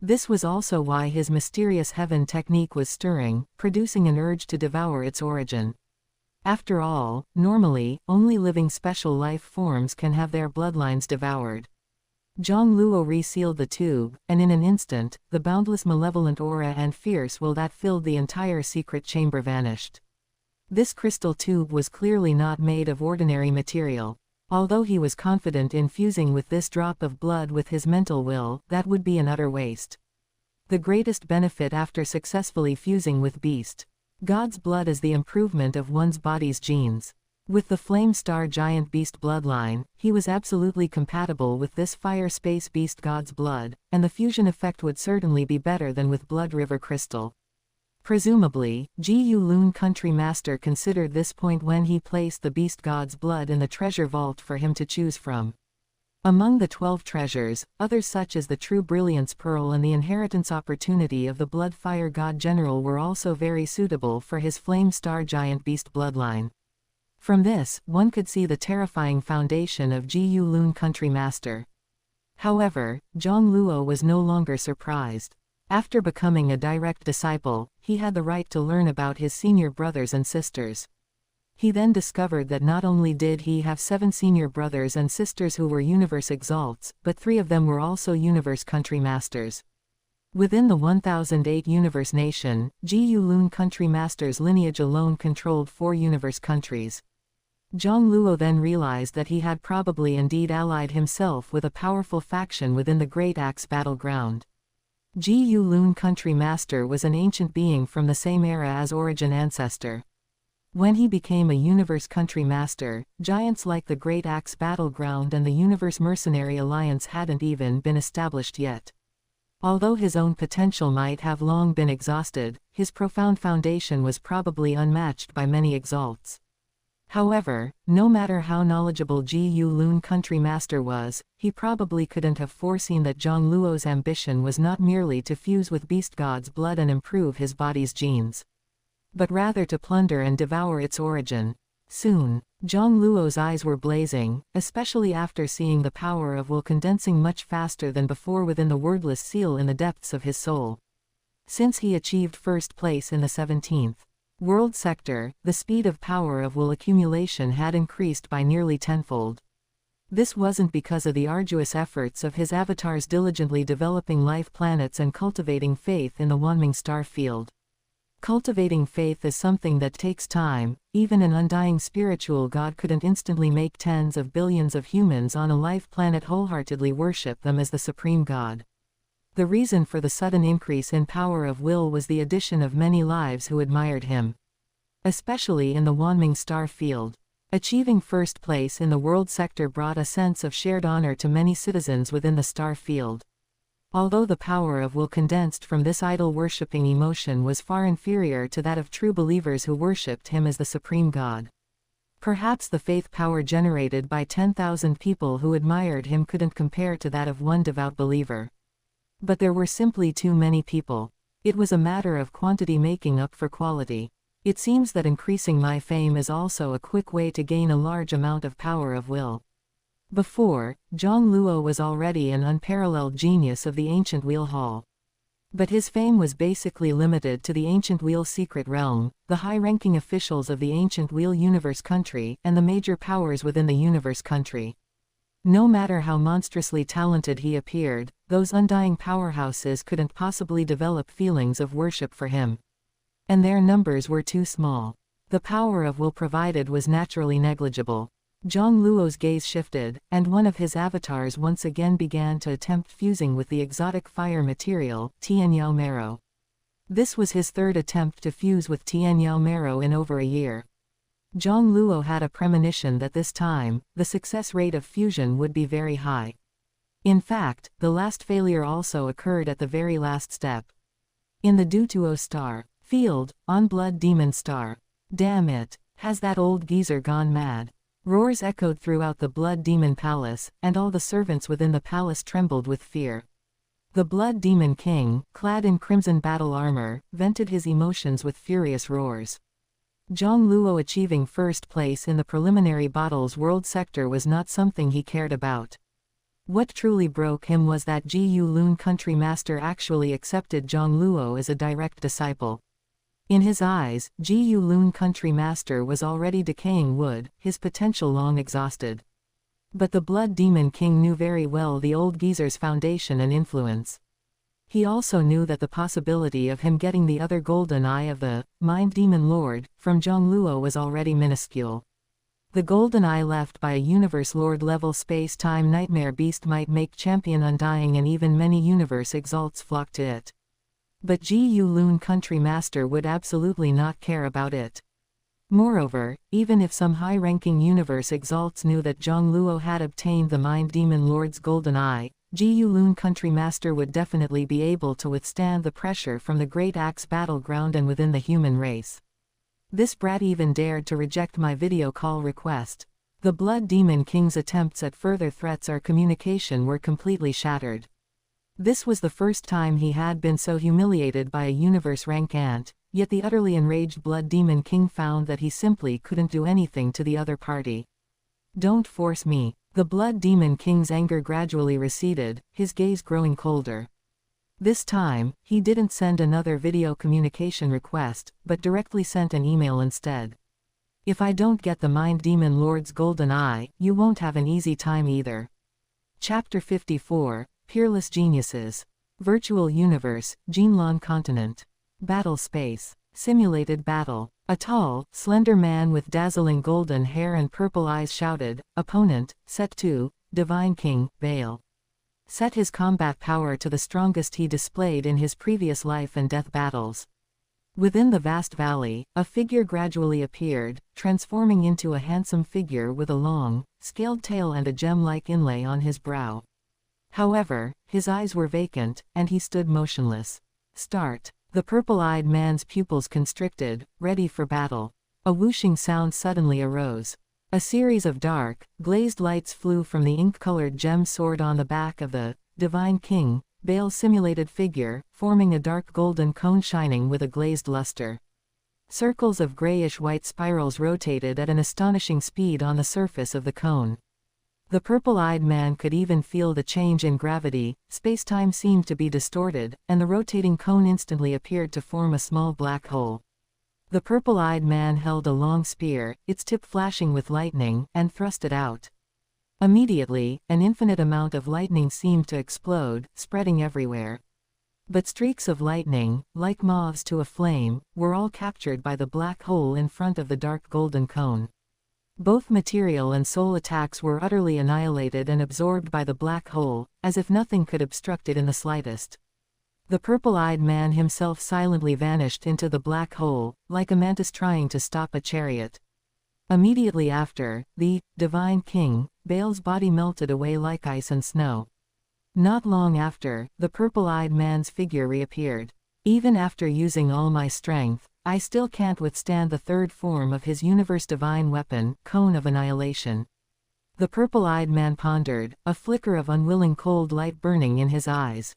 This was also why his mysterious heaven technique was stirring, producing an urge to devour its origin. After all, normally, only living special life forms can have their bloodlines devoured. Jiang Luo resealed the tube, and in an instant, the boundless malevolent aura and fierce will that filled the entire secret chamber vanished. This crystal tube was clearly not made of ordinary material. Although he was confident in fusing with this drop of blood with his mental will, that would be an utter waste. The greatest benefit after successfully fusing with beast god's blood is the improvement of one's body's genes. With the flame star giant beast bloodline, he was absolutely compatible with this fire space beast god's blood, and the fusion effect would certainly be better than with blood river crystal. Presumably, Jiu Lun country master considered this point when he placed the beast god's blood in the treasure vault for him to choose from. Among the 12 treasures, others such as the true brilliance pearl and the inheritance opportunity of the blood fire god general were also very suitable for his flame star giant beast bloodline. From this, one could see the terrifying foundation of Jiu Lun country master. However, Jiang Luo was no longer surprised. After becoming a direct disciple, he had the right to learn about his senior brothers and sisters. He then discovered that not only did he have 7 senior brothers and sisters who were universe exalts, but 3 of them were also universe country masters. Within the 1008 universe nation, Jiu Lun country master's lineage alone controlled 4 universe countries. Jiang Luo then realized that he had probably indeed allied himself with a powerful faction within the Great Axe battleground. Jiu Lun country master was an ancient being from the same era as origin ancestor. When he became a universe country master, giants like the Great Axe Battleground and the Universe Mercenary Alliance hadn't even been established yet. Although his own potential might have long been exhausted, his profound foundation was probably unmatched by many exalts. However, no matter how knowledgeable Gu Lun country master was, he probably couldn't have foreseen that Jiang Luo's ambition was not merely to fuse with beast god's blood and improve his body's genes, but rather to plunder and devour its origin. Soon, Jiang Luo's eyes were blazing, especially after seeing the power of will condensing much faster than before within the wordless seal in the depths of his soul. Since he achieved first place in the 17th world sector, the speed of power of will accumulation had increased by nearly tenfold. This wasn't because of the arduous efforts of his avatars diligently developing life planets and cultivating faith in the Wanming star field. Cultivating faith is something that takes time. Even an undying spiritual god couldn't instantly make tens of billions of humans on a life planet wholeheartedly worship them as the supreme god. The reason for the sudden increase in power of will was the addition of many lives who admired him, especially in the Wanming star field. Achieving first place in the world sector brought a sense of shared honor to many citizens within the star field. Although the power of will condensed from this idol-worshipping emotion was far inferior to that of true believers who worshipped him as the supreme god. Perhaps the faith power generated by 10,000 people who admired him couldn't compare to that of one devout believer. But there were simply too many people. It was a matter of quantity making up for quality. It seems that increasing my fame is also a quick way to gain a large amount of power of will. Before, Jiang Luo was already an unparalleled genius of the ancient Wheel Hall. But his fame was basically limited to the ancient Wheel secret realm, the high-ranking officials of the ancient Wheel universe country, and the major powers within the universe country. No matter how monstrously talented he appeared, those undying powerhouses couldn't possibly develop feelings of worship for him. And their numbers were too small. The power of will provided was naturally negligible. Jiang Luo's gaze shifted, and one of his avatars once again began to attempt fusing with the exotic fire material, Tianyao Marrow. This was his third attempt to fuse with Tianyao Marrow in over a year. Jiang Luo had a premonition that this time, the success rate of fusion would be very high. In fact, the last failure also occurred at the very last step. In the Devours star field, on Blood Demon star. Damn it, has that old geezer gone mad? Roars echoed throughout the Blood Demon Palace, and all the servants within the palace trembled with fear. The Blood Demon King, clad in crimson battle armor, vented his emotions with furious roars. Jiang Luo achieving first place in the preliminary battles world sector was not something he cared about. What truly broke him was that Gu Lun country master actually accepted Jiang Luo as a direct disciple. In his eyes, Gu Lun country master was already decaying wood, his potential long exhausted. But the Blood Demon King knew very well the old geezer's foundation and influence. He also knew that the possibility of him getting the other golden eye of the Mind Demon Lord from Jiang Luo was already minuscule. The golden eye left by a universe lord level space-time nightmare beast might make champion undying and even many universe exalts flock to it. But Gu Lun country master would absolutely not care about it. Moreover, even if some high-ranking universe exalts knew that Jiang Luo had obtained the Mind Demon Lord's golden eye, Gu Lun country master would definitely be able to withstand the pressure from the Great Axe Battleground and within the human race. This brat even dared to reject my video call request. The Blood Demon King's attempts at further threats or communication were completely shattered. This was the first time he had been so humiliated by a universe rank ant, yet the utterly enraged Blood Demon King found that he simply couldn't do anything to the other party. Don't force me. The Blood Demon King's anger gradually receded, his gaze growing colder. This time, he didn't send another video communication request, but directly sent an email instead. If I don't get the Mind Demon Lord's golden eye, you won't have an easy time either. Chapter 54, Peerless Geniuses. Virtual Universe, Jinlan Continent. Battle Space. Simulated battle. A tall, slender man with dazzling golden hair and purple eyes shouted, "Opponent, set 2, Divine King, Vale." Set his combat power to the strongest he displayed in his previous life and death battles. Within the vast valley, a figure gradually appeared, transforming into a handsome figure with a long, scaled tail and a gem-like inlay on his brow. However, his eyes were vacant, and he stood motionless. Start. The purple-eyed man's pupils constricted, ready for battle. A whooshing sound suddenly arose. A series of dark, glazed lights flew from the ink-colored gem sword on the back of the Divine King, Baal's simulated figure, forming a dark golden cone shining with a glazed luster. Circles of grayish-white spirals rotated at an astonishing speed on the surface of the cone. The purple-eyed man could even feel the change in gravity. Space-time seemed to be distorted, and the rotating cone instantly appeared to form a small black hole. The purple-eyed man held a long spear, its tip flashing with lightning, and thrust it out. Immediately, an infinite amount of lightning seemed to explode, spreading everywhere. But streaks of lightning, like moths to a flame, were all captured by the black hole in front of the dark golden cone. Both material and soul attacks were utterly annihilated and absorbed by the black hole, as if nothing could obstruct it in the slightest. The purple-eyed man himself silently vanished into the black hole, like a mantis trying to stop a chariot. Immediately after, the Divine King, Baal's body melted away like ice and snow. Not long after, the purple-eyed man's figure reappeared. Even after using all my strength, I still can't withstand the third form of his universe divine weapon, Cone of Annihilation. The purple-eyed man pondered, a flicker of unwilling cold light burning in his eyes.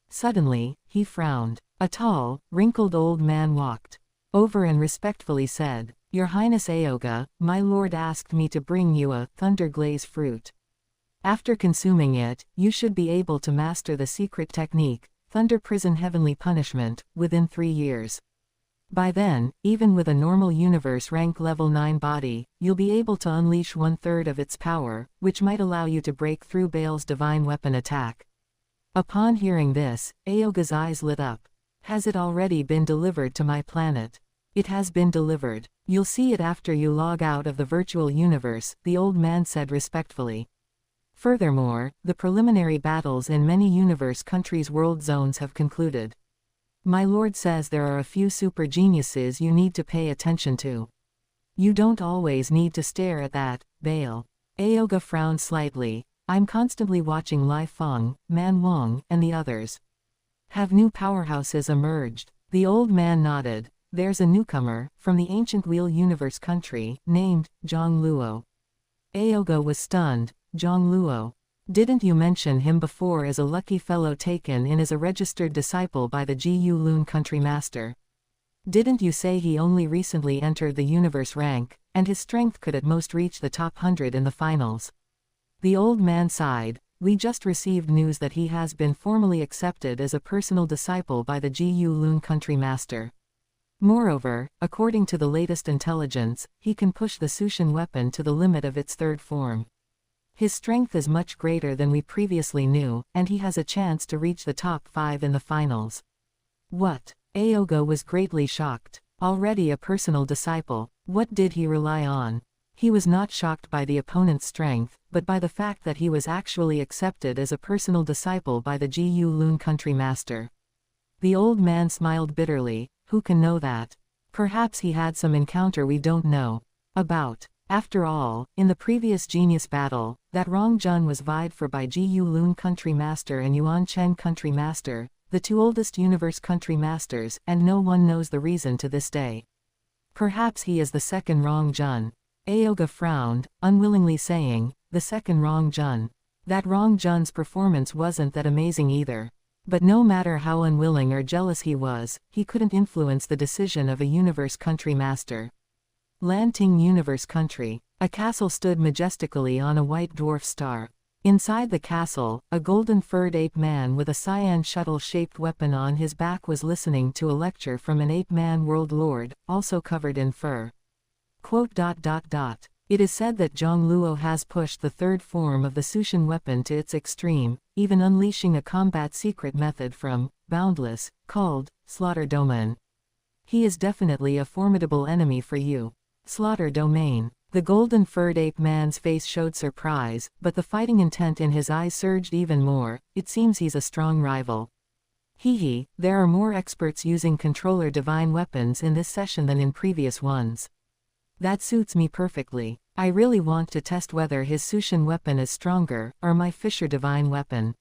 Suddenly, he frowned. A tall, wrinkled old man walked over and respectfully said, "Your Highness Aoga, my lord asked me to bring you a thunderglaze fruit. After consuming it, you should be able to master the secret technique, Thunder Prison Heavenly Punishment, within 3 years. By then, even with a normal universe rank level 9 body, you'll be able to unleash 1/3 of its power, which might allow you to break through Baal's divine weapon attack." Upon hearing this, Aoga's eyes lit up. "Has it already been delivered to my planet?" "It has been delivered. You'll see it after you log out of the virtual universe," the old man said respectfully. Furthermore, the preliminary battles in many universe countries' world zones have concluded. My lord says there are a few super geniuses you need to pay attention to. You don't always need to stare at that, Baal. Aoga frowned slightly. I'm constantly watching Lai Feng, Man Wang, and the others. Have new powerhouses emerged? The old man nodded. There's a newcomer, from the ancient Wheel Universe country, named Jiang Luo. Aoga was stunned. Jiang Luo. Didn't you mention him before as a lucky fellow taken in as a registered disciple by the Gu Lun country master? Didn't you say he only recently entered the universe rank, and his strength could at most reach the top 100 in the finals? The old man sighed. We just received news that he has been formally accepted as a personal disciple by the Gu Lun country master. Moreover, according to the latest intelligence, he can push the Sushin weapon to the limit of its third form. His strength is much greater than we previously knew, and he has a chance to reach the top 5 in the finals. What? Aoga was greatly shocked. Already a personal disciple, what did he rely on? He was not shocked by the opponent's strength, but by the fact that he was actually accepted as a personal disciple by the Gu Lun country master. The old man smiled bitterly. Who can know that? Perhaps he had some encounter we don't know about. After all, in the previous genius battle, that Rong Jun was vied for by Gu Lun country master and Yuan Chen country master, the 2 oldest universe country masters, and no one knows the reason to this day. Perhaps he is the second Rong Jun. Aoga frowned, unwillingly saying, the second Rong Jun. That Rong Jun's performance wasn't that amazing either. But no matter how unwilling or jealous he was, he couldn't influence the decision of a universe country master. Lanting Universe Country. A castle stood majestically on a white dwarf star. Inside the castle, a golden-furred ape man with a cyan shuttle-shaped weapon on his back was listening to a lecture from an ape-man world lord, also covered in fur. Quote, It is said that Jiang Luo has pushed the third form of the Sushin weapon to its extreme, even unleashing a combat secret method from Boundless, called Slaughter Domain. He is definitely a formidable enemy for you. Slaughter Domain. The golden-furred ape man's face showed surprise, but the fighting intent in his eyes surged even more. It seems he's a strong rival. Hehe, there are more experts using controller divine weapons in this session than in previous ones. That suits me perfectly. I really want to test whether his Sushin weapon is stronger, or my Fisher divine weapon.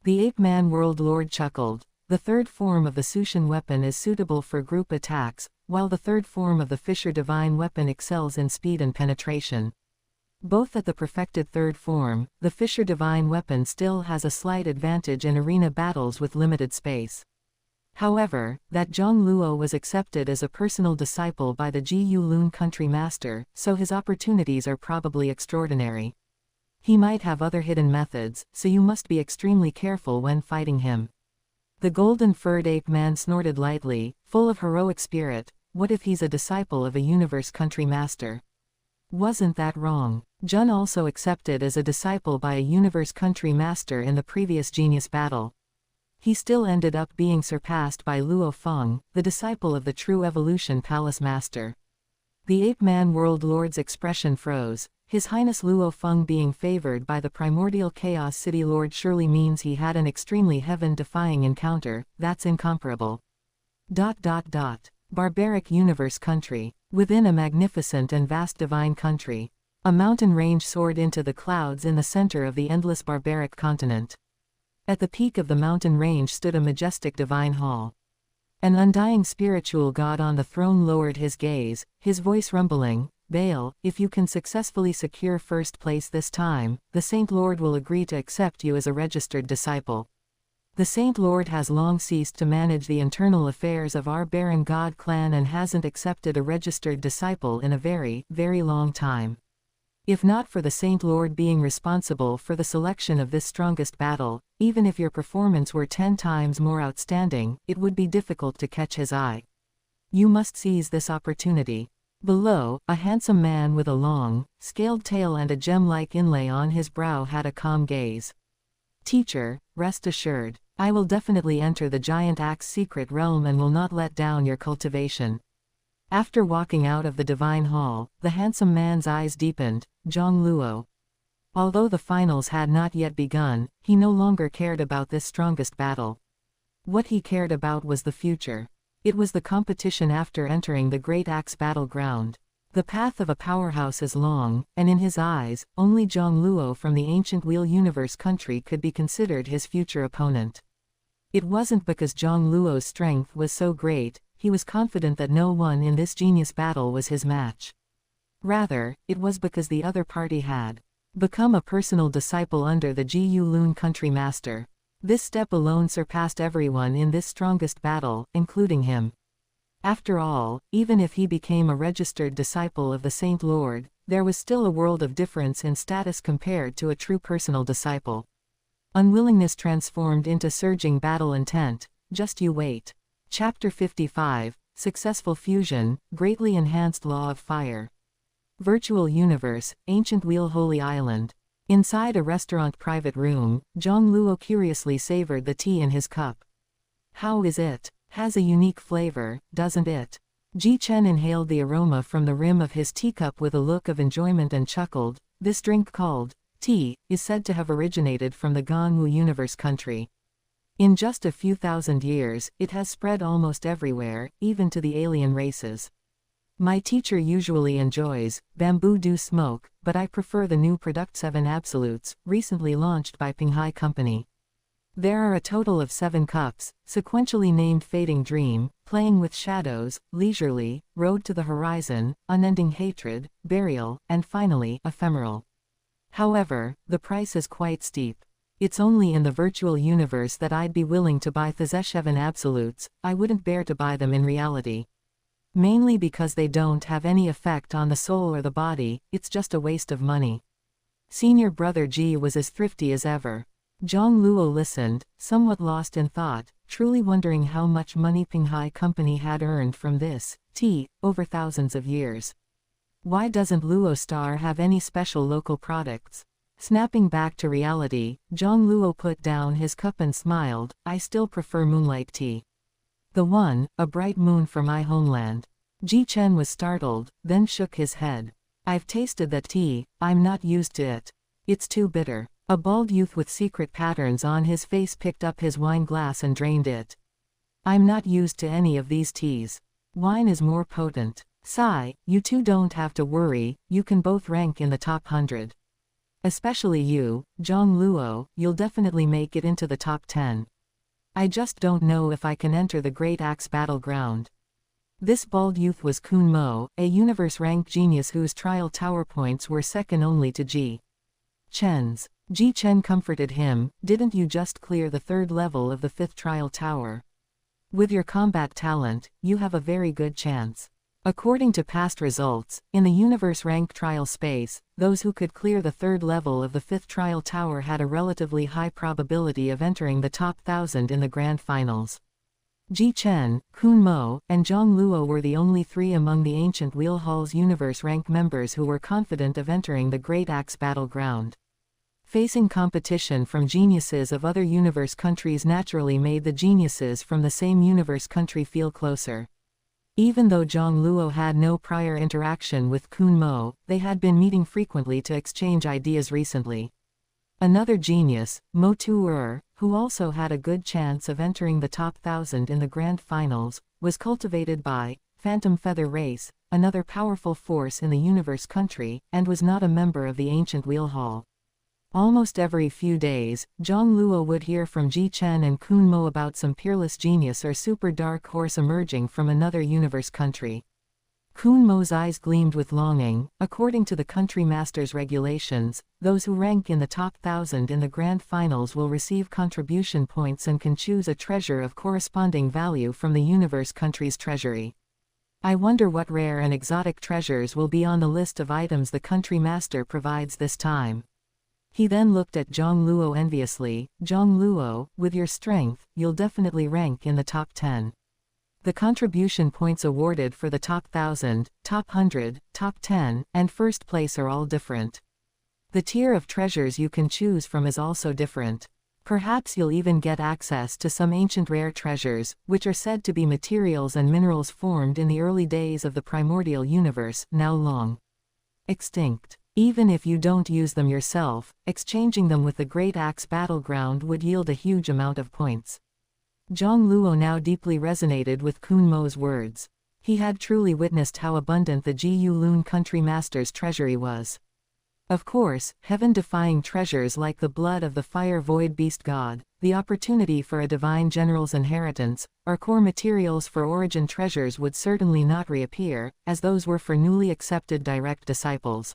The Ape-Man World Lord chuckled. The third form of the Sushin weapon is suitable for group attacks, while the third form of the Fisher divine weapon excels in speed and penetration. Both at the perfected third form, the Fisher divine weapon still has a slight advantage in arena battles with limited space. However, that Jiang Luo was accepted as a personal disciple by the Ji Yulun country master, so his opportunities are probably extraordinary. He might have other hidden methods, so you must be extremely careful when fighting him. The golden-furred ape-man snorted lightly, full of heroic spirit. What if he's a disciple of a universe country master? Wasn't that wrong? Jun also accepted as a disciple by a universe country master in the previous genius battle. He still ended up being surpassed by Luo Feng, the disciple of the True Evolution Palace Master. The Ape-Man World Lord's expression froze. His Highness Luo Feng being favored by the Primordial Chaos City Lord surely means he had an extremely heaven-defying encounter. That's incomparable. Barbaric universe country. Within a magnificent and vast divine country. A mountain range soared into the clouds in the center of the endless barbaric continent. At the peak of the mountain range stood a majestic divine hall. An undying spiritual god on the throne lowered his gaze, his voice rumbling, "Baal, if you can successfully secure first place this time, the Saint Lord will agree to accept you as a registered disciple. The Saint Lord has long ceased to manage the internal affairs of our barren god clan and hasn't accepted a registered disciple in a very, very long time. If not for the Saint Lord being responsible for the selection of this strongest battle, even if your performance were 10 times more outstanding, it would be difficult to catch his eye. You must seize this opportunity." Below, a handsome man with a long, scaled tail and a gem-like inlay on his brow had a calm gaze. "Teacher, rest assured, I will definitely enter the Giant Axe secret realm and will not let down your cultivation." After walking out of the divine hall, the handsome man's eyes deepened. Jiang Luo. Although the finals had not yet begun, he no longer cared about this strongest battle. What he cared about was the future. It was the competition after entering the Great Axe battleground. The path of a powerhouse is long, and in his eyes, only Jiang Luo from the ancient Wheel Universe country could be considered his future opponent. It wasn't because Jiang Luo's strength was so great, he was confident that no one in this genius battle was his match. Rather, it was because the other party had become a personal disciple under the Ji Yulun country master. This step alone surpassed everyone in this strongest battle, including him. After all, even if he became a registered disciple of the Saint Lord, there was still a world of difference in status compared to a true personal disciple. Unwillingness transformed into surging battle intent. Just you wait. Chapter 55, Successful Fusion, Greatly Enhanced Law of Fire. Virtual Universe, Ancient Wheel Holy Island. Inside a restaurant private room, Jiang Luo curiously savored the tea in his cup. "How is it? Has a unique flavor, doesn't it?" Ji Chen inhaled the aroma from the rim of his teacup with a look of enjoyment and chuckled. This drink called tea is said to have originated from the Gangwu Universe country. In just a few thousand years, it has spread almost everywhere, even to the alien races. My teacher usually enjoys bamboo dew smoke, but I prefer the new Product 7 Absolutes, recently launched by Pinghai Company. There are a total of 7 cups, sequentially named Fading Dream, Playing with Shadows, Leisurely, Road to the Horizon, Unending Hatred, Burial, and finally, Ephemeral. However, the price is quite steep. It's only in the virtual universe that I'd be willing to buy the 7 Absolutes. I wouldn't bear to buy them in reality. Mainly because they don't have any effect on the soul or the body, it's just a waste of money. Senior brother Ji was as thrifty as ever. Jiang Luo listened, somewhat lost in thought, truly wondering how much money Pinghai Company had earned from this tea over thousands of years. Why doesn't Luo Star have any special local products? Snapping back to reality, Jiang Luo put down his cup and smiled. "I still prefer moonlight tea. The one, a bright moon for my homeland." Ji Chen was startled, then shook his head. "I've tasted that tea, I'm not used to it. It's too bitter." A bald youth with secret patterns on his face picked up his wine glass and drained it. I'm not used to any of these teas. Wine is more potent. Sigh, you two don't have to worry, you can both rank in the top 100. Especially you, Jiang Luo, you'll definitely make it into the top 10. I just don't know if I can enter the Great Axe battleground. This bald youth was Kun Mo, a universe-ranked genius whose trial tower points were second only to Ji Chen's. Ji Chen comforted him, didn't you just clear the 3rd level of the 5th trial tower? With your combat talent, you have a very good chance. According to past results, in the universe-ranked trial space, those who could clear the 3rd level of the 5th trial tower had a relatively high probability of entering the top 1000 in the grand finals. Ji Chen, Kun Mo, and Jiang Luo were the only 3 among the ancient Wheel Hall's universe-ranked members who were confident of entering the Great Axe battleground. Facing competition from geniuses of other universe countries naturally made the geniuses from the same universe country feel closer. Even though Jiang Luo had no prior interaction with Kun Mo, they had been meeting frequently to exchange ideas recently. Another genius, Mo Tu-er, who also had a good chance of entering the top 1000 in the grand finals, was cultivated by Phantom Feather Race, another powerful force in the universe country, and was not a member of the ancient Wheel Hall. Almost every few days, Jiang Luo would hear from Ji Chen and Kun Mo about some peerless genius or super dark horse emerging from another universe country. Kun Mo's eyes gleamed with longing. According to the country master's regulations, those who rank in the top 1000 in the grand finals will receive contribution points and can choose a treasure of corresponding value from the universe country's treasury. I wonder what rare and exotic treasures will be on the list of items the country master provides this time. He then looked at Jiang Luo enviously. Jiang Luo, with your strength, you'll definitely rank in the top 10. The contribution points awarded for the top 1000, top 100, top 10, and first place are all different. The tier of treasures you can choose from is also different. Perhaps you'll even get access to some ancient rare treasures, which are said to be materials and minerals formed in the early days of the primordial universe, now long extinct. Even if you don't use them yourself, exchanging them with the Great Axe battleground would yield a huge amount of points. Jiang Luo now deeply resonated with Kun Mo's words. He had truly witnessed how abundant the Ji Lun country master's treasury was. Of course, heaven-defying treasures like the blood of the fire void beast god, the opportunity for a divine general's inheritance, or core materials for origin treasures would certainly not reappear, as those were for newly accepted direct disciples.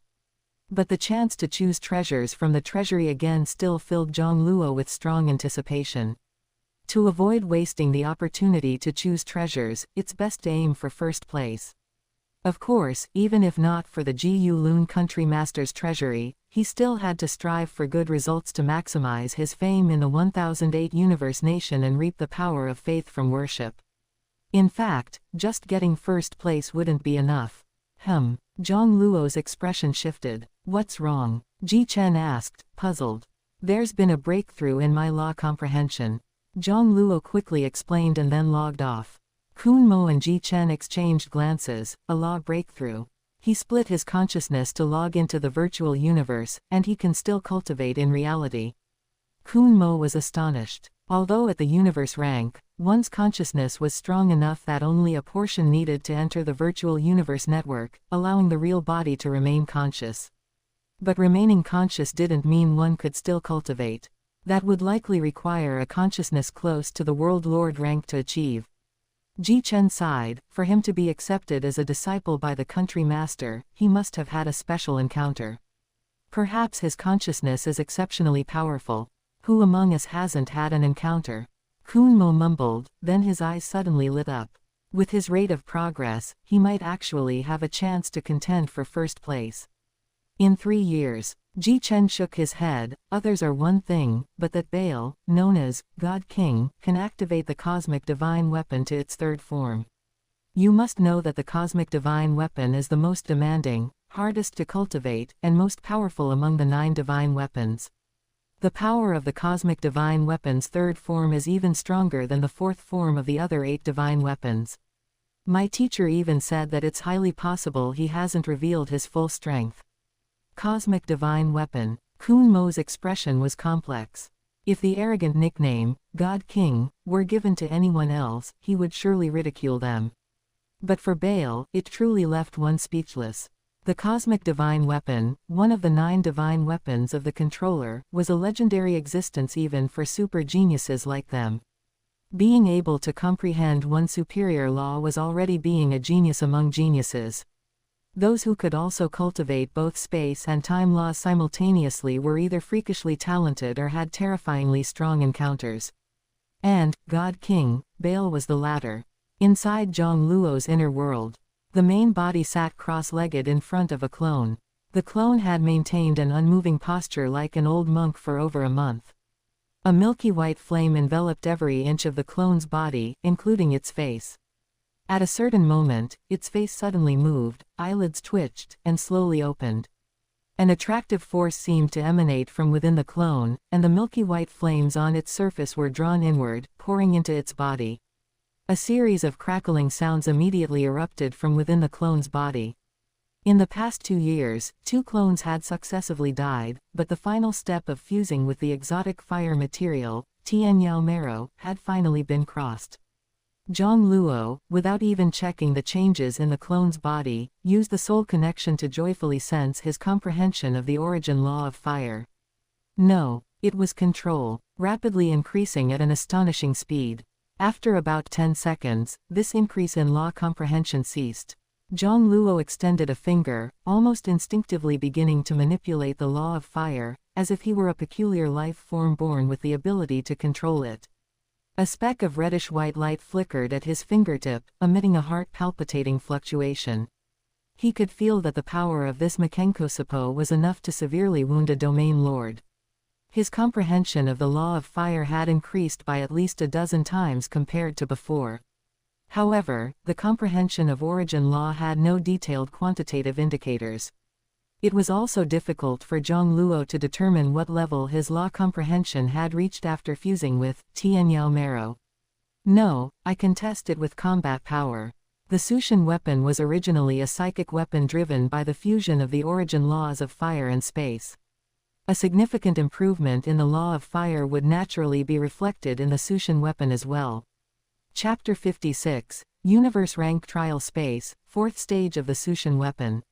But the chance to choose treasures from the treasury again still filled Jiang Luo with strong anticipation. To avoid wasting the opportunity to choose treasures, it's best to aim for first place. Of course, even if not for the Ji Lun country master's treasury, he still had to strive for good results to maximize his fame in the 1008 universe nation and reap the power of faith from worship. In fact, just getting first place wouldn't be enough. Jiang Luo's expression shifted. What's wrong? Ji Chen asked, puzzled. There's been a breakthrough in my law comprehension. Jiang Luo quickly explained and then logged off. Kun Mo and Ji Chen exchanged glances. A law breakthrough. He split his consciousness to log into the virtual universe, and he can still cultivate in reality. Kun Mo was astonished. Although at the universe rank, one's consciousness was strong enough that only a portion needed to enter the virtual universe network, allowing the real body to remain conscious. But remaining conscious didn't mean one could still cultivate. That would likely require a consciousness close to the World Lord rank to achieve. Ji Chen sighed. For him to be accepted as a disciple by the country master, he must have had a special encounter. Perhaps his consciousness is exceptionally powerful. Who among us hasn't had an encounter? Kun Mo mumbled, then his eyes suddenly lit up. With his rate of progress, he might actually have a chance to contend for first place. In 3 years. Ji Chen shook his head. Others are one thing, but that Baal, known as God King, can activate the cosmic divine weapon to its 3rd form. You must know that the cosmic divine weapon is the most demanding, hardest to cultivate, and most powerful among the 9 divine weapons. The power of the cosmic divine weapon's 3rd form is even stronger than the 4th form of the other 8 divine weapons. My teacher even said that it's highly possible he hasn't revealed his full strength. Cosmic divine weapon. Kun Mo's expression was complex. If the arrogant nickname, God King, were given to anyone else, he would surely ridicule them. But for Baal, it truly left one speechless. The cosmic divine weapon, one of the 9 divine weapons of the controller, was a legendary existence even for super geniuses like them. Being able to comprehend one superior law was already being a genius among geniuses. Those who could also cultivate both space and time laws simultaneously were either freakishly talented or had terrifyingly strong encounters. And, God King, Baal was the latter. Inside Jiang Luo's inner world, the main body sat cross-legged in front of a clone. The clone had maintained an unmoving posture like an old monk for over a month. A milky white flame enveloped every inch of the clone's body, including its face. At a certain moment, its face suddenly moved, eyelids twitched, and slowly opened. An attractive force seemed to emanate from within the clone, and the milky white flames on its surface were drawn inward, pouring into its body. A series of crackling sounds immediately erupted from within the clone's body. In the past 2 years, 2 clones had successively died, but the final step of fusing with the exotic fire material, Tianyao Marrow, had finally been crossed. Jiang Luo, without even checking the changes in the clone's body, used the soul connection to joyfully sense his comprehension of the origin law of fire. No, it was control, rapidly increasing at an astonishing speed. After about 10 seconds, this increase in law comprehension ceased. Jiang Luo extended a finger, almost instinctively beginning to manipulate the law of fire, as if he were a peculiar life form born with the ability to control it. A speck of reddish-white light flickered at his fingertip, emitting a heart-palpitating fluctuation. He could feel that the power of this Mekenko was enough to severely wound a domain lord. His comprehension of the law of fire had increased by at least a dozen times compared to before. However, the comprehension of origin law had no detailed quantitative indicators. It was also difficult for Jiang Luo to determine what level his law comprehension had reached after fusing with Tianyao Marrow. No, I can test it with combat power. The Sushin weapon was originally a psychic weapon driven by the fusion of the origin laws of fire and space. A significant improvement in the law of fire would naturally be reflected in the Sushin weapon as well. Chapter 56, Universe Rank Trial Space, 4th Stage of the Sushin Weapon.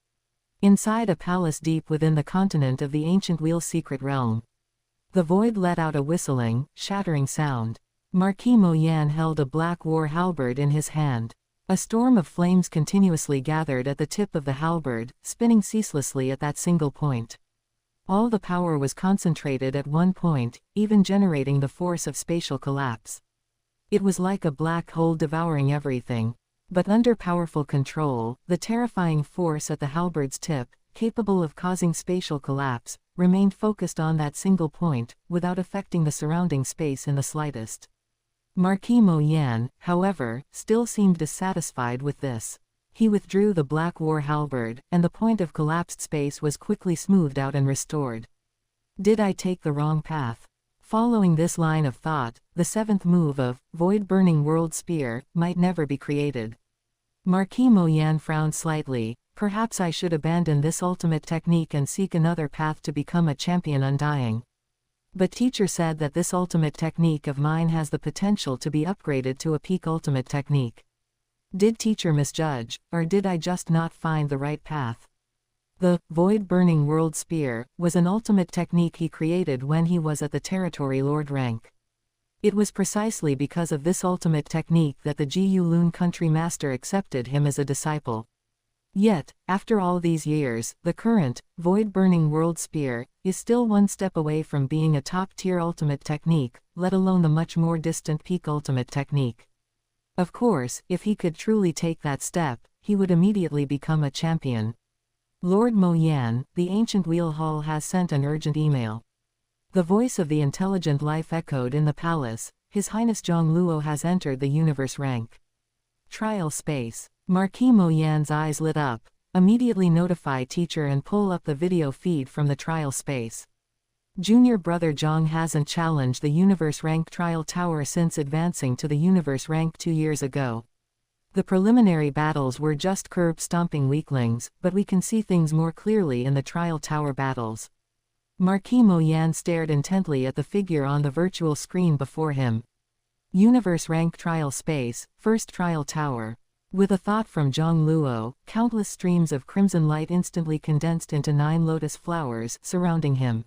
Inside a palace deep within the continent of the ancient Wheel Secret Realm. The void let out a whistling, shattering sound. Marquis Mo Yan held a black war halberd in his hand. A storm of flames continuously gathered at the tip of the halberd, spinning ceaselessly at that single point. All the power was concentrated at one point, even generating the force of spatial collapse. It was like a black hole devouring everything. But under powerful control, the terrifying force at the halberd's tip, capable of causing spatial collapse, remained focused on that single point, without affecting the surrounding space in the slightest. Marquis Mo Yan, however, still seemed dissatisfied with this. He withdrew the black war halberd, and the point of collapsed space was quickly smoothed out and restored. Did I take the wrong path? Following this line of thought, the 7th move of Void-Burning World Spear might never be created. Marquis Mo Yan frowned slightly. Perhaps I should abandon this ultimate technique and seek another path to become a champion undying. But teacher said that this ultimate technique of mine has the potential to be upgraded to a peak ultimate technique. Did teacher misjudge, or did I just not find the right path? The Void-Burning World Spear was an ultimate technique he created when he was at the Territory Lord rank. It was precisely because of this ultimate technique that the Ji Lun country master accepted him as a disciple. Yet, after all these years, the current Void-Burning World Spear is still one step away from being a top-tier ultimate technique, let alone the much more distant peak ultimate technique. Of course, if he could truly take that step, he would immediately become a champion. Lord Mo Yan, the ancient wheel hall has sent an urgent email. The voice of the intelligent life echoed in the palace. His Highness Jiang Luo has entered the universe rank. Trial space. Marquis Mo Yan's eyes lit up. Immediately notify teacher and pull up the video feed from the trial space. Junior brother Jiang hasn't challenged the universe rank trial tower since advancing to the universe rank 2 years ago. The preliminary battles were just curb-stomping weaklings, but we can see things more clearly in the trial tower battles. Marquis Mo Yan stared intently at the figure on the virtual screen before him. Universe rank trial space, first trial tower. With a thought from Jiang Luo, countless streams of crimson light instantly condensed into 9 lotus flowers surrounding him.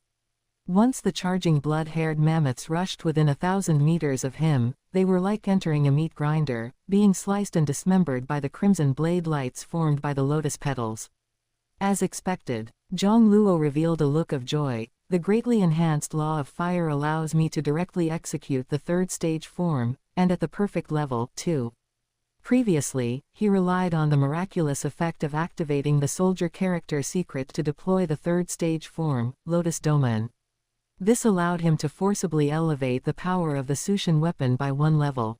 Once the charging blood-haired mammoths rushed within 1,000 meters of him, they were like entering a meat grinder, being sliced and dismembered by the crimson blade lights formed by the lotus petals. As expected, Jiang Luo revealed a look of joy. The greatly enhanced law of fire allows me to directly execute the third stage form, and at the perfect level, too. Previously, he relied on the miraculous effect of activating the soldier character secret to deploy the third stage form, Lotus Domain. This allowed him to forcibly elevate the power of the Sushin weapon by 1 level.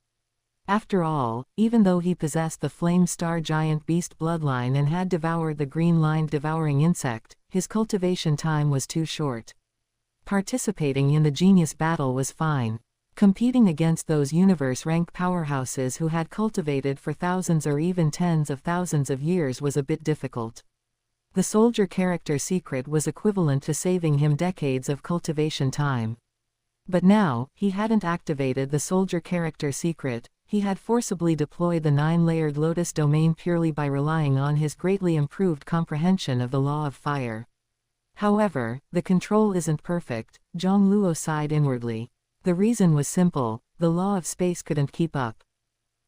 After all, even though he possessed the Flame Star Giant Beast bloodline and had devoured the green-lined devouring insect, his cultivation time was too short. Participating in the genius battle was fine. Competing against those universe-rank powerhouses who had cultivated for thousands or even tens of thousands of years was a bit difficult. The soldier character secret was equivalent to saving him decades of cultivation time. But now, he hadn't activated the soldier character secret. He had forcibly deployed the 9-layered Lotus domain purely by relying on his greatly improved comprehension of the law of fire. However, the control isn't perfect, Jiang Luo sighed inwardly. The reason was simple: the law of space couldn't keep up.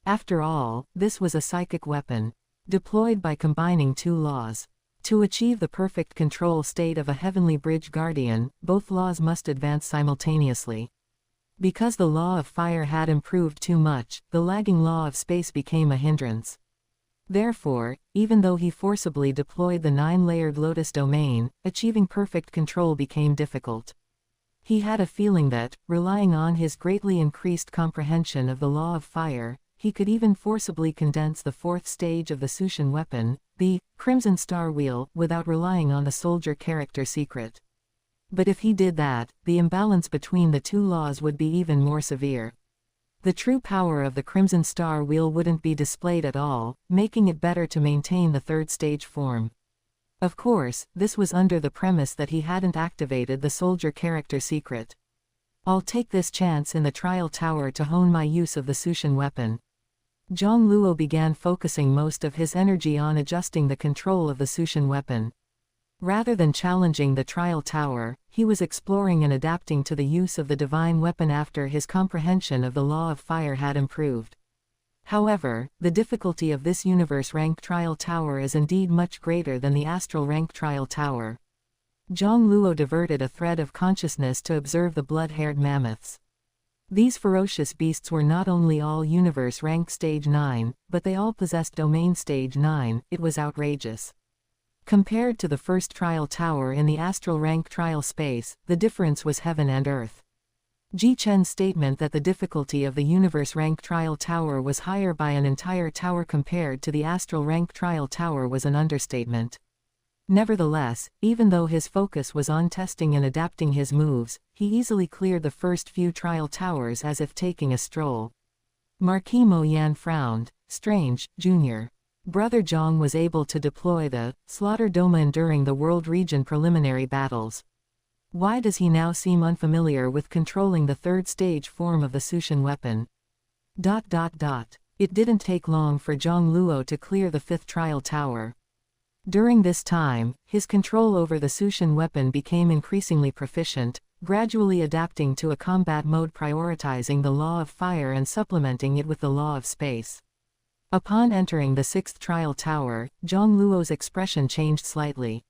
After all, this was a psychic weapon, deployed by combining 2 laws. To achieve the perfect control state of a heavenly bridge guardian, both laws must advance simultaneously. Because the law of fire had improved too much, the lagging law of space became a hindrance. Therefore, even though he forcibly deployed the 9-layered Lotus domain, achieving perfect control became difficult. He had a feeling that, relying on his greatly increased comprehension of the law of fire, he could even forcibly condense the 4th stage of the Sushin weapon, the Crimson Star Wheel, without relying on the soldier character secret. But if he did that, the imbalance between the 2 laws would be even more severe. The true power of the Crimson Star Wheel wouldn't be displayed at all, making it better to maintain the 3rd stage form. Of course, this was under the premise that he hadn't activated the soldier character secret. I'll take this chance in the trial tower to hone my use of the Sushin weapon. Jiang Luo began focusing most of his energy on adjusting the control of the Sushin weapon. Rather than challenging the trial tower, he was exploring and adapting to the use of the divine weapon after his comprehension of the law of fire had improved. However, the difficulty of this universe rank trial tower is indeed much greater than the astral rank trial tower. Jiang Luo diverted a thread of consciousness to observe the blood-haired mammoths. These ferocious beasts were not only all universe rank stage 9, but they all possessed domain stage 9. It was outrageous. Compared to the first trial tower in the astral rank trial space, the difference was heaven and earth. Ji Chen's statement that the difficulty of the universe rank trial tower was higher by an entire tower compared to the astral rank trial tower was an understatement. Nevertheless, even though his focus was on testing and adapting his moves, he easily cleared the first few trial towers as if taking a stroll. Marquis Mo Yan frowned. Strange, Jr. Brother Jiang was able to deploy the Slaughter Domain during the World Region preliminary battles. Why does he now seem unfamiliar with controlling the 3rd stage form of the Sushin weapon? It didn't take long for Jiang Luo to clear the 5th trial tower. During this time, his control over the Sushin weapon became increasingly proficient, gradually adapting to a combat mode prioritizing the law of fire and supplementing it with the law of space. Upon entering the 6th trial tower, Jiang Luo's expression changed slightly.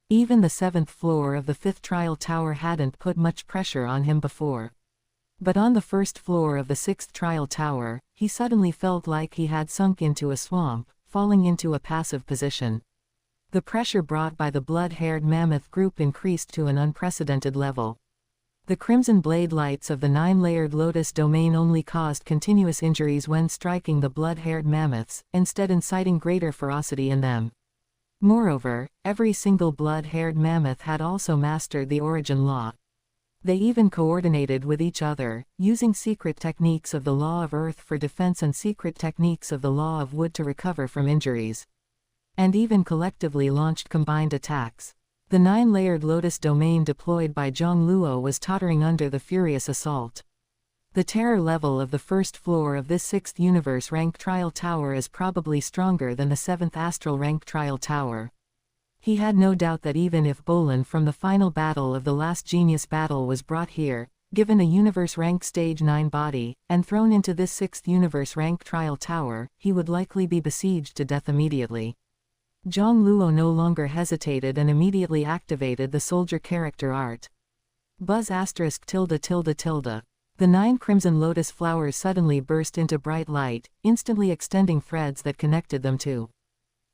Even the 7th floor of the 5th trial tower hadn't put much pressure on him before. But on the 1st floor of the 6th trial tower, he suddenly felt like he had sunk into a swamp, falling into a passive position. The pressure brought by the blood-haired mammoth group increased to an unprecedented level. The crimson blade lights of the 9-layered Lotus domain only caused continuous injuries when striking the blood-haired mammoths, instead inciting greater ferocity in them. Moreover, every single blood-haired mammoth had also mastered the origin law. They even coordinated with each other, using secret techniques of the law of earth for defense and secret techniques of the law of wood to recover from injuries. And even collectively launched combined attacks. The 9-layered Lotus domain deployed by Jiang Luo was tottering under the furious assault. The terror level of the first floor of this 6th universe rank trial tower is probably stronger than the 7th astral rank trial tower. He had no doubt that even if Bolin from the final battle of the last genius battle was brought here, given a universe rank stage 9 body, and thrown into this 6th universe rank trial tower, he would likely be besieged to death immediately. Jiang Luo no longer hesitated and immediately activated the soldier character art. Buzz *****. The 9 crimson lotus flowers suddenly burst into bright light, instantly extending threads that connected them to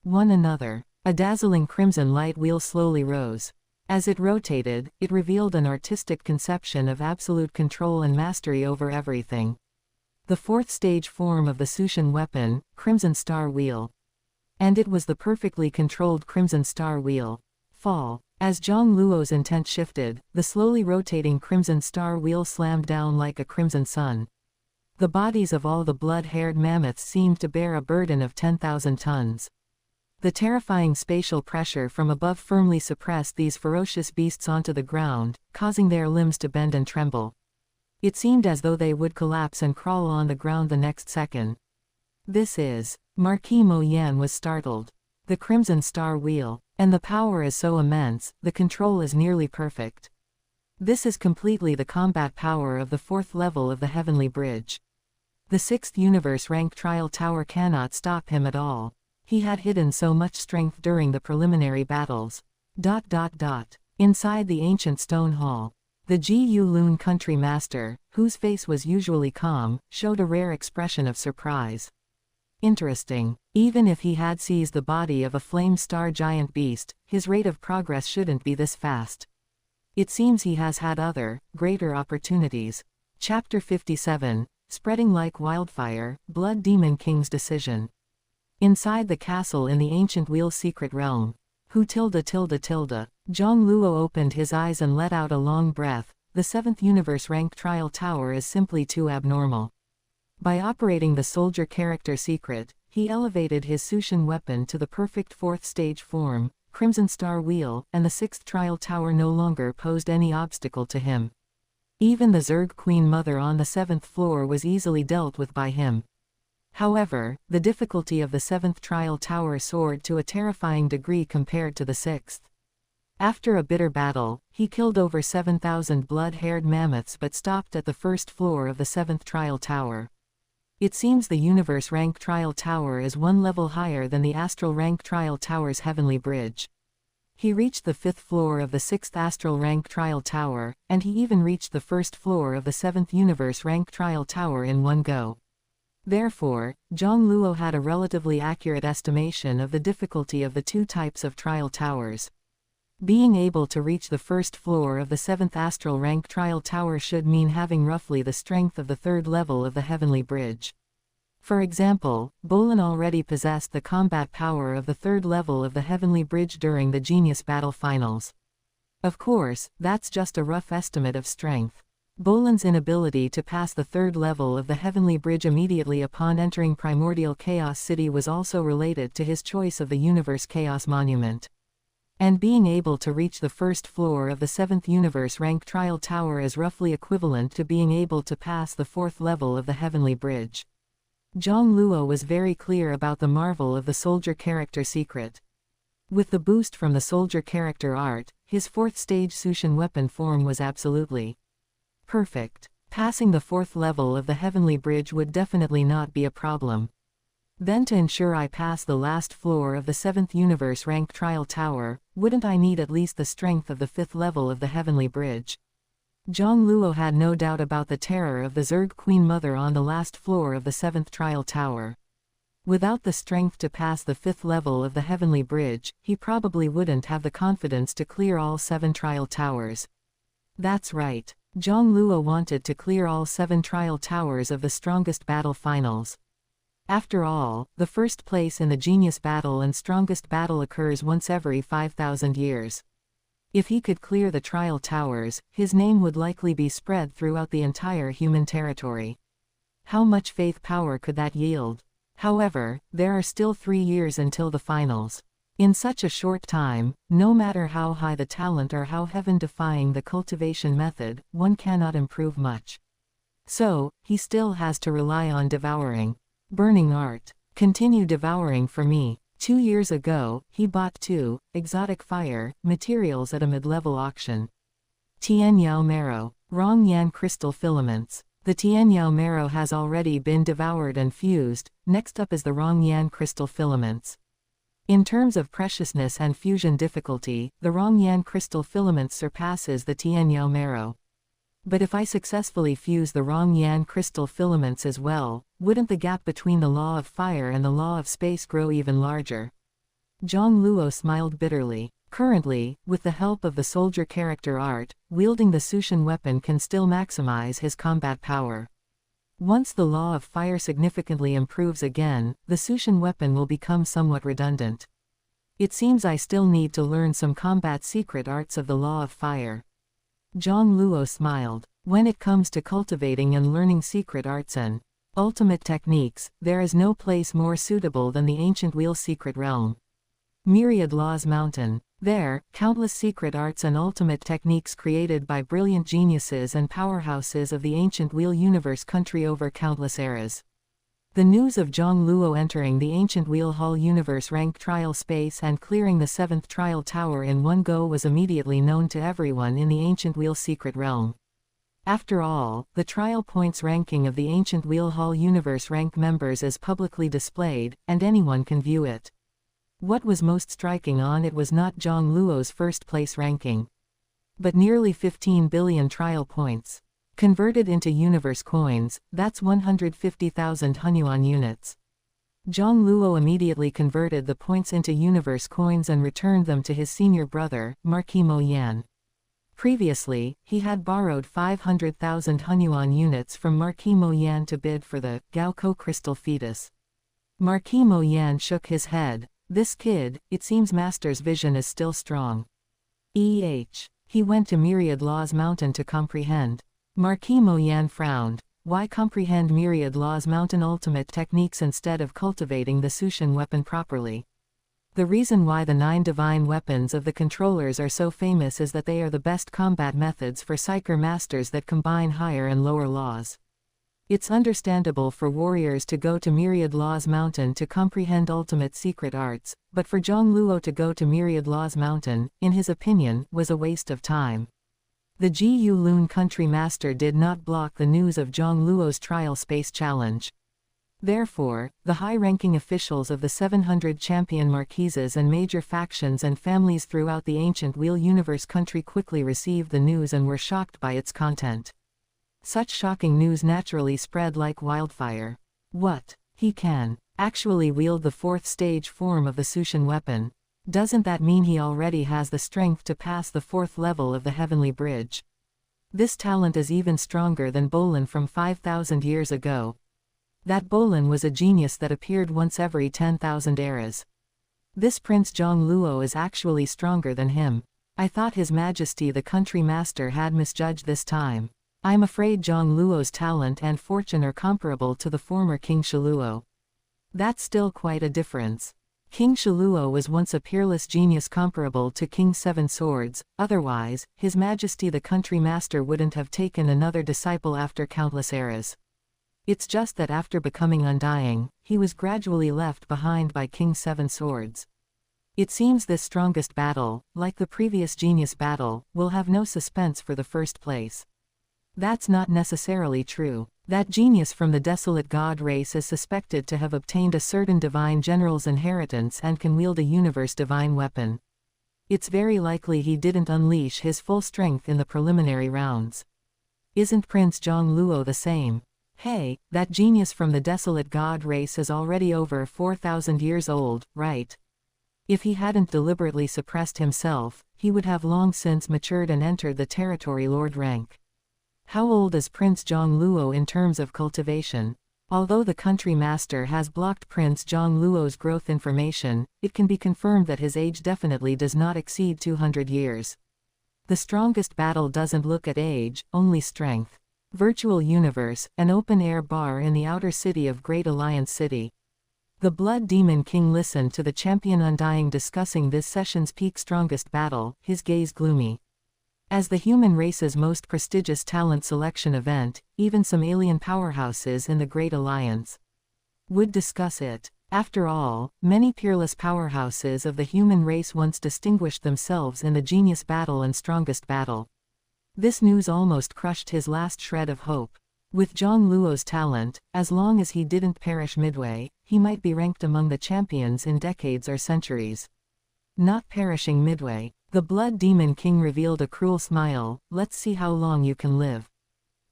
one another. A dazzling crimson light wheel slowly rose. As it rotated, it revealed an artistic conception of absolute control and mastery over everything. The 4th stage form of the Sushin weapon, Crimson Star Wheel. And it was the perfectly controlled Crimson Star Wheel. Fall. As Jiang Luo's intent shifted, the slowly rotating Crimson Star Wheel slammed down like a crimson sun. The bodies of all the blood-haired mammoths seemed to bear a burden of 10,000 tons. The terrifying spatial pressure from above firmly suppressed these ferocious beasts onto the ground, causing their limbs to bend and tremble. It seemed as though they would collapse and crawl on the ground the next second. This is... Marquis Mo Yan was startled. The Crimson Star Wheel. And the power is so immense, the control is nearly perfect. This is completely the combat power of the 4th level of the Heavenly Bridge. The 6th universe rank trial tower cannot stop him at all. He had hidden so much strength during the preliminary battles. Inside the ancient stone hall, the Ji Lun country master, whose face was usually calm, showed a rare expression of surprise. Interesting. Even if he had seized the body of a flame star giant beast, his rate of progress shouldn't be this fast. It seems he has had other, greater opportunities. Chapter 57, Spreading Like Wildfire, Blood Demon King's Decision. Inside the castle in the ancient wheel's secret realm. Jiang Luo opened his eyes and let out a long breath. The 7th universe rank trial tower is simply too abnormal. By operating the soldier character secret, he elevated his Sushin weapon to the perfect 4th stage form, Crimson Star Wheel, and the 6th trial tower no longer posed any obstacle to him. Even the Zerg Queen Mother on the 7th floor was easily dealt with by him. However, the difficulty of the 7th trial tower soared to a terrifying degree compared to the 6th. After a bitter battle, he killed over 7,000 blood-haired mammoths but stopped at the 1st floor of the 7th trial tower. It seems the universe rank trial tower is one level higher than the astral rank trial tower's heavenly bridge. He reached the 5th floor of the 6th astral rank trial tower, and he even reached the 1st floor of the 7th universe rank trial tower in one go. Therefore, Jiang Luo had a relatively accurate estimation of the difficulty of the 2 types of trial towers. Being able to reach the 1st floor of the 7th astral rank trial tower should mean having roughly the strength of the 3rd level of the heavenly bridge. For example, Bolin already possessed the combat power of the 3rd level of the heavenly bridge during the genius battle finals. Of course, that's just a rough estimate of strength. Bolin's inability to pass the 3rd level of the heavenly bridge immediately upon entering Primordial Chaos City was also related to his choice of the Universe Chaos Monument. And being able to reach the 1st floor of the 7th universe rank trial tower is roughly equivalent to being able to pass the 4th level of the heavenly bridge. Jiang Luo was very clear about the marvel of the soldier character secret. With the boost from the soldier character art, his 4th stage Sushin weapon form was absolutely perfect. Passing the 4th level of the heavenly bridge would definitely not be a problem. Then to ensure I pass the last floor of the 7th universe rank trial tower, wouldn't I need at least the strength of the 5th level of the heavenly bridge? Jiang Luo had no doubt about the terror of the Zerg Queen Mother on the last floor of the 7th trial tower. Without the strength to pass the 5th level of the heavenly bridge, he probably wouldn't have the confidence to clear all 7 trial towers. That's right. Jiang Luo wanted to clear all 7 trial towers of the strongest battle finals. After all, the first place in the genius battle and strongest battle occurs once every 5,000 years. If he could clear the trial towers, his name would likely be spread throughout the entire human territory. How much faith power could that yield? However, there are still 3 years until the finals. In such a short time, no matter how high the talent or how heaven-defying the cultivation method, one cannot improve much. So, he still has to rely on devouring. Burning art. Continue devouring for me. 2 years ago, he bought 2 exotic fire materials at a mid-level auction. Tianyao marrow. Rong yan crystal filaments. The Tianyao marrow has already been devoured and fused. Next up is the Rong yan crystal filaments. In terms of preciousness and fusion difficulty, the Rong yan crystal filaments surpasses the Tianyao marrow. But if I successfully fuse the Rong yan crystal filaments as well, wouldn't the gap between the law of fire and the law of space grow even larger? Jiang Luo smiled bitterly. Currently, with the help of the soldier character art, wielding the Sushin weapon can still maximize his combat power. Once the law of fire significantly improves again, the Sushin weapon will become somewhat redundant. It seems I still need to learn some combat secret arts of the law of fire. Jiang Luo smiled. When it comes to cultivating and learning secret arts and ultimate techniques, there is no place more suitable than the ancient wheel secret realm. Myriad Laws Mountain. There, countless secret arts and ultimate techniques created by brilliant geniuses and powerhouses of the ancient wheel universe country over countless eras. The news of Jiang Luo entering the ancient wheel hall universe rank trial space and clearing the 7th trial tower in one go was immediately known to everyone in the ancient wheel secret realm. After all, the trial points ranking of the ancient wheel hall universe rank members is publicly displayed, and anyone can view it. What was most striking on it was not Jiang Luo's first place ranking, but nearly 15 billion trial points. Converted into universe coins, that's 150,000 Hunyuan units. Jiang Luo immediately converted the points into universe coins and returned them to his senior brother, Marquis Mo Yan. Previously, he had borrowed 500,000 Hunyuan units from Marquis Mo Yan to bid for the Gaoko crystal fetus. Marquis Mo Yan shook his head. This kid, it seems Master's vision is still strong. He went to Myriad Laws Mountain to comprehend. Marquis Mo Yan frowned. Why comprehend Myriad Laws Mountain ultimate techniques instead of cultivating the Sushin weapon properly? The reason why the 9 divine weapons of the controllers are so famous is that they are the best combat methods for Psyker masters that combine higher and lower laws. It's understandable for warriors to go to Myriad Laws Mountain to comprehend ultimate secret arts, but for Jiang Luo to go to Myriad Laws Mountain, in his opinion, was a waste of time. The Ji Lun country master did not block the news of Jiang Luo's trial space challenge. Therefore, the high-ranking officials of the 700 champion marquises and major factions and families throughout the ancient wheel universe country quickly received the news and were shocked by its content. Such shocking news naturally spread like wildfire. What? He can actually wield the 4th stage form of the Sushin weapon. Doesn't that mean he already has the strength to pass the 4th level of the Heavenly Bridge? This talent is even stronger than Bolin from 5,000 years ago. That Bolin was a genius that appeared once every 10,000 eras. This Prince Jiang Luo is actually stronger than him. I thought His Majesty the country master had misjudged this time. I'm afraid Jiang Luo's talent and fortune are comparable to the former King Shiluo. That's still quite a difference. King Shiluo was once a peerless genius comparable to King Seven Swords, otherwise, His Majesty the country master wouldn't have taken another disciple after countless eras. It's just that after becoming undying, he was gradually left behind by King Seven Swords. It seems this strongest battle, like the previous genius battle, will have no suspense for the first place. That's not necessarily true. That genius from the desolate god race is suspected to have obtained a certain divine general's inheritance and can wield a universe divine weapon. It's very likely he didn't unleash his full strength in the preliminary rounds. Isn't Prince Jiang Luo the same? Hey, that genius from the desolate god race is already over 4,000 years old, right? If he hadn't deliberately suppressed himself, he would have long since matured and entered the territory lord rank. How old is Prince Jiang Luo in terms of cultivation? Although the country master has blocked Prince Jiang Luo's growth information, it can be confirmed that his age definitely does not exceed 200 years. The strongest battle doesn't look at age, only strength. Virtual Universe, an open-air bar in the outer city of Great Alliance City. The Blood Demon King listened to the champion Undying discussing this session's peak strongest battle, his gaze gloomy. As the human race's most prestigious talent selection event, even some alien powerhouses in the Great Alliance would discuss it. After all, many peerless powerhouses of the human race once distinguished themselves in the genius battle and strongest battle. This news almost crushed his last shred of hope. With Jiang Luo's talent, as long as he didn't perish midway, he might be ranked among the champions in decades or centuries. Not perishing midway. The Blood Demon King revealed a cruel smile. Let's see how long you can live.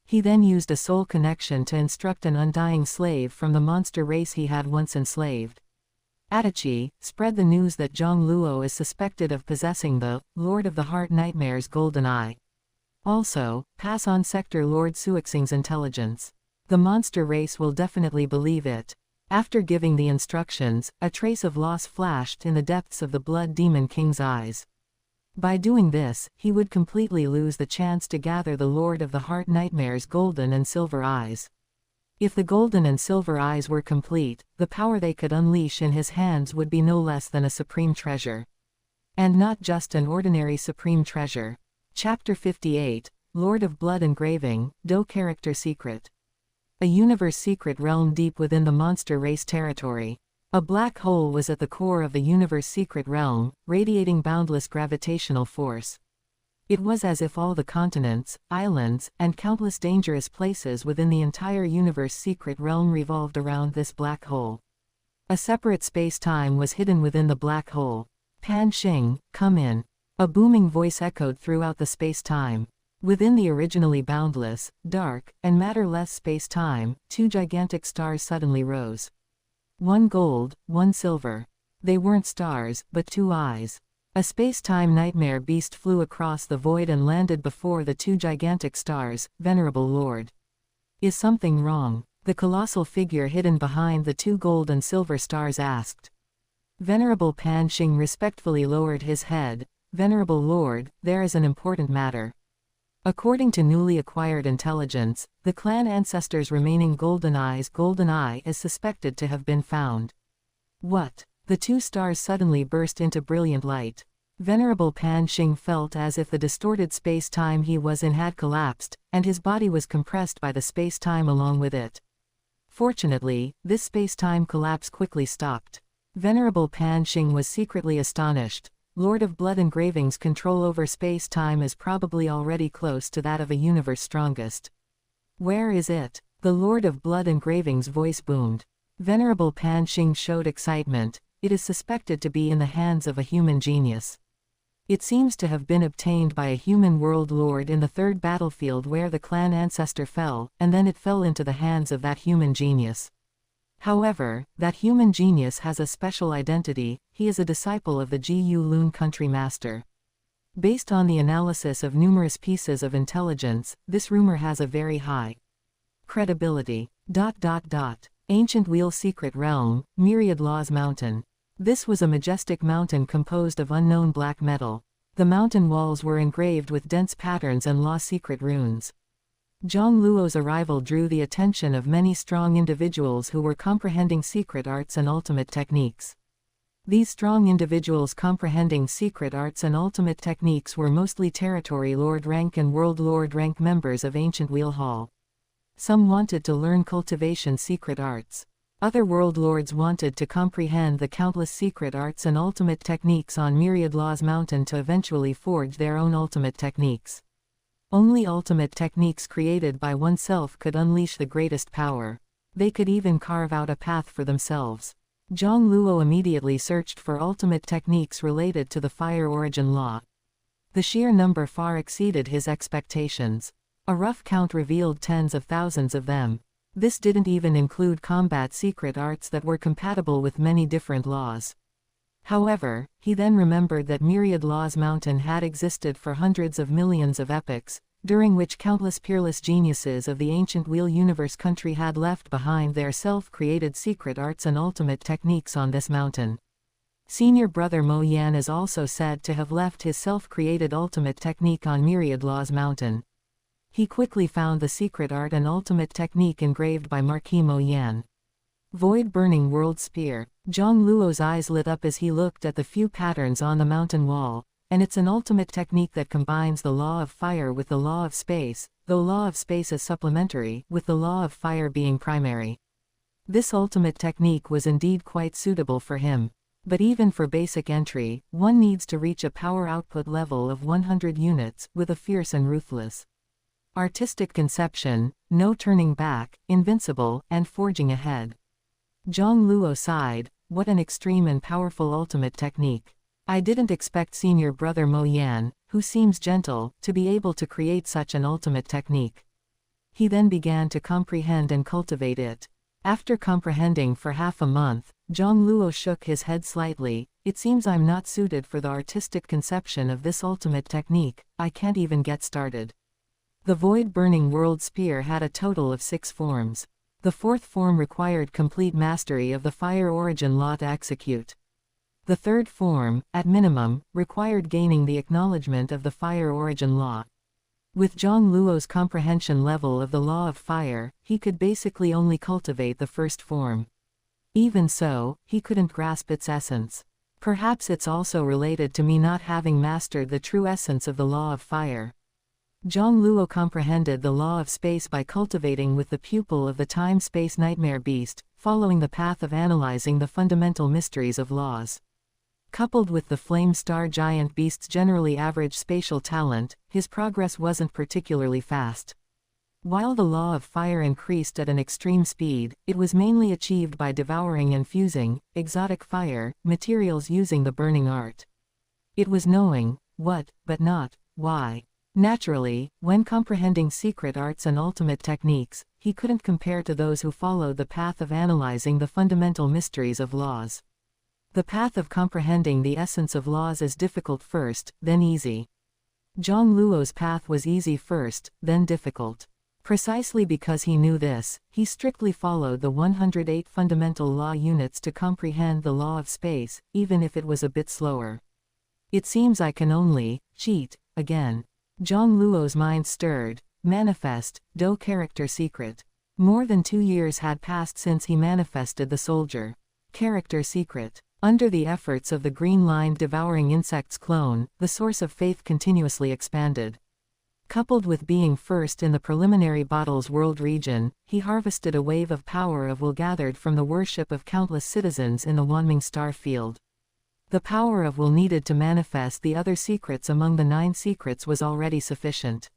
He then used a soul connection to instruct an undying slave from the monster race he had once enslaved. Adachi, spread the news that Jiang Luo is suspected of possessing the Lord of the Heart Nightmare's golden eye. Also, pass on Sector Lord Suixing's intelligence. The monster race will definitely believe it. After giving the instructions, a trace of loss flashed in the depths of the Blood Demon King's eyes. By doing this, he would completely lose the chance to gather the Lord of the Heart Nightmare's golden and silver eyes. If the golden and silver eyes were complete, the power they could unleash in his hands would be no less than a supreme treasure. And not just an ordinary supreme treasure. Chapter 58, Lord of Blood Engraving, Do Character Secret. A universe secret realm deep within the monster race territory. A black hole was at the core of the universe secret realm, radiating boundless gravitational force. It was as if all the continents, islands, and countless dangerous places within the entire universe secret realm revolved around this black hole. A separate space-time was hidden within the black hole. Pan Xing, come in. A booming voice echoed throughout the space-time. Within the originally boundless, dark, and matterless space-time, two gigantic stars suddenly rose. One gold, one silver. They weren't stars, but two eyes. A space-time nightmare beast flew across the void and landed before the two gigantic stars. Venerable Lord. Is something wrong? The colossal figure hidden behind the two gold and silver stars asked. Venerable Pan Xing respectfully lowered his head. Venerable Lord, there is an important matter. According to newly acquired intelligence, the clan ancestor's remaining golden eye is suspected to have been found. What? The two stars suddenly burst into brilliant light. Venerable Pan Xing felt as if the distorted space-time he was in had collapsed, and his body was compressed by the space-time along with it. Fortunately, this space-time collapse quickly stopped. Venerable Pan Xing was secretly astonished. Lord of Blood Engraving's control over space-time is probably already close to that of a universe strongest. Where is it? The Lord of Blood Engraving's voice boomed. Venerable Pan Xing showed excitement. It is suspected to be in the hands of a human genius. It seems to have been obtained by a human world lord in the third battlefield where the clan ancestor fell, and then it fell into the hands of that human genius. However, that human genius has a special identity. He is a disciple of the Gu Lun country master. Based on the analysis of numerous pieces of intelligence, this rumor has a very high credibility. Ancient Wheel Secret Realm, Myriad Laws Mountain. This was a majestic mountain composed of unknown black metal. The mountain walls were engraved with dense patterns and law secret runes. Jiang Luo's arrival drew the attention of many strong individuals who were comprehending secret arts and ultimate techniques. These strong individuals comprehending secret arts and ultimate techniques were mostly territory lord rank and world lord rank members of Ancient Wheel Hall. Some wanted to learn cultivation secret arts. Other world lords wanted to comprehend the countless secret arts and ultimate techniques on Myriad Laws Mountain to eventually forge their own ultimate techniques. Only ultimate techniques created by oneself could unleash the greatest power. They could even carve out a path for themselves. Jiang Luo immediately searched for ultimate techniques related to the Fire Origin Law. The sheer number far exceeded his expectations. A rough count revealed tens of thousands of them. This didn't even include combat secret arts that were compatible with many different laws. However, he then remembered that Myriad Laws Mountain had existed for hundreds of millions of epochs, during which countless peerless geniuses of the ancient Wheel Universe country had left behind their self-created secret arts and ultimate techniques on this mountain. Senior brother Mo Yan is also said to have left his self-created ultimate technique on Myriad Laws Mountain. He quickly found the secret art and ultimate technique engraved by Marquis Mo Yan. Void-burning world spear. Jiang Luo's eyes lit up as he looked at the few patterns on the mountain wall, and it's an ultimate technique that combines the law of fire with the law of space, though law of space is supplementary, with the law of fire being primary. This ultimate technique was indeed quite suitable for him. But even for basic entry, one needs to reach a power output level of 100 units, with a fierce and ruthless artistic conception, no turning back, invincible, and forging ahead. Jiang Luo sighed, what an extreme and powerful ultimate technique. I didn't expect senior brother Mo Yan, who seems gentle, to be able to create such an ultimate technique. He then began to comprehend and cultivate it. After comprehending for half a month, Jiang Luo shook his head slightly. It seems I'm not suited for the artistic conception of this ultimate technique, I can't even get started. The void-burning world spear had a total of 6 forms. The 4th form required complete mastery of the fire origin law to execute. The 3rd form, at minimum, required gaining the acknowledgement of the fire origin law. With Jiang Luo's comprehension level of the law of fire, he could basically only cultivate the 1st form. Even so, he couldn't grasp its essence. Perhaps it's also related to me not having mastered the true essence of the law of fire. Jiang Luo comprehended the law of space by cultivating with the pupil of the time-space nightmare beast, following the path of analyzing the fundamental mysteries of laws. Coupled with the flame star giant beast's generally average spatial talent, his progress wasn't particularly fast. While the law of fire increased at an extreme speed, it was mainly achieved by devouring and fusing exotic fire materials using the burning art. It was knowing what, but not why. Naturally, when comprehending secret arts and ultimate techniques, he couldn't compare to those who followed the path of analyzing the fundamental mysteries of laws. The path of comprehending the essence of laws is difficult first, then easy. Jiang Luo's path was easy first, then difficult. Precisely because he knew this, he strictly followed the 108 fundamental law units to comprehend the law of space, even if it was a bit slower. It seems I can only cheat again. Jiang Luo's mind stirred. Manifest, Do character secret. More than 2 years had passed since he manifested the soldier. Character secret. Under the efforts of the green-lined devouring insects clone, the source of faith continuously expanded. Coupled with being first in the preliminary bottles world region, he harvested a wave of power of will gathered from the worship of countless citizens in the Wanming star field. The power of will needed to manifest the other secrets among the 9 secrets was already sufficient.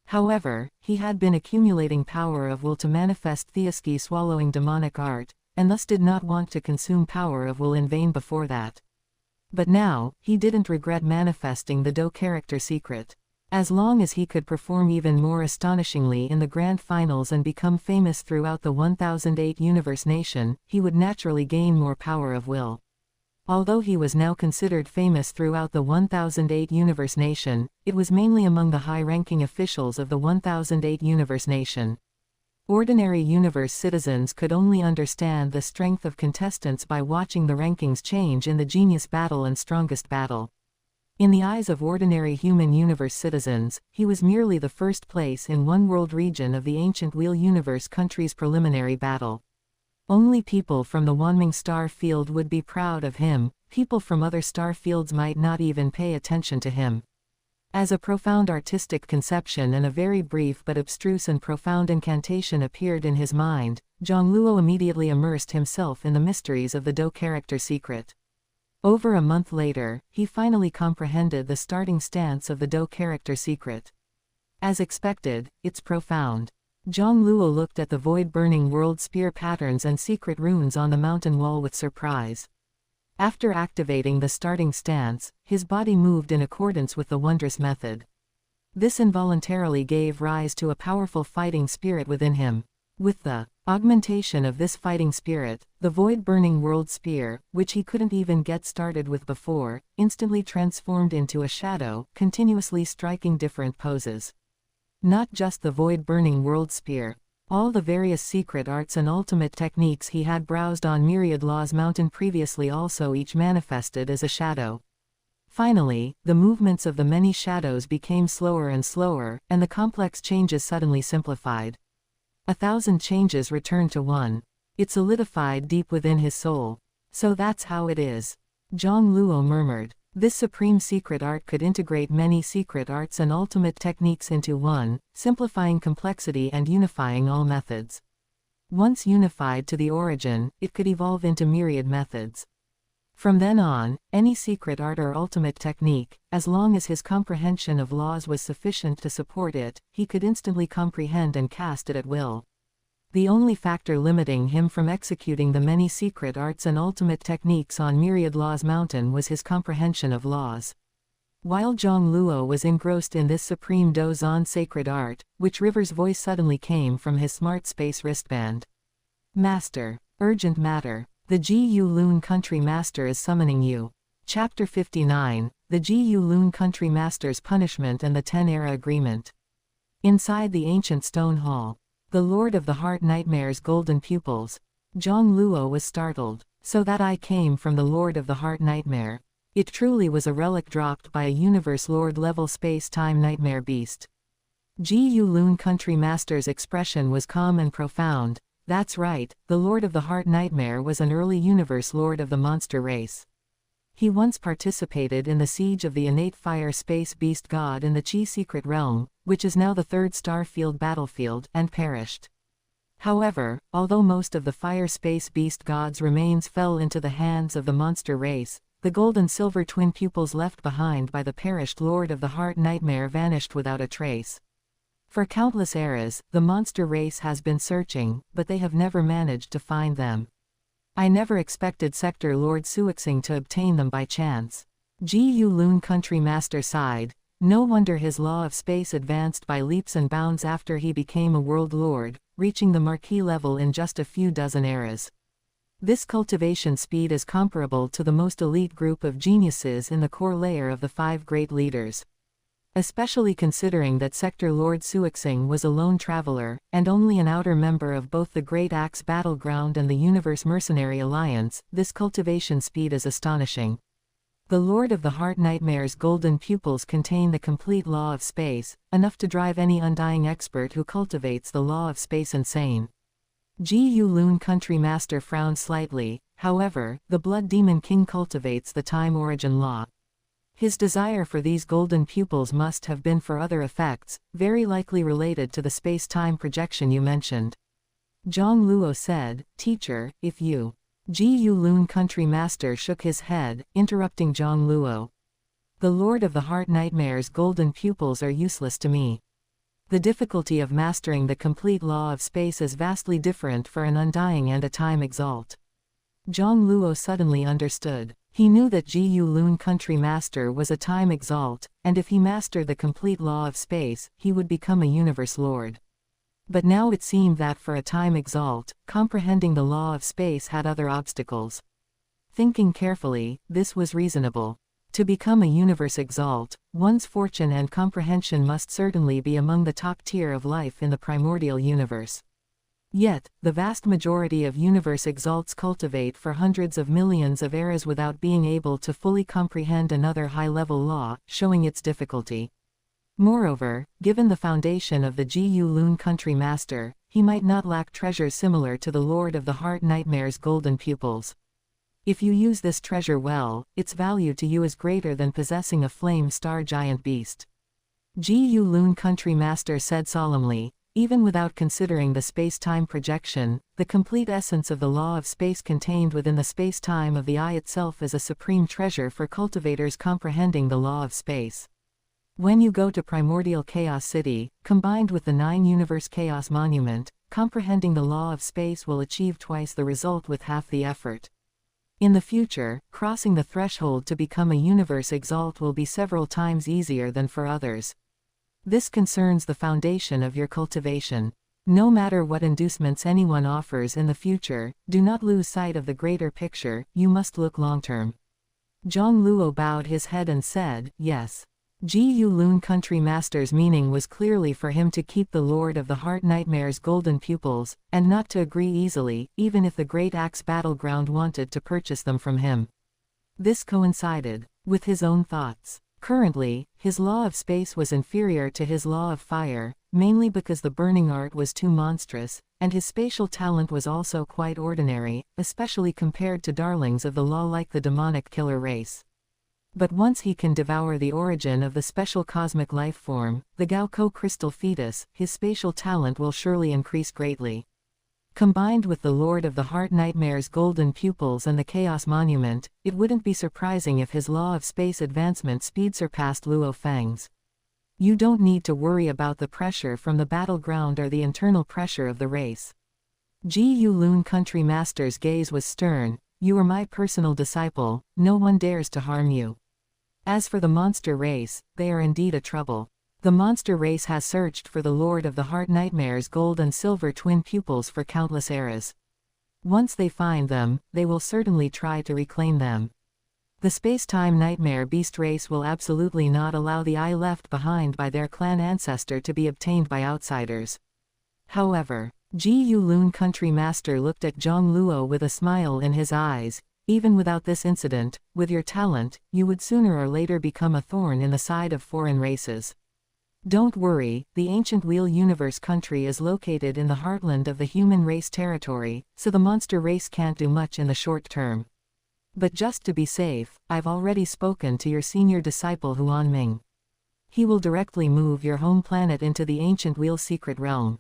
However, he had been accumulating power of will to manifest Theosky swallowing demonic art, and thus did not want to consume power of will in vain before that. But now, he didn't regret manifesting the Do character secret. As long as he could perform even more astonishingly in the grand finals and become famous throughout the 1008 universe nation, he would naturally gain more power of will. Although he was now considered famous throughout the 1008 universe nation, it was mainly among the high-ranking officials of the 1008 universe nation. Ordinary universe citizens could only understand the strength of contestants by watching the rankings change in the Genius Battle and Strongest Battle. In the eyes of ordinary human universe citizens, he was merely the first place in one world region of the ancient Wheel Universe country's preliminary battle. Only people from the Wanming star field would be proud of him, people from other star fields might not even pay attention to him. As a profound artistic conception and a very brief but abstruse and profound incantation appeared in his mind, Jiang Luo immediately immersed himself in the mysteries of the Do character secret. Over a month later, he finally comprehended the starting stance of the Do character secret. As expected, it's profound. Jiang Luo looked at the void-burning world spear patterns and secret runes on the mountain wall with surprise. After activating the starting stance, his body moved in accordance with the wondrous method. This involuntarily gave rise to a powerful fighting spirit within him. With the augmentation of this fighting spirit, the void-burning world spear, which he couldn't even get started with before, instantly transformed into a shadow, continuously striking different poses. Not just the void-burning world spear. All the various secret arts and ultimate techniques he had browsed on Myriad Law's Mountain previously also each manifested as a shadow. Finally, the movements of the many shadows became slower and slower, and the complex changes suddenly simplified. 1,000 changes returned to one. It solidified deep within his soul. So that's how it is. Jiang Luo murmured. This supreme secret art could integrate many secret arts and ultimate techniques into one, simplifying complexity and unifying all methods. Once unified to the origin, it could evolve into myriad methods. From then on, any secret art or ultimate technique, as long as his comprehension of laws was sufficient to support it, he could instantly comprehend and cast it at will. The only factor limiting him from executing the many secret arts and ultimate techniques on Myriad Law's mountain was his comprehension of laws. While Jiang Luo was engrossed in this supreme Dozan sacred art, Witch River's voice suddenly came from his smart space wristband. Master. Urgent matter. The Ji Loon Country Master is summoning you. Chapter 59, The Ji Loon Country Master's Punishment and the 10-Era Agreement. Inside the ancient stone hall. The Lord of the Heart Nightmare's golden pupils. Jiang Luo was startled. So that I came from the Lord of the Heart Nightmare. It truly was a relic dropped by a Universe Lord-level space-time nightmare beast. Ji Loon Country Master's expression was calm and profound. That's right, the Lord of the Heart Nightmare was an early Universe Lord of the monster race. He once participated in the siege of the innate fire space beast god in the Chi secret realm, which is now the third Starfield battlefield, and perished. However, although most of the fire space beast god's remains fell into the hands of the monster race, the gold and silver twin pupils left behind by the perished Lord of the Heart Nightmare vanished without a trace. For countless eras, the monster race has been searching, but they have never managed to find them. I never expected Sector Lord Suixing to obtain them by chance. Ji Loon Country Master sighed. No wonder his law of space advanced by leaps and bounds after he became a world lord, reaching the marquee level in just a few dozen eras. This cultivation speed is comparable to the most elite group of geniuses in the core layer of the 5 great leaders. Especially considering that Sector Lord Suixing was a lone traveler, and only an outer member of both the Great Axe Battleground and the Universe Mercenary Alliance, this cultivation speed is astonishing. The Lord of the Heart Nightmare's golden pupils contain the complete law of space, enough to drive any undying expert who cultivates the law of space insane. Ji Loon Country Master frowned slightly. However, the Blood Demon King cultivates the time origin law. His desire for these golden pupils must have been for other effects, very likely related to the space-time projection you mentioned. Jiang Luo said, Teacher, if you... Ji Loon Country Master shook his head, interrupting Jiang Luo. The Lord of the Heart Nightmare's golden pupils are useless to me. The difficulty of mastering the complete law of space is vastly different for an undying and a time exalt. Jiang Luo suddenly understood. He knew that Ji Loon Country Master was a time exalt, and if he mastered the complete law of space, he would become a universe lord. But now it seemed that for a time exalt, comprehending the law of space had other obstacles. Thinking carefully, this was reasonable. To become a universe exalt, one's fortune and comprehension must certainly be among the top tier of life in the primordial universe. Yet, the vast majority of universe exalts cultivate for hundreds of millions of eras without being able to fully comprehend another high-level law, showing its difficulty. Moreover, given the foundation of the Ji Loon Country Master, he might not lack treasures similar to the Lord of the Heart Nightmare's golden pupils. If you use this treasure well, its value to you is greater than possessing a flame star giant beast. Ji Loon Country Master said solemnly. Even without considering the space-time projection, the complete essence of the law of space contained within the space-time of the eye itself is a supreme treasure for cultivators comprehending the law of space. When you go to Primordial Chaos City, combined with the 9-Universe Chaos Monument, comprehending the law of space will achieve twice the result with half the effort. In the future, crossing the threshold to become a universe exalt will be several times easier than for others. This concerns the foundation of your cultivation. No matter what inducements anyone offers in the future, do not lose sight of the greater picture, you must look long-term. Jiang Luo bowed his head and said, yes. Ji Loon Country Master's meaning was clearly for him to keep the Lord of the Heart Nightmare's golden pupils, and not to agree easily, even if the Great Axe Battleground wanted to purchase them from him. This coincided with his own thoughts. Currently, his law of space was inferior to his law of fire, mainly because the burning art was too monstrous, and his spatial talent was also quite ordinary, especially compared to darlings of the law like the demonic killer race. But once he can devour the origin of the special cosmic life form, the Gaoko crystal fetus, his spatial talent will surely increase greatly. Combined with the Lord of the Heart Nightmare's golden pupils and the Chaos Monument, it wouldn't be surprising if his law of space advancement speed surpassed Luo Feng's. You don't need to worry about the pressure from the battleground or the internal pressure of the race. Ji Yulun Country Master's gaze was stern. You are my personal disciple, no one dares to harm you. As for the monster race, they are indeed a trouble. The monster race has searched for the Lord of the Heart Nightmare's gold and silver twin pupils for countless eras. Once they find them, they will certainly try to reclaim them. The space-time nightmare beast race will absolutely not allow the eye left behind by their clan ancestor to be obtained by outsiders. However, Ji Yulun Country Master looked at Jiang Luo with a smile in his eyes. Even without this incident, with your talent, you would sooner or later become a thorn in the side of foreign races. Don't worry, the ancient Wheel Universe country is located in the heartland of the human race territory, so the monster race can't do much in the short term. But just to be safe, I've already spoken to your senior disciple Huan Ming. He will directly move your home planet into the ancient Wheel secret realm.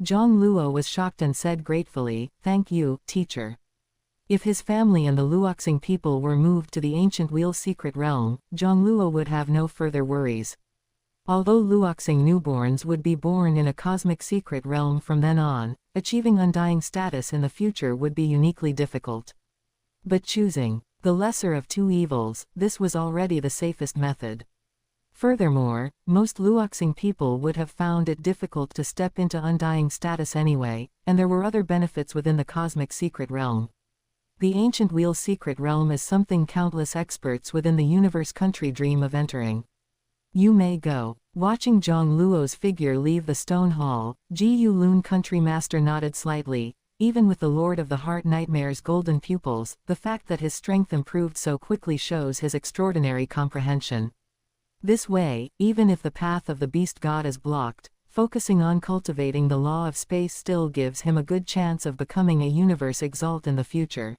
Jiang Luo was shocked and said gratefully, "Thank you, teacher." If his family and the Luoxing people were moved to the ancient Wheel secret realm, Jiang Luo would have no further worries. Although Luoxing newborns would be born in a cosmic secret realm from then on, achieving undying status in the future would be uniquely difficult. But choosing the lesser of two evils, this was already the safest method. Furthermore, most Luoxing people would have found it difficult to step into undying status anyway, and there were other benefits within the cosmic secret realm. The ancient Wheel secret realm is something countless experts within the universe country dream of entering. You may go. Watching Jiang Luo's figure leave the stone hall, Ji Yulun Country Master nodded slightly. Even with the Lord of the Heart Nightmare's golden pupils, the fact that his strength improved so quickly shows his extraordinary comprehension. This way, even if the path of the beast god is blocked, focusing on cultivating the law of space still gives him a good chance of becoming a universe exalt in the future.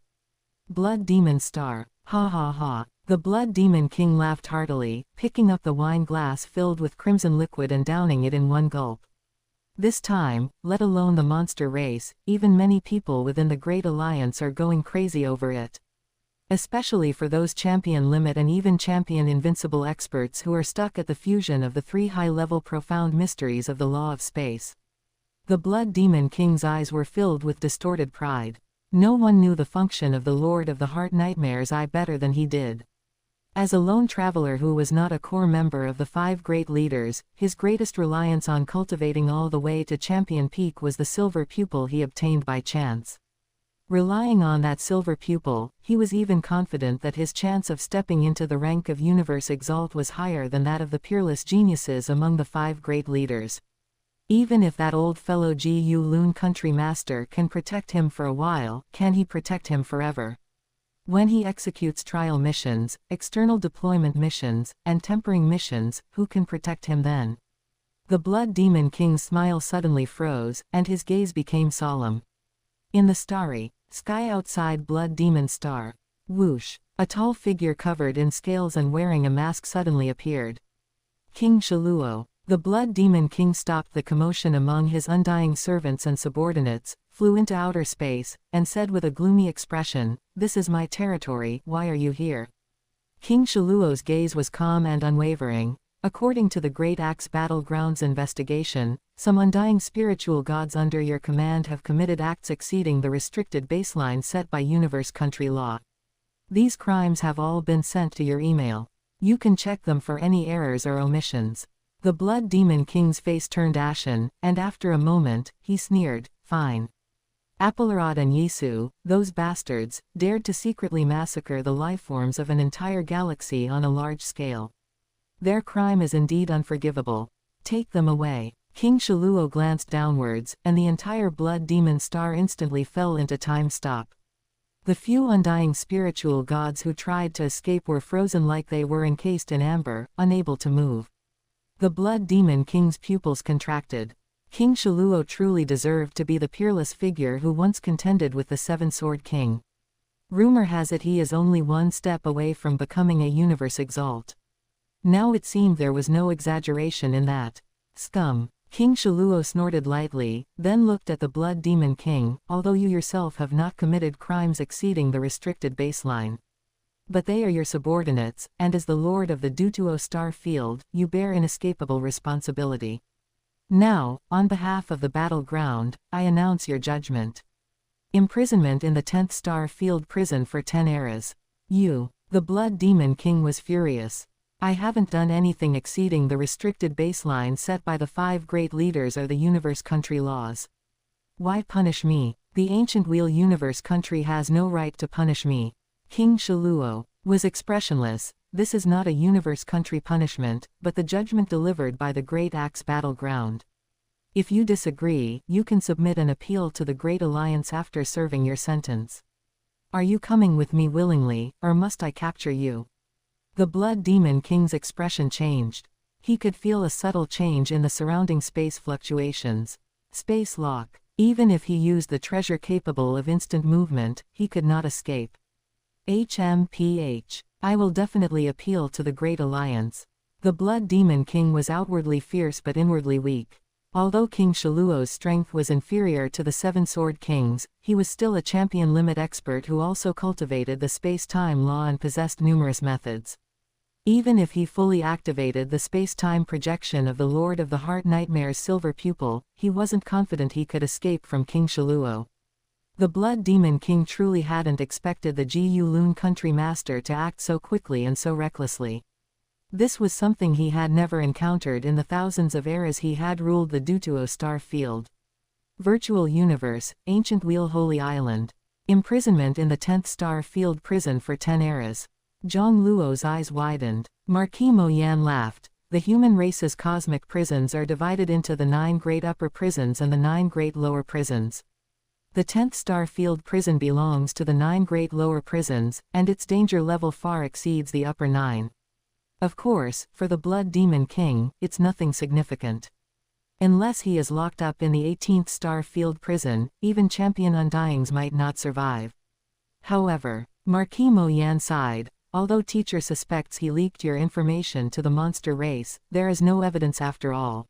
Blood Demon Star. Ha ha ha. The Blood Demon King laughed heartily, picking up the wine glass filled with crimson liquid and downing it in one gulp. This time, let alone the monster race, even many people within the Great Alliance are going crazy over it. Especially for those champion limit and even champion invincible experts who are stuck at the fusion of the three high-level profound mysteries of the law of space. The Blood Demon King's eyes were filled with distorted pride. No one knew the function of the Lord of the Heart Nightmare's eye better than he did. As a lone traveler who was not a core member of the five great leaders, his greatest reliance on cultivating all the way to champion peak was the silver pupil he obtained by chance. Relying on that silver pupil, he was even confident that his chance of stepping into the rank of Universe Exalt was higher than that of the peerless geniuses among the five great leaders. Even if that old fellow Ji Yulun Country Master can protect him for a while, can he protect him forever? When he executes trial missions, external deployment missions, and tempering missions, who can protect him then? The Blood Demon King's smile suddenly froze, and his gaze became solemn. In the starry sky outside Blood Demon Star, whoosh, a tall figure covered in scales and wearing a mask suddenly appeared. King Shaluo. The Blood Demon King stopped the commotion among his undying servants and subordinates, flew into outer space, and said with a gloomy expression, "This is my territory, why are you here?" King Shaluo's gaze was calm and unwavering. According to the Great Axe Battlegrounds investigation, some undying spiritual gods under your command have committed acts exceeding the restricted baseline set by universe country law. These crimes have all been sent to your email. You can check them for any errors or omissions. The Blood Demon King's face turned ashen, and after a moment, he sneered, "Fine." Applerod and Yisu, those bastards, dared to secretly massacre the lifeforms of an entire galaxy on a large scale. Their crime is indeed unforgivable. Take them away. King Shaluo glanced downwards, and the entire Blood Demon Star instantly fell into time stop. The few undying spiritual gods who tried to escape were frozen like they were encased in amber, unable to move. The Blood Demon King's pupils contracted. King Luo truly deserved to be the peerless figure who once contended with the Seven-Sword King. Rumor has it he is only one step away from becoming a universe exalt. Now it seemed there was no exaggeration in that. Scum. King Luo snorted lightly, then looked at the Blood Demon King. Although you yourself have not committed crimes exceeding the restricted baseline. But they are your subordinates, and as the Lord of the Dutuo Star Field, you bear inescapable responsibility. Now, on behalf of the battleground, I announce your judgment. Imprisonment in the 10th Star Field prison for 10 eras. You. The Blood Demon King was furious. I haven't done anything exceeding the restricted baseline set by the 5 great leaders or the universe country laws. Why punish me? The ancient wheel universe country has no right to punish me. King Luo was expressionless. This is not a universe country punishment, but the judgment delivered by the Great Axe battleground. If you disagree, you can submit an appeal to the Great Alliance after serving your sentence. Are you coming with me willingly, or must I capture you? The Blood Demon King's expression changed. He could feel a subtle change in the surrounding space fluctuations. Space lock. Even if he used the treasure capable of instant movement, he could not escape. HMPH. I will definitely appeal to the Great Alliance. The Blood Demon King was outwardly fierce but inwardly weak. Although King Luo's strength was inferior to the Seven Sword King's, he was still a champion limit expert who also cultivated the space-time law and possessed numerous methods. Even if he fully activated the space-time projection of the Lord of the Heart Nightmare's silver pupil, he wasn't confident he could escape from King Luo. The Blood Demon King truly hadn't expected the Gu Lun country master to act so quickly and so recklessly. This was something he had never encountered in the thousands of eras he had ruled the Dutuo Star Field. Virtual Universe, Ancient Wheel Holy Island. Imprisonment in the 10th Star Field prison for 10 eras. Jiang Luo's eyes widened. Marquis Mo Yan laughed. The human race's cosmic prisons are divided into the 9 great upper prisons and the 9 great lower prisons. The 10th Star Field prison belongs to the 9 great lower prisons, and its danger level far exceeds the upper 9. Of course, for the Blood Demon King, it's nothing significant. Unless he is locked up in the 18th Star Field prison, even Champion Undyings might not survive. However, Marquis Mo Yan sighed. Although teacher suspects he leaked your information to the monster race, there is no evidence after all.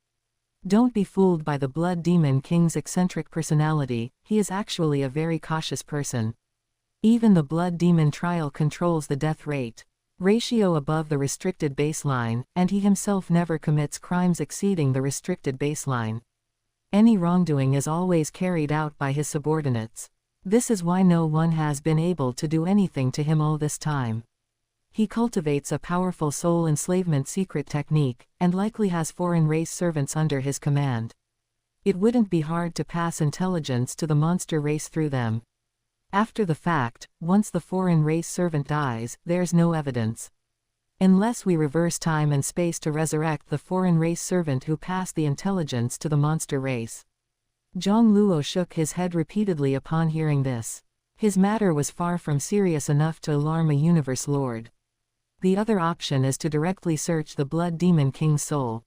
Don't be fooled by the Blood Demon King's eccentric personality, he is actually a very cautious person. Even the Blood Demon trial controls the death rate. Ratio above the restricted baseline, and he himself never commits crimes exceeding the restricted baseline. Any wrongdoing is always carried out by his subordinates. This is why no one has been able to do anything to him all this time. He cultivates a powerful soul enslavement secret technique, and likely has foreign race servants under his command. It wouldn't be hard to pass intelligence to the monster race through them. After the fact, once the foreign race servant dies, there's no evidence. Unless we reverse time and space to resurrect the foreign race servant who passed the intelligence to the monster race. Jiang Luo shook his head repeatedly upon hearing this. His matter was far from serious enough to alarm a universe lord. The other option is to directly search the Blood Demon King's soul.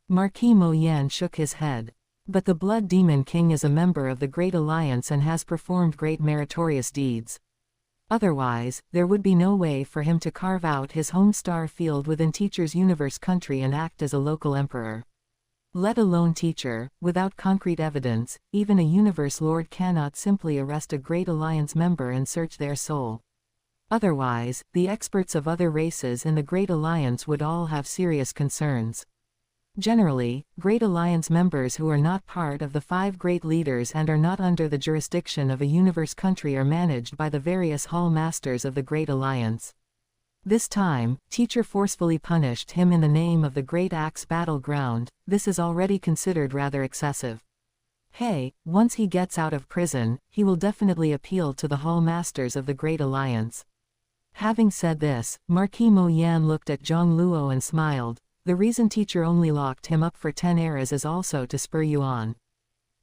Marquis Mo Yan shook his head. But the Blood Demon King is a member of the Great Alliance and has performed great meritorious deeds. Otherwise, there would be no way for him to carve out his home star field within Teacher's universe country and act as a local emperor. Let alone Teacher, without concrete evidence, even a universe lord cannot simply arrest a Great Alliance member and search their soul. Otherwise, the experts of other races in the Great Alliance would all have serious concerns. Generally, Great Alliance members who are not part of the 5 great leaders and are not under the jurisdiction of a universe country are managed by the various Hall Masters of the Great Alliance. This time, Teacher forcefully punished him in the name of the Great Axe battleground. This is already considered rather excessive. Hey, once he gets out of prison, he will definitely appeal to the Hall Masters of the Great Alliance. Having said this, Marquis Mo Yan looked at Jiang Luo and smiled. The reason Teacher only locked him up for 10 eras is also to spur you on.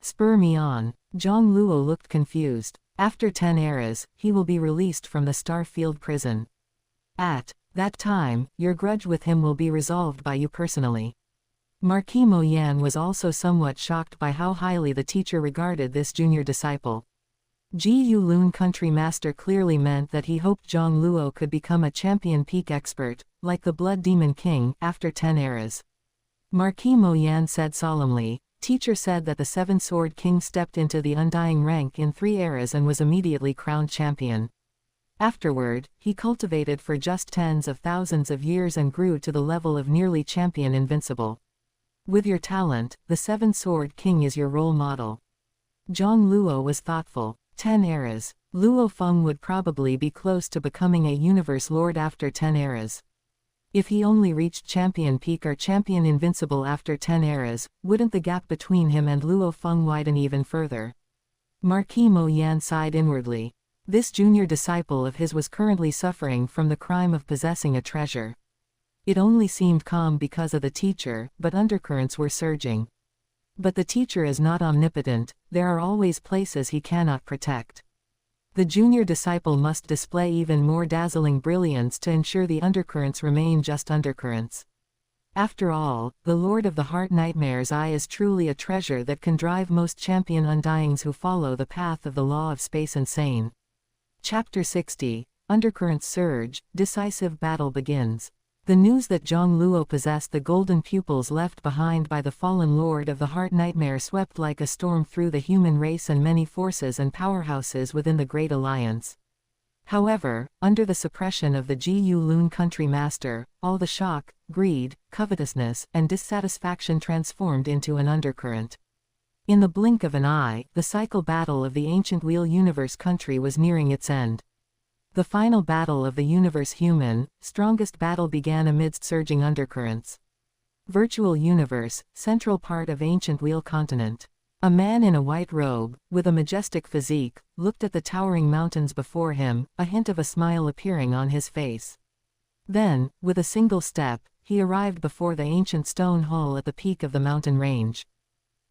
Spur me on. Jiang Luo looked confused. After 10 eras, he will be released from the Star Field prison. At that time, your grudge with him will be resolved by you personally. Marquis Mo Yan was also somewhat shocked by how highly the teacher regarded this junior disciple. Ji Lun Country Master clearly meant that he hoped Jiang Luo could become a champion peak expert, like the Blood Demon King, after 10 eras. Marquis Mo Yan said solemnly, "Teacher said that the Seven Sword King stepped into the undying rank in 3 eras and was immediately crowned champion. Afterward, he cultivated for just tens of thousands of years and grew to the level of nearly champion invincible. With your talent, the Seven Sword King is your role model." Jiang Luo was thoughtful. 10 eras. Luo Feng would probably be close to becoming a universe lord after 10 eras. If he only reached champion peak or champion invincible after 10 eras, wouldn't the gap between him and Luo Feng widen even further? Marquis Mo Yan sighed inwardly. This junior disciple of his was currently suffering from the crime of possessing a treasure. It only seemed calm because of the teacher, but undercurrents were surging. But the teacher is not omnipotent, there are always places he cannot protect. The junior disciple must display even more dazzling brilliance to ensure the undercurrents remain just undercurrents. After all, the Lord of the Heart Nightmare's Eye is truly a treasure that can drive most champion undyings who follow the path of the law of space insane. Chapter 60, Undercurrents Surge, Decisive Battle Begins. The news that Jiang Luo possessed the golden pupils left behind by the fallen Lord of the Heart Nightmare swept like a storm through the human race and many forces and powerhouses within the Great Alliance. However, under the suppression of the Ji Lun Country Master, all the shock, greed, covetousness, and dissatisfaction transformed into an undercurrent. In the blink of an eye, the cycle battle of the ancient Wheel Universe country was nearing its end. The final battle of the universe human, strongest battle began amidst surging undercurrents. Virtual universe, central part of ancient Wheel continent. A man in a white robe, with a majestic physique, looked at the towering mountains before him, a hint of a smile appearing on his face. Then, with a single step, he arrived before the ancient stone hall at the peak of the mountain range.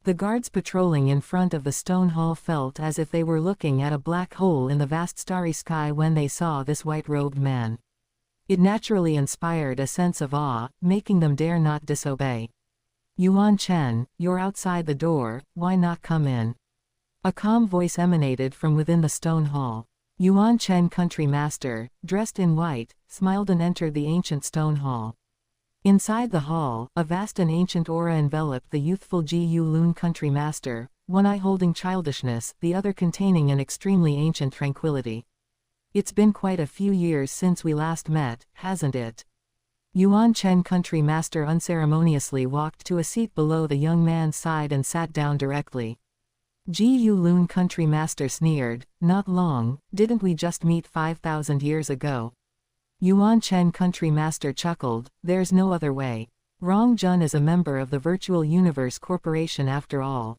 The guards patrolling in front of the stone hall felt as if they were looking at a black hole in the vast starry sky when they saw this white-robed man. It naturally inspired a sense of awe, making them dare not disobey. "Yuan Chen, you're outside the door, why not come in?" A calm voice emanated from within the stone hall. Yuan Chen Country Master, dressed in white, smiled and entered the ancient stone hall. Inside the hall, a vast and ancient aura enveloped the youthful Ji Lun Country Master, one eye holding childishness, the other containing an extremely ancient tranquility. "It's been quite a few years since we last met, hasn't it?" Yuan Chen Country Master unceremoniously walked to a seat below the young man's side and sat down directly. Ji Lun Country Master sneered, "Not long, didn't we just meet 5,000 years ago?" Yuan Chen Country Master chuckled, "There's no other way. Rong Jun is a member of the Virtual Universe Corporation after all.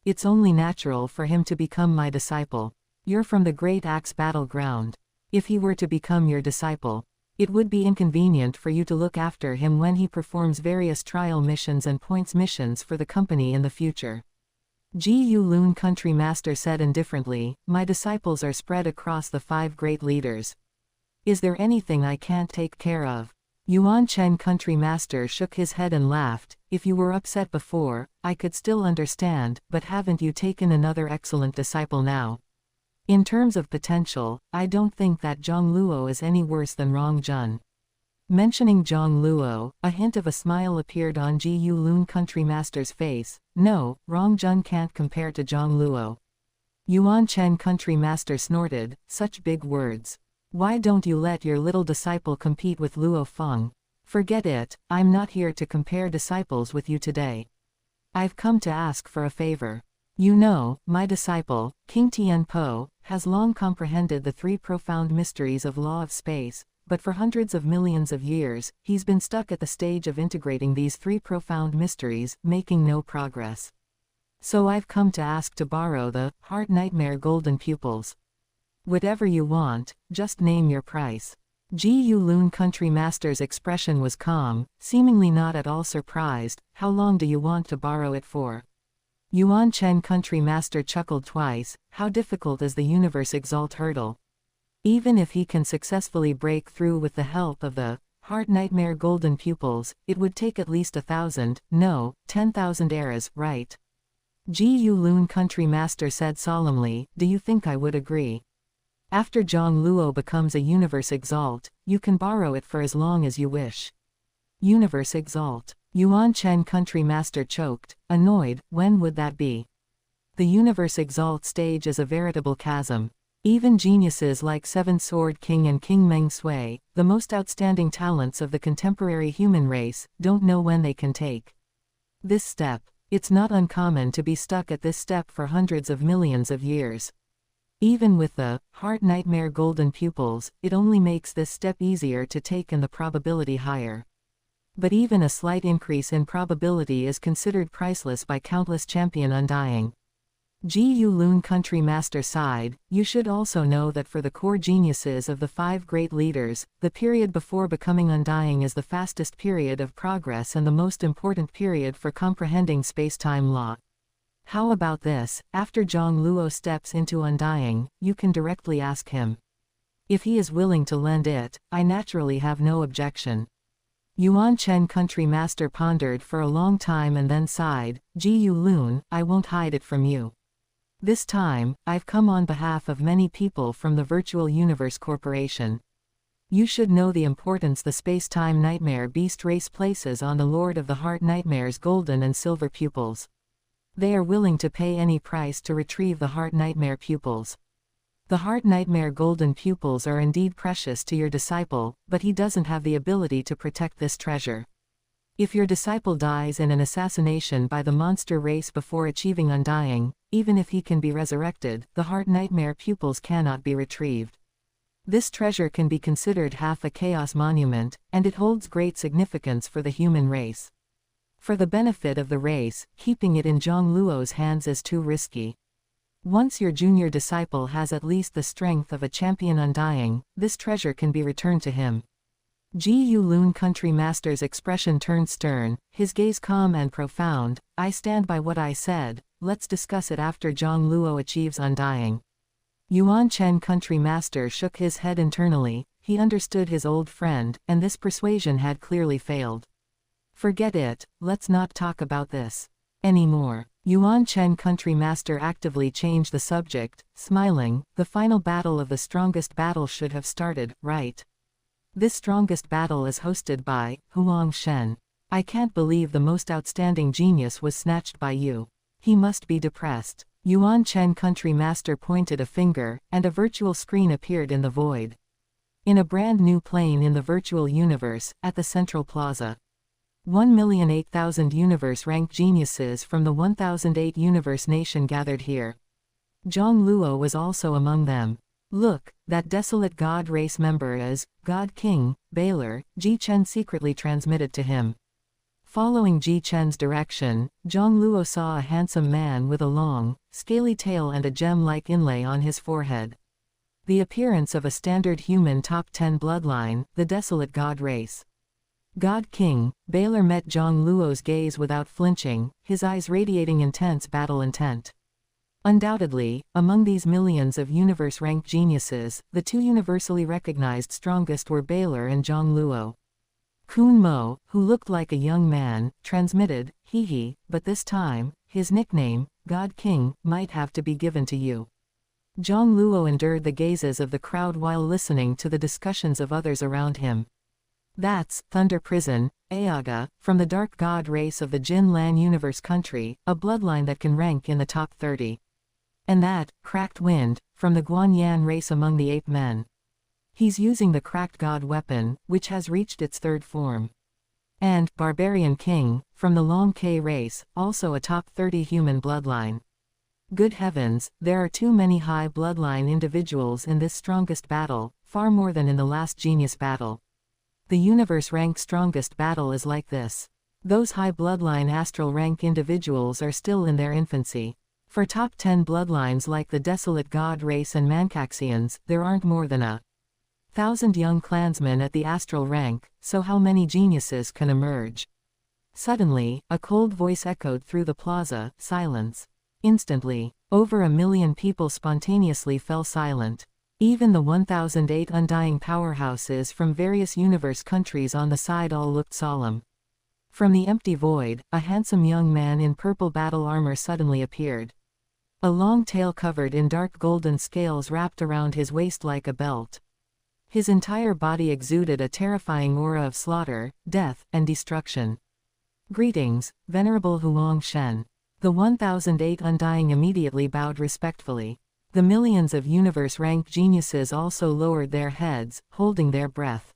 It's only natural for him to become my disciple. You're from the Great Axe Battleground. If he were to become your disciple, it would be inconvenient for you to look after him when he performs various trial missions and points missions for the company in the future." Ji Lun Country Master said indifferently, "My disciples are spread across the 5 great leaders. Is there anything I can't take care of?" Yuan Chen Country Master shook his head and laughed, "If you were upset before, I could still understand, but haven't you taken another excellent disciple now? In terms of potential, I don't think that Jiang Luo is any worse than Rong Jun." Mentioning Jiang Luo, a hint of a smile appeared on Ji Lun Country Master's face. "No, Rong Jun can't compare to Jiang Luo." Yuan Chen Country Master snorted, "Such big words. Why don't you let your little disciple compete with Luo Feng?" "Forget it, I'm not here to compare disciples with you today. I've come to ask for a favor. You know, my disciple, King Tian Po, has long comprehended the 3 profound mysteries of law of space, but for hundreds of millions of years, he's been stuck at the stage of integrating these 3 profound mysteries, making no progress. So I've come to ask to borrow the Heart Nightmare Golden Pupils. Whatever you want, just name your price." Ji Lun Country Master's expression was calm, seemingly not at all surprised. "How long do you want to borrow it for?" Yuan Chen Country Master chuckled twice. "How difficult is the Universe Exalt hurdle? Even if he can successfully break through with the help of the heart nightmare golden pupils, it would take at least 1,000, no, 10,000 eras, right? Ji Loon country master said solemnly, do you think I would agree? After Jiang Luo becomes a universe exalt, you can borrow it for as long as you wish. Universe exalt. Yuan Chen country master choked, annoyed, when would that be? The universe exalt stage is a veritable chasm. Even geniuses like Seven Sword King and King Meng Sui, the most outstanding talents of the contemporary human race, don't know when they can take this step. It's not uncommon to be stuck at this step for hundreds of millions of years. Even with the heart nightmare golden pupils, it only makes this step easier to take and the probability higher. But even a slight increase in probability is considered priceless by countless champion undying. Ji Loon country master sighed, you should also know that for the core geniuses of the 5 great leaders, the period before becoming undying is the fastest period of progress and the most important period for comprehending space-time law. How about this, after Jiang Luo steps into undying, you can directly ask him. If he is willing to lend it, I naturally have no objection. Yuan Chen country master pondered for a long time and then sighed, Ji Loon, I won't hide it from you. This time, I've come on behalf of many people from the Virtual Universe Corporation. You should know the importance the space-time nightmare beast race places on the Lord of the Heart Nightmare's golden and silver pupils. They are willing to pay any price to retrieve the Heart Nightmare pupils. The Heart Nightmare golden pupils are indeed precious to your disciple, but he doesn't have the ability to protect this treasure. If your disciple dies in an assassination by the monster race before achieving undying, even if he can be resurrected, the Heart Nightmare pupils cannot be retrieved. This treasure can be considered half a chaos monument, and it holds great significance for the human race. For the benefit of the race, keeping it in Jiang Luo's hands is too risky. Once your junior disciple has at least the strength of a champion undying, this treasure can be returned to him. Ji Loon country master's expression turned stern, his gaze calm and profound. I stand by what I said, let's discuss it after Jiang Luo achieves undying. Yuan Chen country master shook his head internally, he understood his old friend, and this persuasion had clearly failed. Forget it, let's not talk about this anymore. Yuan Chen country master actively changed the subject, smiling, the final battle of the strongest battle should have started, right? This strongest battle is hosted by Huang Shen. I can't believe the most outstanding genius was snatched by you. He must be depressed. Yuan Chen country master pointed a finger, and a virtual screen appeared in the void. In a brand new plane in the virtual universe, at the central plaza. 1,008,000 universe-ranked geniuses from the 1008 universe nation gathered here. Jiang Luo was also among them. Look, that desolate god race member is God King, Baylor, Ji Chen secretly transmitted to him. Following Ji Chen's direction, Jiang Luo saw a handsome man with a long, scaly tail and a gem-like inlay on his forehead. The appearance of a standard human top 10 bloodline, the desolate god race. God King, Baylor met Jiang Luo's gaze without flinching, his eyes radiating intense battle intent. Undoubtedly, among these millions of universe-ranked geniuses, the 2 universally recognized strongest were Baylor and Jiang Luo. Kun Mo, who looked like a young man, transmitted, hee, but this time, his nickname, God King, might have to be given to you. Jiang Luo endured the gazes of the crowd while listening to the discussions of others around him. That's Thunder Prison, Ayaga, from the dark god race of the Jin Lan universe country, a bloodline that can rank in the top 30. And that, Cracked Wind, from the Guanyan race among the ape men. He's using the Cracked God weapon, which has reached its 3rd form. And Barbarian King, from the Long K race, also a top 30 human bloodline. Good heavens, there are too many high bloodline individuals in this strongest battle, far more than in the last genius battle. The universe rank strongest battle is like this. Those high bloodline astral rank individuals are still in their infancy. For top 10 bloodlines like the Desolate God race and Mancaxians, there aren't more than 1,000 young clansmen at the astral rank, so how many geniuses can emerge? Suddenly, a cold voice echoed through the plaza, silence. Instantly, over 1 million people spontaneously fell silent. Even the 1008 undying powerhouses from various universe countries on the side all looked solemn. From the empty void, a handsome young man in purple battle armor suddenly appeared. A long tail covered in dark golden scales wrapped around his waist like a belt. His entire body exuded a terrifying aura of slaughter, death, and destruction. "Greetings, Venerable Huang Shen." The 1008 Undying immediately bowed respectfully. The millions of universe-ranked geniuses also lowered their heads, holding their breath.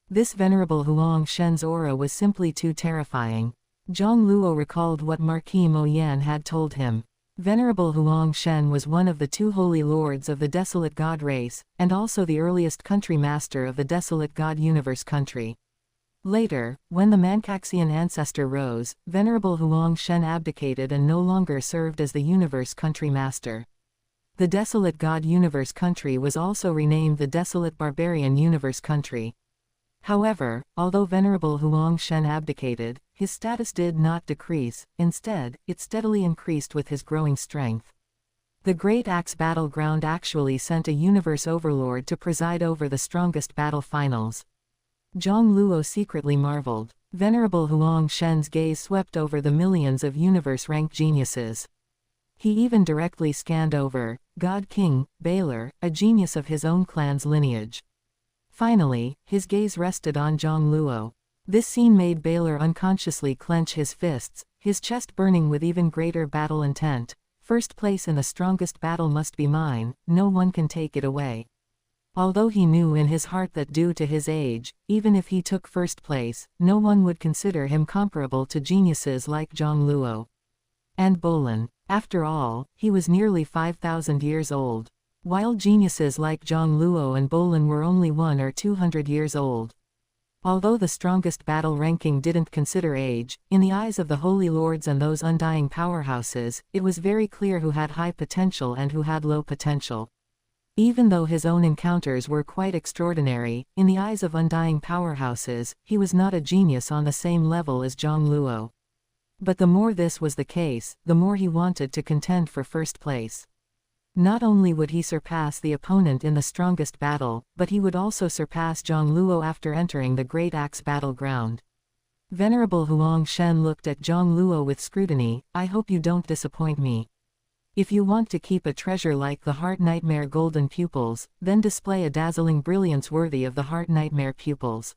This Venerable Huang Shen's aura was simply too terrifying. Jiang Luo recalled what Marquis Mo Yan had told him. Venerable Huang Shen was one of the two holy lords of the Desolate God race, and also the earliest country master of the Desolate God universe country. Later, when the Mancaxian ancestor rose, Venerable Huang Shen abdicated and no longer served as the universe country master. The Desolate God universe country was also renamed the Desolate Barbarian universe country. However, although Venerable Huang Shen abdicated, his status did not decrease, instead, it steadily increased with his growing strength. The Great Axe Battleground actually sent a universe overlord to preside over the strongest battle finals. Jiang Luo secretly marveled. Venerable Huang Shen's gaze swept over the millions of universe-ranked geniuses. He even directly scanned over God King Baylor, a genius of his own clan's lineage. Finally, his gaze rested on Jiang Luo. This scene made Baylor unconsciously clench his fists, his chest burning with even greater battle intent. "First place in the strongest battle must be mine, no one can take it away." Although he knew in his heart that due to his age, even if he took first place, no one would consider him comparable to geniuses like Jiang Luo. And Bolin. After all, he was nearly 5,000 years old. While geniuses like Jiang Luo and Bolin were only 100 or 200 years old. Although the strongest battle ranking didn't consider age, in the eyes of the Holy Lords and those undying powerhouses, it was very clear who had high potential and who had low potential. Even though his own encounters were quite extraordinary, in the eyes of undying powerhouses, he was not a genius on the same level as Jiang Luo. But the more this was the case, the more he wanted to contend for first place. Not only would he surpass the opponent in the strongest battle, but he would also surpass Jiang Luo after entering the Great Axe Battleground. Venerable Huang Shen looked at Jiang Luo with scrutiny. "I hope you don't disappoint me. If you want to keep a treasure like the Heart Nightmare Golden Pupils, then display a dazzling brilliance worthy of the Heart Nightmare Pupils."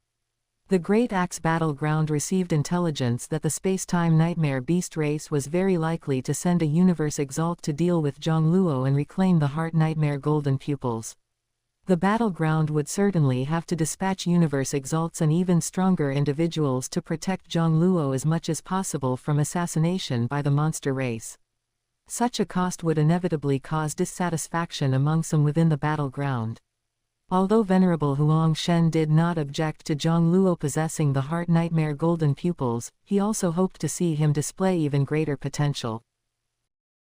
The Great Axe Battleground received intelligence that the Space-Time Nightmare Beast race was very likely to send a Universe Exalt to deal with Jiang Luo and reclaim the Heart Nightmare Golden Pupils. The battleground would certainly have to dispatch Universe Exalts and even stronger individuals to protect Jiang Luo as much as possible from assassination by the monster race. Such a cost would inevitably cause dissatisfaction among some within the battleground. Although Venerable Huang Shen did not object to Jiang Luo possessing the Heart Nightmare Golden Pupils, he also hoped to see him display even greater potential.